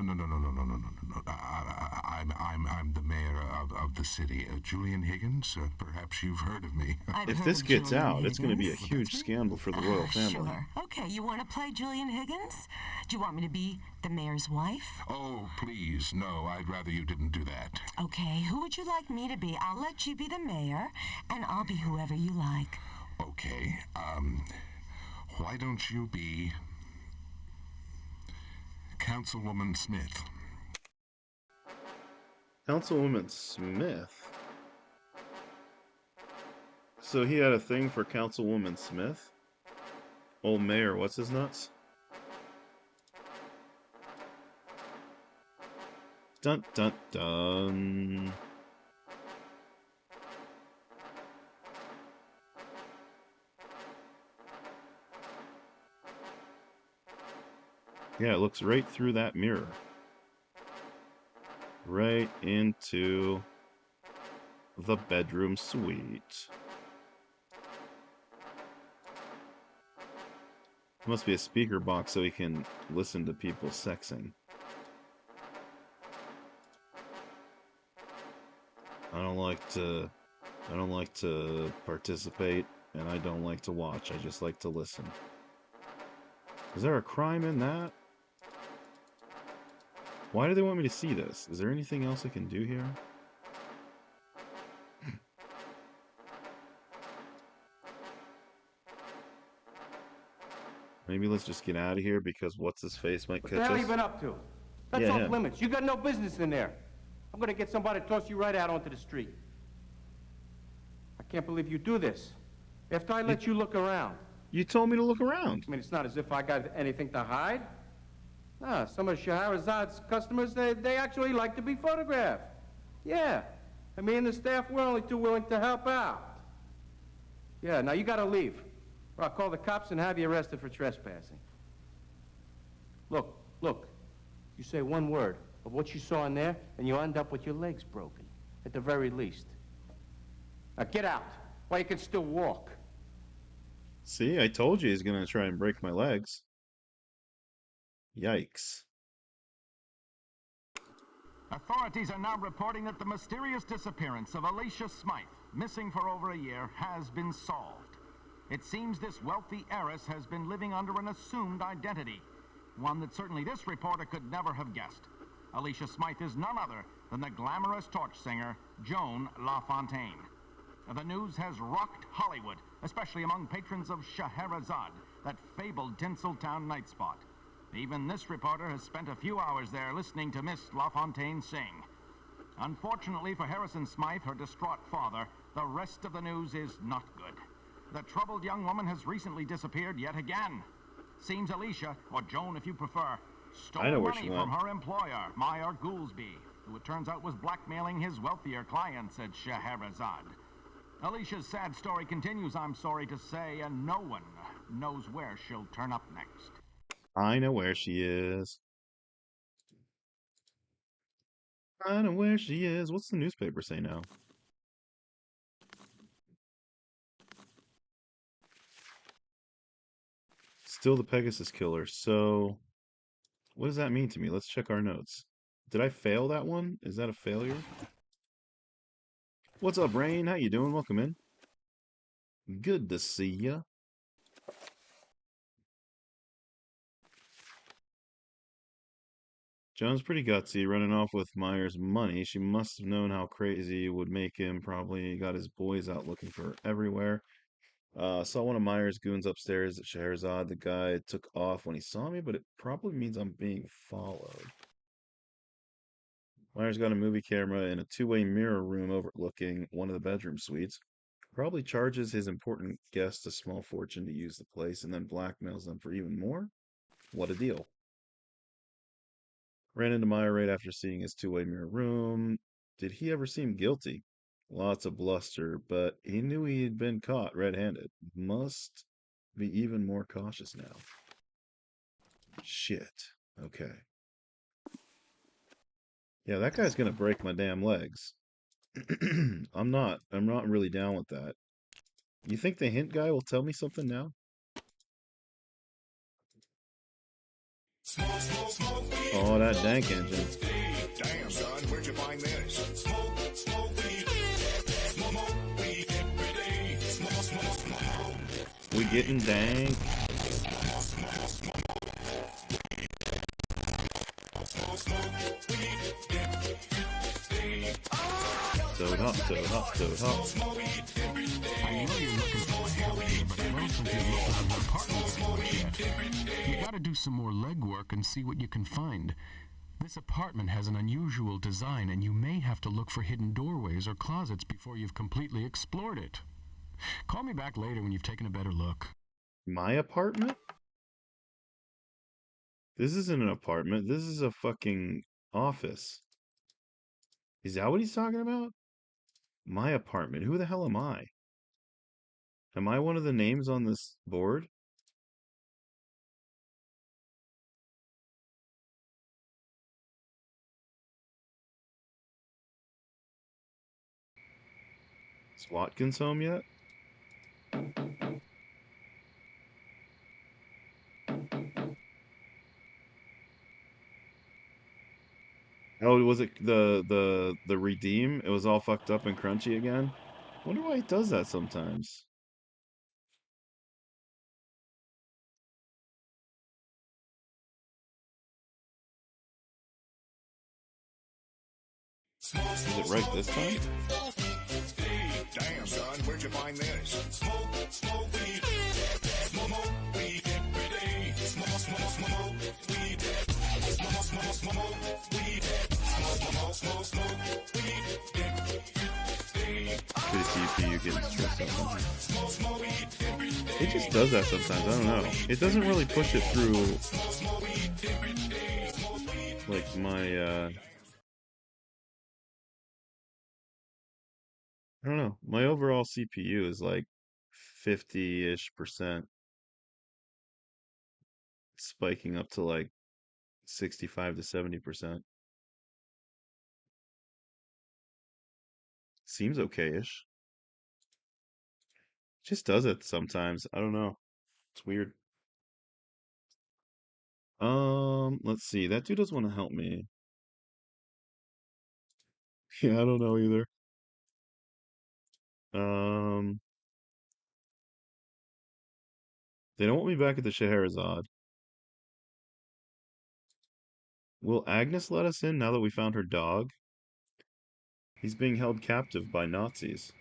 the mayor of the city. Julian Higgins. Perhaps you've heard of me. If this gets out, it's going to be a huge scandal for the royal family. Sure. Okay, you want to play Julian Higgins? Do you want me to be the mayor's wife? Oh, please, no. I'd rather you didn't do that. Okay, who would you like me to be? I'll let you be the mayor, and I'll be whoever you like. Okay, why don't you be Councilwoman Smith? Councilwoman Smith? So he had a thing for Councilwoman Smith? Old mayor, what's his nuts? Dun dun dun. Yeah, it looks right through that mirror. Right into the bedroom suite. Must be a speaker box so he can listen to people sexing. I don't like to participate, and I don't like to watch. I just like to listen. Is there a crime in that? Why do they want me to see this? Is there anything else I can do here? Maybe let's just get out of here because what's his face might catch us. What the hell you been up to? That's Yeah, off him. limits. You got no business in there. I'm gonna get somebody to toss you right out onto the street. I can't believe you do this. After I let you look around. You told me to look around. I mean, it's not as if I got anything to hide. No, some of Scheherazad's customers, they actually like to be photographed. Yeah. And me and the staff, we're only too willing to help out. Yeah, now you gotta leave. Or I'll call the cops and have you arrested for trespassing. Look. You say one word of what you saw in there, and you end up with your legs broken, at the very least. Now get out, while you can still walk. See, I told you he's gonna try and break my legs. Yikes. Authorities are now reporting that the mysterious disappearance of Alicia Smythe, missing for over a year, has been solved. It seems this wealthy heiress has been living under an assumed identity, one that certainly this reporter could never have guessed. Alicia Smythe is none other than the glamorous torch singer, Joan LaFontaine. The news has rocked Hollywood, especially among patrons of Scheherazade, that fabled Tinseltown night spot. Even this reporter has spent a few hours there listening to Miss LaFontaine sing. Unfortunately for Harrison Smythe, her distraught father, the rest of the news is not good. The troubled young woman has recently disappeared yet again. Seems Alicia, or Joan if you prefer, stole I know where money she went. from her employer, Meyer Goolsby, who it turns out was blackmailing his wealthier clients at Scheherazade. Alicia's sad story continues, I'm sorry to say, and no one knows where she'll turn up next. I know where she is. I know where she is. What's the newspaper say now? Still the Pegasus killer. So, what does that mean to me? Let's check our notes. Did I fail that one? Is that a failure? What's up, Rain? How you doing? Welcome in. Good to see ya. Joan's pretty gutsy, running off with Meyer's money. She must have known how crazy it would make him. Probably got his boys out looking for her everywhere. Saw one of Meyer's goons upstairs at Scheherazade. The guy took off when he saw me, but it probably means I'm being followed. Meyer's got a movie camera in a two-way mirror room overlooking one of the bedroom suites. Probably charges his important guests a small fortune to use the place and then blackmails them for even more. What a deal. Ran into Meyer right after seeing his two-way mirror room. Did he ever seem guilty? Lots of bluster, but he knew he had been caught red-handed. Must be even more cautious now. Shit. Okay. Yeah, that guy's gonna break my damn legs. I'm not really down with that. You think the hint guy will tell me something now? Oh, that dank engine. Damn, son, where'd you find this? We getting dank. Toad hop, toad hop, toad hop. I know you're looking for my help here, but I don't think you've looked around her apartment very much yet. You gotta do some more legwork and see what you can find. This apartment has an unusual design, and you may have to look for hidden doorways or closets before you've completely explored it. Call me back later when you've taken a better look. My apartment? This isn't an apartment. This is a fucking office. Is that what he's talking about? My apartment. Who the hell am I? Am I one of the names on this board? Is Watkins home yet? Oh, was it the redeem? It was all fucked up and crunchy again? Wonder why it does that sometimes. Is it right this time? Damn, son, where'd you find this? Good CPU getting stressed out. It just does that sometimes. I don't know. It doesn't really push it through like my I don't know. My overall CPU is like 50-ish%, spiking up to like 65 to 70%. Seems okay-ish. Just does it sometimes. I don't know. It's weird. Let's see. That dude doesn't want to help me. Yeah, I don't know either. They don't want me back at the Scheherazade. Will Agnes let us in now that we found her dog? He's being held captive by Nazis.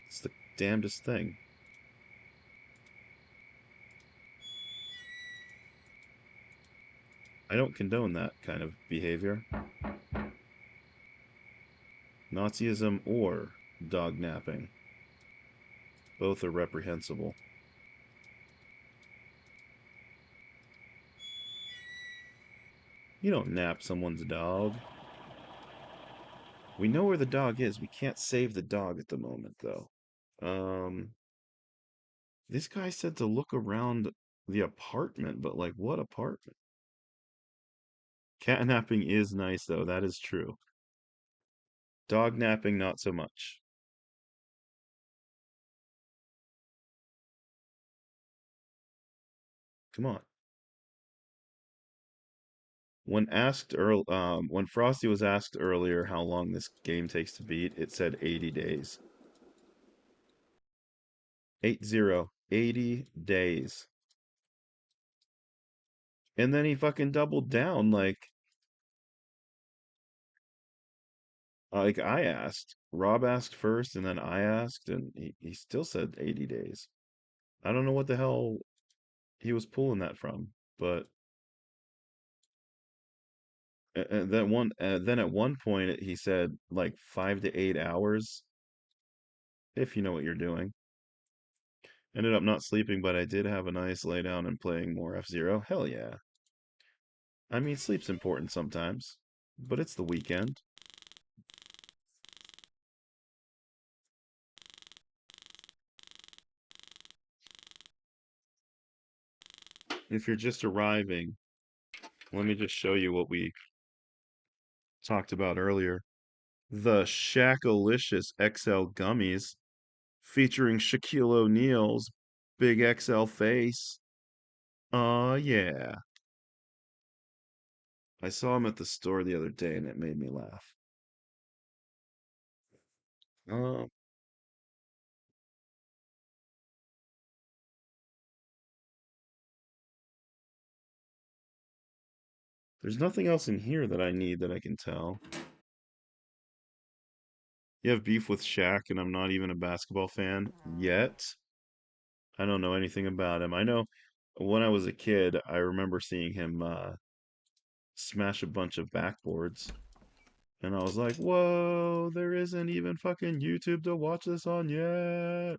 It's the damnedest thing. I don't condone that kind of behavior. Nazism or dog napping. Both are reprehensible. You don't nap someone's dog. We know where the dog is. We can't save the dog at the moment, though. This guy said to look around the apartment, but like what apartment? Cat napping is nice, though. That is true. Dog napping, not so much. Come on. When Frosty was asked earlier how long this game takes to beat, it said 80 days. 80 days. And then he fucking doubled down like I asked. Rob asked first and then I asked and he still said 80 days. I don't know what the hell he was pulling that from, but then at one point he said like 5 to 8 hours, if you know what you're doing. Ended up not sleeping, but I did have a nice lay down and playing more F-Zero. Hell yeah. I mean, sleep's important sometimes, but it's the weekend. If you're just arriving, let me just show you what we talked about earlier. The Shackalicious XL gummies featuring Shaquille O'Neal's big XL face. Yeah. I saw him at the store the other day and it made me laugh. Uh, there's nothing else in here that I need that I can tell. You have beef with Shaq, and I'm not even a basketball fan yet. I don't know anything about him. I know when I was a kid, I remember seeing him smash a bunch of backboards. And I was like, whoa, there isn't even fucking YouTube to watch this on yet.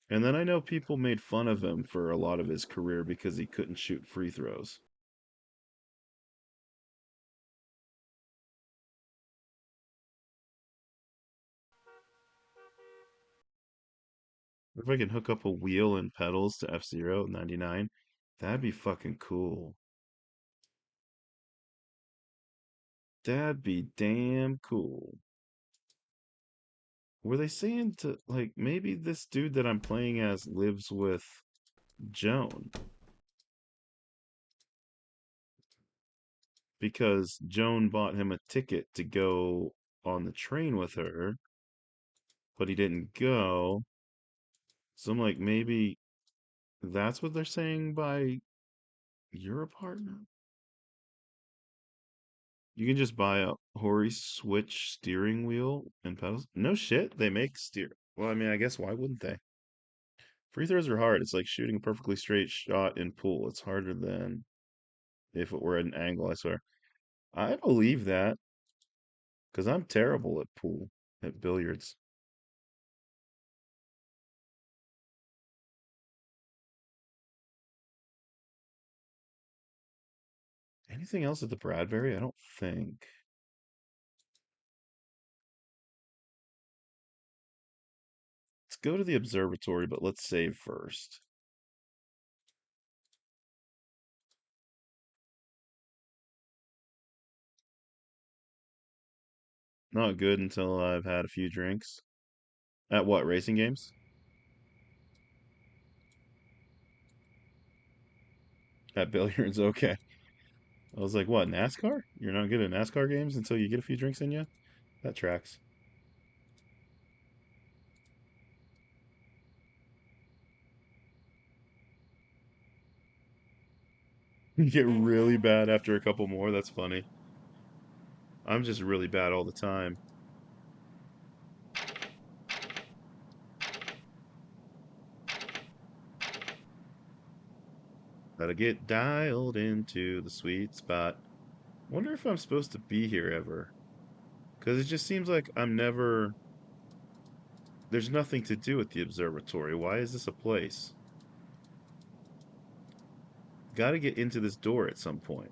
And then I know people made fun of him for a lot of his career because he couldn't shoot free throws. If I can hook up a wheel and pedals to F-Zero 99, that'd be fucking cool. That'd be damn cool. Were they saying to, like, maybe this dude that I'm playing as lives with Joan? Because Joan bought him a ticket to go on the train with her, but he didn't go. So I'm like, maybe that's what they're saying by your apartment? You can just buy a Hori switch steering wheel and pedals. No shit, they make steer. Well, I mean, I guess why wouldn't they? Free throws are hard. It's like shooting a perfectly straight shot in pool. It's harder than if it were at an angle, I swear. I believe that because I'm terrible at pool, at billiards. Anything else at the Bradbury? I don't think. Let's go to the observatory, but let's save first. Not good until I've had a few drinks. At what, racing games? At billiards, okay. I was like, what, NASCAR? You're not good at NASCAR games until you get a few drinks in you? That tracks. You get really bad after a couple more. That's funny. I'm just really bad all the time. Gotta get dialed into the sweet spot. Wonder if I'm supposed to be here ever. Because it just seems like I'm never There's nothing to do at the observatory. Why is this a place? Gotta get into this door at some point.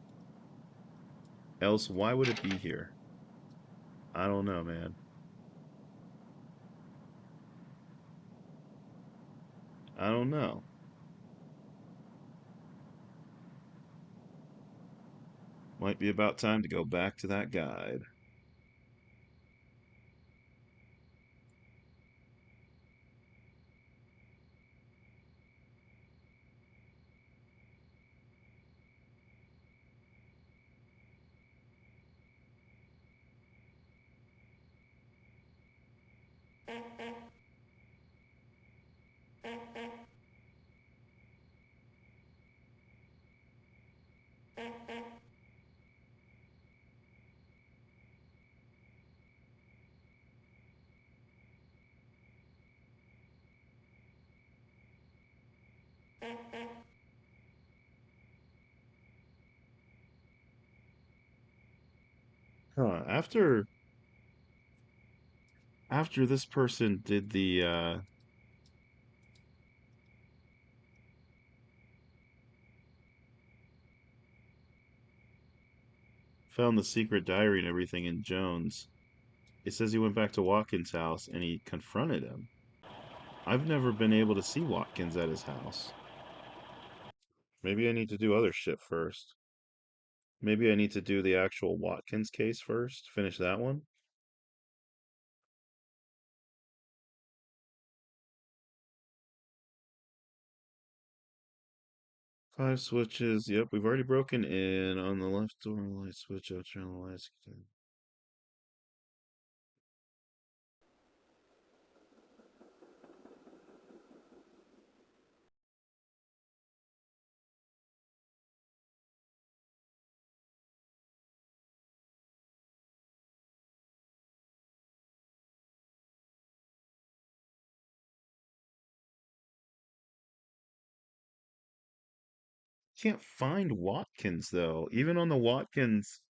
Else, why would it be here? I don't know, man. I don't know. Might be about time to go back to that guide. Huh. After this person did the found the secret diary and everything in Jones, it says he went back to Watkins' house and he confronted him. I've never been able to see Watkins at his house. Maybe I need to do other shit first. Maybe I need to do the actual Watkins case first, finish that one. Five switches. Yep, we've already broken in. On the left door, light switch, out, turn the lights. Can't find Watkins though. Even on the Watkins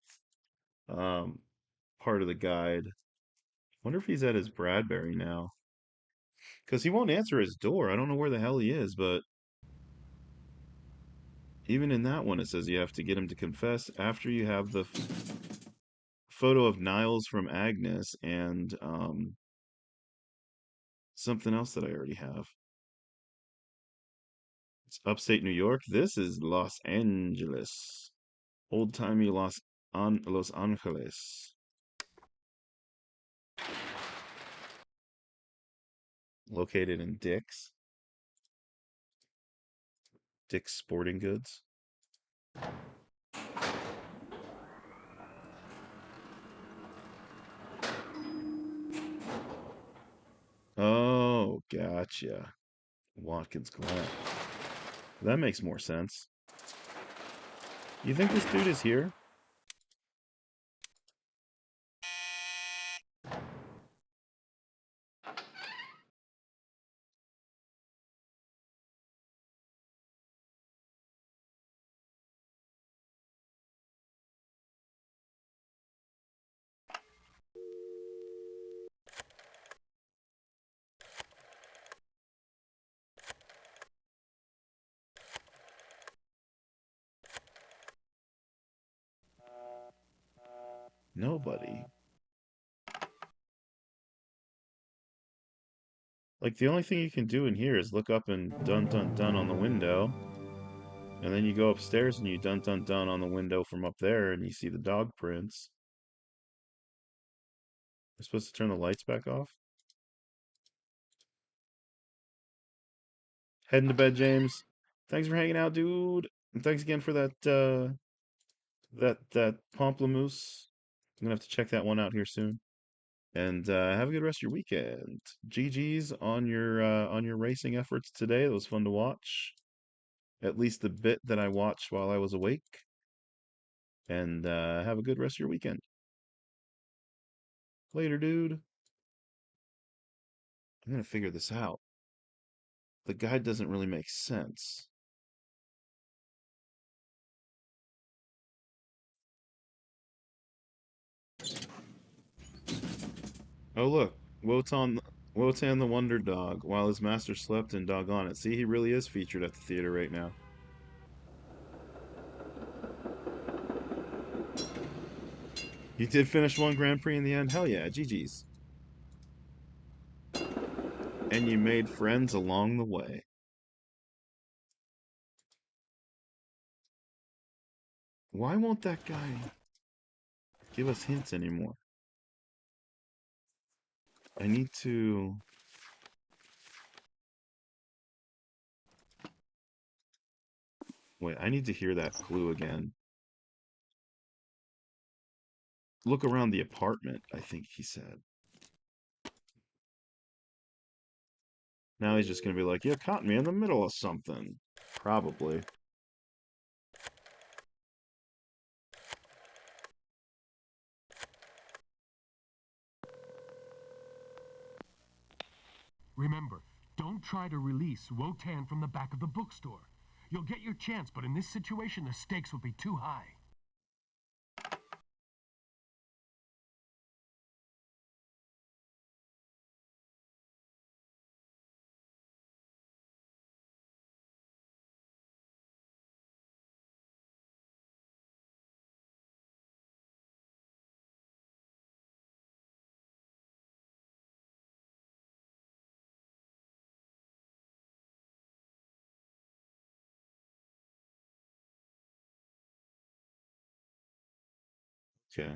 um part of the guide. Wonder if he's at his Bradbury now. Because he won't answer his door. I don't know where the hell he is, but even in that one it says you have to get him to confess after you have the photo of Niles from Agnes and something else that I already have. It's upstate New York. This is Los Angeles. Old-timey Los Angeles. Located in Dick's. Dick's Sporting Goods. Oh, gotcha. Watkins Glen. That makes more sense. You think this dude is here? Nobody. Like, the only thing you can do in here is look up and dun dun dun on the window. And then you go upstairs and you dun dun dun on the window from up there and you see the dog prints. I'm supposed to turn the lights back off? Heading to bed, James. Thanks for hanging out, dude. And thanks again for that pamplemousse. I'm gonna have to check that one out here soon. And have a good rest of your weekend. GG's on your racing efforts today. It was fun to watch. At least the bit that I watched while I was awake. And have a good rest of your weekend. Later, dude. I'm gonna figure this out. The guide doesn't really make sense. Oh look, Wotan Wotan the Wonder Dog, while his master slept and doggone it. See, he really is featured at the theater right now. He did finish one Grand Prix in the end. Hell yeah, GG's. And you made friends along the way. Why won't that guy give us hints anymore? I need to... Wait, I need to hear that clue again. Look around the apartment, I think he said. Now he's just gonna be like, you caught me in the middle of something. Probably. Remember, don't try to release Wotan from the back of the bookstore. You'll get your chance, but in this situation, the stakes would be too high. Okay.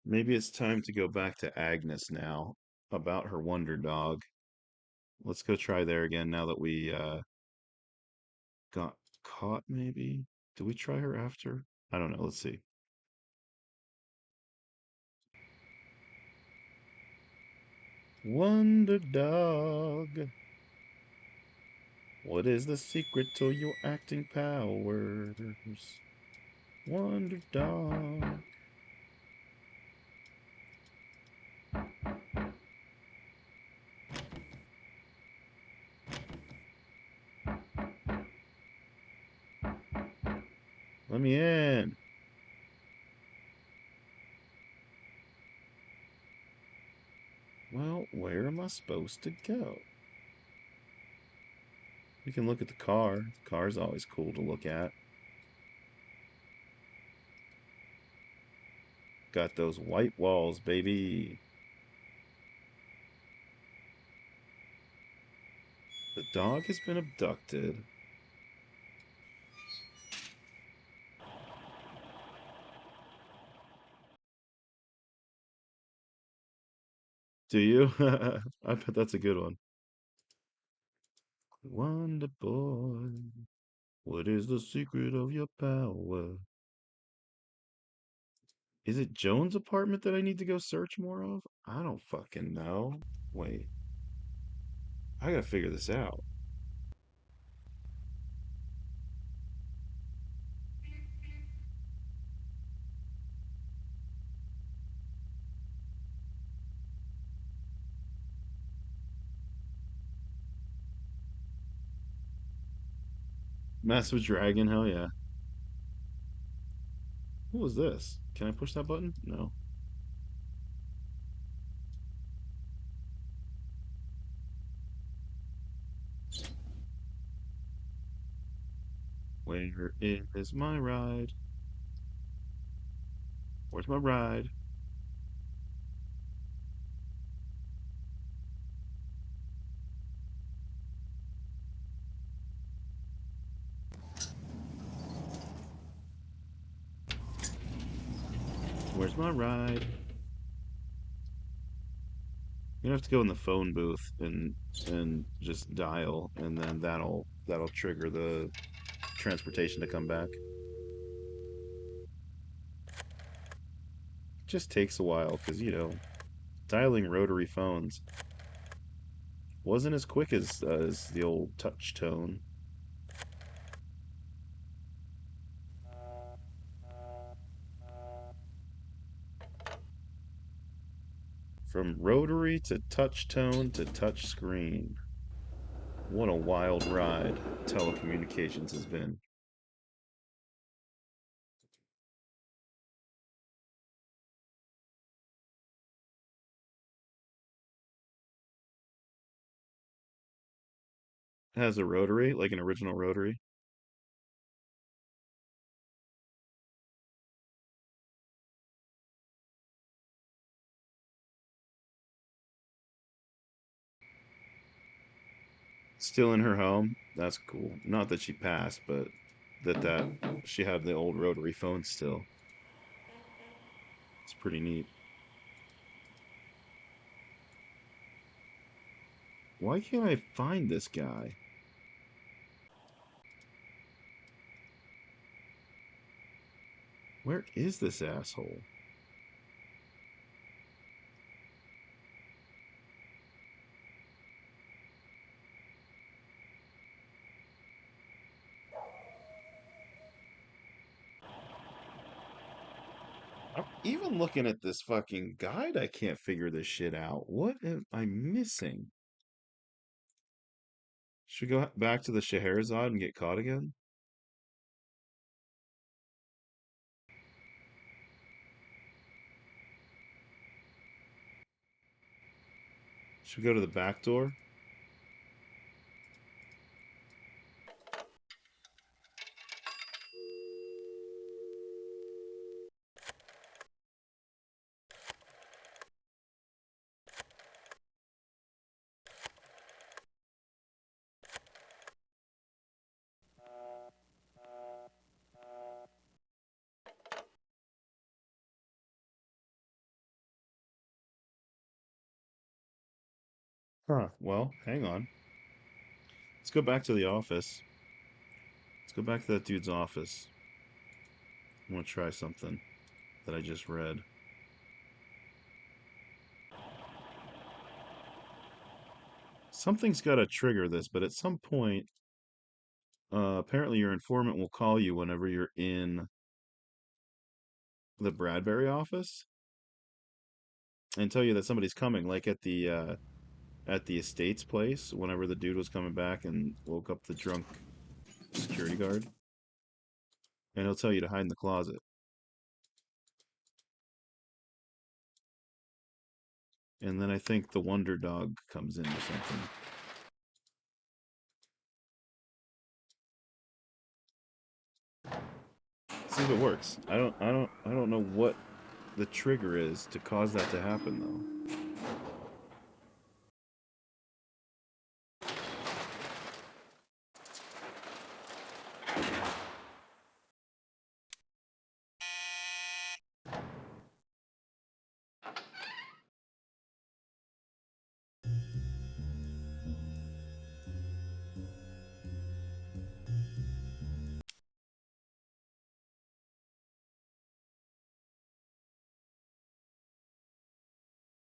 Maybe it's time to go back to Agnes now about her wonder dog. Let's go try there again now that we got caught, maybe? Do we try her after? I don't know. Let's see. Wonder dog. What is the secret to your acting powers? Wonder dog. Let me in. Well, where am I supposed to go? We can look at the car. The car's always cool to look at. Got those white walls, baby. The dog has been abducted. Do you? I bet that's a good one. Wonder boy, what is the secret of your power? Is it Joan's apartment that I need to go search more of? I don't fucking know. Wait. I gotta figure this out. Massive Dragon, hell yeah. What was this? Can I push that button? No. Where is my ride? Where's my ride? Where's my ride? You're gonna have to go in the phone booth and just dial, and then that'll trigger the transportation to come back. Just takes a while because dialing rotary phones wasn't as quick as the old touch tone. From rotary to touch tone to touch screen. What a wild ride telecommunications has been. It has a rotary, like an original rotary. Still in her home. That's cool. Not that she passed, but that she had the old rotary phone still. It's pretty neat. Why can't I find this guy? Where is this asshole? Even looking at this fucking guide, I can't figure this shit out. What am I missing? Should we go back to the Scheherazade and get caught again? Should we go to the back door? Huh. Well, hang on. Let's go back to the office. Let's go back to that dude's office. I want to try something that I just read. Something's got to trigger this, but at some point, apparently your informant will call you whenever you're in the Bradbury office and tell you that somebody's coming, like at the estate's place, whenever the dude was coming back and woke up the drunk security guard. And he'll tell you to hide in the closet. And then I think the Wonder Dog comes in or something. See if it works. I don't know what the trigger is to cause that to happen though.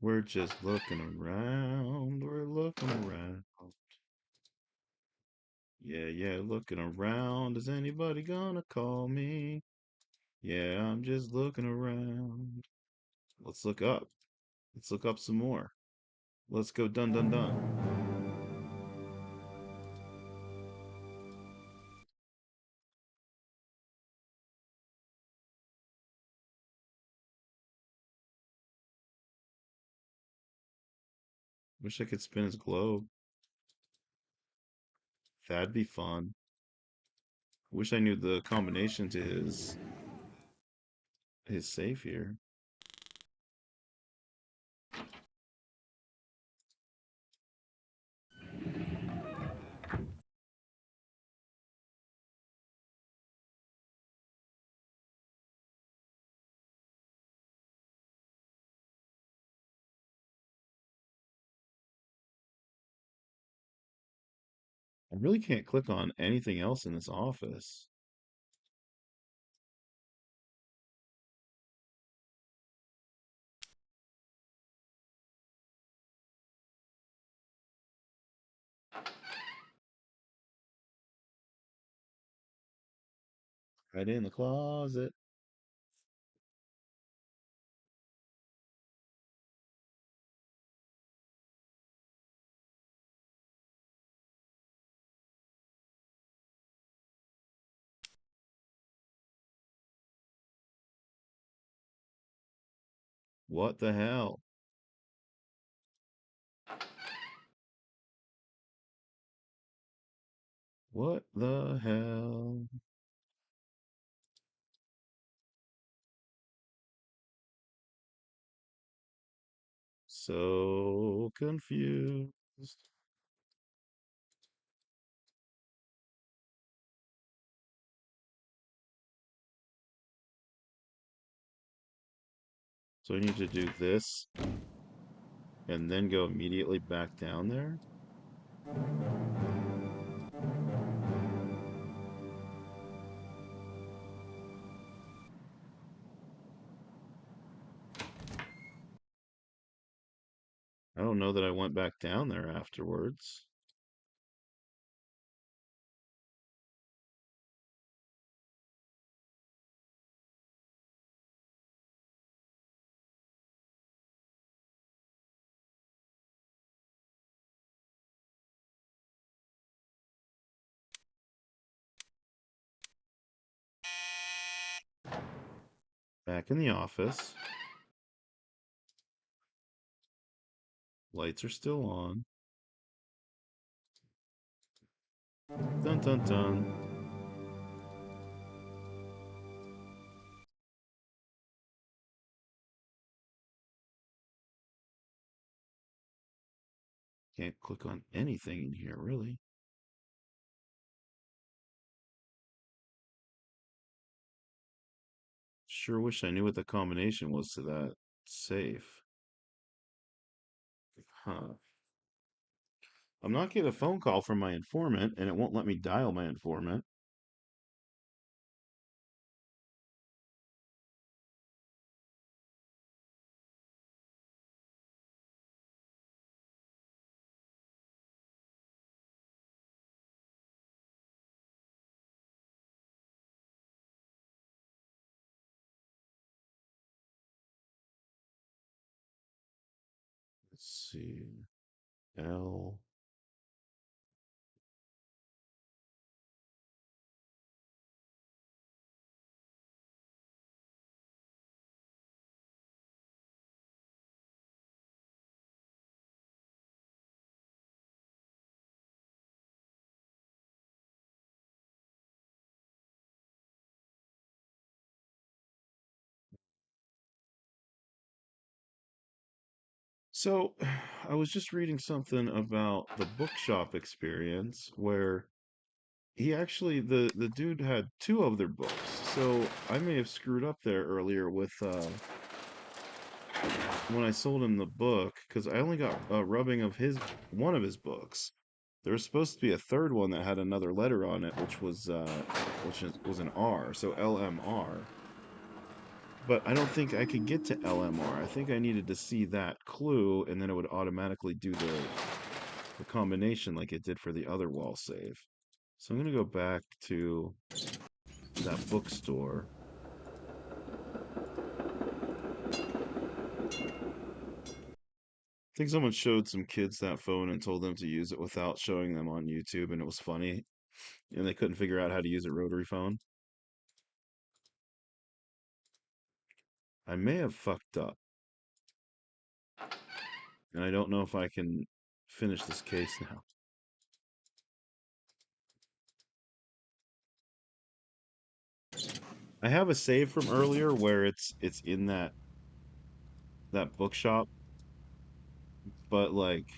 We're just looking around. We're looking around. Yeah, looking around. Is anybody gonna call me? Yeah, I'm just looking around. Let's look up. Let's look up some more. Let's go dun dun dun. Wish I could spin his globe. That'd be fun. Wish I knew the combination to his safe here. I really can't click on anything else in this office. Right in the closet. What the hell? What the hell? So confused. So I need to do this and then go immediately back down there? I don't know that I went back down there afterwards. Back in the office. Lights are still on. Dun dun dun. Can't click on anything in here, really. Sure wish I knew what the combination was to that safe. Huh. I'm not getting a phone call from my informant, and it won't let me dial my informant. Let's see. L. So, I was just reading something about the bookshop experience where he actually the dude had two of their books. So I may have screwed up there earlier with when I sold him the book because I only got a rubbing of one of his books. There was supposed to be a third one that had another letter on it, which was was an R, so LMR. But I don't think I could get to LMR. I think I needed to see that clue, and then it would automatically do the combination like it did for the other wall save. So I'm gonna go back to that bookstore. I think someone showed some kids that phone and told them to use it without showing them on YouTube, and it was funny. And they couldn't figure out how to use a rotary phone. I may have fucked up. And I don't know if I can finish this case now. I have a save from earlier where it's in that bookshop, but like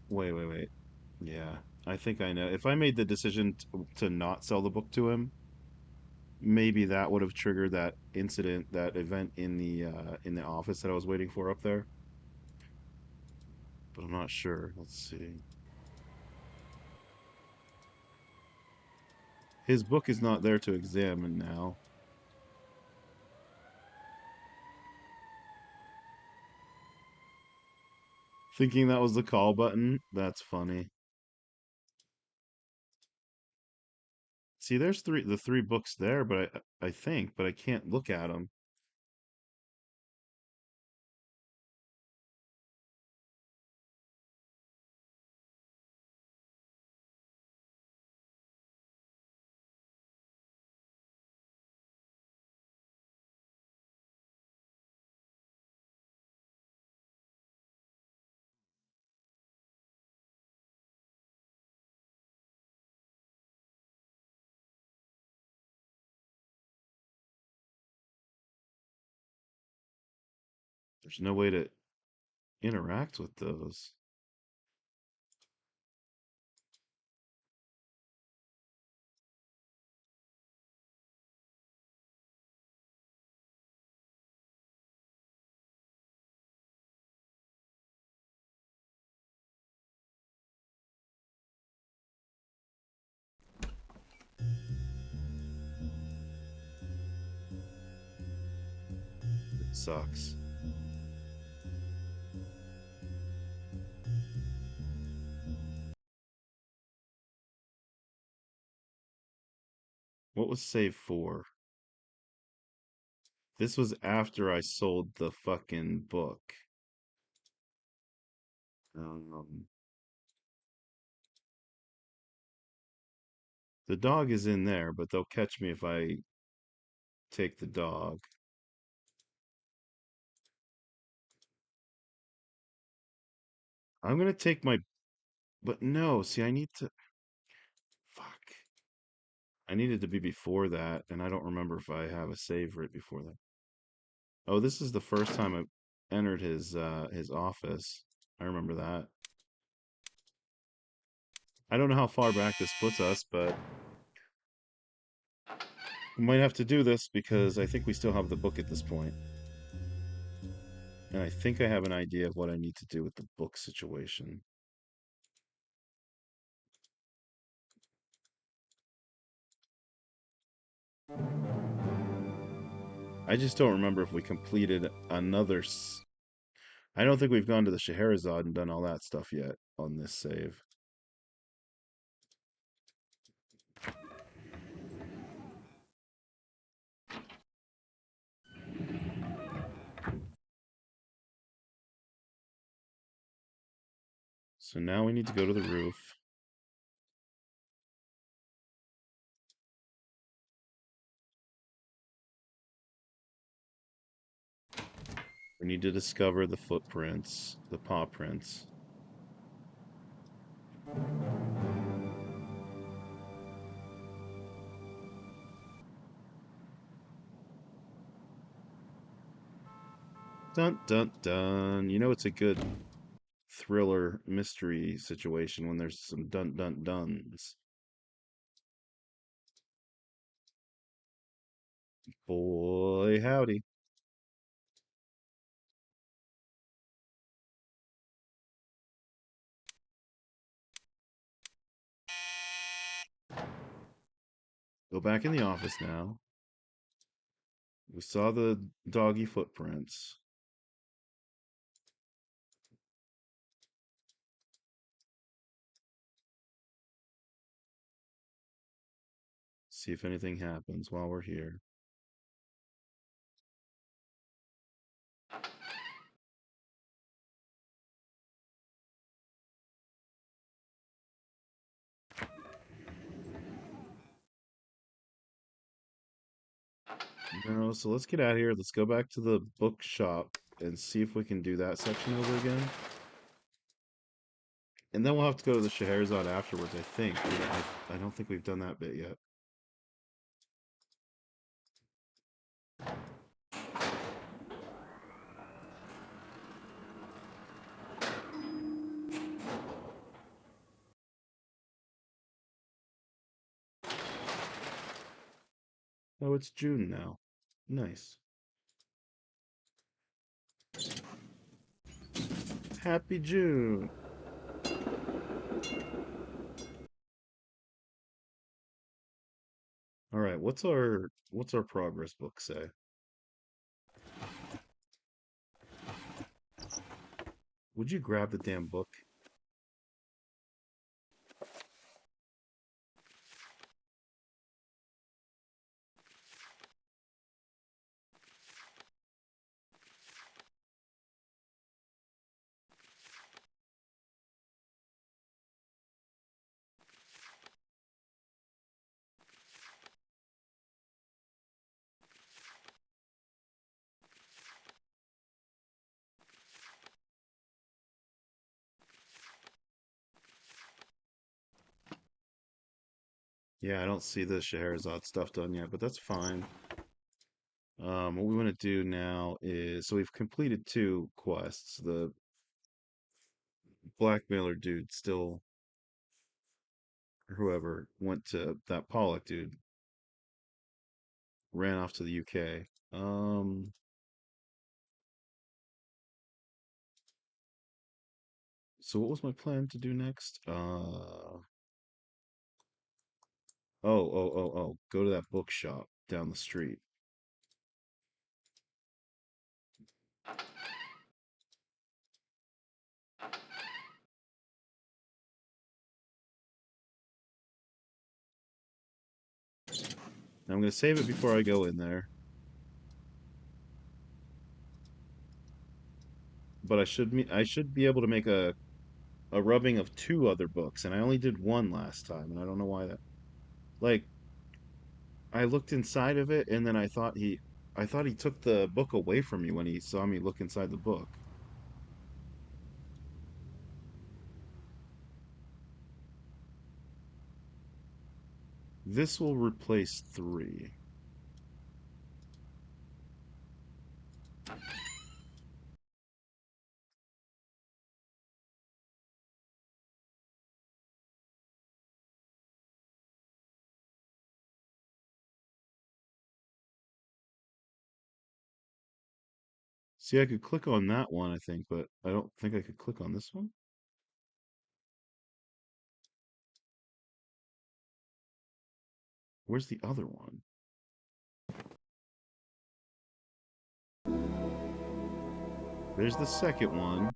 wait. Yeah, I think I know. If I made the decision to not sell the book to him, maybe that would have triggered that incident, that event in the office that I was waiting for up there. But I'm not sure. Let's see. His book is not there to examine now. Thinking that was the call button? That's funny. See, there's the three books there, but I think, but I can't look at them. There's no way to interact with those. It sucks. What was save 4? This was after I sold the fucking book. The dog is in there, but they'll catch me if I take the dog. I'm gonna take my... But no, see, I need to... Fuck. I needed to be before that, and I don't remember if I have a save right before that. Oh, this is the first time I've entered his office. I remember that. I don't know how far back this puts us, but we might have to do this because I think we still have the book at this point. And I think I have an idea of what I need to do with the book situation. I just don't remember if we completed another... I don't think we've gone to the Scheherazade and done all that stuff yet on this save. So now we need to go to the roof. We need to discover the footprints, the paw prints. Dun dun dun. You know it's a good thriller mystery situation when there's some dun dun duns. Boy, howdy. Go back in the office now. We saw the doggy footprints. See if anything happens while we're here. No, so let's get out of here. Let's go back to the bookshop and see if we can do that section over again. And then we'll have to go to the Scheherazade afterwards, I think. I don't think we've done that bit yet. Oh, it's June now. Nice. Happy June. All right, what's our progress book say? Would you grab the damn book? Yeah, I don't see the Scheherazade stuff done yet, but that's fine. What we want to do now is, so we've completed 2 quests. The blackmailer dude still, or whoever, went to that Pollock dude, ran off to the UK. So what was my plan to do next? Go to that bookshop down the street. Now I'm going to save it before I go in there. But I should be able to make a rubbing of 2 other books, and I only did 1 last time, and I don't know why that. Like, I looked inside of it, and then I thought he took the book away from me when he saw me look inside the book. This will replace 3. See, I could click on that one, I think, but I don't think I could click on this one. Where's the other one? There's the second one.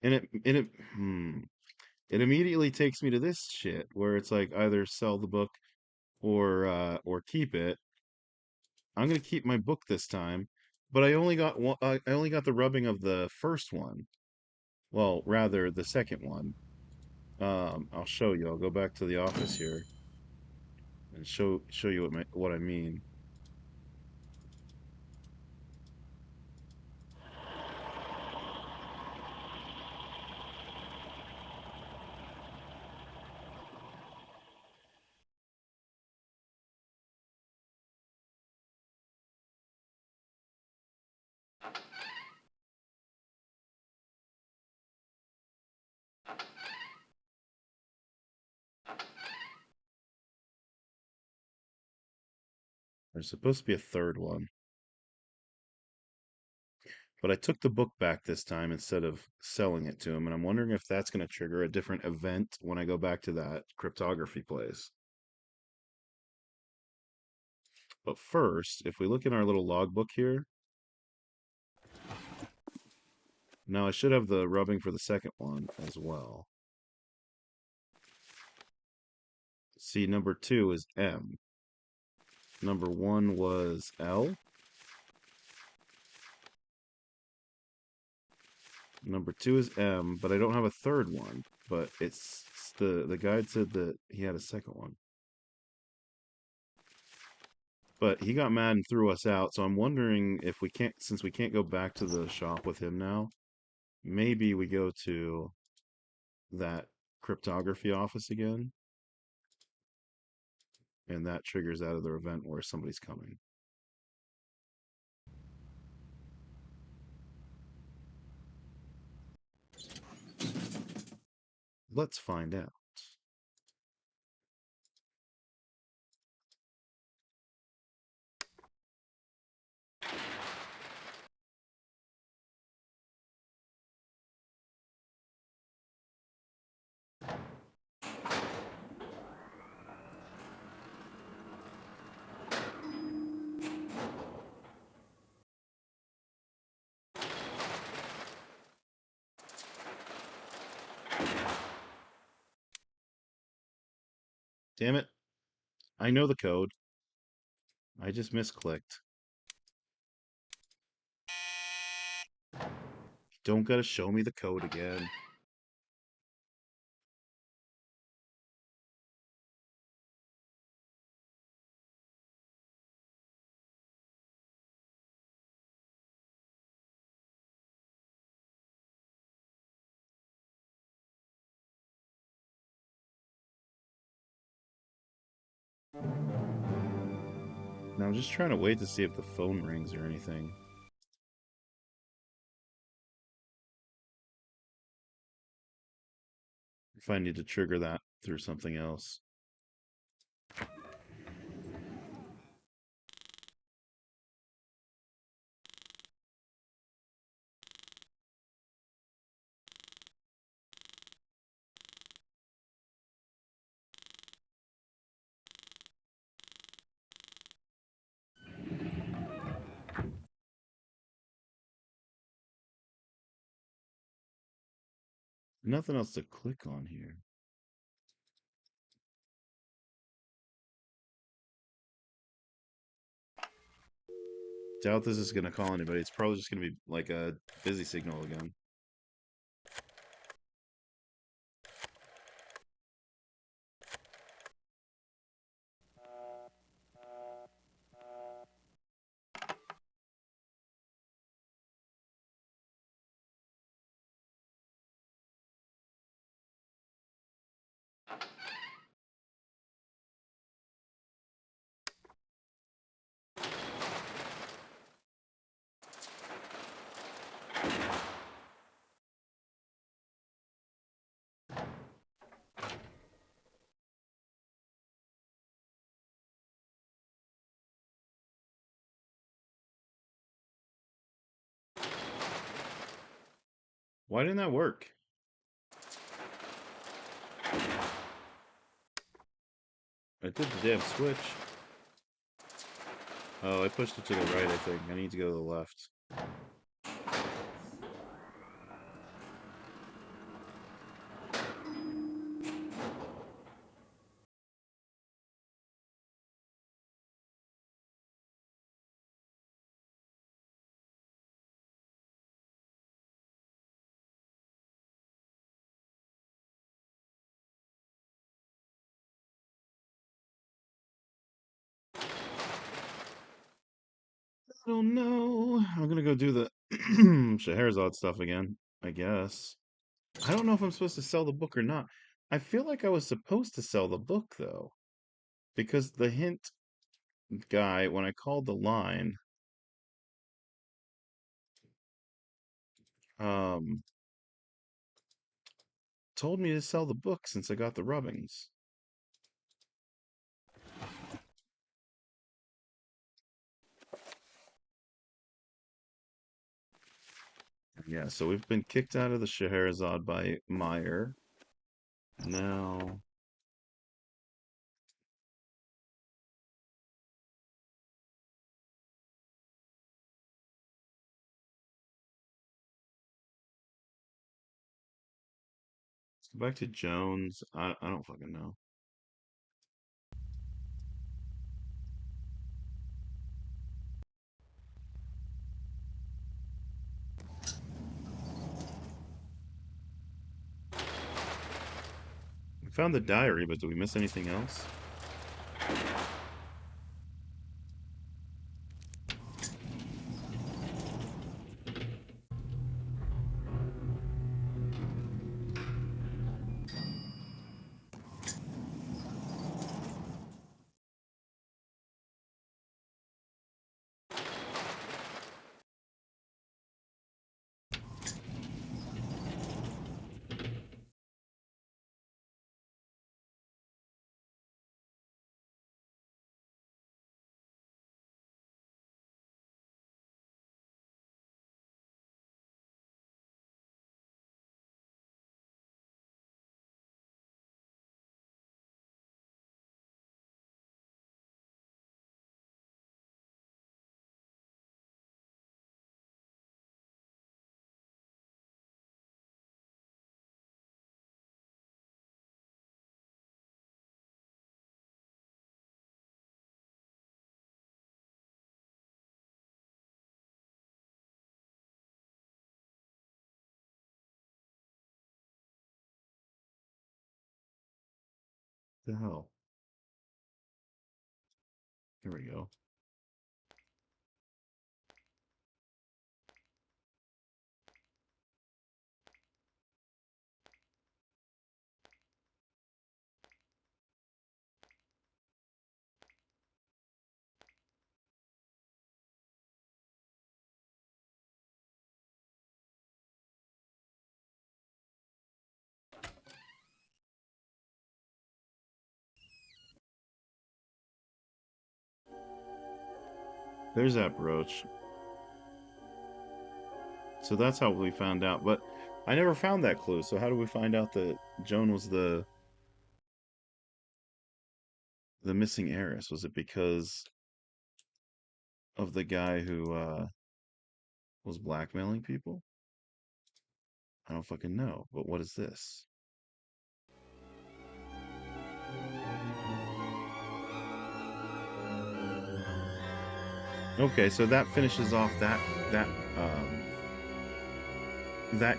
And it immediately takes me to this shit where it's like either sell the book or keep it. I'm gonna keep my book this time, but I only got one. I only got the rubbing of the first one. Well, rather the second one. I'll show you. I'll go back to the office here and show you what I mean. There's supposed to be a third one. But I took the book back this time instead of selling it to him, and I'm wondering if that's going to trigger a different event when I go back to that cryptography place. But first, if we look in our little logbook here, now I should have the rubbing for the second one as well. See, number 2 is M. Number 1 was L. Number 2 is M, but I don't have a third one. But it's the guide said that he had a second one. But he got mad and threw us out, so I'm wondering if we can't, since we can't go back to the shop with him now, maybe we go to that cryptography office again. And that triggers out of their event where somebody's coming. Let's find out. Damn it. I know the code. I just misclicked. Don't gotta show me the code again. Now I'm just trying to wait to see if the phone rings or anything. If I need to trigger that through something else. Nothing else to click on here. Doubt this is going to call anybody. It's probably just going to be like a busy signal again. Why didn't that work? I did the damn switch. Oh, I pushed it to the right, I think. I need to go to the left. I don't know. I'm gonna go do the Scheherazade stuff again, I guess. I don't know if I'm supposed to sell the book or not. I feel like I was supposed to sell the book, though. Because the hint guy, when I called the line, um, told me to sell the book since I got the rubbings. Yeah, so we've been kicked out of the Scheherazade by Meyer. Now... let's go back to Jones. I don't fucking know. We found the diary, but did we miss anything else? The hell? Here we go. There's that brooch. So that's how we found out. But I never found that clue. So how do we find out that Joan was the missing heiress? Was it because of the guy who was blackmailing people? I don't fucking know. But what is this? Okay, so that finishes off that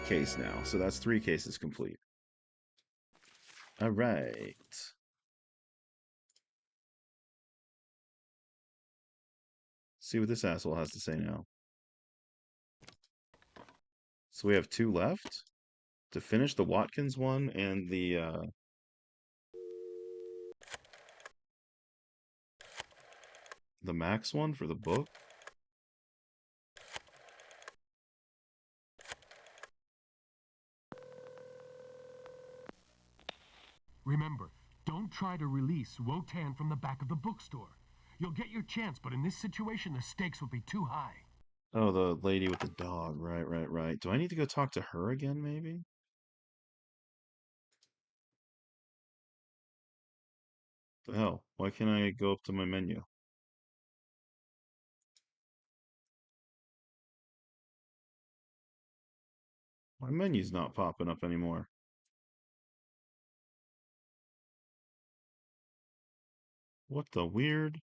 case now. So that's 3 cases complete. All right. See what this asshole has to say now. So we have 2 left to finish the Watkins one and the Max one for the book. Remember, don't try to release Wotan from the back of the bookstore. You'll get your chance, but in this situation, the stakes would be too high. Oh, the lady with the dog. Right. Do I need to go talk to her again, maybe? The hell? Why can't I go up to my menu? My menu's not popping up anymore. What the weird? I'm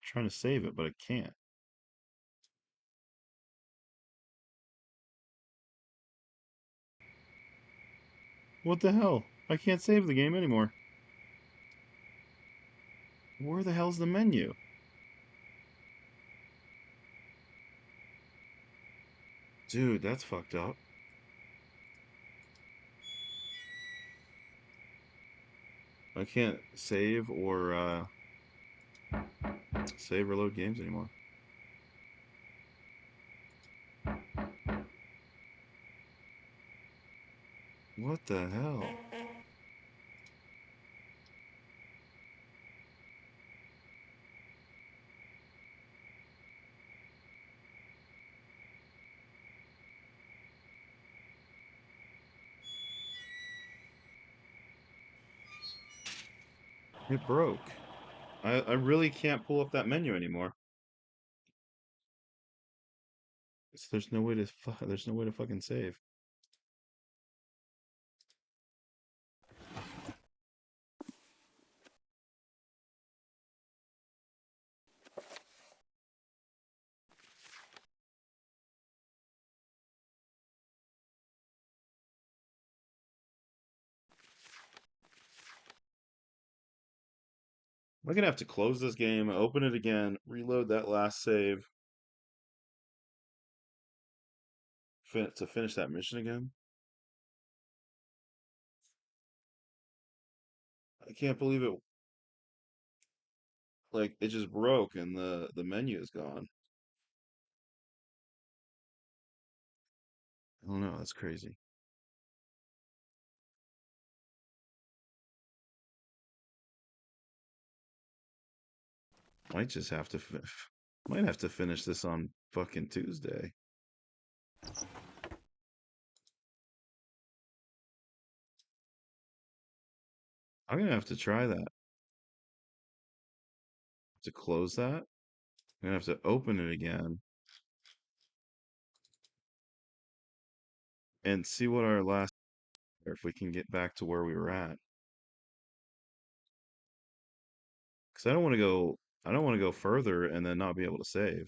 trying to save it, but I can't. What the hell? I can't save the game anymore. Where the hell's the menu? Dude, that's fucked up. I can't save or save or load games anymore. What the hell? It broke. I really can't pull up that menu anymore. There's no way to fucking save. I'm gonna have to close this game, open it again, reload that last save to finish that mission again. I can't believe it. Like, it just broke and the menu is gone. I don't know, that's crazy. Might just have to might have to finish this on fucking Tuesday. I'm gonna have to try that. To close that. I'm gonna have to open it again and see what our last, or if we can get back to where we were at. Because I don't want to go further and then not be able to save.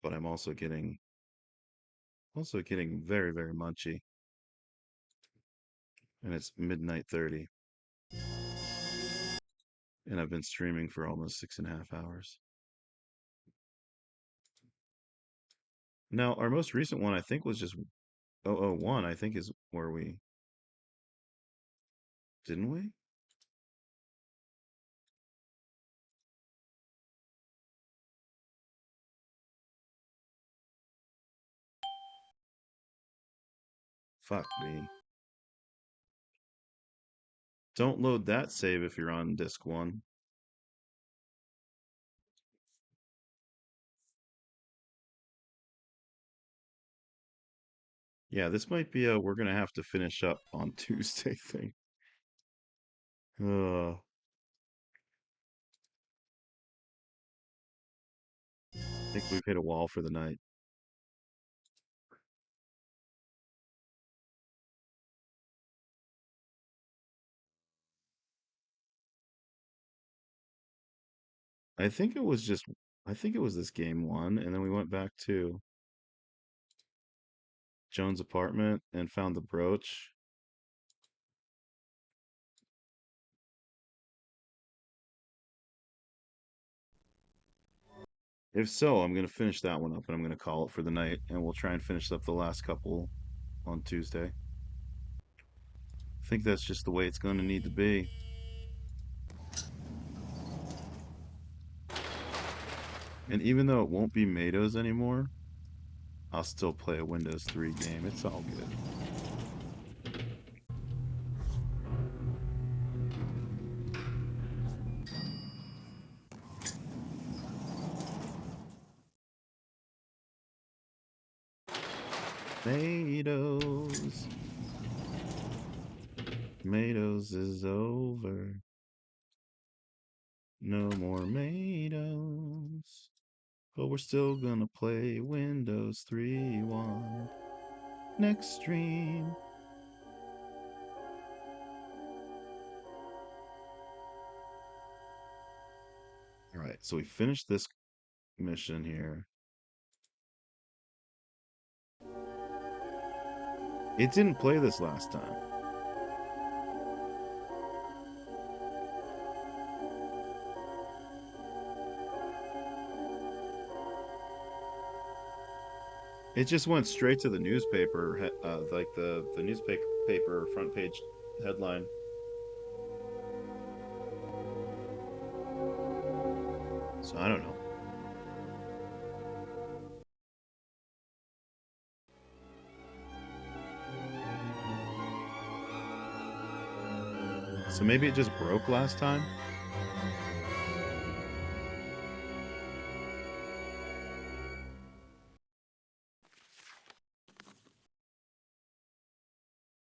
But I'm also getting very, very munchy. And it's midnight 30. And I've been streaming for almost 6.5 hours. Now, our most recent one, I think, was just 001, I think, is where we... Didn't we? Fuck me. Don't load that save if you're on disc 1. Yeah, this might be a we're gonna have to finish up on Tuesday thing. I think we've hit a wall for the night. I think it was this game 1, and then we went back to Joan's apartment and found the brooch. If so, I'm going to finish that one up and I'm going to call it for the night, and we'll try and finish up the last couple on Tuesday. I think that's just the way it's going to need to be. And even though it won't be Matos anymore, I'll still play a Windows 3 game. It's all good. Matos. Matos is over. No more Matos. But we're still gonna play Windows 3.1 next stream. Alright, so we finished this mission here. It didn't play this last time. It just went straight to the newspaper, like the newspaper front page headline. So I don't know. So maybe it just broke last time?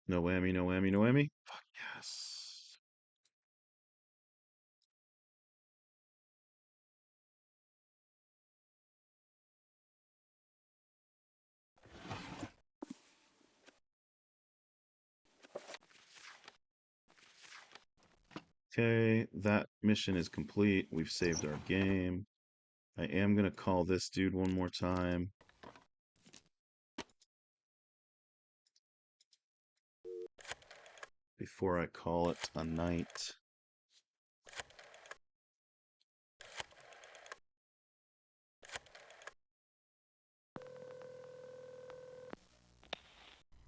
No whammy, no whammy, no whammy. Fuck yes. Okay, that mission is complete. We've saved our game. I am going to call this dude one more time. Before I call it a night.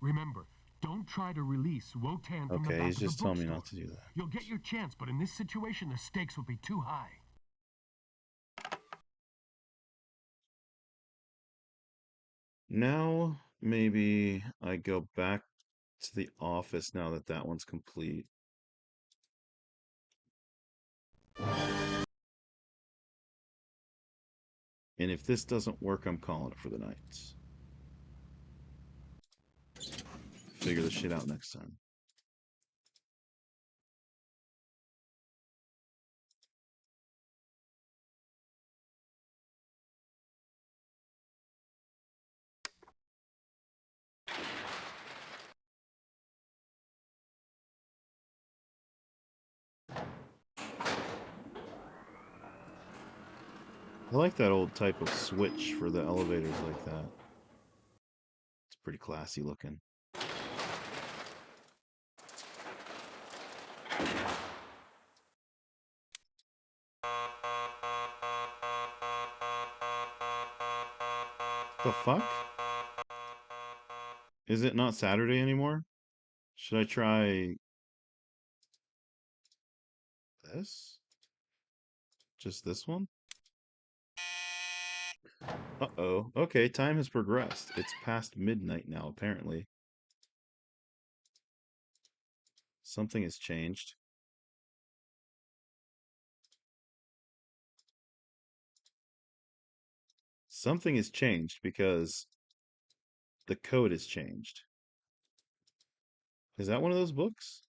Remember, don't try to release Wotan from the Okay, back he's of the just telling me bookstore. not to do that. You'll get your chance, but in this situation, the stakes would be too high. Now, maybe I go back to the office now that that one's complete. And if this doesn't work, I'm calling it for the night. Figure this shit out next time. I like that old type of switch for the elevators like that. It's pretty classy looking. The fuck? Is it not Saturday anymore? Should I try this? Just this one? Uh-oh. Okay, time has progressed. It's past midnight now, apparently. Something has changed. Something has changed because the code has changed. Is that one of those books?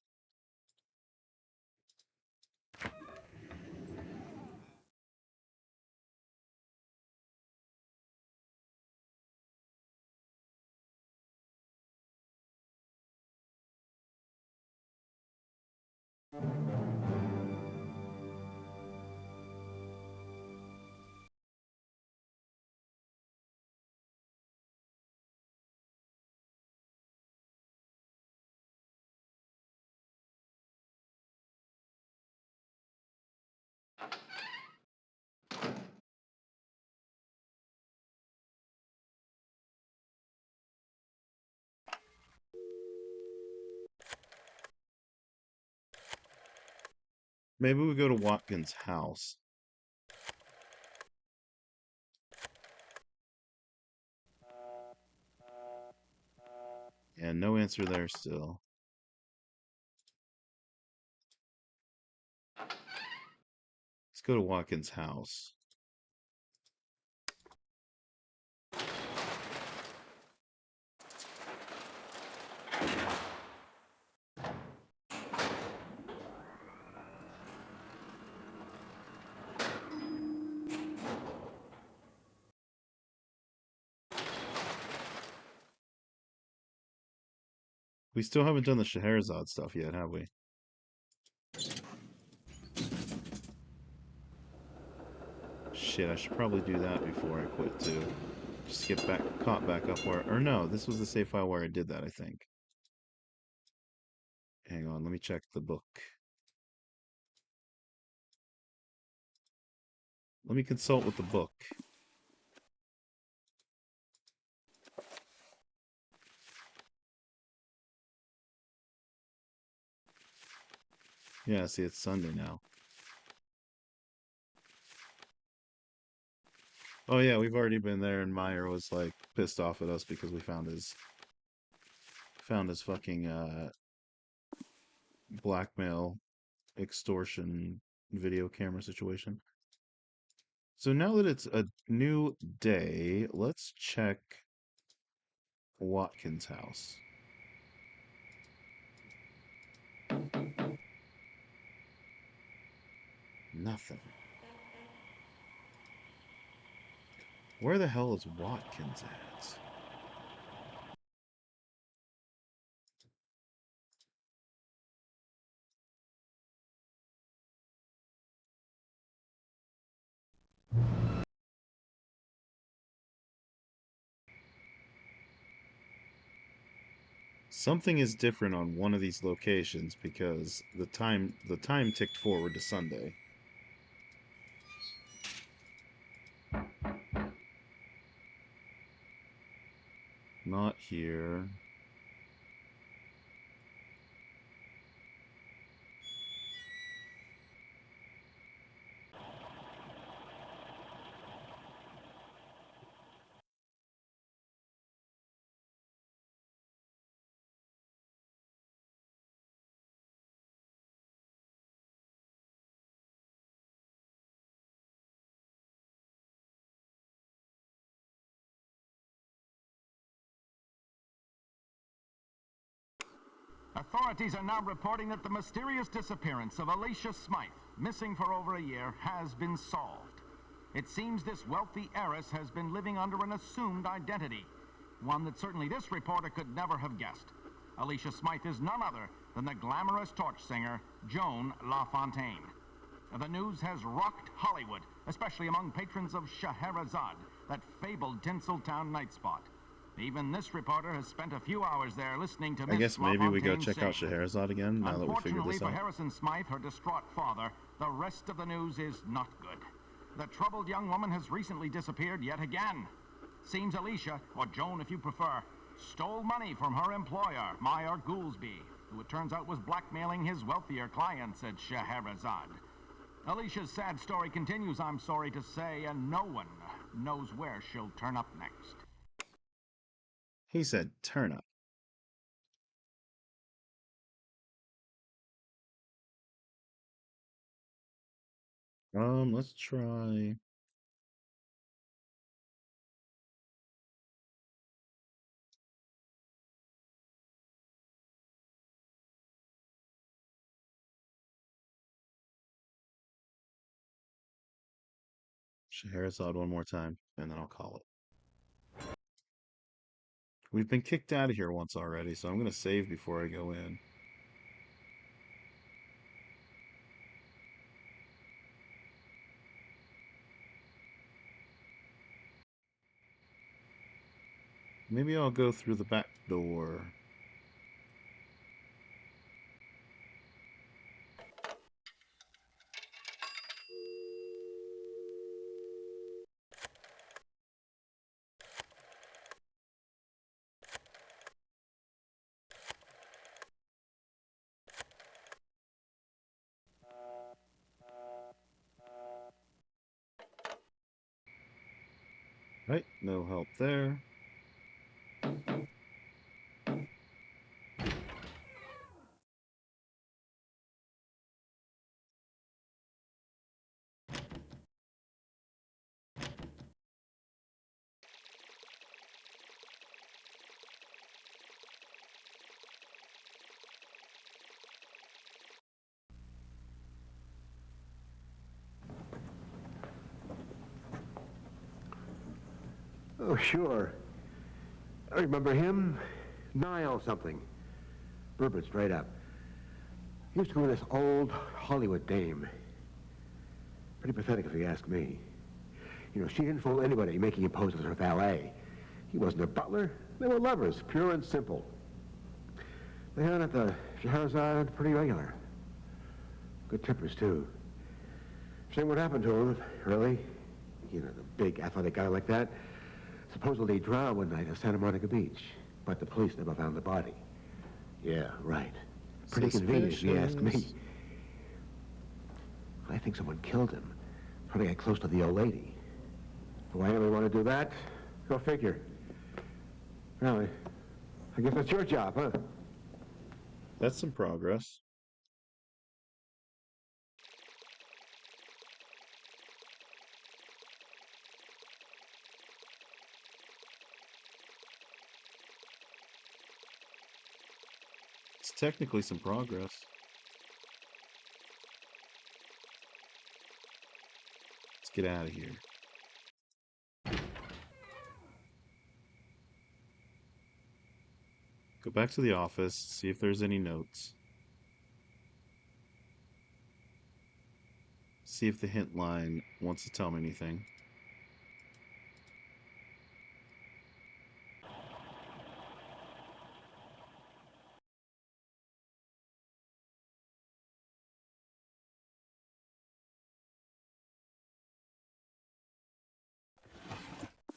Maybe we go to Watkins' house. And no answer there still. Let's go to Watkins' house. We still haven't done the Scheherazade stuff yet, have we? Shit, I should probably do that before I quit too. Just get caught back up where, or no, this was the save file where I did that, I think. Hang on, let me check the book. Let me consult with the book. Yeah, see, it's Sunday now. Oh yeah, we've already been there, and Meyer was like pissed off at us because we found his fucking blackmail, extortion, video camera situation. So now that it's a new day, let's check Watkins' house. Nothing. Where the hell is Watkins at? Something is different on one of these locations because the time ticked forward to Sunday. Not here. Authorities are now reporting that the mysterious disappearance of Alicia Smythe, missing for over a year, has been solved. It seems this wealthy heiress has been living under an assumed identity, one that certainly this reporter could never have guessed. Alicia Smythe is none other than the glamorous torch singer, Joan LaFontaine. The news has rocked Hollywood, especially among patrons of Scheherazade, that fabled Tinseltown night spot. Even this reporter has spent a few hours there listening to I guess maybe we go LaFontaine check out sing. Scheherazade again now that we figured Unfortunately this for out. Harrison Smythe, her distraught father, the rest of the news is not good. The troubled young woman has recently disappeared yet again. Seems Alicia, or Joan if you prefer, stole money from her employer, Meyer Goolsby, who it turns out was blackmailing his wealthier clients at Scheherazade. Alicia's sad story continues, I'm sorry to say, and no one knows where she'll turn up next. He said turn up. Let's try Scheherazade one more time, and then I'll call it. We've been kicked out of here once already, so I'm going to save before I go in. Maybe I'll go through the back door. Right, no help there. Oh, sure. I remember him. Niall something. Bourbon straight up. He used to go with this old Hollywood dame. Pretty pathetic if you ask me. You know, she didn't fool anybody making him pose as her valet. He wasn't a butler. They were lovers, pure and simple. They hung at the Scheherazade pretty regular. Good tippers, too. Shame what happened to him, really. You know, the big athletic guy like that. Supposedly drowned one night at Santa Monica Beach, but the police never found the body. Yeah, right. Pretty convenient if you ask me. I think someone killed him, trying to get close to the old lady. Why do we want to do that? Go figure. Well, I guess that's your job, huh? That's some progress. It's technically some progress. Let's get out of here. Go back to the office, see if there's any notes. See if the hint line wants to tell me anything.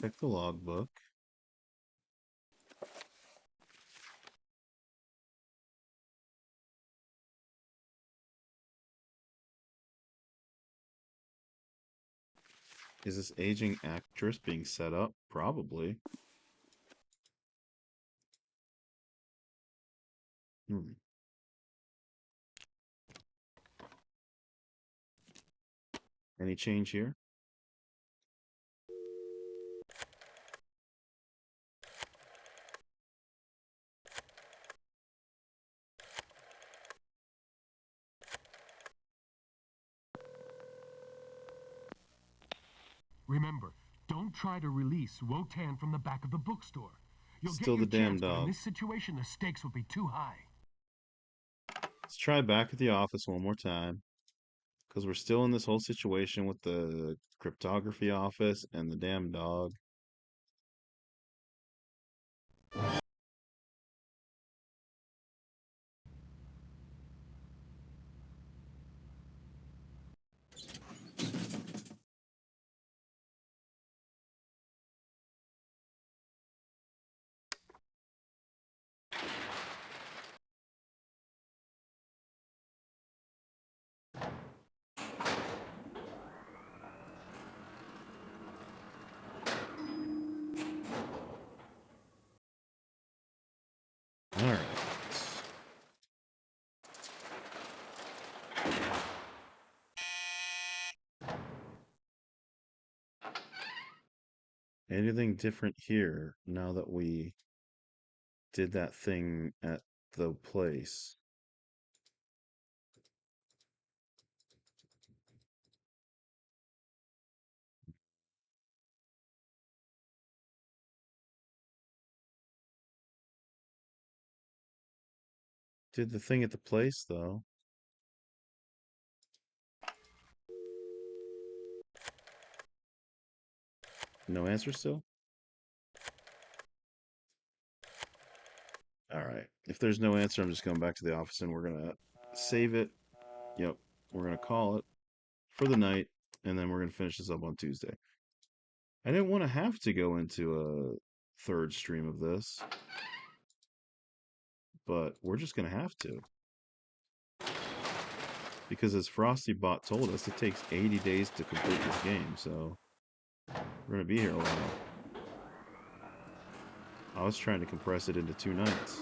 Check the logbook. Is this aging actress being set up? Probably. Any change here? Remember, don't try to release Wotan from the back of the bookstore. You'll Still get the your damn chance, but in dog. this situation, the stakes would be too high. Let's try back at the office one more time. Because we're still in this whole situation with the cryptography office and the damn dog. All right. Anything different here now that we did that thing at the place? Did the thing at the place, though. No answer still? Alright. If there's no answer, I'm just going back to the office and we're going to save it. Yep. We're going to call it for the night, and then we're going to finish this up on Tuesday. I didn't want to have to go into a third stream of this, but we're just going to have to. Because as FrostyBot told us, it takes 80 days to complete this game, so we're going to be here a while. I was trying to compress it into 2 nights.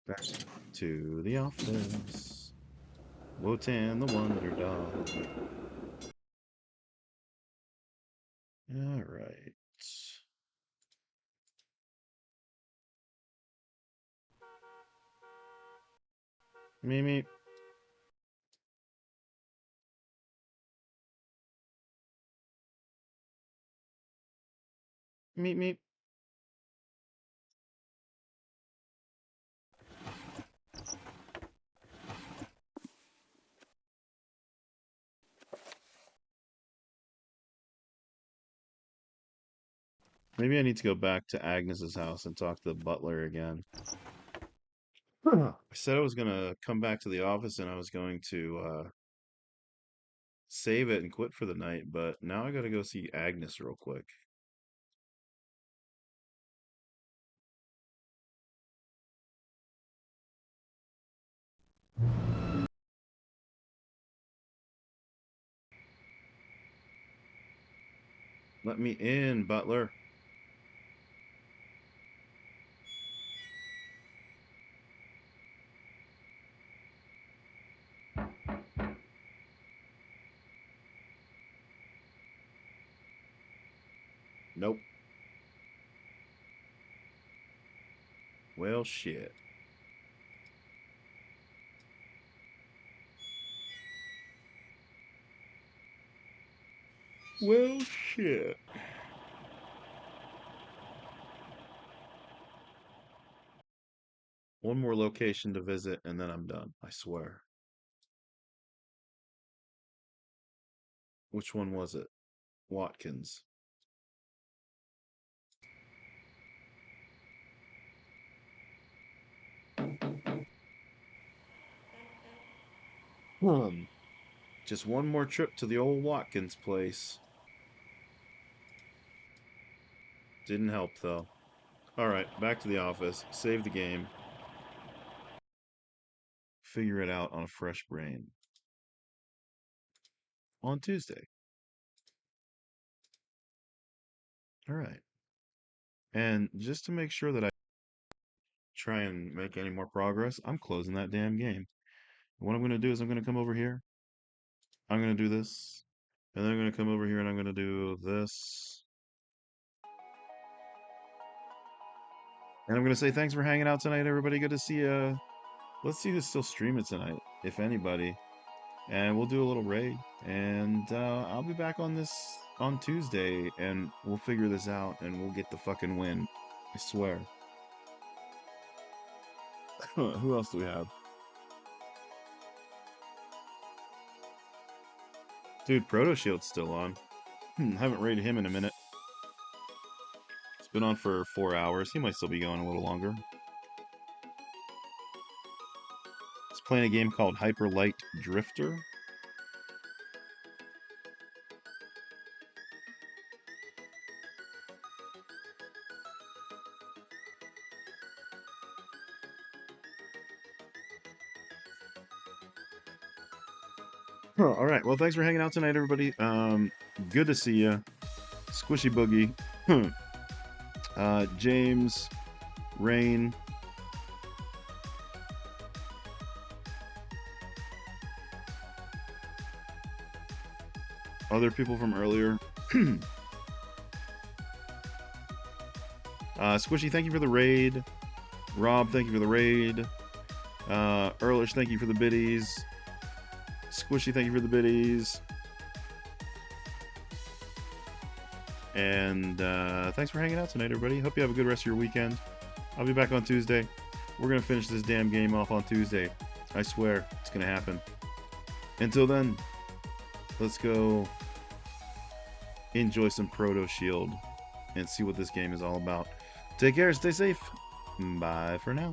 Back to the office. Wotan the Wonder Dog. Alright. Mimi. Meep meep. Maybe I need to go back to Agnes's house and talk to the butler again. I said I was going to come back to the office and I was going to save it and quit for the night, but now I got to go see Agnes real quick. Let me in, butler. Nope. Well, shit. Well, shit. One more location to visit, and then I'm done. I swear. Which one was it? Watkins. Just one more trip to the old Watkins place. Didn't help, though. Alright, back to the office. Save the game. Figure it out on a fresh brain. On Tuesday. Alright. And just to make sure that I try and make any more progress, I'm closing that damn game. What I'm going to do is I'm going to come over here. I'm going to do this. And then I'm going to come over here and I'm going to do this. And I'm going to say thanks for hanging out tonight, everybody. Good to see you. Let's see who's still streaming tonight, if anybody. And we'll do a little raid. And I'll be back on this on Tuesday. And we'll figure this out. And we'll get the fucking win. I swear. Who else do we have? Dude, Proto Shield's still on. Haven't raided him in a minute. It's been on for 4 hours. He might still be going a little longer. He's playing a game called Hyper Light Drifter. Oh, all right. Well, thanks for hanging out tonight, everybody. Good to see you. Squishy Boogie. James. Rain. Other people from earlier. Squishy, thank you for the raid. Rob, thank you for the raid. Earlish, thank you for the biddies. Squishy, thank you for the biddies. And thanks for hanging out tonight, everybody. Hope you have a good rest of your weekend. I'll be back on Tuesday. We're going to finish this damn game off on Tuesday. I swear, it's going to happen. Until then, let's go enjoy some Proto Shield and see what this game is all about. Take care, stay safe. Bye for now.